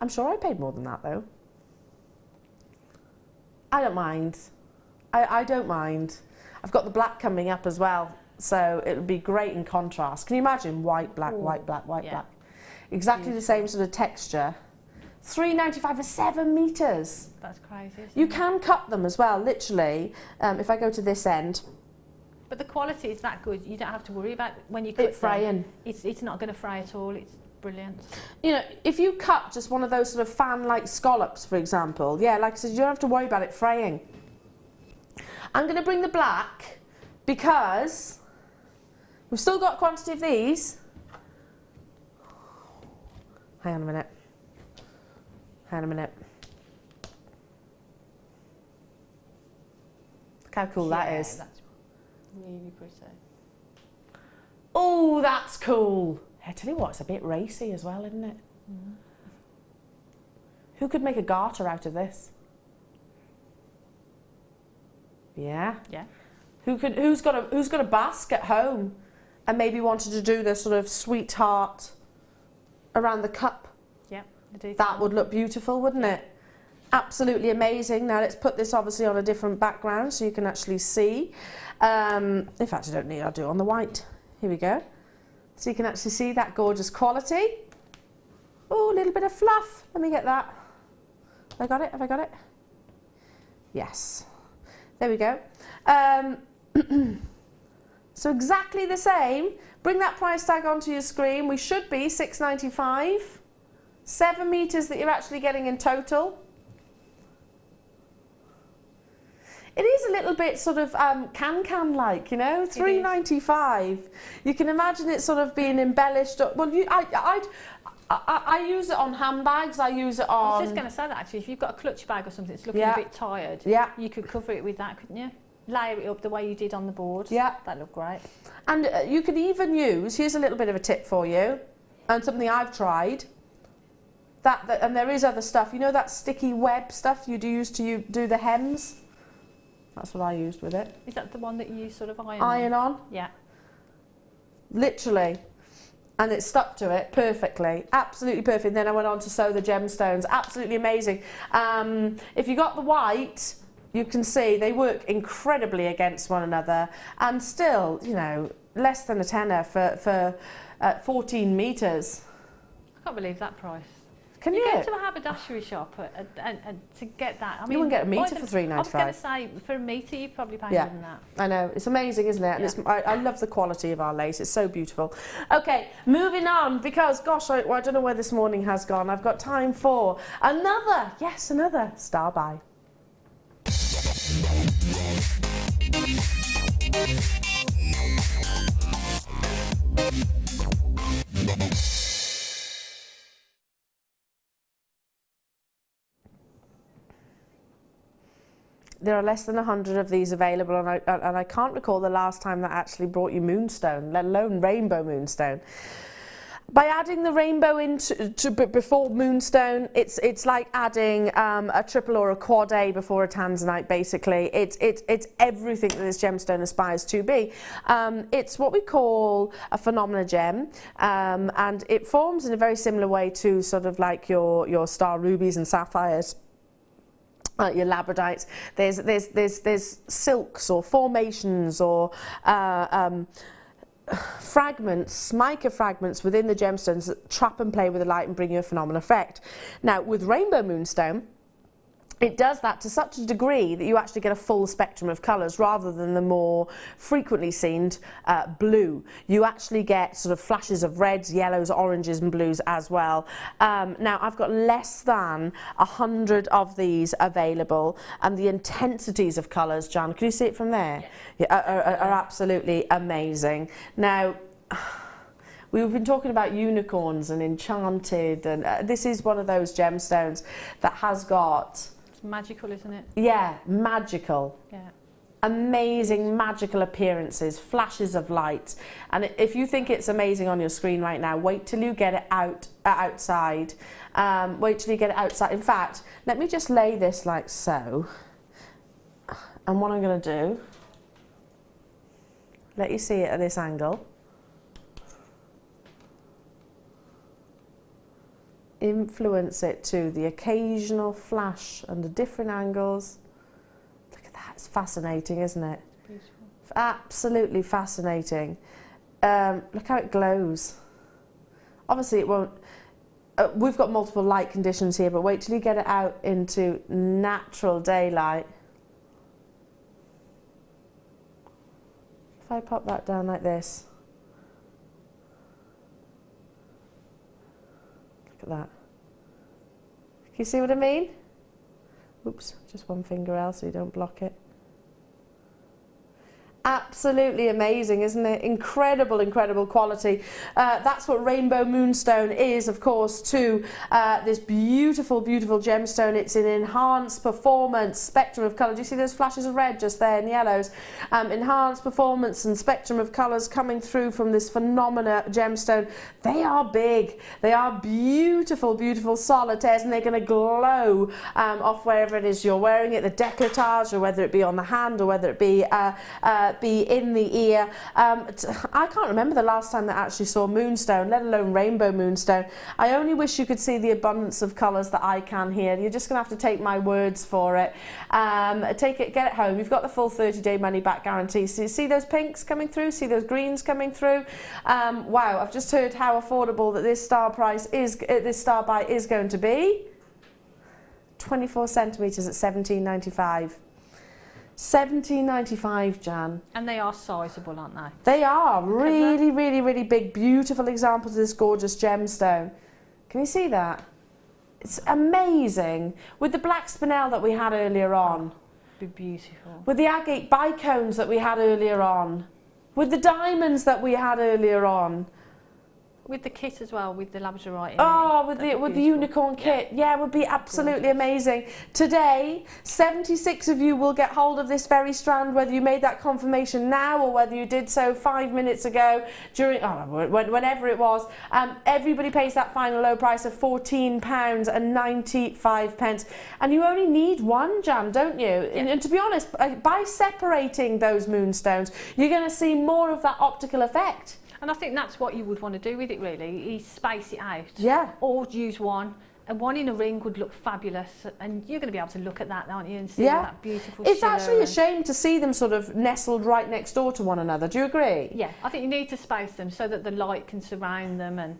I'm sure I paid more than that though. I don't mind. I don't mind. I've got the black coming up as well, so it would be great in contrast. Can you imagine white, black, white, black, white, black? Exactly the same sort of texture. $3.95 for 7 meters. That's crazy. You can cut them as well, literally. If I go to this end. But the quality is that good. You don't have to worry about when you cut it fraying. It's not going to fray at all. It's brilliant. You know, if you cut just one of those sort of fan-like scallops, for example, yeah, like I said, you don't have to worry about it fraying. I'm going to bring the black because we've still got a quantity of these. Hang on a minute. Hang on a minute. Look how cool that is. That's really pretty. Oh, that's cool. I tell you what, it's a bit racy as well, isn't it? Mm. Who could make a garter out of this? Yeah. Yeah. Who's got a basque at home and maybe wanted to do the sort of sweetheart around the cup? Yeah. That would look beautiful, wouldn't it? Absolutely amazing. Now let's put this obviously on a different background so you can actually see. In fact, I don't need. I'll do it on the white. Here we go. So you can actually see that gorgeous quality. Oh, a little bit of fluff. Let me get that. Have I got it? Have I got it? Yes. There we go. So exactly the same. Bring that price tag onto your screen. We should be £6.95. 7 metres that you're actually getting in total. It is a little bit sort of can like, you know, £3.95. You can imagine it sort of being embellished. Well, I use it on handbags. I use it on. I was just going to say that actually. If you've got a clutch bag or something that's looking a bit tired, you could cover it with that, couldn't you? Layer it up the way you did on the board. Yeah, that looked great. And you could even use. Here's a little bit of a tip for you, and something I've tried. And there is other stuff. You know that sticky web stuff you use to do the hems. That's what I used with it. Is that the one that you sort of iron on? Yeah. Literally. And it stuck to it perfectly, absolutely perfect. Then I went on to sew the gemstones, absolutely amazing. If you got the white, you can see they work incredibly against one another, and still, you know, less than a tenner for 14 metres. I can't believe that price. Can you? Go to a haberdashery shop and to get that. I mean, you wouldn't get a metre for £3.95. I was going to say, for a metre, you probably pay more than that. I know. It's amazing, isn't it? And I love the quality of our lace. It's so beautiful. Okay, moving on, because, gosh, I don't know where this morning has gone. I've got time for another star buy. There are less than 100 of these available, and I can't recall the last time that actually brought you moonstone, let alone rainbow moonstone. By adding the rainbow before moonstone, it's like adding a triple or a quad A before a Tanzanite. Basically, it's everything that this gemstone aspires to be. It's what we call a phenomena gem, and it forms in a very similar way to sort of like your star rubies and sapphires. Your labradorites. There's silks or formations or fragments, mica fragments within the gemstones that trap and play with the light and bring you a phenomenal effect. Now, with rainbow moonstone, it does that to such a degree that you actually get a full spectrum of colours rather than the more frequently seen blue. You actually get sort of flashes of reds, yellows, oranges and blues as well. Now, I've got less than 100 of these available, and the intensities of colours, Jan, can you see it from there? Are absolutely amazing. Now, we've been talking about unicorns and Enchanted, and this is one of those gemstones that has got... It's magical, isn't it? Yeah, magical. Yeah. Amazing magical appearances, flashes of light. And if you think it's amazing on your screen right now, wait till you get it outside. Wait till you get it outside. In fact, let me just lay this like so. And what I'm going to do, let you see it at this angle. Influence it to the occasional flash under different angles. Look at that, it's fascinating, isn't it? Beautiful. Absolutely fascinating. Look how it glows. Obviously it won't, we've got multiple light conditions here, but wait till you get it out into natural daylight. If I pop that down like this, look at that. Can you see what I mean? Oops, just one finger out so you don't block it. Absolutely amazing, isn't it? Incredible, incredible quality. That's what rainbow moonstone is, of course, to this beautiful, beautiful gemstone. It's an enhanced performance spectrum of colour. Do you see those flashes of red just there and yellows? Enhanced performance and spectrum of colours coming through from this phenomena gemstone. They are big. They are beautiful, beautiful solitaires, and they're going to glow off wherever it is you're wearing it, the décolletage, or whether it be on the hand, or whether it be in the ear. I can't remember the last time that I actually saw moonstone, let alone rainbow moonstone. I only wish you could see the abundance of colours that I can here. You're just going to have to take my words for it. Take it, get it home. You've got the full 30-day money-back guarantee. So you see those pinks coming through? See those greens coming through? Wow, I've just heard how affordable that this star price is. This star buy is going to be 24 centimetres at £17.95. £17.95, Jan. And they are sizable, aren't they? They are really, really, really big, beautiful examples of this gorgeous gemstone. Can you see that? It's amazing. With the black spinel that we had earlier on. Be beautiful. With the agate bicones that we had earlier on. With the diamonds that we had earlier on. With the kit as well, with the Labradorite in Oh, it. with the unicorn kit. Yeah, it would be absolutely amazing. Today, 76 of you will get hold of this very strand, whether you made that confirmation now or whether you did so 5 minutes ago, during whenever it was. Everybody pays that final low price of £14.95. And you only need one, Jan, don't you? Yeah. And to be honest, by separating those moonstones, you're going to see more of that optical effect. And I think that's what you would want to do with it, really, is space it out. Yeah. Or use one. And one in a ring would look fabulous. And you're going to be able to look at that, aren't you, and see all that beautiful It's shimmer actually a and- shame to see them sort of nestled right next door to one another. Do you agree? Yeah, I think you need to space them so that the light can surround them, and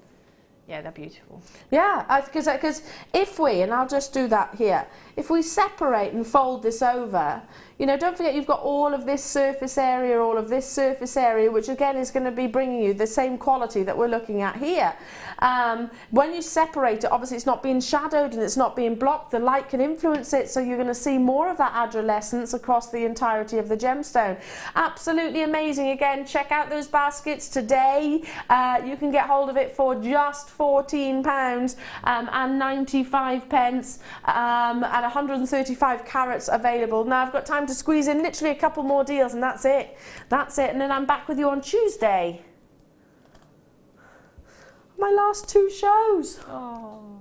yeah, they're beautiful. Yeah, because if we, and I'll just do that here, if we separate and fold this over, you know, don't forget you've got all of this surface area, all of this surface area, which again is going to be bringing you the same quality that we're looking at here. When you separate it, obviously it's not being shadowed and it's not being blocked, the light can influence it, so you're going to see more of that adolescence across the entirety of the gemstone. Absolutely amazing. Again, check out those baskets today. You can get hold of it for just £14.95 and 135 carats available. Now I've got time to squeeze in literally a couple more deals and that's it. That's it, and then I'm back with you on Tuesday. My last 2 shows. Oh.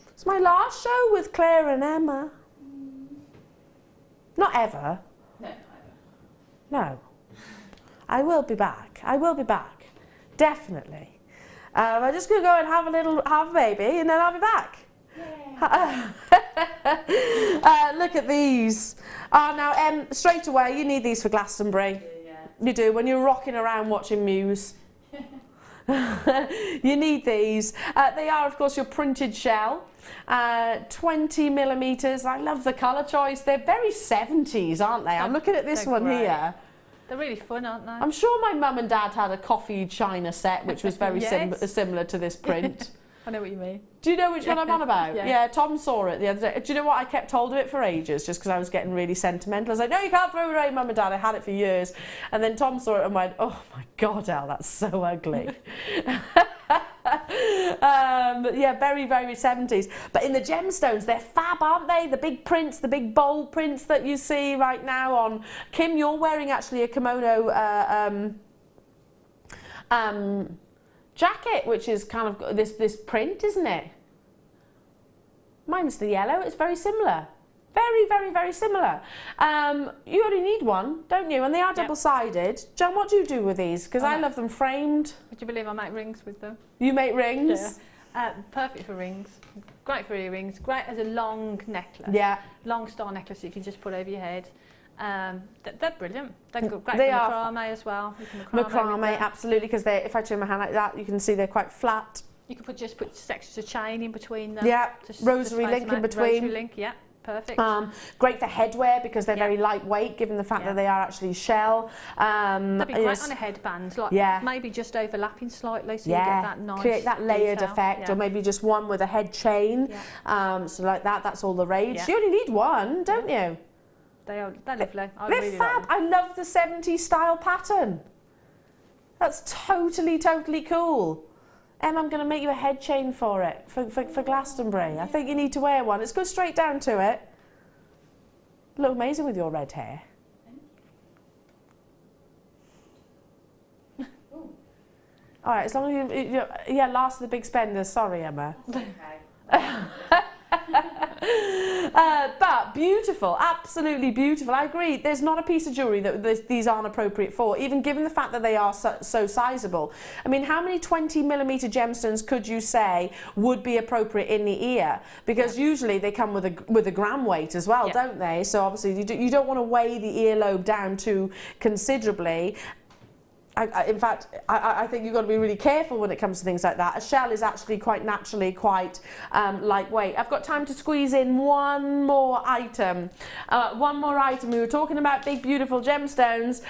It's my last show with Claire and Emma. Not ever. No, No. I will be back. I will be back. Definitely. I'm just going to go and have a baby and then I'll be back. Look at these. Now, straight away, you need these for Glastonbury. yeah. You do, when you're rocking around watching Muse. You need these. They are, of course, your printed shell. 20 millimetres. I love the colour choice. They're very 70s, aren't they? I'm looking at this They're one great. here. They're really fun, aren't they? I'm sure my mum and dad had a coffee china set, which was very Yes. similar to this print. I know what you mean. Do you know which one I'm on about? Yeah. Yeah, Tom saw it the other day. Do you know what? I kept hold of it for ages just because I was getting really sentimental. I was like, no, you can't throw it away, Mum and Dad. I had it for years. And then Tom saw it and went, oh my God, Elle, that's so ugly. Yeah, very, very 70s. But in the gemstones, they're fab, aren't they? The big prints, the big bold prints that you see right now on... Kim, you're wearing actually a kimono... jacket, which is kind of got this print, isn't it? Mine's the yellow. It's very similar. Very, very, very similar. You only need one, don't you? And they are double-sided. Jan, what do you do with these? Because I love them framed. Would you believe I make rings with them? You make rings? Yeah. Perfect for rings. Great for earrings. Great as a long necklace. Yeah. Long star necklace you can just put over your head. They're brilliant. They're great They for are. macrame as well. You can Macrame, with them. absolutely, because if I turn my hand like that, you can see they're quite flat. You can just put sections of chain in between them. Yeah, to rosary space link them in out. between. Rosary link, yeah, perfect. Great for headwear because they're Yeah. very lightweight, given the fact Yeah. that they are actually shell. They'd be great yes. on a headband, like maybe just overlapping slightly, so you get that nice create that layered detail. effect, Yeah. or maybe just one with a head chain. Yeah. So like that, that's all the rage. Yeah. You only need one, don't you? They're lovely. I They're really fab. like them. I love the 70s style pattern. That's totally, totally cool. Em, I'm going to make you a head chain for it, for Glastonbury. I think you need to wear one. Let's go straight down to it. You look amazing with your red hair. All right, as long as yeah, last of the big spenders. Sorry, Emma. But beautiful, absolutely beautiful. I agree. There's not a piece of jewellery that these aren't appropriate for, even given the fact that they are so sizable. I mean, how many 20 millimetre gemstones could you say would be appropriate in the ear? Because usually they come with a gram weight as well, don't they? So obviously you don't want to weigh the earlobe down too considerably. in fact, I think you've got to be really careful when it comes to things like that. A shell is actually quite naturally quite lightweight. I've got time to squeeze in one more item. We were talking about big, beautiful gemstones.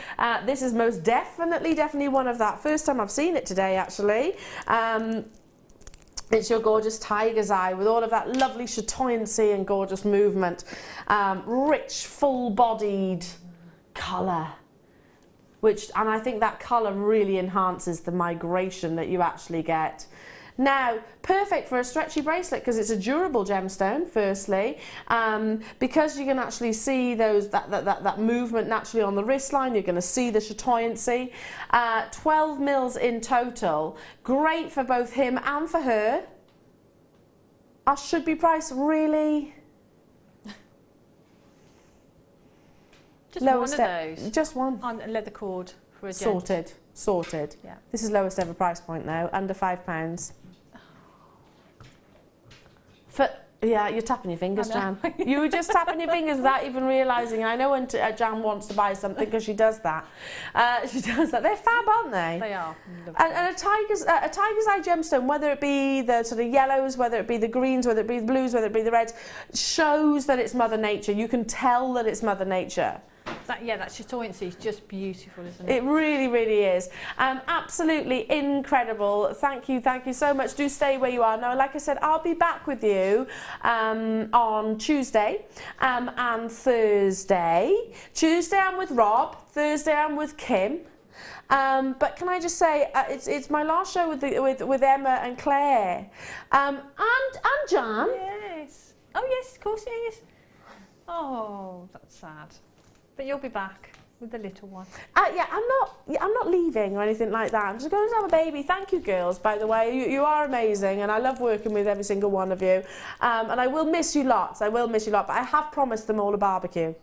This is most definitely one of that. First time I've seen it today, actually. It's your gorgeous tiger's eye with all of that lovely chatoyancy and gorgeous movement. Rich, full-bodied colour. And I think that colour really enhances the migration that you actually get. Now, perfect for a stretchy bracelet because it's a durable gemstone, firstly, because you can actually see that movement naturally on the wrist line. You're going to see the chatoyancy. 12 mils in total. Great for both him and for her. I should be priced really... Just lowest one of those. Just one. On a leather cord for a gent. Sorted. Yeah. This is lowest ever price point now, under £5. Yeah, you're tapping your fingers, Jan. You were just tapping your fingers without even realising. I know when Jan wants to buy something because she does that. They're fab, aren't they? They are. And a tiger's eye gemstone, whether it be the sort of yellows, whether it be the greens, whether it be the blues, whether it be the reds, shows that it's Mother Nature. You can tell that it's Mother Nature. That chatoyancy is just beautiful, isn't it? It really, really is. Absolutely incredible. Thank you so much. Do stay where you are. Now, like I said, I'll be back with you on Tuesday and Thursday. Tuesday I'm with Rob, Thursday I'm with Kim. But can I just say, it's my last show with Emma and Claire. And Jan. Yes. Oh, yes, of course, yes. Oh, that's sad. But you'll be back with the little one. Yeah, I'm not leaving or anything like that. I'm just going to have a baby. Thank you, girls, by the way. You are amazing, and I love working with every single one of you. And I will miss you lots. But I have promised them all a barbecue.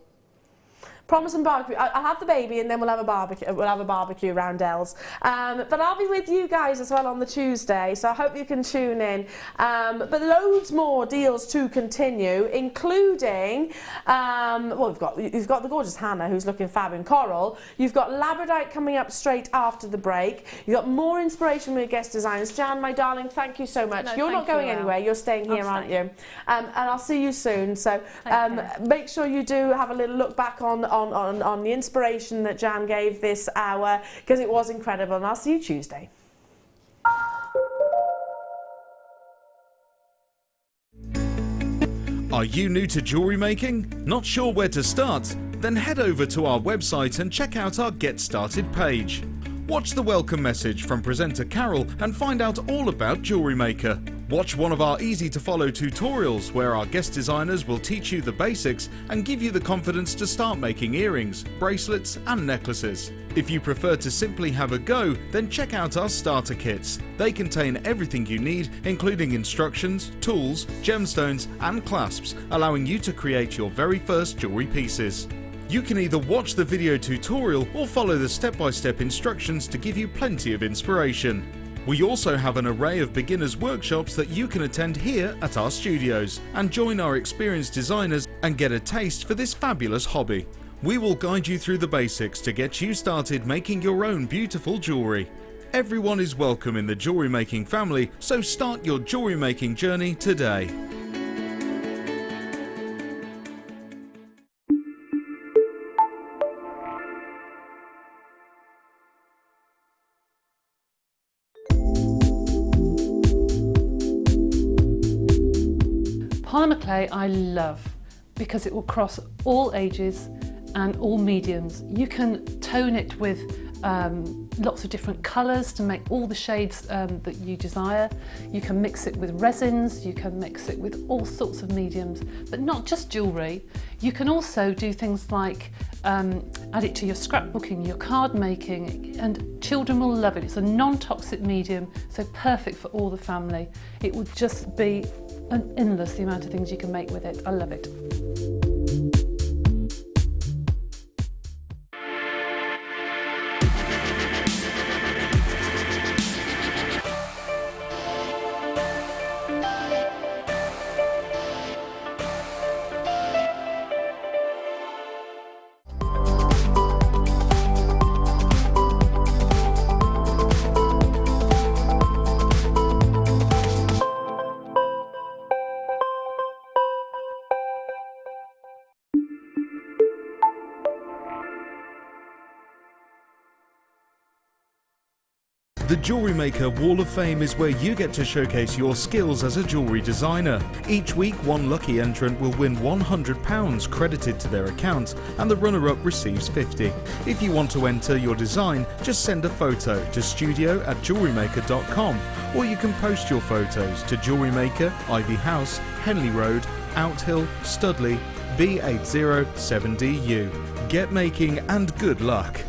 Promise and barbecue. I'll have the baby and then we'll have a barbecue. We'll have a barbecue around Elle's. But I'll be with you guys as well on the Tuesday, so I hope you can tune in. But loads more deals to continue, including you've got the gorgeous Hannah who's looking fab in coral. You've got Labradorite coming up straight after the break. You've got more inspiration with guest designers. Jan, my darling, thank you so much. You're not going anywhere. You're staying here, aren't you? And I'll see you soon. So make sure you do have a little look back on the inspiration that Jan gave this hour, because it was incredible, and I'll see you Tuesday. Are you new to jewellery making? Not sure where to start? Then head over to our website and check out our Get Started page. Watch the welcome message from presenter Carol and find out all about Jewellery Maker. Watch one of our easy-to-follow tutorials where our guest designers will teach you the basics and give you the confidence to start making earrings, bracelets and necklaces. If you prefer to simply have a go, then check out our starter kits. They contain everything you need, including instructions, tools, gemstones and clasps, allowing you to create your very first jewellery pieces. You can either watch the video tutorial or follow the step-by-step instructions to give you plenty of inspiration. We also have an array of beginners workshops that you can attend here at our studios and join our experienced designers and get a taste for this fabulous hobby. We will guide you through the basics to get you started making your own beautiful jewellery. Everyone is welcome in the jewellery making family, so start your jewellery making journey today. Polymer clay I love because it will cross all ages and all mediums. You can tone it with lots of different colours to make all the shades that you desire. You can mix it with resins, you can mix it with all sorts of mediums, but not just jewellery. You can also do things like add it to your scrapbooking, your card making, and children will love it. It's a non-toxic medium, so perfect for all the family. It would just be endless the amount of things you can make with it. I love it. The Jewellery Maker Wall of Fame is where you get to showcase your skills as a jewellery designer. Each week, one lucky entrant will win £100 credited to their account, and the runner-up receives £50. If you want to enter your design, just send a photo to studio@jewellerymaker.com, or you can post your photos to Jewellery Maker, Ivy House, Henley Road, Outhill, Studley, B807DU. Get making and good luck.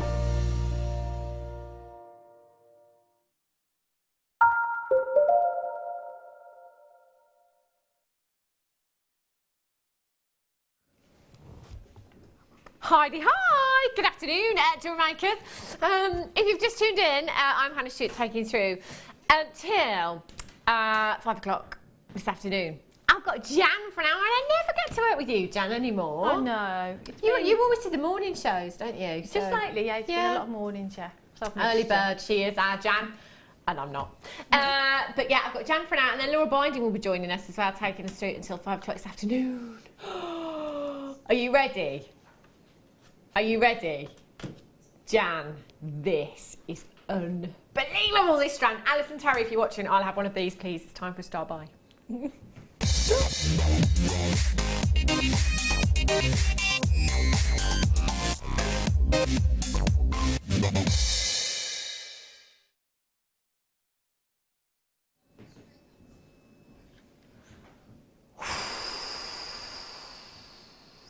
Hi, good afternoon, Jewellery Makers. If you've just tuned in, I'm Hannah Stewart taking you through until 5 o'clock this afternoon. I've got Jan for an hour and I never get to work with you, Jan, anymore. I know. You always do the morning shows, don't you? Just lately, yeah, it's been a lot of mornings, yeah. So early bird, she is our Jan, and I'm not. But yeah, I've got Jan for an hour, and then Laura Binding will be joining us as well, taking us through it until 5 o'clock this afternoon. Are you ready? Are you ready? Jan, this is unbelievable, this strand. Alison Terry, if you're watching, I'll have one of these, please. It's time for a star buy.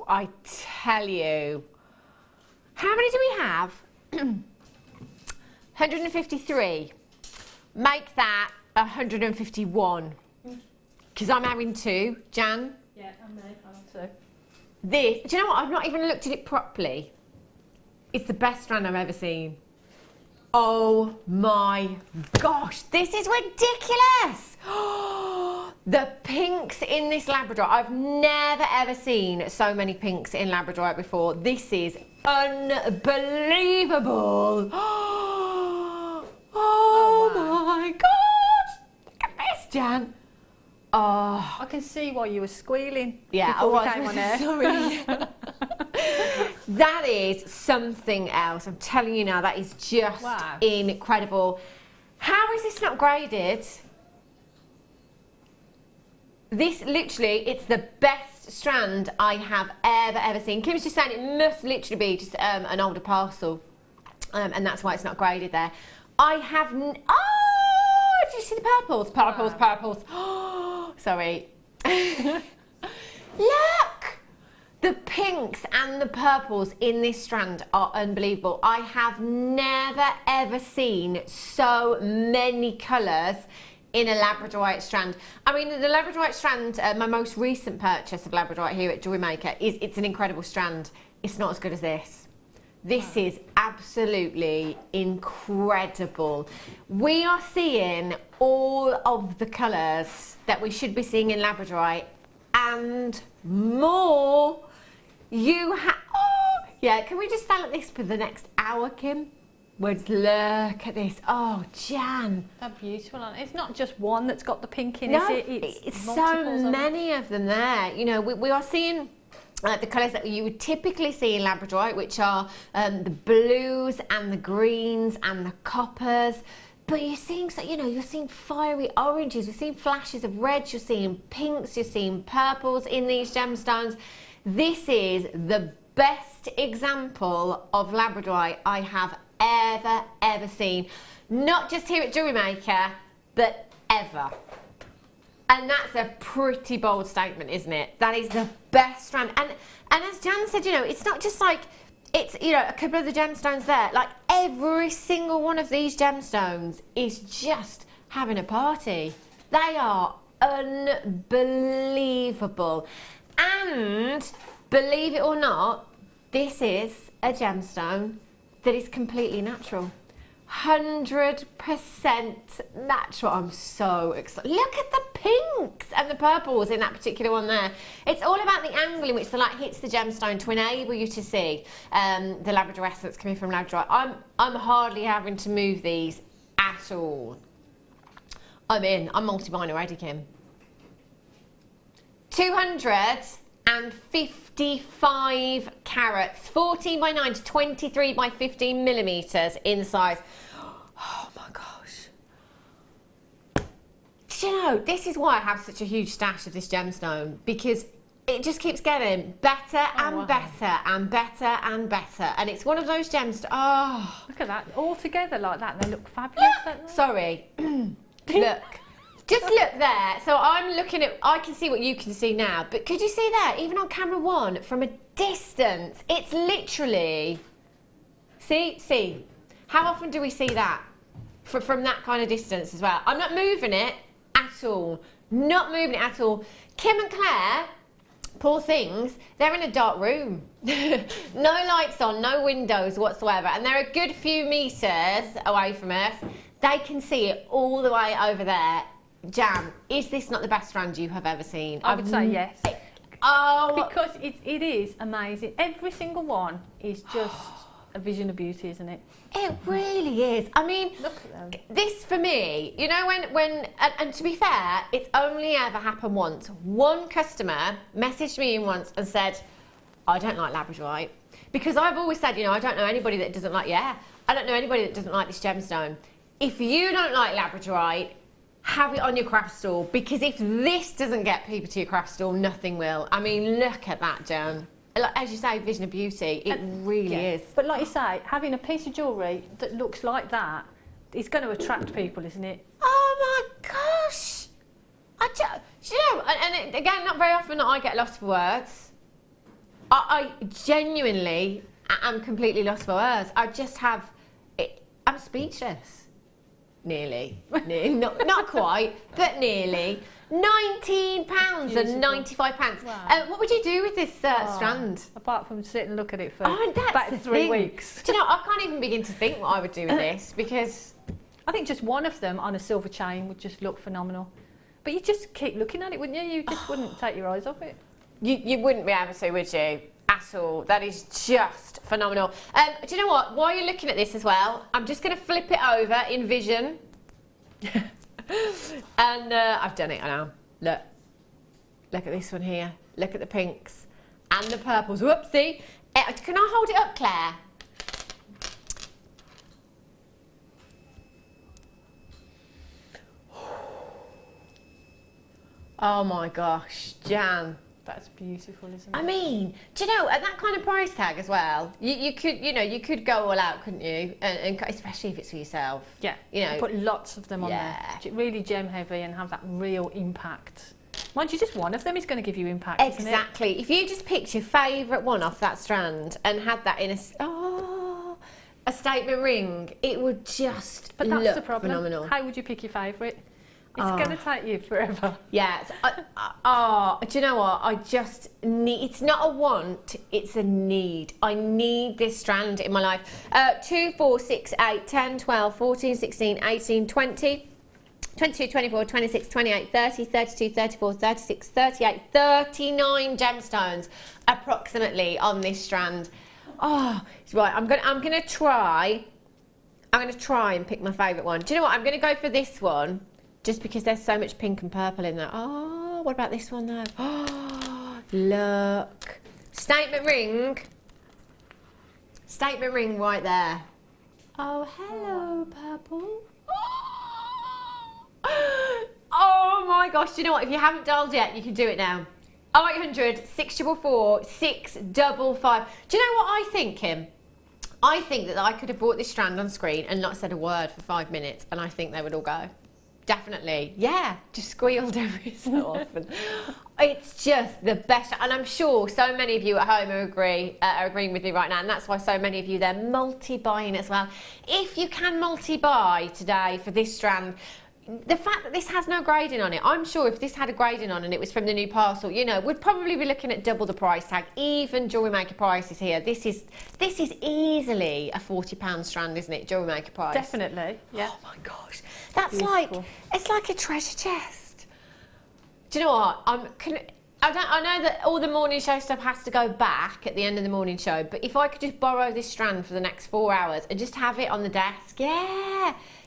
I tell you. How many do we have? 153. Make that 151. Because I'm having 2. Jan? Yeah, I'm two. This, do you know what? I've not even looked at it properly. It's the best strand I've ever seen. Oh my gosh, this is ridiculous. The pinks in this Labradorite. I've never ever seen so many pinks in Labradorite before. This is unbelievable. Oh my gosh. Look at this, Jan. Oh, I can see why you were squealing. Yeah, I before was. we came on air. Sorry. That is something else. I'm telling you now, that is just incredible. How is this not graded? This literally, it's the best strand I have ever seen. Kim's just saying it must literally be just an older parcel, and that's why it's not graded there. I have. Oh, did you see the purples? Purples. Oh, sorry. Look! The pinks and the purples in this strand are unbelievable. I have never ever seen so many colours in a Labradorite strand. I mean, the Labradorite strand, my most recent purchase of Labradorite here at Jewellery Maker, it's an incredible strand. It's not as good as this. This is absolutely incredible. We are seeing all of the colours that we should be seeing in Labradorite and more. Yeah, can we just stand like this for the next hour, Kim? Words, look at this. Oh, Jan. They're beautiful, aren't they? It's not just one that's got the pink in, No, is it? it's so many of them there. You know, we are seeing the colours that you would typically see in Labradorite, which are the blues and the greens and the coppers. But you're seeing, you're seeing fiery oranges, you're seeing flashes of reds, you're seeing pinks, you're seeing purples in these gemstones. This is the best example of Labradorite I have ever seen. Not just here at Jewellery Maker, but ever. And that's a pretty bold statement, isn't it? That is the best strand. And as Jan said, it's not just like, it's, a couple of the gemstones there. Like, every single one of these gemstones is just having a party. They are unbelievable. And, believe it or not, this is a gemstone that is completely natural. 100% natural. I'm so excited. Look at the pinks and the purples in that particular one there. It's all about the angle in which the light hits the gemstone to enable you to see the Labrador essence coming from Labradorite. I'm hardly having to move these at all. I'm in. I'm multi-buying already, Kim. 255 carats, 14 by 9 to 23 by 15 millimetres in size. Oh my gosh. do you know, this is why I have such a huge stash of this gemstone, because it just keeps getting better and better and better and better. And it's one of those gems. Oh, look at that, all together like that. They look fabulous. Don't they? Sorry, look, just look there. So I'm looking at. I can see what you can see now, but could you see that? Even on camera one, from a distance, it's literally. See. How often do we see that from that kind of distance as well? I'm not moving it at all. Not moving it at all. Kim and Claire. Poor things, they're in a dark room. No lights on, no windows whatsoever, and they're a good few metres away from us. They can see it all the way over there. Jam, is this not the best strand you have ever seen? I would say yes. Oh, because it is amazing. Every single one is just a vision of beauty, isn't it? it really is. I mean, Look at them. this for me, you know, and to be fair, it's only ever happened once. One customer messaged me in once and said, I don't like Labradorite. Because I've always said, you know, I don't know anybody that doesn't like, I don't know anybody that doesn't like this gemstone. If you don't like Labradorite, have it on your craft stall, because if this doesn't get people to your craft stall, nothing will. I mean, look at that gem. Like, as you say, vision of beauty, it really is. But like you say, having a piece of jewellery that looks like that is going to attract people, isn't it? Oh my gosh! You know, and again, not very often that I get lost for words. I genuinely am completely lost for words. I just have, I'm speechless. Nearly. Not quite, but nearly. £19 and 95 pence. Wow. What would you do with this strand? Apart from sit and look at it for That's about the 3 thing. weeks. Do you know, I can't even begin to think what I would do with this, because I think just one of them on a silver chain would just look phenomenal. But you just keep looking at it, wouldn't you? You just wouldn't take your eyes off it. you wouldn't be able to, would you? At all. That is just phenomenal. Do you know what? While you're looking at this as well, I'm just going to flip it over in vision. And I've done it, I know. Look at this one here. Look at the pinks and the purples. Whoopsie. Can I hold it up, Claire? Oh my gosh, Jan. That's beautiful, isn't it? I mean, do you know, at that kind of price tag as well, you could go all out, couldn't you? And especially if it's for yourself. Yeah, you know, put lots of them on there. Really gem heavy and have that real impact. Mind you, just one of them is going to give you impact, exactly. Isn't it? If you just picked your favourite one off that strand and had that in a statement ring, it would just But that's look the problem. phenomenal. How would you pick your favourite? It's going to take you forever. Yeah. Do you know what? I just need. It's not a want. It's a need. I need this strand in my life. 2, 4, 6, 8, 10, 12, 14, 16, 18, 20, 22, 24, 26, 28, 30, 32, 34, 36, 38, 39 gemstones approximately on this strand. Oh, right. I'm gonna try and pick my favourite one. Do you know what? I'm gonna go for this one. Just because there's so much pink and purple in there. Oh, what about this one though? Oh, look. Statement ring. Statement ring right there. Oh, hello, purple. Oh my gosh, do you know what? If you haven't dialed yet, you can do it now. 0800 644 655. Do you know what I think, Kim? I think that I could have brought this strand on screen and not said a word for 5 minutes, and I think they would all go. Definitely, yeah, just squealed every so often. It's just the best, and I'm sure so many of you at home are agreeing with me right now, and that's why so many of you, they're multi-buying as well. If you can multi-buy today for this strand, the fact that this has no grading on it, I'm sure if this had a grading on and it was from the new parcel, you know, we'd probably be looking at double the price tag. Even Jewellery Maker prices here. This is easily a £40 strand, isn't it? Jewellery Maker price. Definitely. Yeah. Oh my gosh, that's Beautiful. it's like a treasure chest. Do you know what? I know that all the morning show stuff has to go back at the end of the morning show, but if I could just borrow this strand for the next 4 hours and just have it on the desk,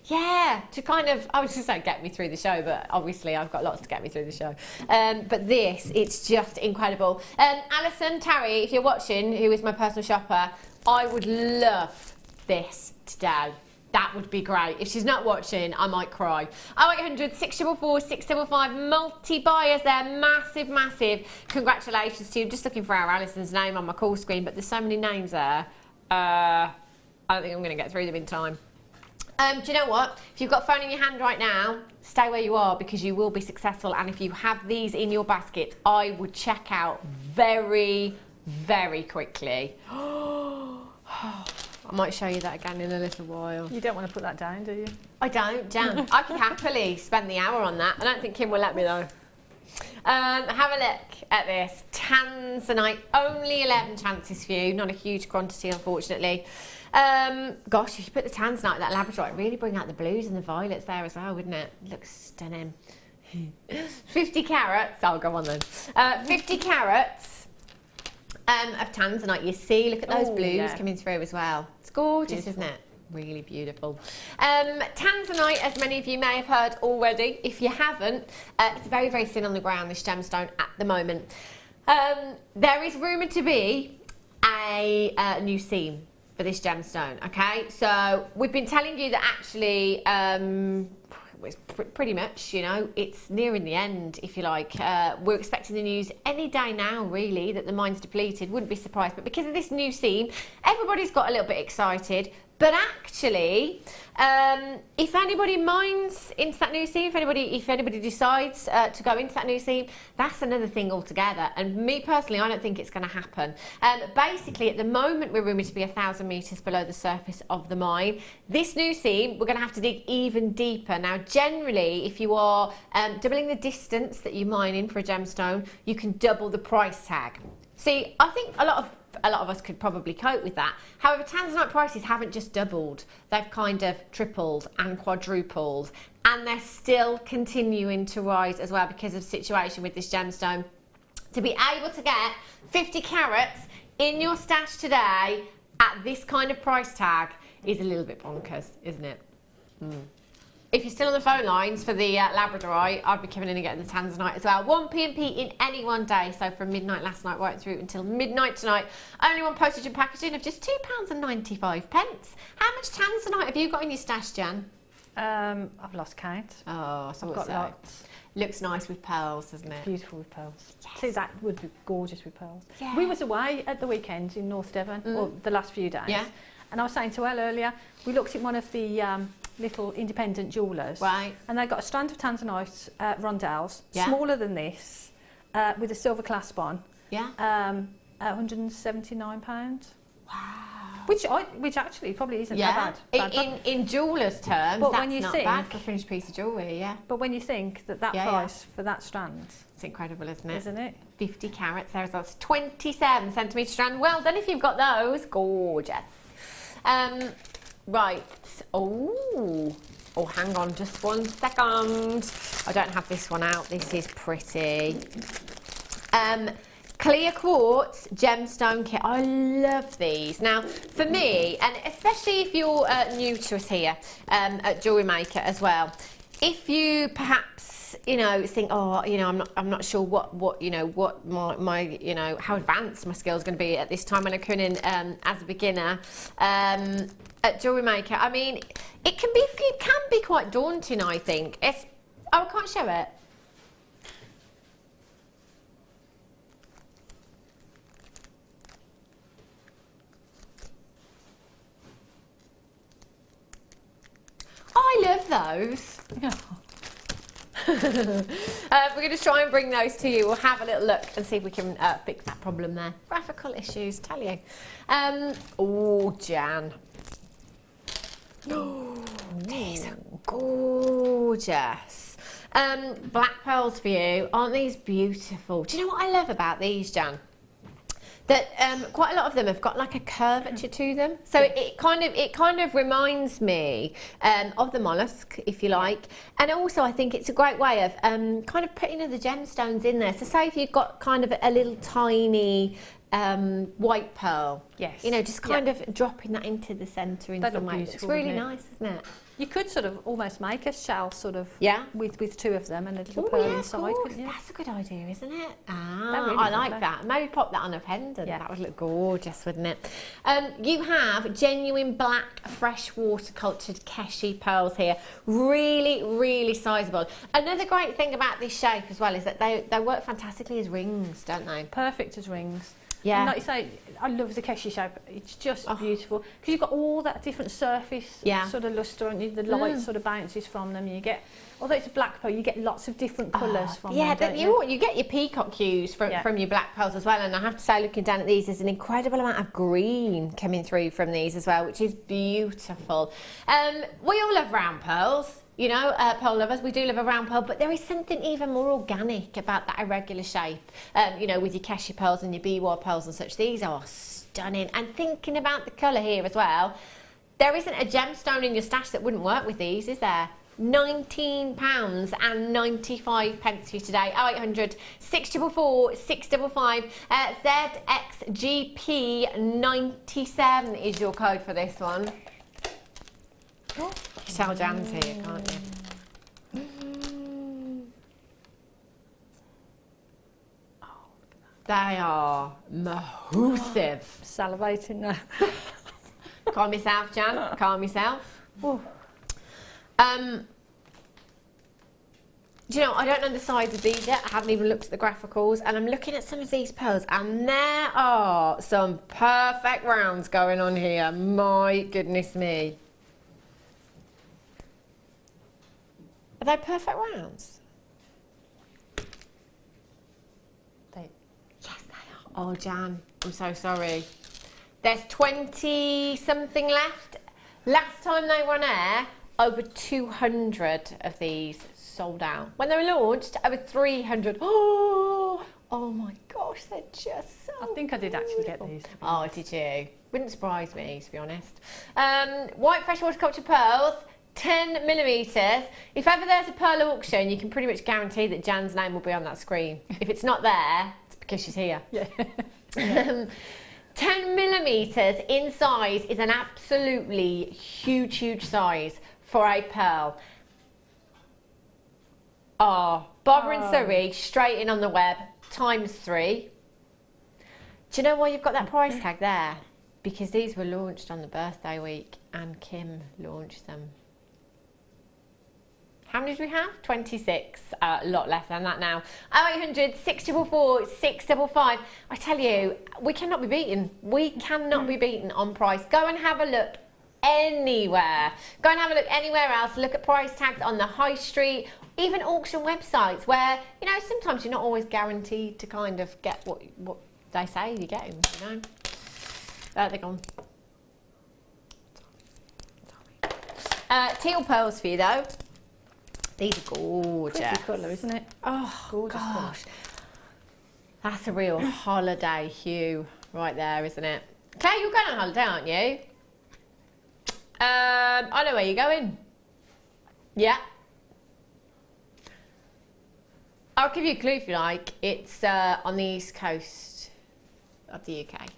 yeah, to kind of, I was just saying get me through the show, but obviously I've got lots to get me through the show. But this, it's just incredible. Alison, Terry, if you're watching, who is my personal shopper, I would love this today. that would be great. If she's not watching, I might cry. 0800 644 655, multi-buyers there, massive, massive congratulations to you. I'm just looking for our Alison's name on my call screen, but there's so many names there. I don't think I'm going to get through them in time. Do you know what? If you've got a phone in your hand right now, stay where you are because you will be successful. And if you have these in your basket, I would check out very, very quickly. I might show you that again in a little while. You don't want to put that down, do you? I don't, Jan. I could happily spend the hour on that. I don't think Kim will let me though. Have a look at this. Tanzanite, only 11 chances for you. Not a huge quantity, unfortunately. Gosh, if you put the Tanzanite, that Labradorite, really bring out the blues and the violets there as well, wouldn't it? Looks stunning. 50 carats. Oh, go on then. 50 carats of Tanzanite. You see, look at those blues coming through as well. It's gorgeous, isn't it? Really beautiful. Tanzanite, as many of you may have heard already. If you haven't, it's very, very thin on the ground, this gemstone at the moment. There is rumoured to be a new seam for this gemstone, okay? So we've been telling you that actually it's pretty much, you know, it's nearing the end, if you like. We're expecting the news any day now, really, that the mine's depleted. Wouldn't be surprised. But because of this new seam, everybody's got a little bit excited. But actually, if anybody mines into that new seam, if anybody decides to go into that new seam, that's another thing altogether. And me personally, I don't think it's going to happen. Basically, at the moment, we're rumoured to be 1,000 metres below the surface of the mine. This new seam, we're going to have to dig even deeper. Now, generally, if you are doubling the distance that you mine in for a gemstone, you can double the price tag. See, I think a lot of us could probably cope with that. However, Tanzanite prices haven't just doubled. They've kind of tripled and quadrupled, and they're still continuing to rise as well because of the situation with this gemstone. To be able to get 50 carats in your stash today at this kind of price tag is a little bit bonkers, isn't it? If you're still on the phone lines for the Labradorite, I'd be coming in and getting the Tanzanite as well. 1 p.m. in any one day, so from midnight last night right through until midnight tonight. Only one postage and packaging of just £2.95. How much Tanzanite have you got in your stash, Jan? I've lost count. Oh, so I've got lots. Looks nice with pearls, doesn't it? Beautiful with pearls. Yes. See, that would be gorgeous with pearls. Yeah. We was away at the weekend in North Devon, or the last few days. Yeah. And I was saying to Elle earlier, we looked at one of the little independent jewellers. Right. And they got a strand of Tanzanite rondelles, Yeah. smaller than this, with a silver clasp on. Yeah. £179. Wow. Which actually probably isn't that bad. In jewellers' terms, But that's when you not think- bad for a finished piece of jewellery, yeah. But when you think that Yeah, price for that strand, It's incredible, isn't it? isn't it? 50 carats, there's that's 27 centimetre strand. Well done if you've got those. Gorgeous. Right. Oh, hang on just 1 second. I don't have this one out. This is pretty. Clear quartz gemstone kit. I love these. Now, for me, and especially if you're new to us here at Jewellery Maker as well, if you perhaps, you know, think, oh, you know, I'm not sure what you know, what my you know, how advanced my skills are going to be at this time when I come in as a beginner at Jewellery Maker. I mean, it can be quite daunting, I think. I can't show it. I love those. We're going to try and bring those to you. We'll have a little look and see if we can fix that problem there. Graphical issues, tell you. Oh, Jan. Oh, these are gorgeous. Black pearls for you. Aren't these beautiful? Do you know what I love about these, Jan? That quite a lot of them have got like a curvature to them, so it kind of reminds me of the mollusk, if you like. And also I think it's a great way of kind of putting other gemstones in there. So say if you've got kind of a little tiny white pearl. Yes. You know, just kind of dropping that into the centre in That'd some look way. It's beautiful, really wouldn't it? nice, isn't it? You could sort of almost make a shell sort of with two of them and a little Oh, pearl yeah, inside, of course. couldn't you? That's a good idea, isn't it? Really I like lovely. that. Maybe pop that on a pendant. Yeah. That would look gorgeous, wouldn't it? You have genuine black freshwater cultured Keshi pearls here. Really, really sizable. Another great thing about this shape as well is that they work fantastically as rings, don't they? Perfect as rings. Yeah. And like you say, I love the Keshi shape. It's just beautiful because you've got all that different surface sort of lustre, and the light sort of bounces from them. You get, although it's a black pearl, you get lots of different colours from them. Yeah, don't you? you get your peacock hues from your black pearls as well. And I have to say, looking down at these, there's an incredible amount of green coming through from these as well, which is beautiful. We all love round pearls. You know, pearl lovers, we do love a round pearl, but there is something even more organic about that irregular shape. You know, with your Keshi pearls and your Biwa pearls and such, these are stunning. And thinking about the colour here as well, there isn't a gemstone in your stash that wouldn't work with these, is there? £19.95 for you today. 0800 644 655. ZXGP97 is your code for this one. You can tell Jan's here, can't you? They are massive. Salivating now. Calm yourself, Jan. Calm yourself. Do you know, I don't know the size of these yet. I haven't even looked at the graphicals, and I'm looking at some of these pearls, and there are some perfect rounds going on here. My goodness me. Are they perfect rounds? Yes, they are. Oh, Jan, I'm so sorry. There's 20 something left. Last time they were on air, over 200 of these sold out. When they were launched, over 300. Oh my gosh, they're just so I think I did actually get these. Oh, did you? Wouldn't surprise me, to be honest. White freshwater culture pearls. 10 millimetres. If ever there's a pearl auction, you can pretty much guarantee that Jan's name will be on that screen. If it's not there, it's because she's here. Yeah. 10 millimetres in size is an absolutely huge, huge size for a pearl. Barbara and Surrey, straight in on the web, ×3. Do you know why you've got that price tag there? Because these were launched on the birthday week and Kim launched them. How many do we have? 26. A lot less than that now. 0800 644 655. I tell you, we cannot be beaten. We cannot be beaten on price. Go and have a look anywhere. Go and have a look anywhere else. Look at price tags on the high street, even auction websites where, you know, sometimes you're not always guaranteed to kind of get what they say you're getting, you know. They're gone. Teal pearls for you though. These are gorgeous. Pretty colour, isn't it? Oh, Gorgeous gosh. That's a real holiday hue right there, isn't it? Claire, you're going on holiday, aren't you? I know where you're going. Yeah. I'll give you a clue if you like. It's on the east coast of the UK.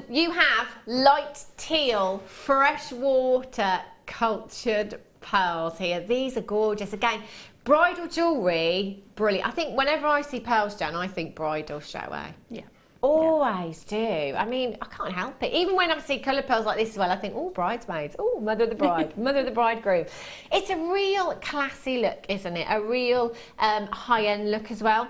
You have light teal, freshwater cultured pearls here. These are gorgeous. Again, bridal jewellery, brilliant. I think whenever I see pearls, Jan, I think bridal straight away. Yeah. Always do. I mean, I can't help it. Even when I see coloured pearls like this as well, I think, oh, bridesmaids. Oh, mother of the bride, mother of the bridegroom. It's a real classy look, isn't it? A real high-end look as well.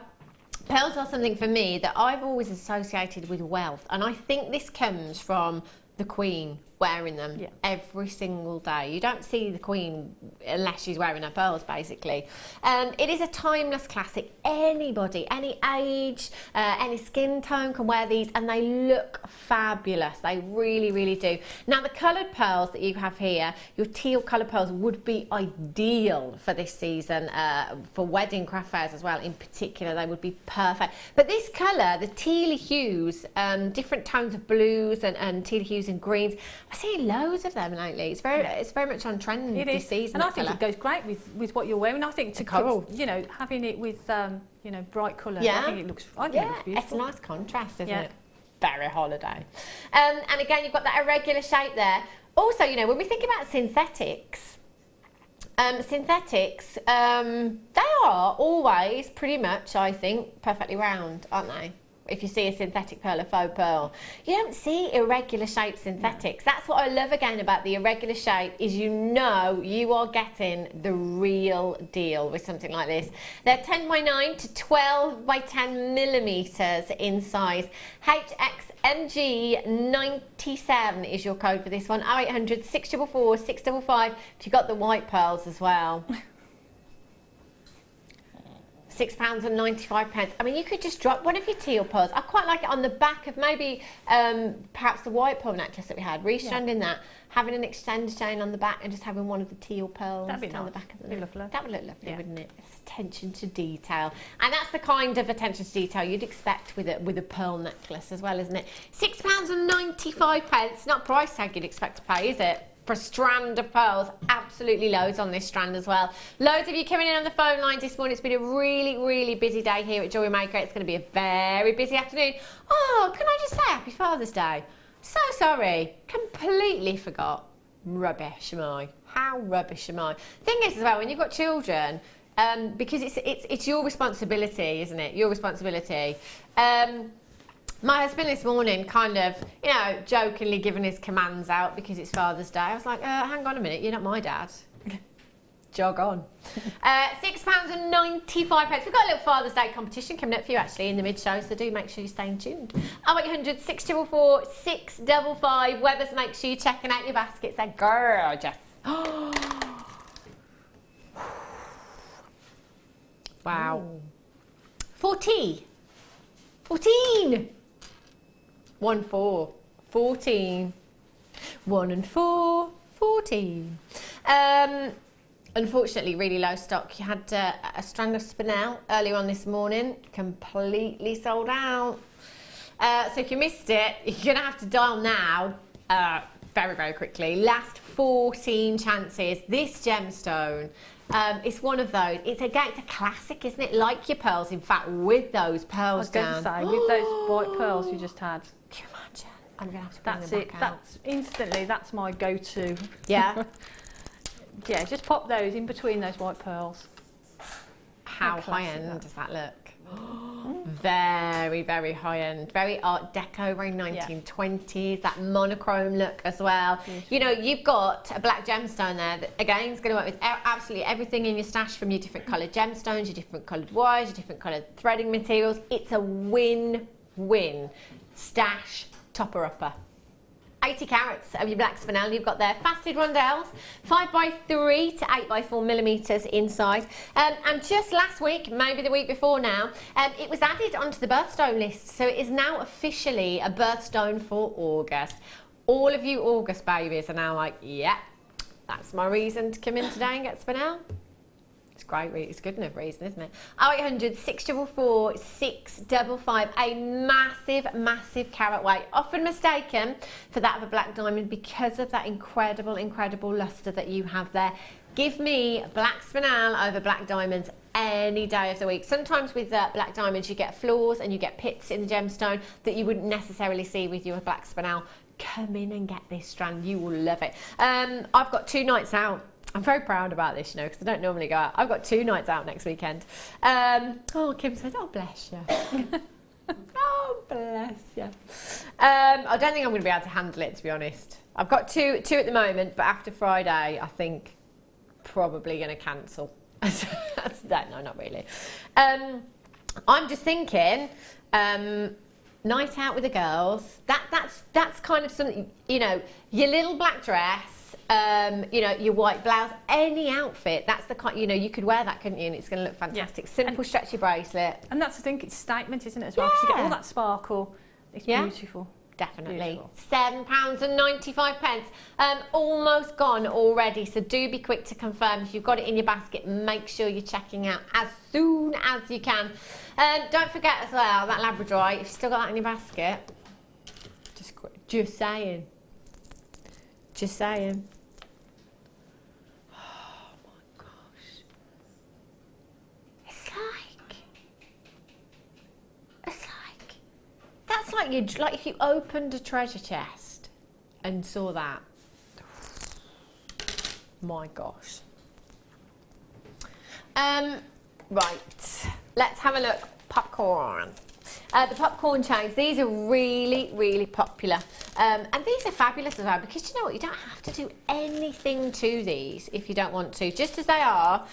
Pearls are something for me that I've always associated with wealth, and I think this comes from the Queen wearing them every single day. You don't see the Queen unless she's wearing her pearls, basically. It is a timeless classic. Anybody, any age, any skin tone can wear these, and they look fabulous. They really, really do. Now, the coloured pearls that you have here, your teal coloured pearls, would be ideal for this season, for wedding craft fairs as well. In particular, they would be perfect. But this colour, the tealy hues, different tones of blues and teal hues and greens, I see loads of them lately. It's very much on trend this season. And I think it goes great with what you're wearing. I think coral, you know, having it with you know, bright colours. Yeah. I think it looks beautiful. It's a nice contrast, isn't it? Very holiday. And again, you've got that irregular shape there. Also, you know, when we think about synthetics, they are always pretty much, I think, perfectly round, aren't they? If you see a synthetic pearl or faux pearl, you don't see irregular shaped synthetics. That's what I love again about the irregular shape, is you know you are getting the real deal with something like this. They're 10 by 9 to 12 by 10 millimeters in size. HXMG 97 is your code for this one. 0800 644 655 if you've got the white pearls as well. £6.95. I mean, you could just drop one of your teal pearls. I quite like it on the back of maybe perhaps the white pearl necklace that we had, restranding that, having an extended chain on the back and just having one of the teal pearls down the back of the neck. That would look lovely, wouldn't it? It's attention to detail. And that's the kind of attention to detail you'd expect with a pearl necklace as well, isn't it? £6.95. Not a price tag you'd expect to pay, is it? For a strand of pearls, absolutely loads on this strand as well. Loads of you coming in on the phone lines this morning. It's been a really, really busy day here at Jewellery Maker. It's going to be a very busy afternoon. Oh, can I just say Happy Father's Day? So sorry, completely forgot. Rubbish am I? How rubbish am I? Thing is as well, when you've got children, because it's your responsibility, isn't it? Your responsibility. My husband this morning kind of, you know, jokingly giving his commands out because it's Father's Day. I was like, hang on a minute, you're not my dad. Jog on. £6.95. We've got a little Father's Day competition coming up for you actually in the mid-show, so do make sure you're staying tuned. 0800 644 655. Webbers, make sure you're checking out your baskets. They're gorgeous. Wow. 14. 1 4 14 1 and 4 14. Unfortunately, really low stock. You had a strand of spinel earlier on this morning, completely sold out. So if you missed it, you're gonna have to dial now very, very quickly. Last 14 chances. This gemstone, it's one of those. It's a classic, isn't it? Like your pearls, in fact, with those pearls down. I was going to say, with those white pearls you just had. Can you imagine? I'm gonna have to That's bring it. them back out. That's instantly. That's my go-to. Yeah. Yeah. Just pop those in between those white pearls. How high end does that look? Very, very high end. Very Art Deco, very 1920s. That monochrome look as well. Beautiful. You know, you've got a black gemstone there that again is going to work with absolutely everything in your stash, from your different coloured gemstones, your different coloured wires, your different coloured threading materials. It's a win-win stash topper-upper. 80 carats of your black spinel you've got there. Faceted rondelles, 5x3 to 8x4 millimeters in size. And just last week, maybe the week before now, it was added onto the Birthstone list. So it is now officially a Birthstone for August. All of you August babies are now like, yeah, that's my reason to come in today and get spinel. It's great, it's good enough reason, isn't it? 0800 644 655. A massive, massive carat weight. Often mistaken for that of a black diamond because of that incredible, incredible lustre that you have there. Give me black spinel over black diamonds any day of the week. Sometimes with black diamonds you get flaws and you get pits in the gemstone that you wouldn't necessarily see with your black spinel. Come in and get this strand, you will love it. I've got 2 nights out. I'm very proud about this, you know, because I don't normally go out. I've got 2 nights out next weekend. Oh, Kim said, oh, bless you. Oh, bless you. I don't think I'm going to be able to handle it, to be honest. I've got two at the moment, but after Friday, I think probably going to cancel. No, not really. I'm just thinking, night out with the girls. That's kind of something, you know, your little black dress. You know, your white blouse, any outfit, that's the kind, you know, you could wear that, couldn't you? And it's going to look fantastic. Yeah. Simple, stretchy bracelet. And that's, I think, it's statement, isn't it, as well? Because you get all that sparkle. It's beautiful. Definitely. £7.95. Almost gone already, so do be quick to confirm. If you've got it in your basket, make sure you're checking out as soon as you can. Don't forget as well, that Labradorite, if you've still got that in your basket, just saying. Just saying. Oh my gosh. It's like that's like if you opened a treasure chest and saw that. My gosh. Right, let's have a look. Popcorn. The popcorn chains, these are really, really popular. And these are fabulous as well, because you know what, you don't have to do anything to these if you don't want to. Just as they are,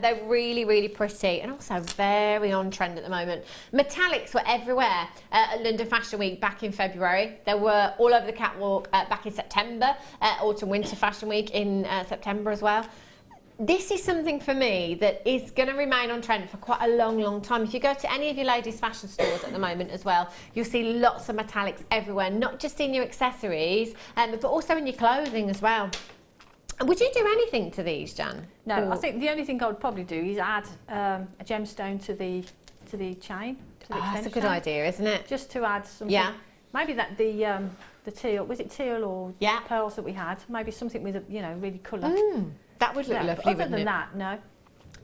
they're really, really pretty and also very on trend at the moment. Metallics were everywhere at London Fashion Week back in February. They were all over the catwalk back in September, Autumn Winter Fashion Week in September as well. This is something for me that is going to remain on trend for quite a long, long time. If you go to any of your ladies' fashion stores at the moment as well, you'll see lots of metallics everywhere, not just in your accessories, but also in your clothing as well. Would you do anything to these, Jan? No, or? I think the only thing I would probably do is add a gemstone to the chain. To the That's a good idea, isn't it? Just to add something. Yeah. Maybe that the teal, was it teal or pearls that we had? Maybe something with a really colour. That would look lovely, other than that, no.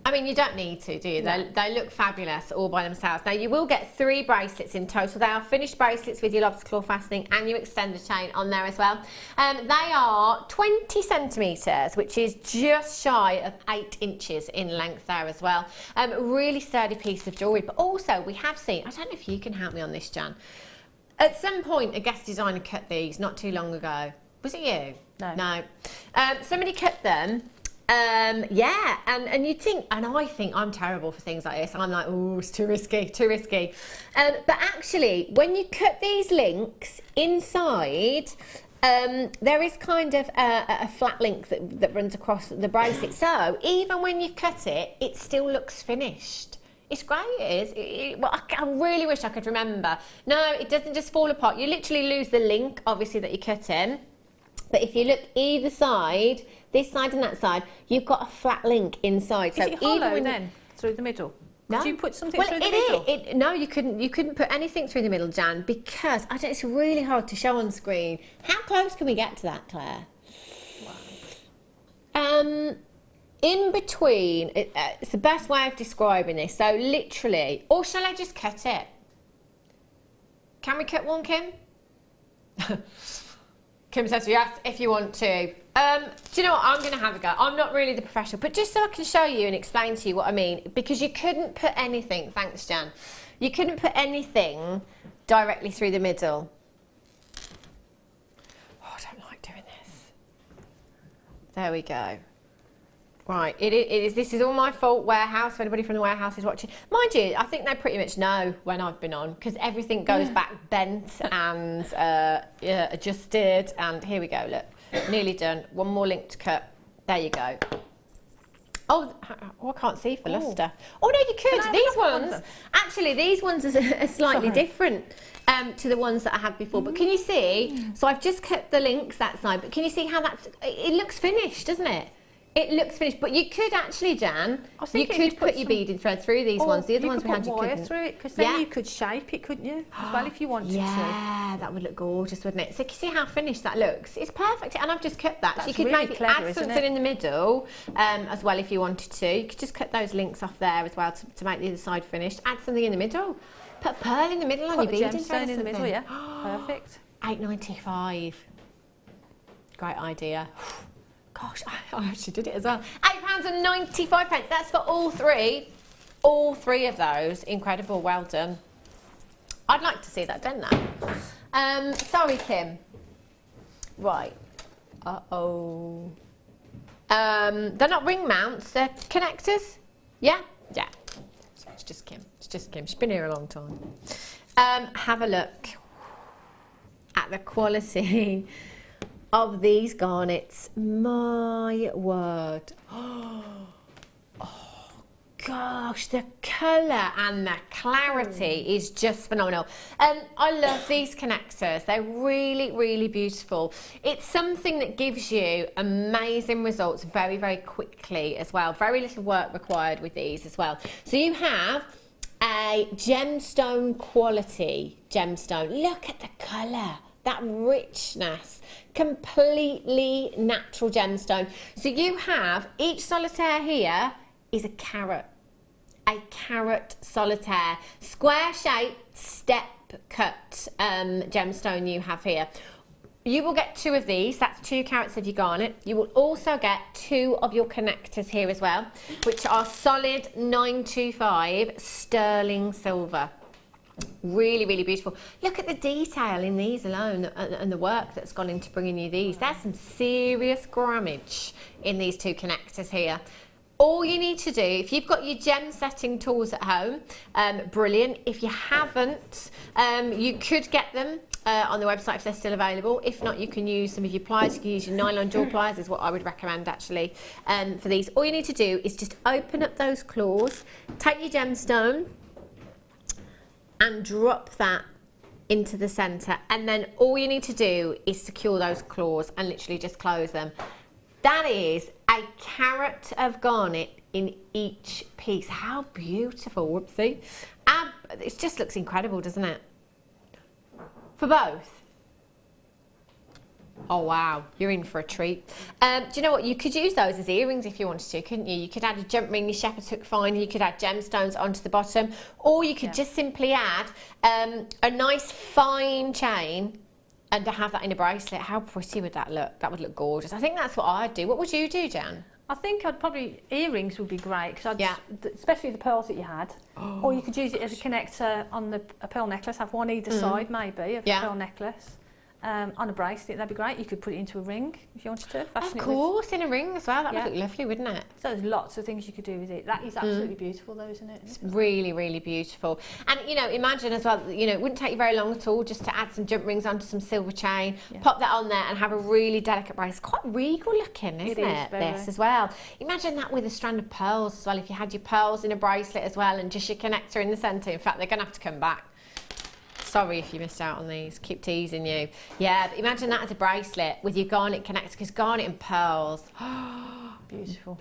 I mean, you don't need to, do you? No. They look fabulous all by themselves. Now, you will get 3 bracelets in total. They are finished bracelets with your lobster claw fastening and your extender chain on there as well. They are 20 centimetres, which is just shy of 8 inches in length there as well. Really sturdy piece of jewellery. But also, we have seen, I don't know if you can help me on this, Jan. At some point, a guest designer cut these not too long ago. Was it you? No. Somebody cut them. Yeah, and you'd think, and I think I'm terrible for things like this. I'm like, oh, it's too risky, too risky. But actually, when you cut these links inside, there is kind of a flat link that runs across the bracelet. So even when you cut it, it still looks finished. It's great, it is. Well, I really wish I could remember. No, it doesn't just fall apart. You literally lose the link, obviously, that you cut in. But if you look either side, this side and that side, you've got a flat link inside. Is it hollow then, through the middle? No. Could you put something through the middle? No, you couldn't put anything through the middle, Jan, because it's really hard to show on screen. How close can we get to that, Claire? Wow. In between, it's the best way of describing this. So literally, or shall I just cut it? Can we cut one, Kim? Kim says yes, if you want to. Do you know what? I'm going to have a go. I'm not really the professional, but just so I can show you and explain to you what I mean, because you couldn't put anything, thanks, Jan, you couldn't put anything directly through the middle. Oh, I don't like doing this. There we go. Right, this is all my fault, warehouse, if anybody from the warehouse is watching. Mind you, I think they pretty much know when I've been on, because everything goes back bent and adjusted, and here we go, look, nearly done. One more link to cut. There you go. Oh, I can't see for luster. Oh no, you could. These ones, actually, these ones are slightly different to the ones that I had before. But can you see? So I've just cut the links that side, but can you see how it looks finished, doesn't it? It looks finished, but you could actually, Jan, you could put your beading thread through these ones. The other ones we had, you couldn't. Through it, because then you could shape it, couldn't you? As well, if you wanted to. Yeah, that would look gorgeous, wouldn't it? So you can see how finished that looks. It's perfect, and I've just cut that. That's so you could really maybe clever, add something in the middle as well if you wanted to. You could just cut those links off there as well to make the other side finished. Add something in the middle. Put a pearl in the middle on your beading thread. In the middle, yeah. Perfect. £8.95. Great idea. Gosh, I actually did it as well. £8.95. That's for all three. All 3 of those. Incredible. Well done. I'd like to see that done now. Sorry, Kim. Right. Uh-oh. They're not ring mounts. They're connectors. Yeah? Yeah. It's just Kim. It's just Kim. She's been here a long time. Have a look at the quality of these garnets. My word. Oh gosh, the colour and the clarity is just phenomenal. I love these connectors. They're really, really beautiful. It's something that gives you amazing results very, very quickly as well. Very little work required with these as well. So you have a gemstone quality gemstone. Look at the colour. that richness, completely natural gemstone. So you have, each solitaire here is a carat solitaire, square shape, step cut gemstone you have here. You will get 2 of these, that's 2 carats of your garnet. You will also get 2 of your connectors here as well, which are solid 925 sterling silver. Really, really beautiful. Look at the detail in these alone and the work that's gone into bringing you these. There's some serious grammage in these 2 connectors here. All you need to do, if you've got your gem setting tools at home, brilliant. If you haven't, you could get them on the website if they're still available. If not, you can use some of your pliers. You can use your nylon jewel pliers is what I would recommend actually for these. All you need to do is just open up those claws, take your gemstone and drop that into the centre, and then all you need to do is secure those claws and literally just close them. That is a carat of garnet in each piece. How beautiful, whoopsie. It just looks incredible, doesn't it? For both. Oh wow, you're in for a treat. Do you know what? You could use those as earrings if you wanted to, couldn't you? You could add a jump ring, your shepherd's hook fine, you could add gemstones onto the bottom, or you could just simply add a nice fine chain and to have that in a bracelet. How pretty would that look? That would look gorgeous. I think that's what I'd do. What would you do, Jan? I think I'd probably, earrings would be great, because especially the pearls that you had. Or you could use it as a connector on a pearl necklace, have one either side maybe of a pearl necklace. On a bracelet, that'd be great. You could put it into a ring if you wanted to. Of course, in a ring as well. That would look lovely, wouldn't it? So there's lots of things you could do with it. That is absolutely beautiful though, isn't it? It's really, really beautiful. And, you know, imagine as well, you know, it wouldn't take you very long at all just to add some jump rings onto some silver chain, pop that on there and have a really delicate bracelet. Quite regal looking, isn't it? This as well. Imagine that with a strand of pearls as well. If you had your pearls in a bracelet as well and just your connector in the centre. In fact, they're going to have to come back. Sorry if you missed out on these, keep teasing you. Yeah, but imagine that as a bracelet with your garnet connector, because garnet and pearls, beautiful.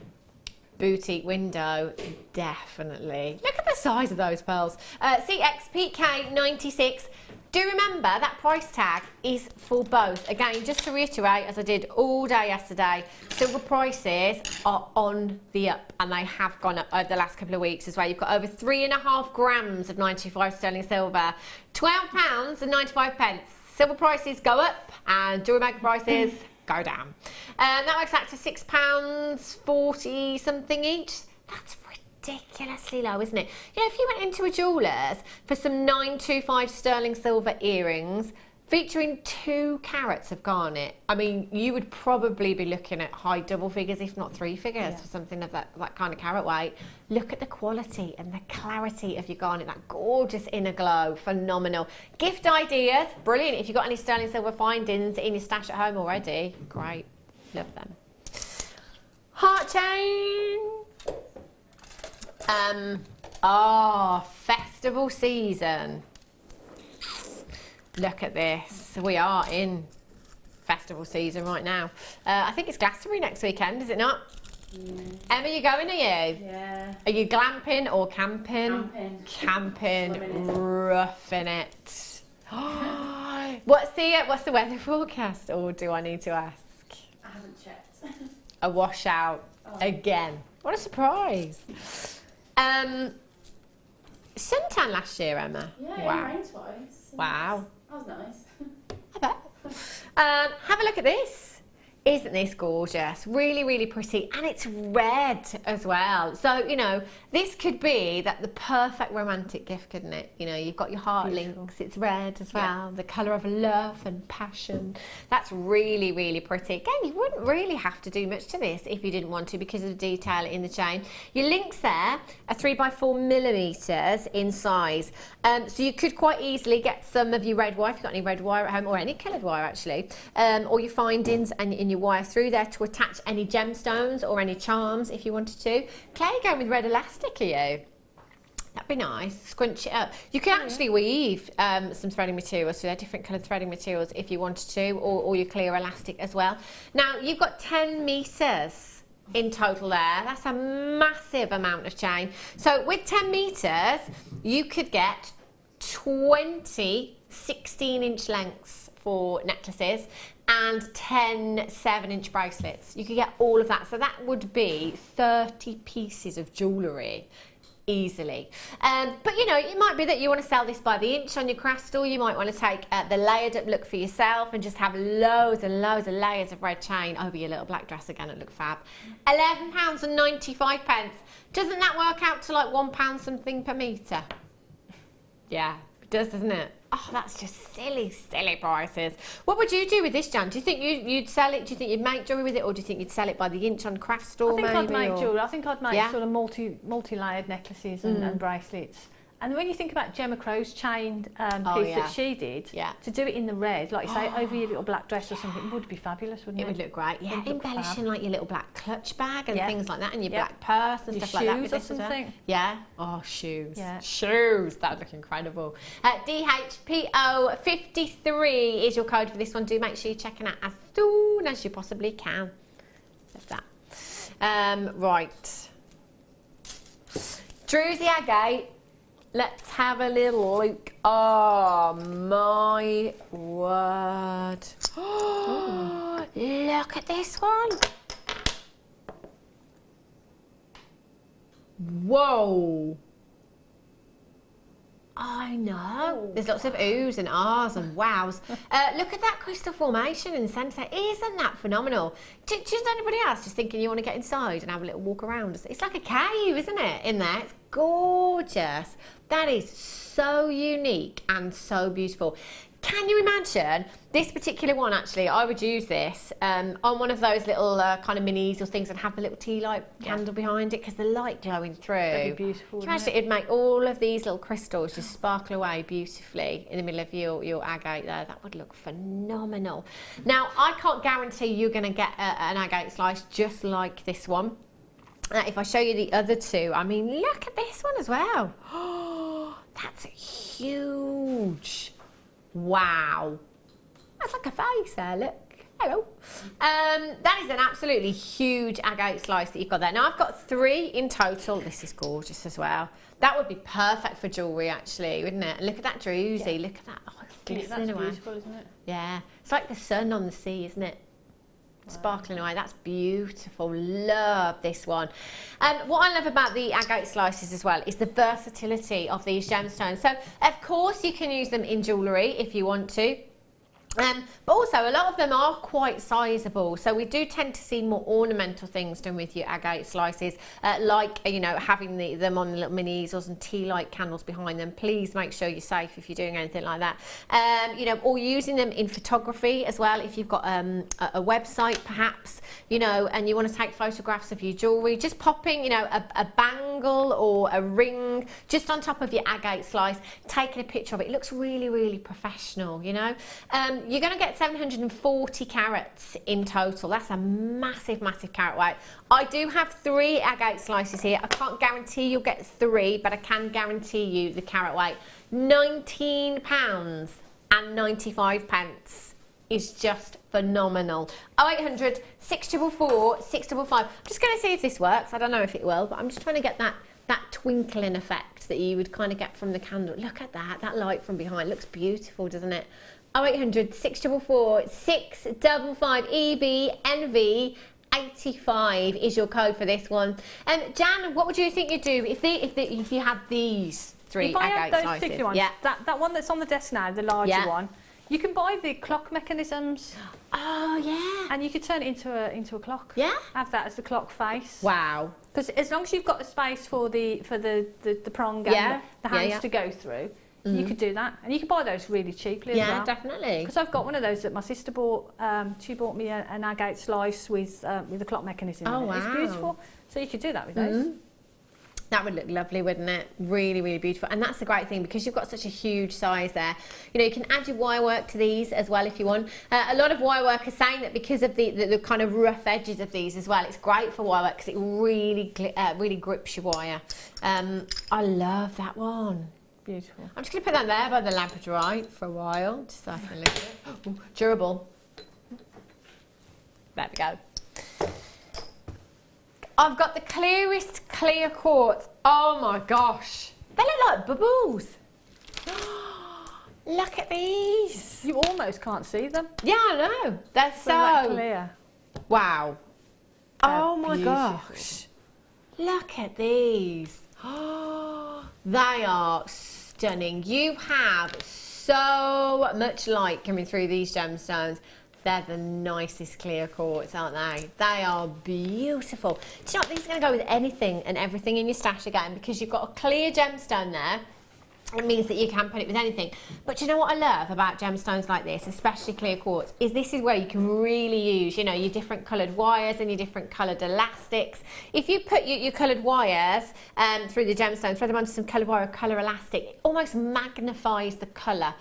Boutique window, definitely. Look at the size of those pearls. CXPK96. Do remember that price tag is for both. Again, just to reiterate, as I did all day yesterday, silver prices are on the up, and they have gone up over the last couple of weeks as well. You've got over 3.5 grams of 95 sterling silver, £12.95. Silver prices go up and jewellery maker prices go down. That works out to £6.40 something each. That's ridiculously low, isn't it? You know, if you went into a jeweller's for some 925 sterling silver earrings featuring 2 carats of garnet, I mean, you would probably be looking at high double figures, if not 3 figures, for something of that kind of carat weight. Look at the quality and the clarity of your garnet, that gorgeous inner glow, phenomenal. Gift ideas, brilliant. If you've got any sterling silver findings in your stash at home already, great, love them. Heart chain. Festival season. Look at this. We are in festival season right now. I think it's Glastonbury next weekend, is it not? Emma, you going, are you? Yeah. Are you glamping or camping? Camping. Roughing it. What's the weather forecast, or do I need to ask? I haven't checked. A washout again. What a surprise. Suntan last year, Emma. Yeah, wow. it rained twice. Wow. That was nice. I bet. Have a look at this. Isn't this gorgeous? Really, really pretty. And it's red as well. So, you know, this could be the perfect romantic gift, couldn't it? You know, you've got your heart links. It's red as well. The colour of love and passion. That's really, really pretty. Again, you wouldn't really have to do much to this if you didn't want to, because of the detail in the chain. Your links there are 3x4 millimetres in size. So you could quite easily get some of your red wire, if you've got any red wire at home, or any coloured wire actually, or your findings and in your wire through there to attach any gemstones or any charms if you wanted to. Claire, you're going with red elastic, are you? That'd be nice. Scrunch it up. You can actually weave some threading materials, so they're different coloured threading materials if you wanted to, or your clear elastic as well. Now, you've got 10 metres in total there. That's a massive amount of chain. So with 10 metres, you could get 20 16-inch lengths for necklaces and 10 7-inch bracelets. You could get all of that. So that would be 30 pieces of jewellery easily. But you know, it might be that you want to sell this by the inch on your craft store. You might want to take the layered up look for yourself and just have loads and loads of layers of red chain over your little black dress. Again, it look fab. £11.95. Doesn't that work out to like £1 something per metre? Yeah, it does, doesn't it? Oh, that's just silly, silly prices. What would you do with this, Jan? Do you think you'd sell it? Do you think you'd make jewellery with it, or do you think you'd sell it by the inch on craft store? I think I'd maybe, make jewellery. I think I'd make Yeah? sort of multi-layered necklaces and bracelets. And when you think about Gemma Crow's chain piece that she did, to do it in the red, like you say, over your little black dress or something, would be fabulous, wouldn't it? It would look great. Yeah, embellishing like your little black clutch bag and things like that, and your black purse and your stuff like that. shoes or something. Yeah. Oh, shoes. Yeah. Shoes. That would look incredible. DHPO53 is your code for this one. Do make sure you're checking out as soon as you possibly can. Love that. Right. Druzy Agate. Let's have a little look. Oh my word. Look at this one. Whoa. I know. There's lots of oohs and ahs and wows. Look at that crystal formation in the centre. Isn't that phenomenal? Just anybody else just thinking you want to get inside and have a little walk around? It's like a cave, isn't it, in there? It's gorgeous. That is so unique and so beautiful. Can you imagine this particular one? Actually, I would use this on one of those little kind of minis or things and have the little tea light candle behind it, because the light glowing through. That'd be beautiful. Can you imagine it'd make all of these little crystals just sparkle away beautifully in the middle of your agate there? That would look phenomenal. Now, I can't guarantee you're going to get an agate slice just like this one. If I show you the other two, I mean, look at this one as well. Oh, that's huge. Wow. That's like a face there, look. Hello. That is an absolutely huge agate slice that you've got there. Now, I've got 3 in total. This is gorgeous as well. That would be perfect for jewellery, actually, wouldn't it? Look at that druzy. Look at that. Oh, it's glistening away. That's beautiful, isn't it? Yeah. It's like the sun on the sea, isn't it? Sparkling away. That's beautiful. Love this one. And what I love about the agate slices as well is the versatility of these gemstones. So of course you can use them in jewellery if you want to. But also a lot of them are quite sizable, so we do tend to see more ornamental things done with your agate slices, like, you know, having them on the little mini easels and tea light candles behind them. Please make sure you're safe if you're doing anything like that. You know, or using them in photography as well. If you've got a website perhaps, you know, and you want to take photographs of your jewellery, just popping, you know, a bangle or a ring just on top of your agate slice, taking a picture of it. It looks really, really professional, you know. You're going to get 740 carats in total. That's a massive, massive carat weight. I do have 3 agate slices here. I can't guarantee you'll get 3, but I can guarantee you the carat weight. £19.95 is just phenomenal. 0800 644 655. I'm just going to see if this works. I don't know if it will, but I'm just trying to get that twinkling effect that you would kind of get from the candle. Look at that light from behind. Looks beautiful, doesn't it? 0800 644 655 EBNV 85 is your code for this one. Jan, what would you think you'd do if you had these 3 if I had agate those slices? particular ones, that one that's on the desk now, the larger one, you can buy the clock mechanisms. Oh yeah. And you could turn it into a clock. Yeah. Have that as the clock face. Wow. Because as long as you've got the space for the prong and the hands to go through, you could do that, and you can buy those really cheaply as well. Yeah, definitely. Because I've got one of those that my sister bought. She bought me an agate slice with a clock mechanism. Oh, in it. wow. It's beautiful. So you could do that with those. That would look lovely, wouldn't it? Really, really beautiful. And that's the great thing, because you've got such a huge size there. You know, you can add your wire work to these as well if you want. A lot of wire work are saying that because of the kind of rough edges of these as well, it's great for wire work because it really grips your wire. I love that one. Beautiful. I'm just going to put that there by the Labradorite for a while, just so I can look at it. Ooh, durable. There we go. I've got the clearest clear quartz. Oh my gosh. They look like bubbles. Look at these. You almost can't see them. Yeah, I know. They're They're so clear. wow. Oh my beautiful. gosh. Look at these. They are stunning. You have so much light coming through these gemstones. They're the nicest clear quartz, aren't they? They are beautiful. Do you know what? These are going to go with anything and everything in your stash again, because you've got a clear gemstone there. It means that you can put it with anything. But do you know what I love about gemstones like this, especially clear quartz, is this is where you can really use, you know, your different coloured wires and your different coloured elastics. If you put your coloured wires through the gemstone, throw them onto some coloured wire or colour elastic, it almost magnifies the colour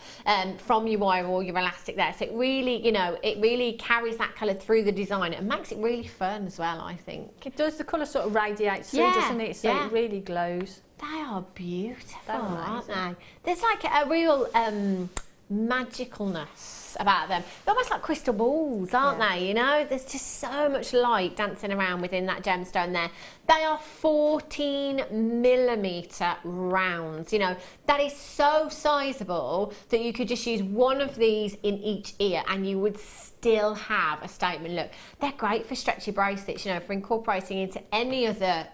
from your wire or your elastic there. So it really, you know, it really carries that colour through the design and makes it really fun as well, I think. It does, the colour sort of radiates through, doesn't it? So it really glows. They are beautiful, They're aren't amazing. they? There's like a real magicalness about them. They're almost like crystal balls, aren't they? You know, there's just so much light dancing around within that gemstone there. They are 14mm rounds. You know, that is so sizable that you could just use one of these in each ear and you would still have a statement look. They're great for stretchy bracelets, you know, for incorporating into any other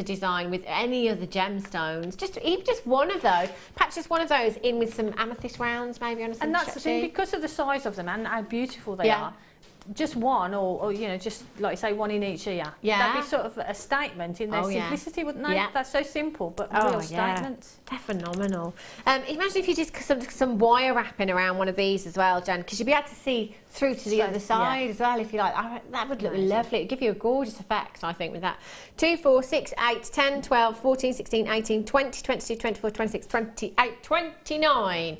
design with any other gemstones. Even just one of those, perhaps just one of those in with some amethyst rounds, maybe on a. And that's the thing, because of the size of them and how beautiful they are. Just one, or you know, just like you say, one in each ear. Yeah. That'd be sort of a statement in their simplicity, wouldn't they? That's so simple, but a real statement. They're phenomenal. Imagine if you did some wire wrapping around one of these as well, Jen, because you'd be able to see through to the other side as well, if you like. That would look lovely. It'd give you a gorgeous effect, I think, with that. 2, 4, 6, 8, 10, 12, 14, 16, 18, 20, 22, 24, 26, 28, 29,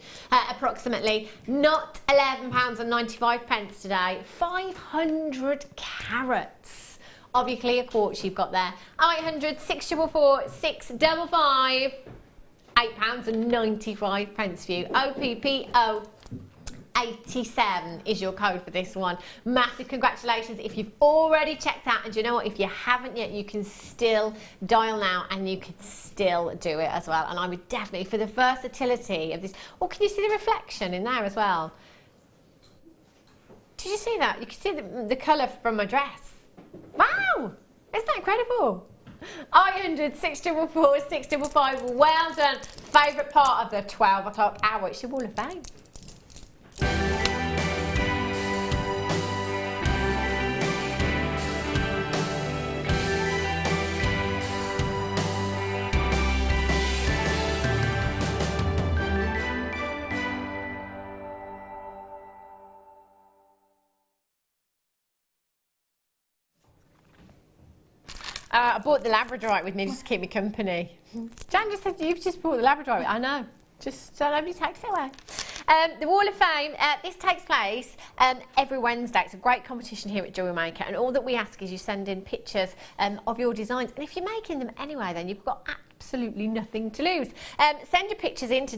approximately. Not £11.95 today. 500 carats of your clear quartz you've got there. 0800 644 655. £8.95 for you. OPPO 87 is your code for this one. Massive congratulations if you've already checked out, and you know what, if you haven't yet, you can still dial now and you can still do it as well. And I would definitely, for the versatility of this, can you see the reflection in there as well? Did you see that? You can see the colour from my dress. Wow, isn't that incredible? 800 644 655. Well done. Favourite part of the 12 o'clock hour. It's your Wall of Fame. I bought the Labradorite with me just to keep me company. Jan just said, you've just bought the Labradorite. I know. Just so nobody takes it away. The Wall of Fame, this takes place every Wednesday. It's a great competition here at Jewellery Maker, and all that we ask is you send in pictures of your designs, and if you're making them anyway, then you've got absolutely nothing to lose. Send your pictures in to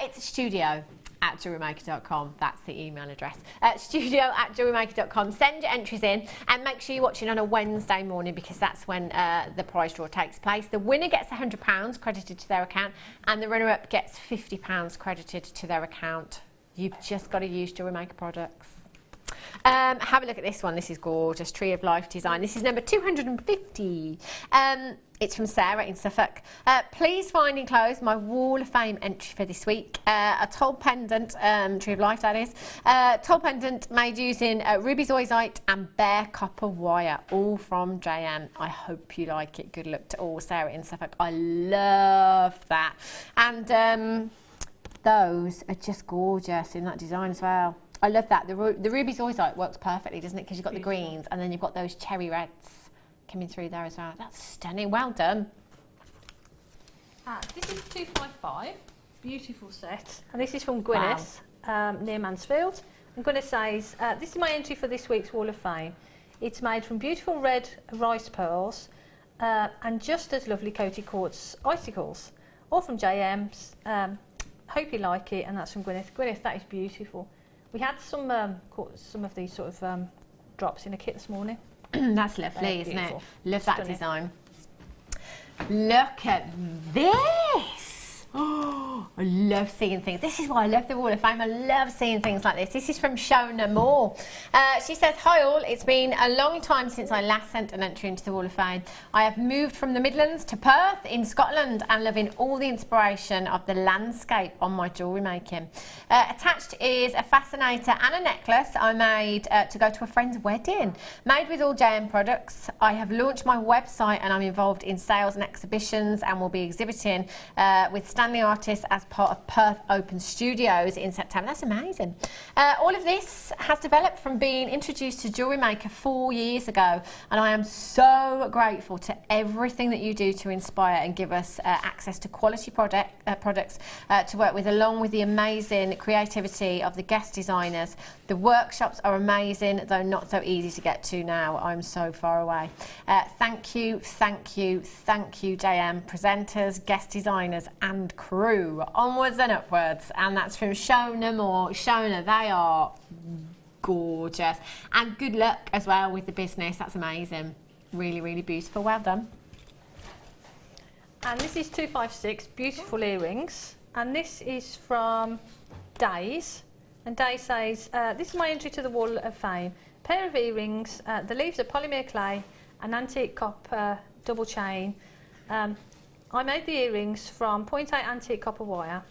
it's studio@jewellerymaker.com. That's the email address. Studio@jewellerymaker.com. Send your entries in and make sure you're watching on a Wednesday morning, because that's when the prize draw takes place. The winner gets £100 credited to their account, and the runner-up gets £50 credited to their account. You've just got to use Jewellery Maker products. Have a look at this one. This is gorgeous. Tree of Life design. This is number 250. It's from Sarah in Suffolk. Please find enclosed my Wall of Fame entry for this week. A tall pendant, Tree of Life that is. Tall pendant made using ruby zoisite and bare copper wire, all from JM. I hope you like it. Good luck to all. Sarah in Suffolk. I love that. And those are just gorgeous in that design as well. I love that. The ruby zoisite works perfectly, doesn't it? Because you've got the greens and then you've got those cherry reds coming through there as well. That's stunning. Well done. This is 255. Beautiful set. And this is from Gwyneth, near Mansfield. And Gwyneth says, this is my entry for this week's Wall of Fame. It's made from beautiful red rice pearls and just as lovely coated quartz icicles. All from JM's. Hope you like it. And that's from Gwyneth. Gwyneth, that is beautiful. We had some of these sort of drops in a kit this morning. That's lovely, isn't it? Love that design. Look at this. Oh, I love seeing things. This is why I love the Wall of Fame. I love seeing things like this. This is from Shona Moore. She says, hi all, it's been a long time since I last sent an entry into the Wall of Fame. I have moved from the Midlands to Perth in Scotland and loving all the inspiration of the landscape on my jewellery making. Attached is a fascinator and a necklace I made to go to a friend's wedding. Made with all JM products. I have launched my website and I'm involved in sales and exhibitions and will be exhibiting with Stanley Artists as part of Perth Open Studios in September. That's amazing. All of this has developed from being introduced to Jewellery Maker 4 years ago, and I am so grateful to everything that you do to inspire and give us access to quality products to work with, along with the amazing creativity of the guest designers. The workshops are amazing, though not so easy to get to now. I'm so far away. Thank you, thank you, thank you, JM, presenters, guest designers and crew. Onwards and upwards. And that's from Shona Moore. Shona, they are gorgeous. And good luck as well with the business. That's amazing. Really, really beautiful. Well done. And this is 256, beautiful earrings. And this is from Days. And Day says, this is my entry to the Wall of Fame. Pair of earrings, the leaves are polymer clay, an antique copper double chain. I made the earrings from 0.8 antique copper wire.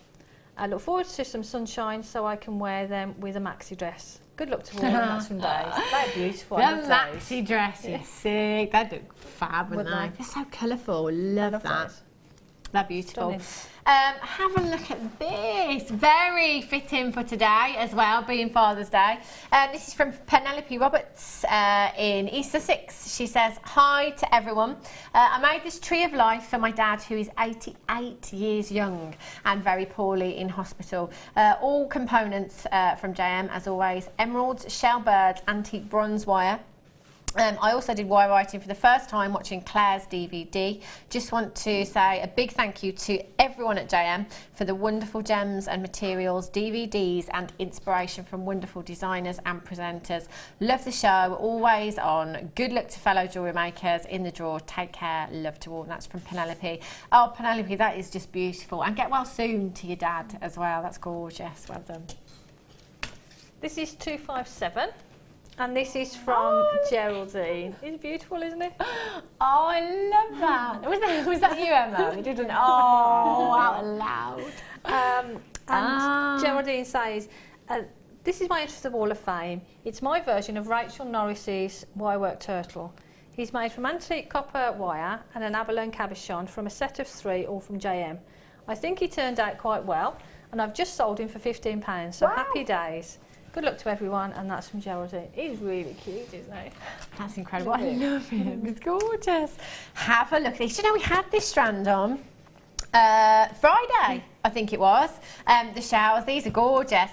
I look forward to some sunshine so I can wear them with a maxi dress. Good luck to all, and that's from Days. They're beautiful. The maxi dress is sick. They look fab, wouldn't they? They're so colourful. Love that. Those. They're beautiful. Have a look at this. Very fitting for today as well, being Father's Day. This is from Penelope Roberts in East Sussex. She says, hi to everyone. I made this tree of life for my dad, who is 88 years young and very poorly in hospital. All components from JM, as always. Emeralds, shell birds, antique bronze wire. I also did wire writing for the first time watching Claire's DVD. Just want to say a big thank you to everyone at JM for the wonderful gems and materials, DVDs and inspiration from wonderful designers and presenters. Love the show, always on. Good luck to fellow jewellery makers in the draw. Take care, love to all. And that's from Penelope. Oh, Penelope, that is just beautiful. And get well soon to your dad as well. That's gorgeous. Well done. This is 257. And this is from Geraldine. It's beautiful, isn't it? Oh, I love that. Was that you, Emma? You didn't. Oh, out loud. And Geraldine says, this is my entry to the Wall of Fame. It's my version of Rachel Norris's wirework turtle. He's made from antique copper wire and an abalone cabochon from a set of 3, all from JM. I think he turned out quite well, and I've just sold him for £15, so happy days. Good luck to everyone, and that's from Geraldine. He's really cute, isn't he? That's incredible. I love him. It's gorgeous. Have a look at this. Do you know we had this strand on Friday, I think it was. The shells, these are gorgeous.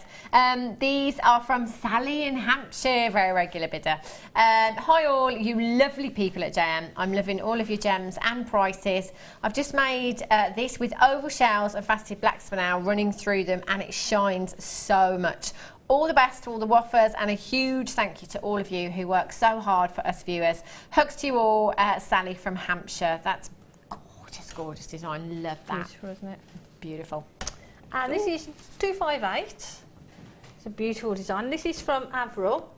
These are from Sally in Hampshire, very regular bidder. Hi all, you lovely people at JM. I'm loving all of your gems and prices. I've just made this with oval shells and faceted black spinel running through them, and it shines so much. All the best to all the woffers, and a huge thank you to all of you who work so hard for us viewers. Hugs to you all, Sally from Hampshire. That's gorgeous, gorgeous design. Love that. Beautiful, isn't it? Beautiful. And this is 258. It's a beautiful design. This is from Avril,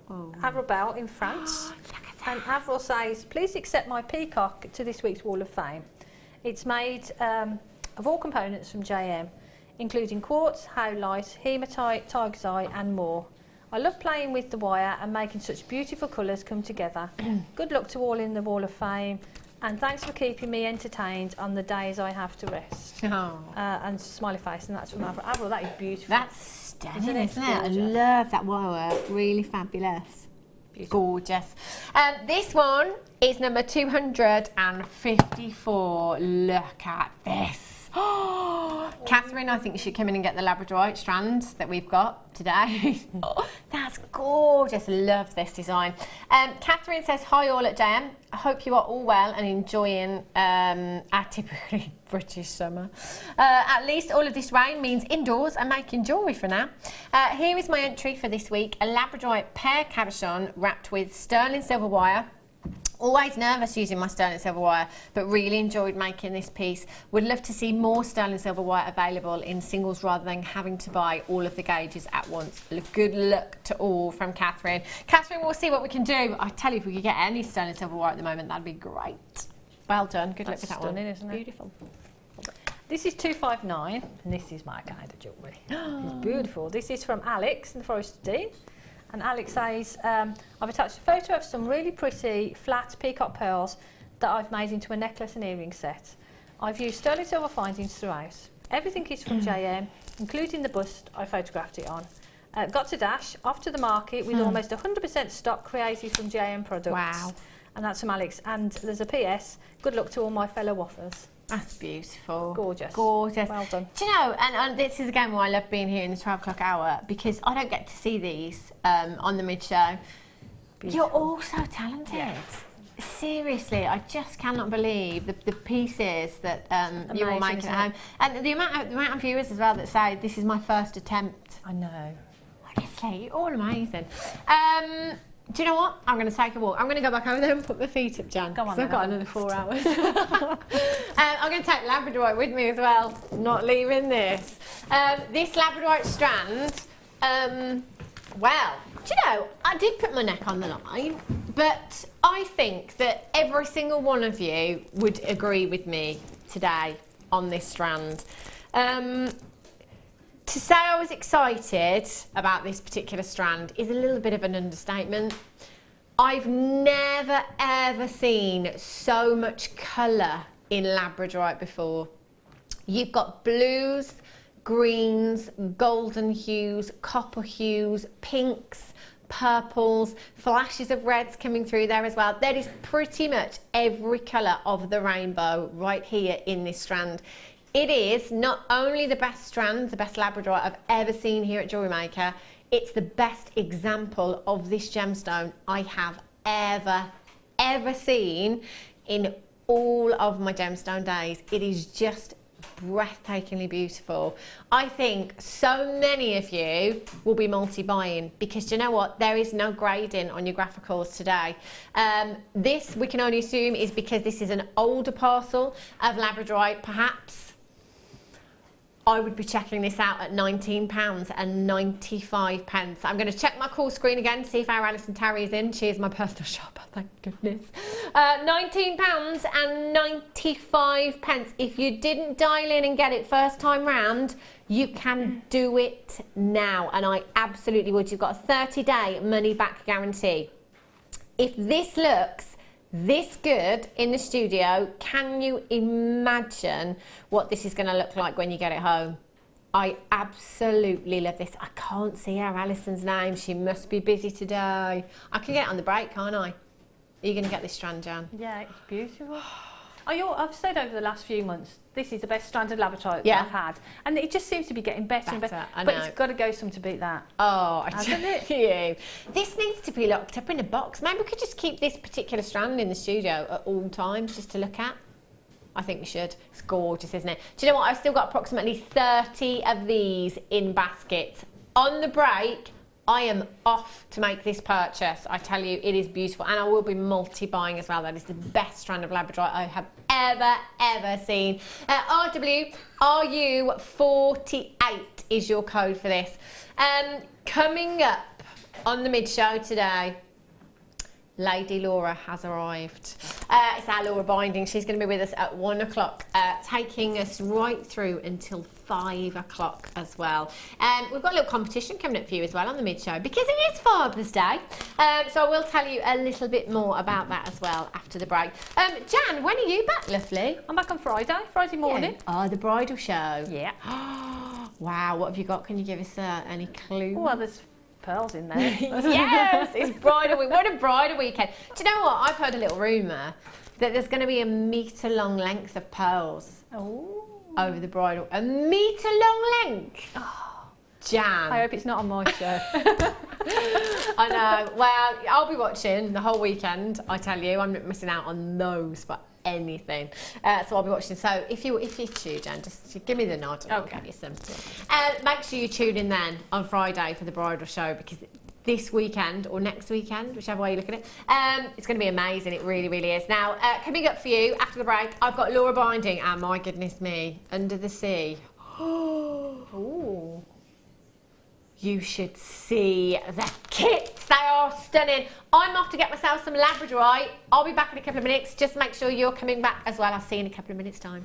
Avril Bell in France. Look at that. And Avril says, please accept my peacock to this week's Wall of Fame. It's made of all components from JM, including quartz, howlite, hematite, tiger's eye and more. I love playing with the wire and making such beautiful colours come together. Good luck to all in the Wall of Fame, and thanks for keeping me entertained on the days I have to rest. And smiley face, and that's from Avril. Avril, that is beautiful. That's stunning, isn't it? I love that wire work. Really fabulous. Beautiful. Gorgeous. This one is number 254. Look at this. Catherine, I think you should come in and get the Labradorite strands that we've got today. That's gorgeous. Love this design. Catherine says, hi all at JM. I hope you are all well and enjoying our typically British summer. At least all of this rain means indoors and making jewellery for now. Here is my entry for this week. A Labradorite pear cabochon wrapped with sterling silver wire, Always nervous using my sterling silver wire, but really enjoyed making this piece. Would love to see more sterling silver wire available in singles rather than having to buy all of the gauges at once. Good luck to all, from Catherine. Catherine, we'll see what we can do. I tell you, if we could get any sterling silver wire at the moment, that'd be great. Well done. Good luck with that one. Isn't it? Beautiful. This is 259, and this is my kind of jewellery. It's beautiful. This is from Alex in the Forest of Dean. And Alex says, I've attached a photo of some really pretty flat peacock pearls that I've made into a necklace and earring set. I've used sterling silver findings throughout. Everything is from JM, including the bust I photographed it on. Got to dash, off to the market with almost 100% stock created from JM products. Wow. And that's from Alex. And there's a PS, good luck to all my fellow waffers. That's beautiful. Gorgeous. Gorgeous. Well done. Do you know, and this is again why I love being here in the 12 o'clock hour, because I don't get to see these on the mid-show. You're all so talented. Yeah. Seriously, I just cannot believe the pieces that you're all making at home. And the amount of viewers as well that say, this is my first attempt. I know. Honestly, you're all amazing. Do you know what? I'm going to take a walk. I'm going to go back over there and put my feet up, Jan. Go on, I've got another 4 hours. I'm going to take Labradorite with me as well. Not leaving this. This Labradorite strand, well, do you know, I did put my neck on the line, but I think that every single one of you would agree with me today on this strand. To say I was excited about this particular strand is a little bit of an understatement. I've never ever seen so much colour in Labradorite before. You've got blues, greens, golden hues, copper hues, pinks, purples, flashes of reds coming through there as well. There is pretty much every colour of the rainbow right here in this strand. It is not only the best strand, the best Labradorite I've ever seen here at Jewellery Maker, it's the best example of this gemstone I have ever seen in all of my gemstone days. It is just breathtakingly beautiful. I think so many of you will be multi-buying because do you know what? There is no grading on your graphicals today. This we can only assume is because this is an older parcel of Labradorite, perhaps. I would be checking this out at £19.95. I'm going to check my call screen again to see if our Alison Tarry is in. She is my personal shopper, thank goodness. £19.95. If you didn't dial in and get it first time round, you can do it now. And I absolutely would. You've got a 30-day money back guarantee. If this looks this good in the studio, can you imagine what this is going to look like when you get it home? I absolutely love this. I can't see our Alison's name. She must be busy today. I can get it on the break, can't I? Are you going to get this strand, Jan? Yeah, it's beautiful. I've said over the last few months, this is the best stranded Labradorite that I've had. And it just seems to be getting better and better. I but know. it's got to go some to beat that. Oh, I Hasn't tell you. This needs to be locked up in a box. Maybe we could just keep this particular strand in the studio at all times just to look at. I think we should. It's gorgeous, isn't it? Do you know what? I've still got approximately 30 of these in baskets. On the break, I am off to make this purchase. I tell you, it is beautiful. And I will be multi-buying as well. That is the best strand of Labradorite I have ever seen. RWRU48 is your code for this. Coming up on the mid-show today, Lady Laura has arrived. It's our Laura Binding. She's going to be with us at 1 o'clock, taking us right through until 5 o'clock as well. We've got a little competition coming up for you as well on the mid-show because it is Father's Day. So I will tell you a little bit more about that as well after the break. Jan, when are you back, lovely? I'm back on Friday morning. Yeah. Oh, the bridal show. Yeah. Wow, what have you got? Can you give us any clue? Well, there's pearls in there. Yes, it's bridal week. What a bridal weekend. Do you know what? I've heard a little rumour that there's going to be a metre-long length of pearls over the bridal. A metre-long length? Oh, Jan. I hope it's not on my show. I know. Well, I'll be watching the whole weekend, I tell you. I'm not missing out on those for anything. So I'll be watching. So if you choose, Jan, just give me the nod and I'll get you some. Make sure you tune in then on Friday for the bridal show because this weekend or next weekend, whichever way you look at it. It's going to be amazing. It really, really is. Now, coming up for you after the break, I've got Laura binding, and my goodness me, Under the Sea. Ooh. You should see the kits. They are stunning. I'm off to get myself some Labradorite. I'll be back in a couple of minutes. Just make sure you're coming back as well. I'll see you in a couple of minutes' time.